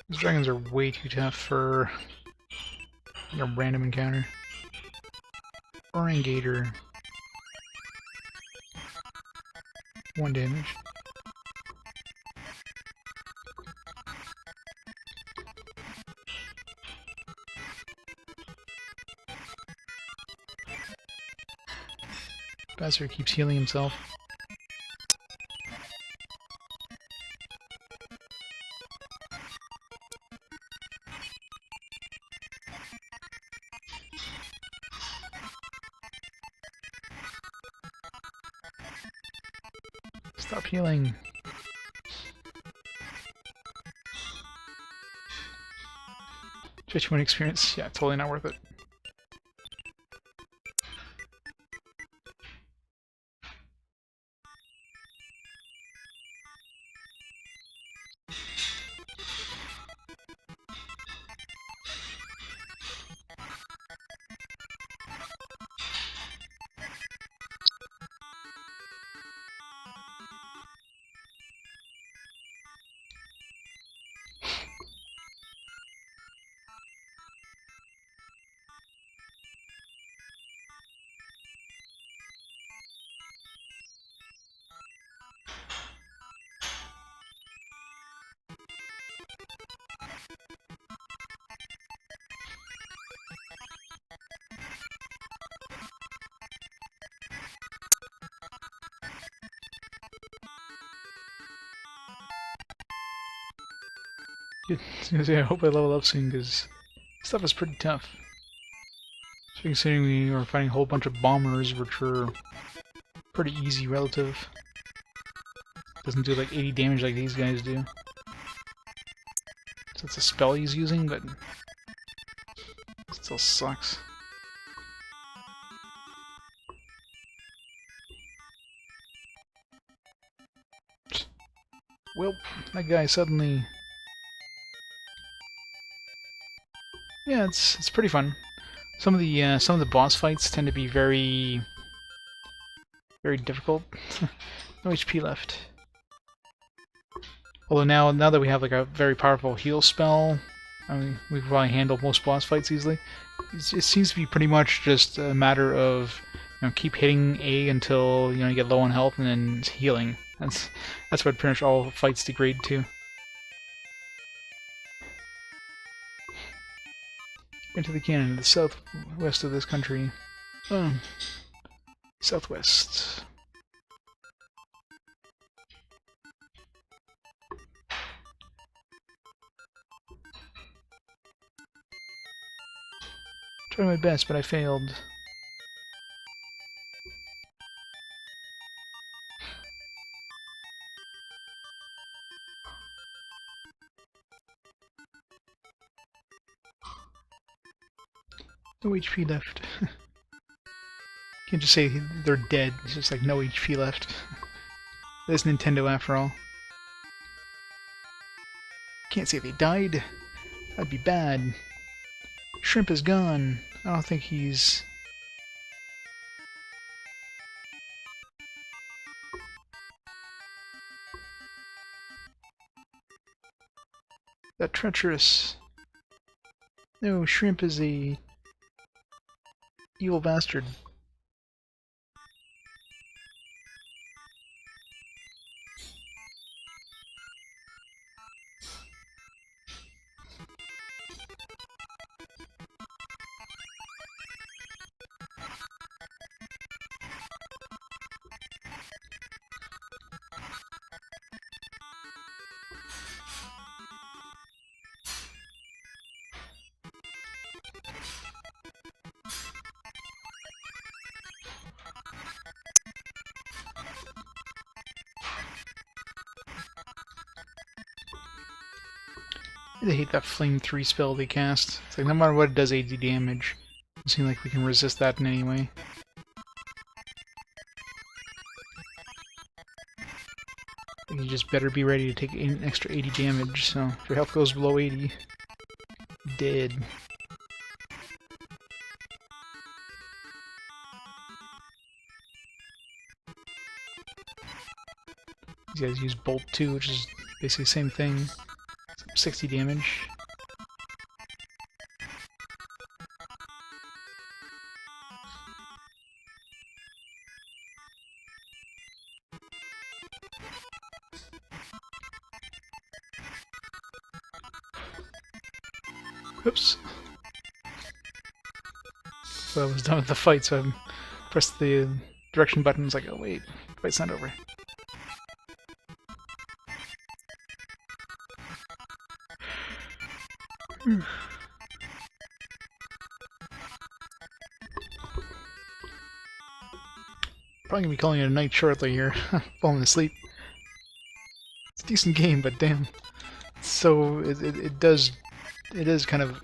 These dragons are way too tough for a random encounter. Orange Gator. 1 damage. Bastard keeps healing himself. Stop healing. Judgment experience, yeah, totally not worth it. I hope I level up soon, because Stuff is pretty tough. So considering we are fighting a whole bunch of bombers, which are pretty easy relative. Doesn't do like 80 damage like these guys do. So it's a spell he's using, but it still sucks. Well, that guy suddenly... Yeah, it's pretty fun. Some of the boss fights tend to be very difficult. No HP left. Although now that we have like a very powerful heal spell, I mean, we can probably handle most boss fights easily. It seems to be pretty much just a matter of keep hitting A until you get low on health and then healing. That's what pretty much all fights degrade to. Into the canyon, the southwest of this country. Southwest. Tried my best, but I failed. No HP left. Can't just say they're dead. It's just like no HP left. There's Nintendo after all. Can't say they died. That'd be bad. Shrimp is gone. I don't think he's... that treacherous. No, Shrimp is a evil bastard. I hate that Flame 3 spell they cast. It's like no matter what it does 80 damage. It doesn't seem like we can resist that in any way. You just better be ready to take an extra 80 damage, so if your health goes below 80, dead. These guys use Bolt 2, which is basically the same thing. 60 damage. Oops. So I was done with the fight, so I pressed the direction button. I was like, oh wait, the fight's not over. Probably gonna be calling it a night shortly here. Falling asleep. It's a decent game, but damn. So it is kind of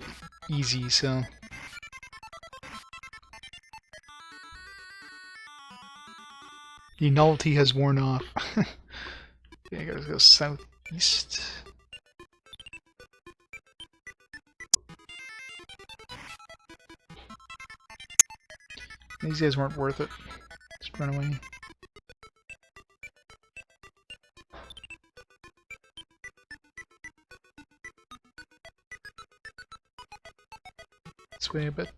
easy, so the novelty has worn off. Okay, I gotta go southeast. These guys weren't worth it. Just run away. This way a bit.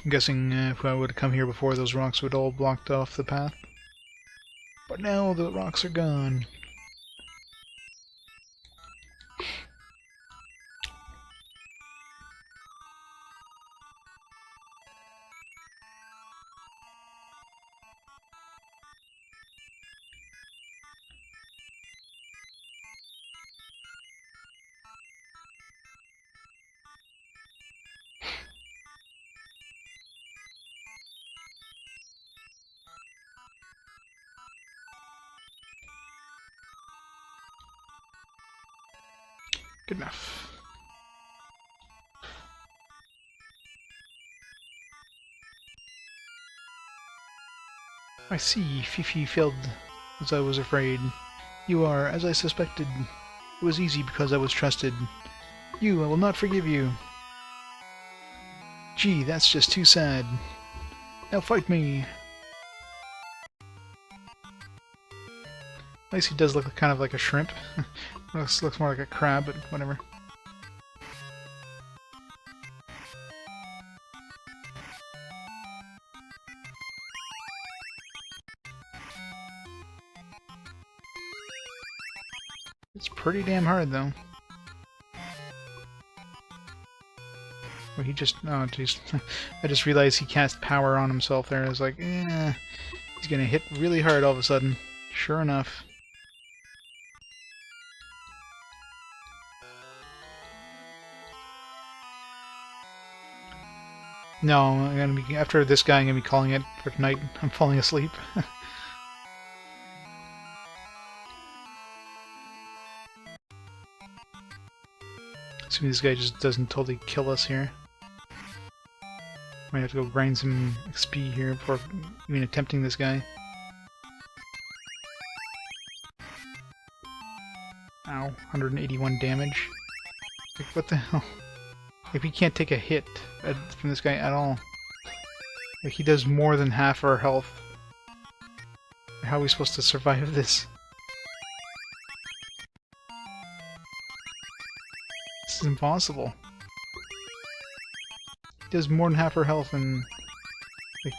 I'm guessing if I would have come here before, those rocks would all blocked off the path. But now the rocks are gone. Good enough. I see, Fifi failed as I was afraid. You are, as I suspected. It was easy because I was trusted. You, I will not forgive you. Gee, that's just too sad. Now fight me! At least he does look kind of like a shrimp. looks more like a crab, but whatever. It's pretty damn hard, though. Well, he just... oh, jeez. I just realized he cast power on himself there. I was like, eh... he's gonna hit really hard all of a sudden. Sure enough. No, I'm gonna be... after this guy, I'm gonna be calling it for tonight. I'm falling asleep. Assuming this guy just doesn't totally kill us here. Might have to go grind some XP here before even attempting this guy. Ow, 181 damage. Like, what the hell? Like, we can't take a hit from this guy at all. Like, he does more than half our health. How are we supposed to survive this? This is impossible. He does more than half our health and... like,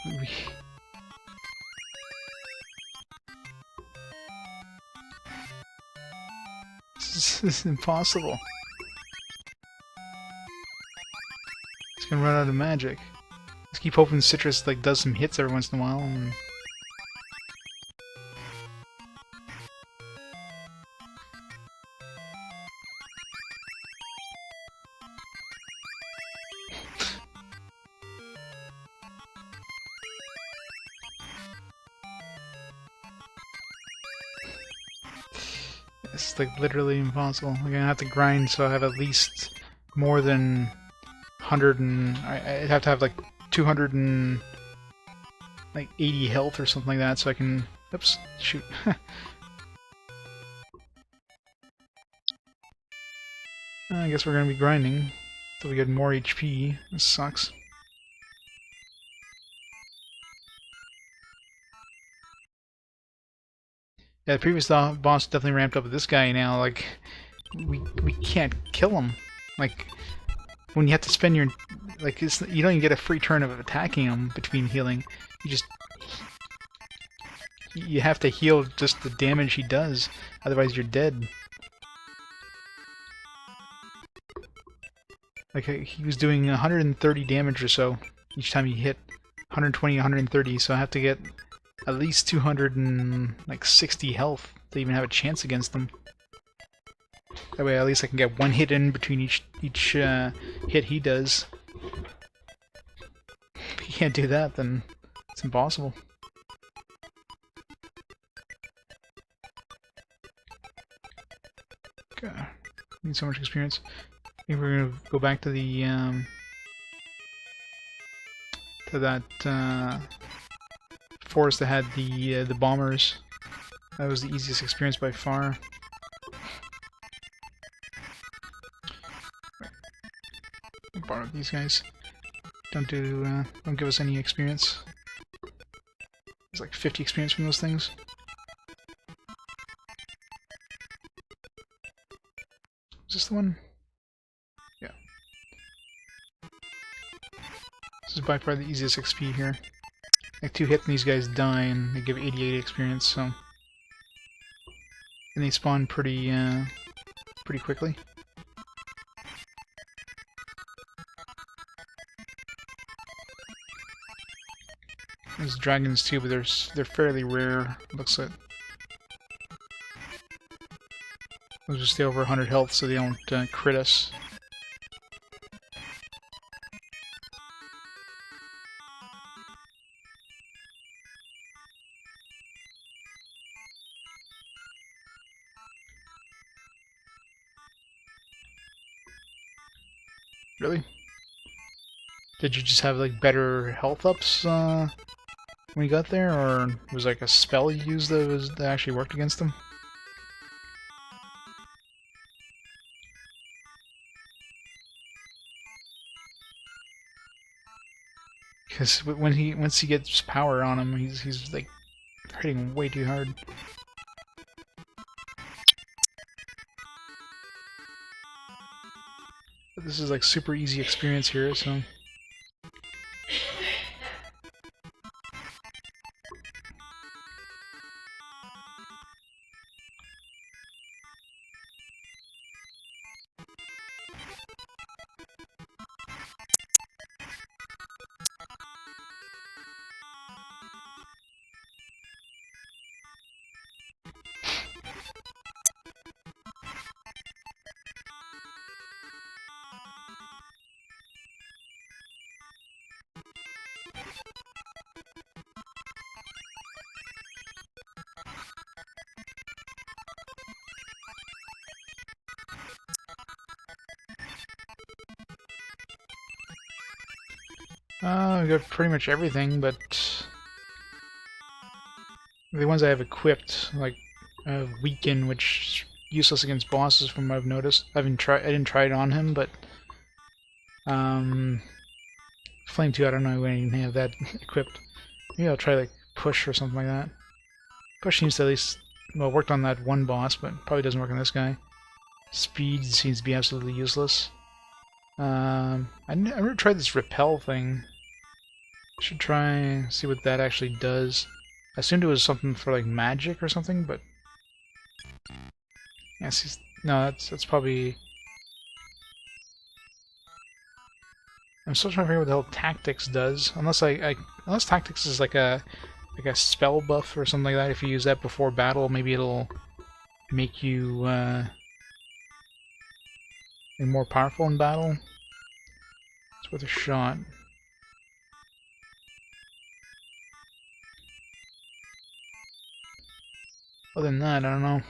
This is impossible. He's gonna run out of magic. Just keep hoping Citrus like does some hits every once in a while. And... it's like literally impossible. I'm gonna have to grind so I have at least more than 100 and... I'd have to have like 280 health or something like that so I can... oops, shoot. I guess we're gonna be grinding until we get more HP. This sucks. Yeah, the previous boss definitely ramped up with this guy now. Like, we can't kill him. Like, when you have to spend your... like, you don't even get a free turn of attacking him between healing. You just... you have to heal just the damage he does. Otherwise you're dead. Like, he was doing 130 damage or so each time he hit. 120, 130, so I have to get at least 260 health to even have a chance against them. That way at least I can get one hit in between each hit he does. If you can't do that, then it's impossible. God, need so much experience. I think we're gonna go back to the that forest that had the bombers. That was the easiest experience by far. Borrow these guys. Don't give us any experience. There's like 50 experience from those things. Is this the one? Yeah. This is by far the easiest XP here. Like 2 hits and these guys die and they give 88 experience, so and they spawn pretty quickly. There's dragons too, but they're fairly rare. Looks like they'll just stay over 100 health, so they don't crit us. Really? Did you just have like better health ups when you got there, or was like a spell you used that actually worked against them? Because once he gets power on him, he's like hitting way too hard. But this is like super easy experience here, so. We got pretty much everything, but the ones I have equipped, like Weaken, which is useless against bosses from what I've noticed. I didn't try it on him, but Flame 2, I don't know when I even have that equipped. Maybe I'll try like Push or something like that. Push seems to at least, well, worked on that one boss, but probably doesn't work on this guy. Speed seems to be absolutely useless. I never tried this repel thing. Should try see what that actually does. I assumed it was something for like magic or something, but yeah, see, no, that's probably. I'm still trying to figure out what the hell tactics does. Unless unless tactics is like a spell buff or something like that. If you use that before battle, maybe it'll make you more powerful in battle. It's worth a shot. Other than that, I don't know.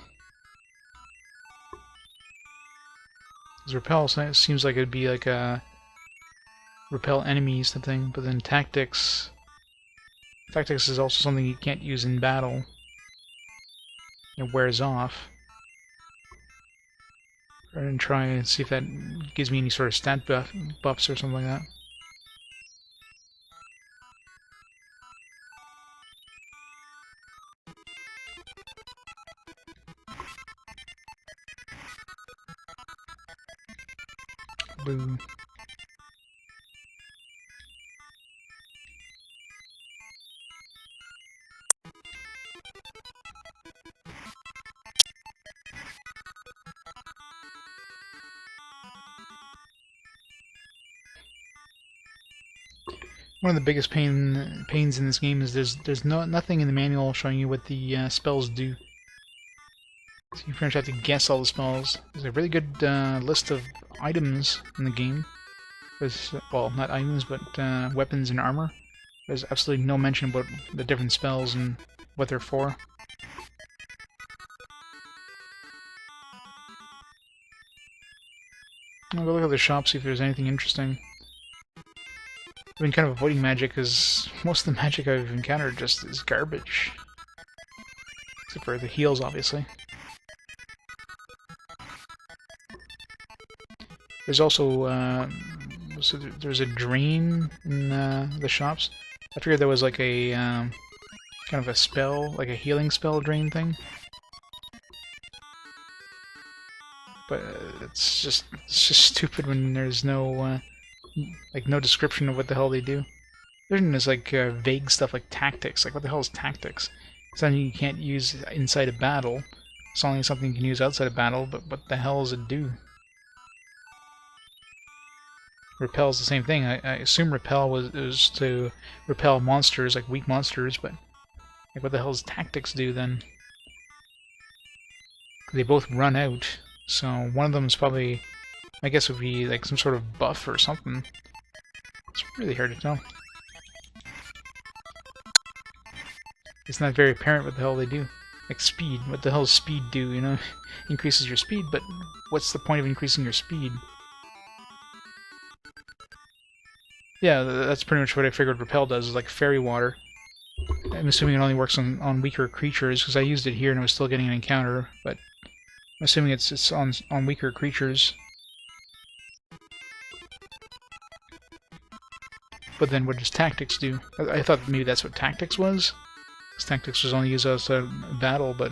Because repel seems like it'd be like a repel enemies type thing, but then tactics is also something you can't use in battle. It wears off. Rather than try and see if that gives me any sort of stat buffs or something like that. Blue. One of the biggest pains in this game is there's nothing in the manual showing you what the spells do. So you pretty much have to guess all the spells. There's a really good list of items in the game. There's, well, not items, but weapons and armor. There's absolutely no mention about the different spells and what they're for. I'll go look at the shop, see if there's anything interesting. I've been kind of avoiding magic because most of the magic I've encountered just is garbage. Except for the heals, obviously. There's also, so there's a drain in the shops. I figured there was like a, kind of a spell, like a healing spell drain thing. But it's just stupid when there's no, like no description of what the hell they do. There's like vague stuff like tactics. Like what the hell is tactics? Something you can't use inside a battle. It's only something you can use outside of battle, but what the hell does it do? Repel's the same thing. I assume repel was to repel monsters, like weak monsters, but like what the hell does tactics do then? They both run out, so one of them is probably, I guess, would be like some sort of buff or something. It's really hard to tell. It's not very apparent what the hell they do. Like speed, what the hell does speed do, you know? Increases your speed, but what's the point of increasing your speed? Yeah, that's pretty much what I figured repel does, is like fairy water. I'm assuming it only works on weaker creatures, because I used it here and I was still getting an encounter, but I'm assuming it's on weaker creatures. But then what does tactics do? I thought maybe that's what tactics was? Because tactics was only used as a battle, but...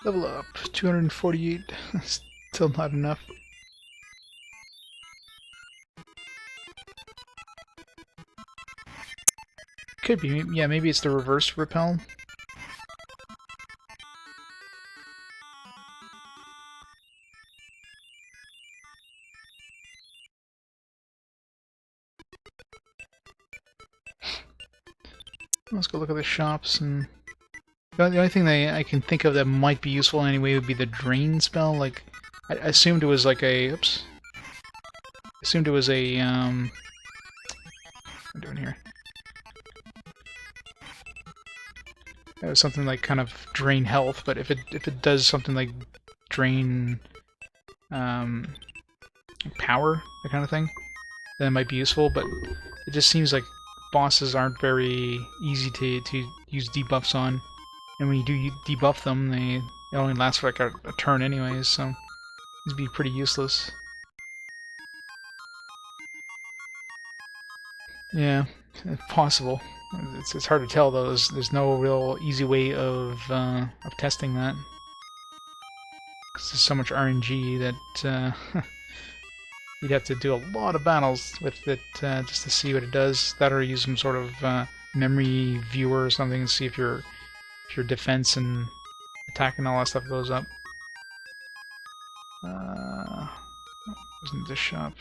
Level up, 248, still not enough. Could be, yeah, maybe it's the reverse repel. Let's go look at the shops and... The only thing that I can think of that might be useful anyway would be the drain spell. Like, I assumed it was like a... Oops. I assumed it was a, What am I doing here? It was something like kind of drain health, but if it does something like drain, power, that kind of thing, then it might be useful, but it just seems like bosses aren't very easy to use debuffs on. And when you do debuff them, it only lasts for like a turn anyways, so it'd be pretty useless. Yeah, if possible. It's hard to tell though. There's no real easy way of testing that, because there's so much RNG that you'd have to do a lot of battles with it just to see what it does. That or use some sort of memory viewer or something and see if your defense and attack and all that stuff goes up. Wasn't this shop?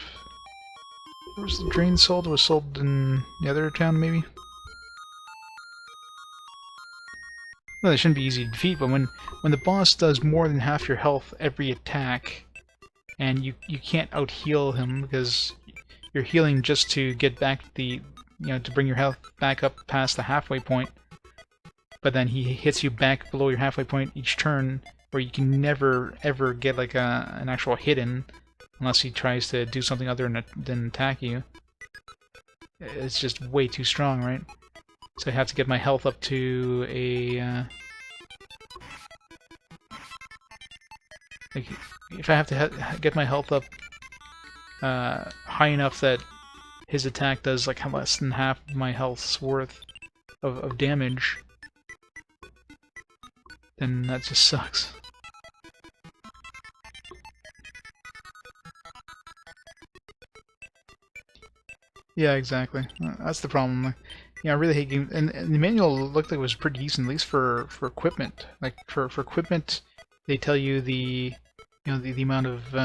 Where was the drain sold? It was sold in the other town, maybe? Well, they shouldn't be easy to defeat, but when the boss does more than half your health every attack, and you can't out-heal him because you're healing just to get back to bring your health back up past the halfway point, but then he hits you back below your halfway point each turn, where you can never ever get like an actual hit in unless he tries to do something other than attack you. It's just way too strong, right? So I have to get my health up to a like, if I have to get my health up high enough that his attack does like less than half of my health's worth of damage, then that just sucks. Yeah, exactly. That's the problem. Yeah, I really hate games. And the manual looked like it was pretty decent, at least for equipment. Like for equipment, they tell you the the amount of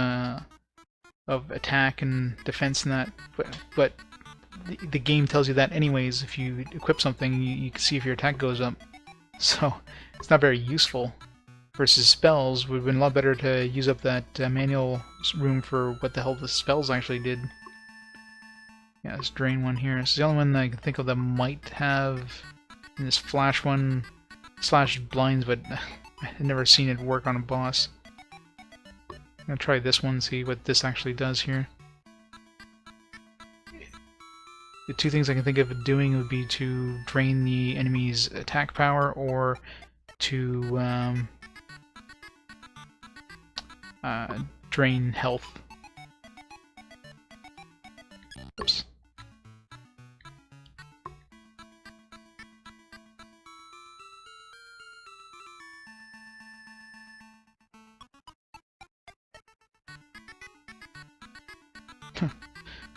attack and defense and that, but the game tells you that anyways. If you equip something, you can see if your attack goes up. So it's not very useful. Versus spells, would have been a lot better to use up that manual room for what the hell the spells actually did. Yeah, this drain one here. It's the only one that I can think of that might have. And this flash one slash blinds, but I've never seen it work on a boss. I'm gonna try this one, see what this actually does here. The two things I can think of doing would be to drain the enemy's attack power, or to drain health. Oops.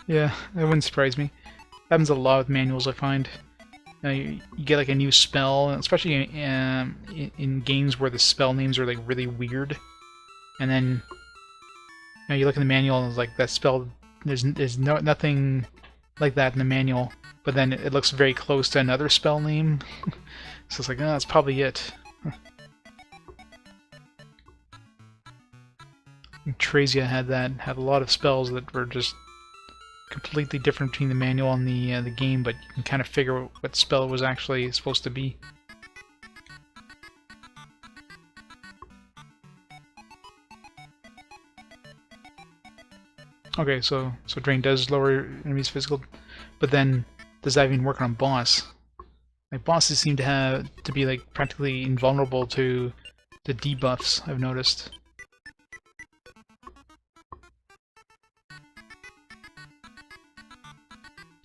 Yeah, that wouldn't surprise me. Happens a lot with manuals, I find. You get like a new spell, especially in games where the spell names are like really weird, and then you look in the manual and it's like that spell. There's nothing like that in the manual, but then it looks very close to another spell name, so it's like, oh, that's probably it. Trazia had a lot of spells that were just completely different between the manual and the game, but you can kind of figure what spell it was actually supposed to be. Okay, so drain does lower enemies' physical, but then does that even work on a boss? Like bosses seem to be like practically invulnerable to the debuffs, I've noticed.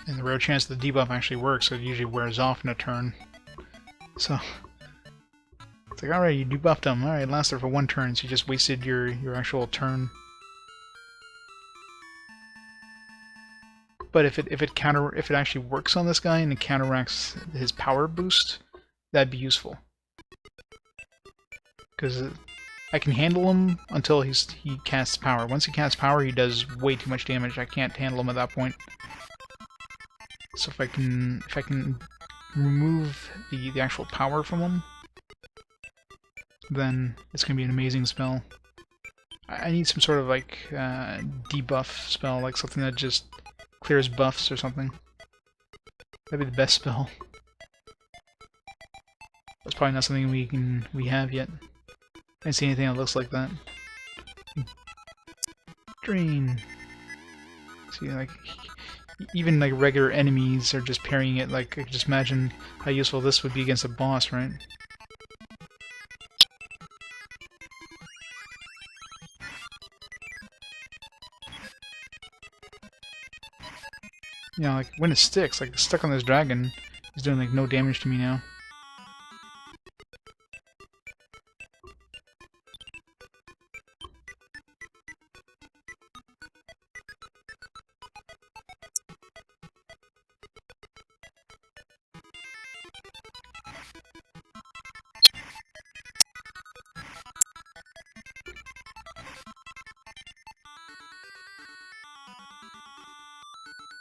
And the rare chance the debuff actually works, it usually wears off in a turn. So it's like, alright, you debuffed them. Alright, it lasted for one turn, so you just wasted your actual turn. But if it actually works on this guy and it counteracts his power boost, that'd be useful. Because I can handle him until he casts power. Once he casts power, he does way too much damage. I can't handle him at that point. So if I can remove the actual power from him, then it's gonna be an amazing spell. I need some sort of like debuff spell, like something that just clears buffs or something. That'd be the best spell. That's probably not something we have yet. I didn't see anything that looks like that. Drain. See, like even like regular enemies are just parrying it. Like, I can just imagine how useful this would be against a boss, right? You know, like when it sticks, like stuck on this dragon, is doing like no damage to me now.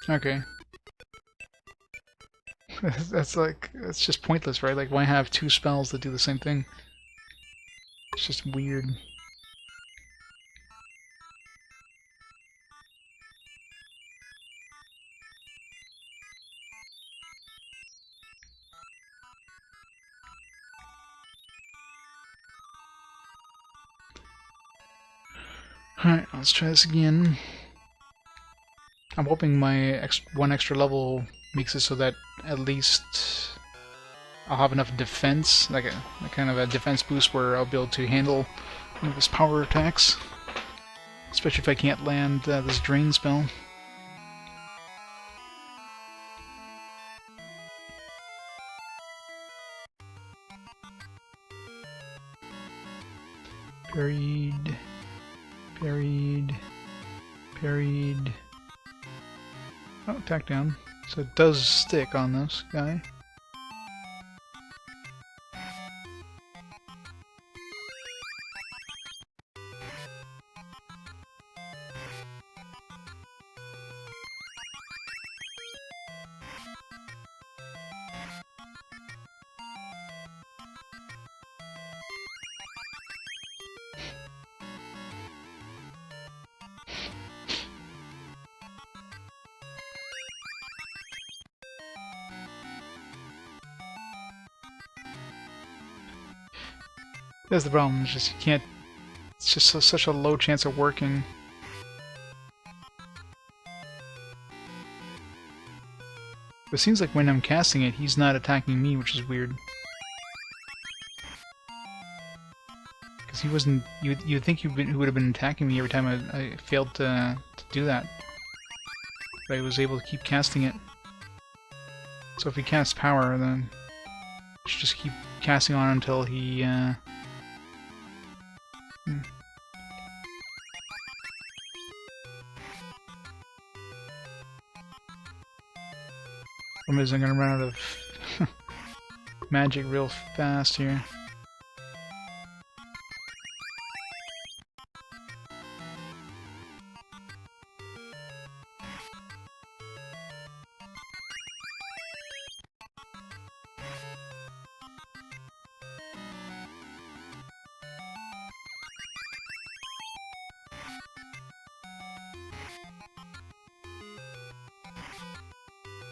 Okay. That's just pointless, right? Like, why have two spells that do the same thing? It's just weird. Alright, let's try this again. I'm hoping my one extra level makes it so that at least I'll have enough defense, like a kind of a defense boost where I'll be able to handle one of his power attacks. Especially if I can't land this drain spell. Parried. Parried. Parried. Oh, attack down. So it does stick on this guy. That's the problem, it's just you can't... It's just such a low chance of working. But it seems like when I'm casting it, he's not attacking me, which is weird. Because he wasn't... You'd think he would have been attacking me every time I failed to do that. But I was able to keep casting it. So if he casts power, then... I should just keep casting on until he... I'm gonna run out of magic real fast here.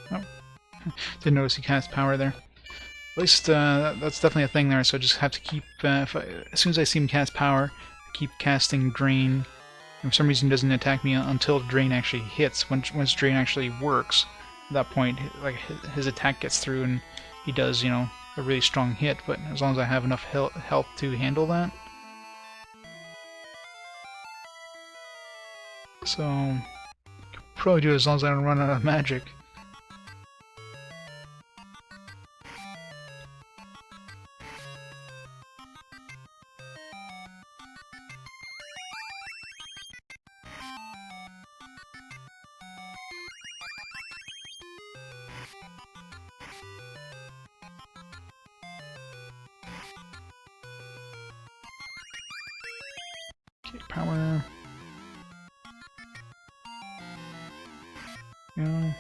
Oh. Didn't notice he cast power there. At least that's definitely a thing there, so I just have to keep... as soon as I see him cast power, I keep casting Drain. And for some reason he doesn't attack me until Drain actually hits. Once Drain actually works, at that point, like his attack gets through and he does, you know, a really strong hit, but as long as I have enough health to handle that. So, probably do it as long as I don't run out of magic. Okay, power. Yeah.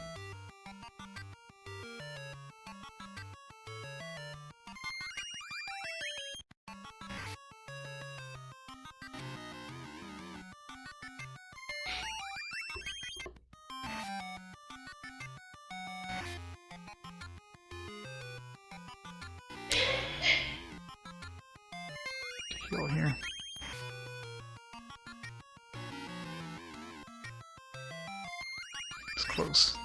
Heal here. It's close.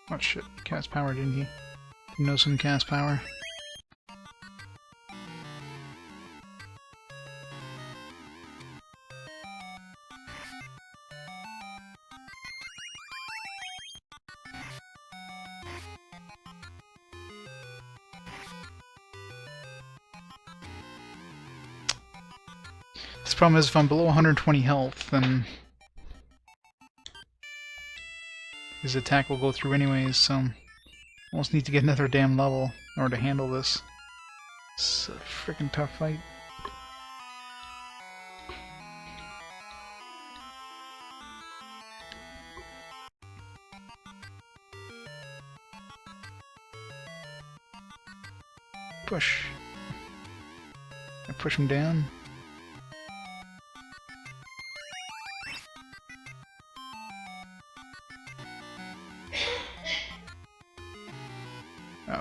Oh shit, cast power, didn't he? Didn't know some cast power. The problem is if I'm below 120 health, then his attack will go through anyways, so I almost need to get another damn level in order to handle this. It's a freaking tough fight. Push. I push him down.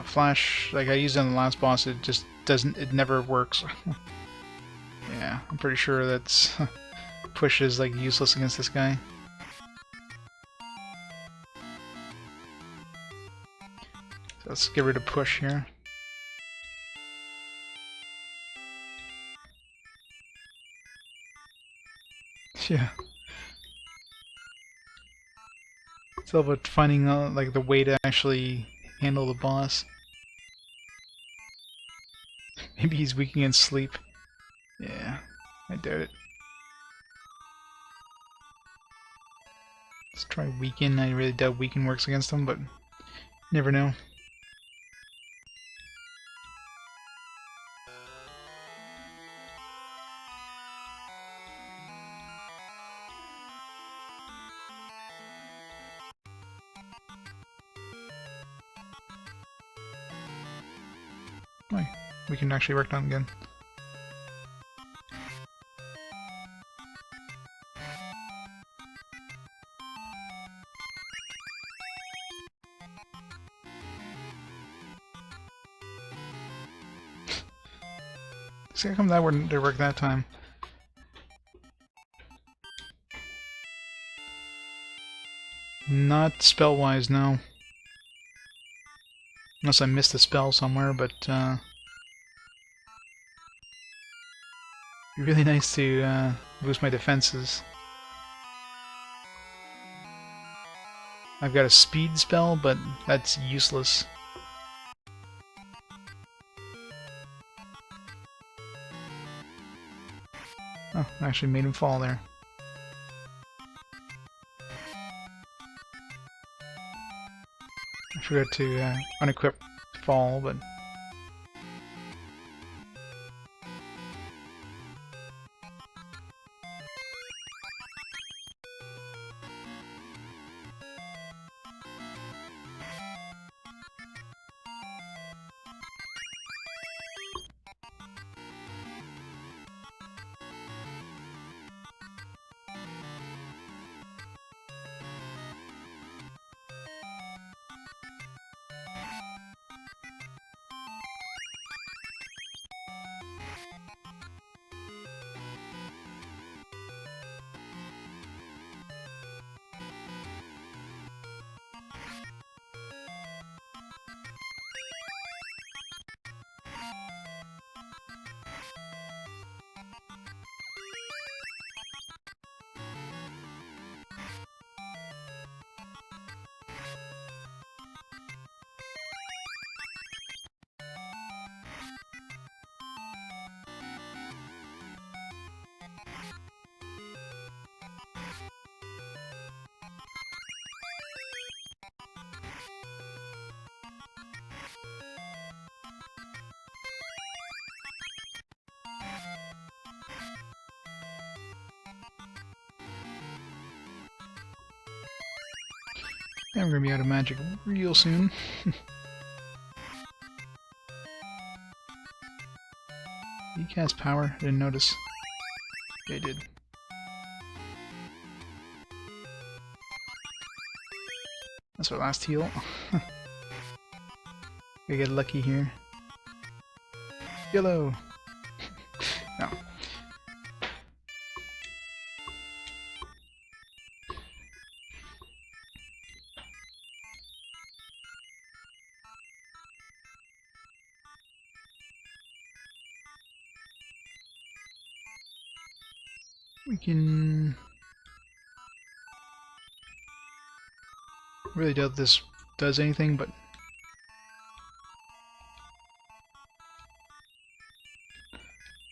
Flash, like I used on the last boss, it just doesn't, it never works. Yeah, I'm pretty sure that's push is like useless against this guy. So let's get rid of push here. Yeah. It's all about finding like the way to actually handle the boss. Maybe he's weak against sleep. Yeah, I doubt it. Let's try weaken. I really doubt weaken works against him, but never know. We can actually work on it again. See, how come that wouldn't work that time? Not spell-wise, no. Unless I missed a spell somewhere, but it'd be really nice to boost my defenses. I've got a speed spell, but that's useless. Oh, I actually made him fall there. I forgot to unequip fall, but... Yeah, we're gonna be out of magic real soon. You cast power? I didn't notice. Yeah, I did. That's our last heal. We get lucky here. Yellow! No. We can... really doubt this does anything, but...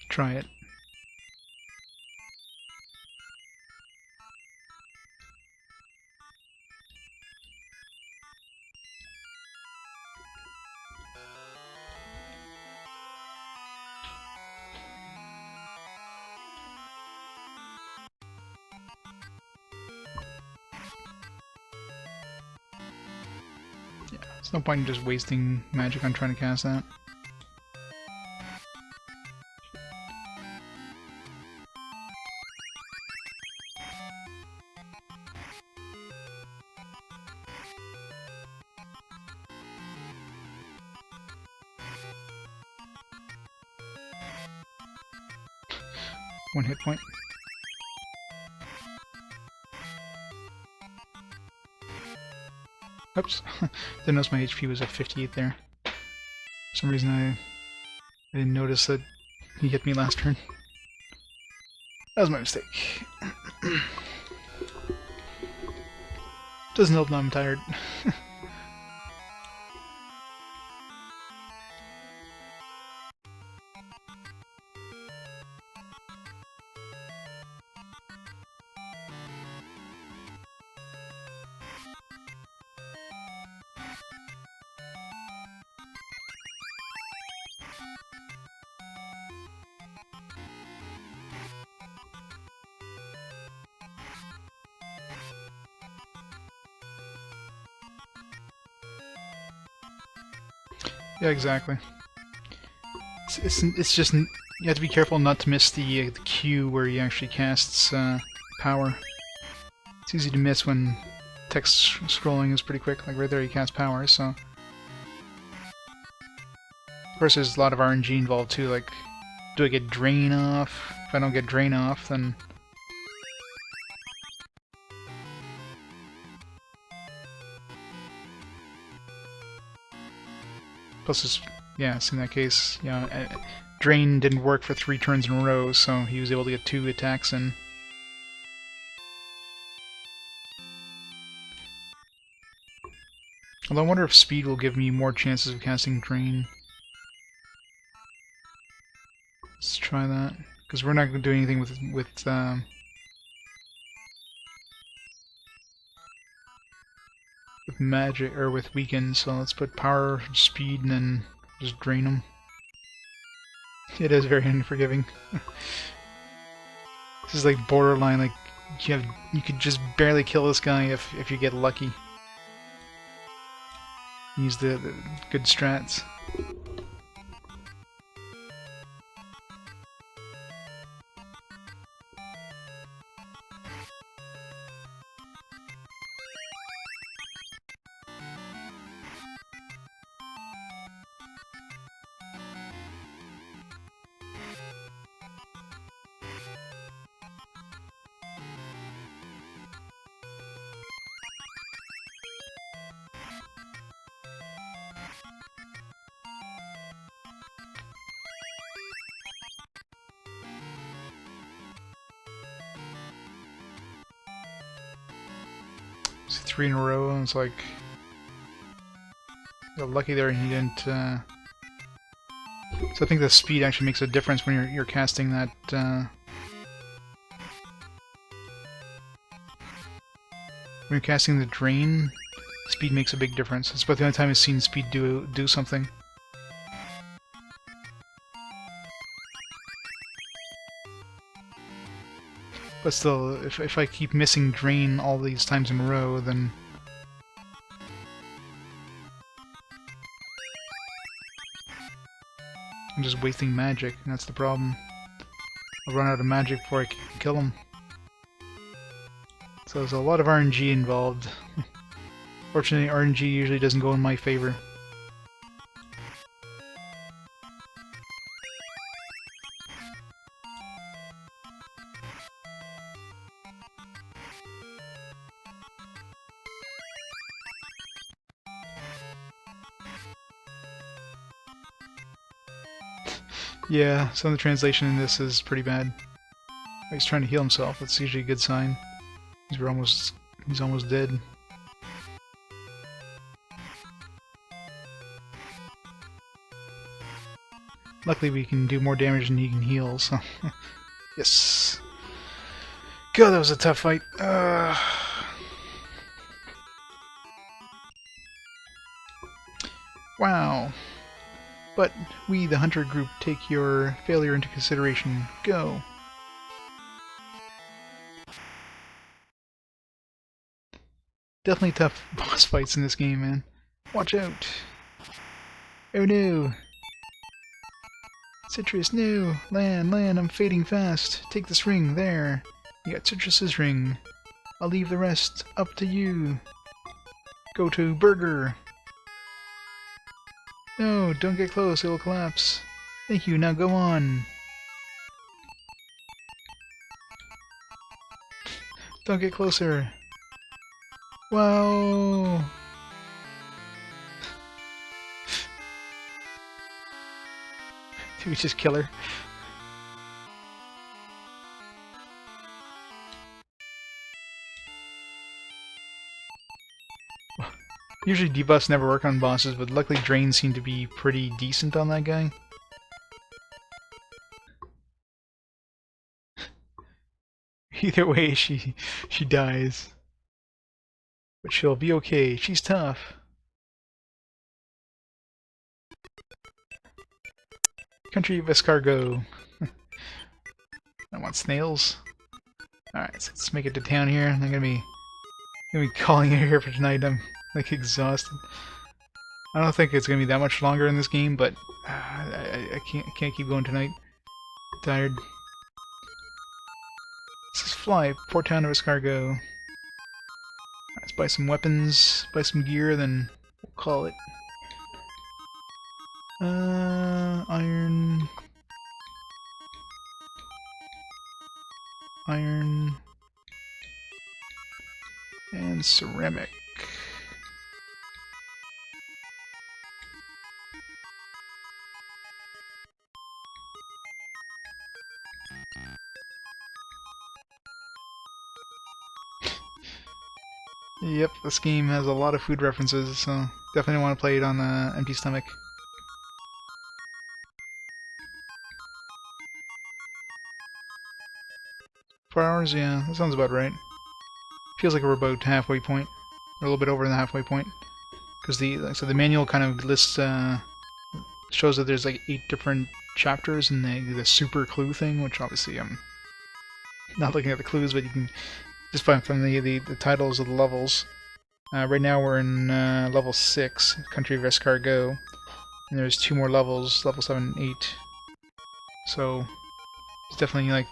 try it. Yeah, there's no point in just wasting magic on trying to cast that. One hit point. Oops. Didn't notice my HP was at 58 there. For some reason I didn't notice that he hit me last turn. That was my mistake. Doesn't help now I'm tired. Yeah, exactly. It's just you have to be careful not to miss the cue where he actually casts power. It's easy to miss when text scrolling is pretty quick. Like right there, he casts power. So of course, there's a lot of RNG involved too. Like do I get drain off? If I don't get drain off, then... Plus, it's, yeah, it's in that case, yeah, drain didn't work for 3 turns in a row, so he was able to get 2 attacks in. Although I wonder if speed will give me more chances of casting drain. Let's try that, because we're not going to do anything with magic or with weaken. So let's put power, speed, and then just drain them. It is very unforgiving. This is like borderline. Like you could just barely kill this guy if you get lucky. Use the good strats. It's 3 in a row, and it's like got lucky there, and he didn't. So I think the speed actually makes a difference when you're casting that. When you're casting the drain, speed makes a big difference. It's about the only time I've seen speed do something. But still, if I keep missing drain all these times in a row, then... I'm just wasting magic, and that's the problem. I'll run out of magic before I can kill him. So there's a lot of RNG involved. Fortunately, RNG usually doesn't go in my favor. Yeah, some of the translation in this is pretty bad. He's trying to heal himself. That's usually a good sign. He's almost dead. Luckily, we can do more damage than he can heal. So, yes. God, that was a tough fight. Wow. But we, the Hunter group, take your failure into consideration. Go! Definitely tough boss fights in this game, man. Watch out! Oh no! Citrus, no! Land, I'm fading fast. Take this ring, there. You got Citrus's ring. I'll leave the rest up to you. Go to Burger. No, don't get close, it'll collapse. Thank you, now go on. Don't get closer. Wow. Did we just kill her? Usually debuffs never work on bosses, but luckily drains seem to be pretty decent on that guy. Either way, she dies. But she'll be okay. She's tough. Country of escargot. I want snails. Alright, so let's make it to town here. I'm gonna be calling it here for tonight. I'm like exhausted. I don't think it's gonna be that much longer in this game, but I can't keep going tonight. I'm tired. Let's just fly. Port town of escargot. Alright, let's buy some weapons, buy some gear, then we'll call it. Iron. iron, and ceramic. Yep, this game has a lot of food references, so definitely want to play it on an empty stomach. 4 hours? Yeah, that sounds about right. Feels like we're about halfway point, or a little bit over the halfway point, because the manual kind of lists shows that there's like 8 different chapters and the super clue thing, which obviously I'm not looking at the clues, but you can just find from the titles of the levels. Right now we're in level 6, Country of Escargot, and there's 2 more levels, level 7 and 8. So it's definitely like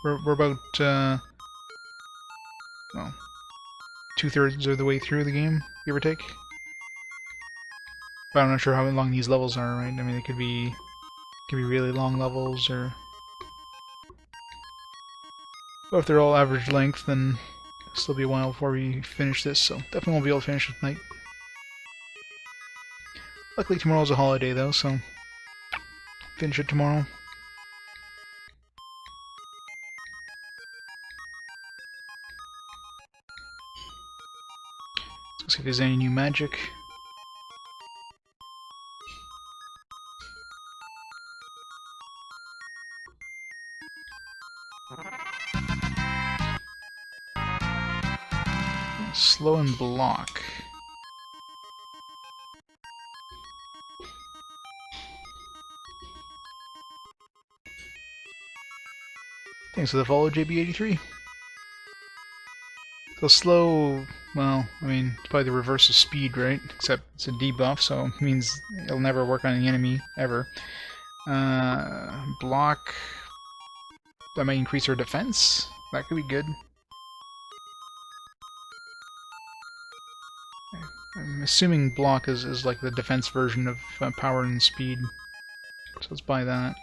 we're about well, 2/3 of the way through the game, give or take. But I'm not sure how long these levels are, right? I mean, they could be really long levels, or well, if they're all average length, then it'll still be a while before we finish this. So definitely won't be able to finish it tonight. Luckily, tomorrow's a holiday though, so finish it tomorrow. Let's see if there's any new magic. Slow and block. Thanks for the follow, JB83. So slow, well, I mean, it's probably the reverse of speed, right? Except it's a debuff, so it means it'll never work on the enemy, ever. Block, that might increase our defense. That could be good. I'm assuming block is like the defense version of power and speed. So let's buy that.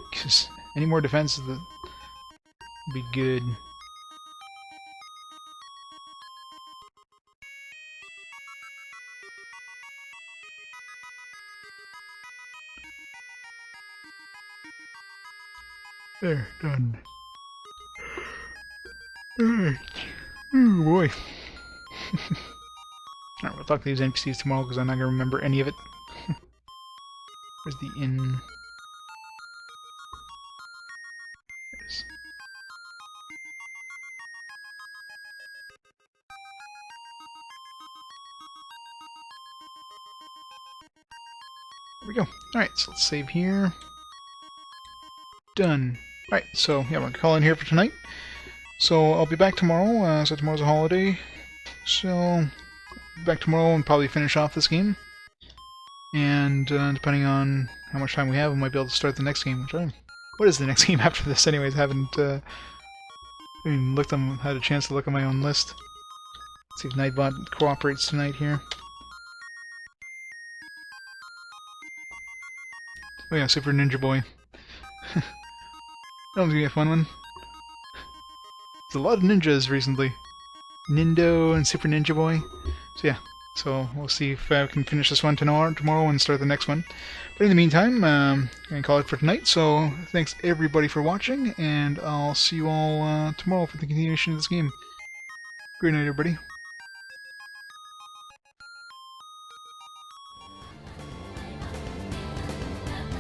Because any more defense would be good. There, done. Alright. Oh boy. Alright, we'll talk to these NPCs tomorrow because I'm not going to remember any of it. Where's the inn? There's... There we go. Alright, so let's save here. Done. Alright, so yeah, we're going to call in here for tonight. So I'll be back tomorrow, so tomorrow's a holiday. So, back tomorrow and probably finish off this game. And depending on how much time we have, we might be able to start the next game. What is the next game after this anyways? I haven't even had a chance to look at my own list. Let's see if Nightbot cooperates tonight here. Oh yeah, Super Ninja Boy. That one's gonna be a fun one. There's a lot of ninjas recently. Nindo and Super Ninja Boy. So yeah, so we'll see if I can finish this one tomorrow and start the next one. But in the meantime, I'm going to call it for tonight. So thanks everybody for watching, and I'll see you all tomorrow for the continuation of this game. Good night, everybody.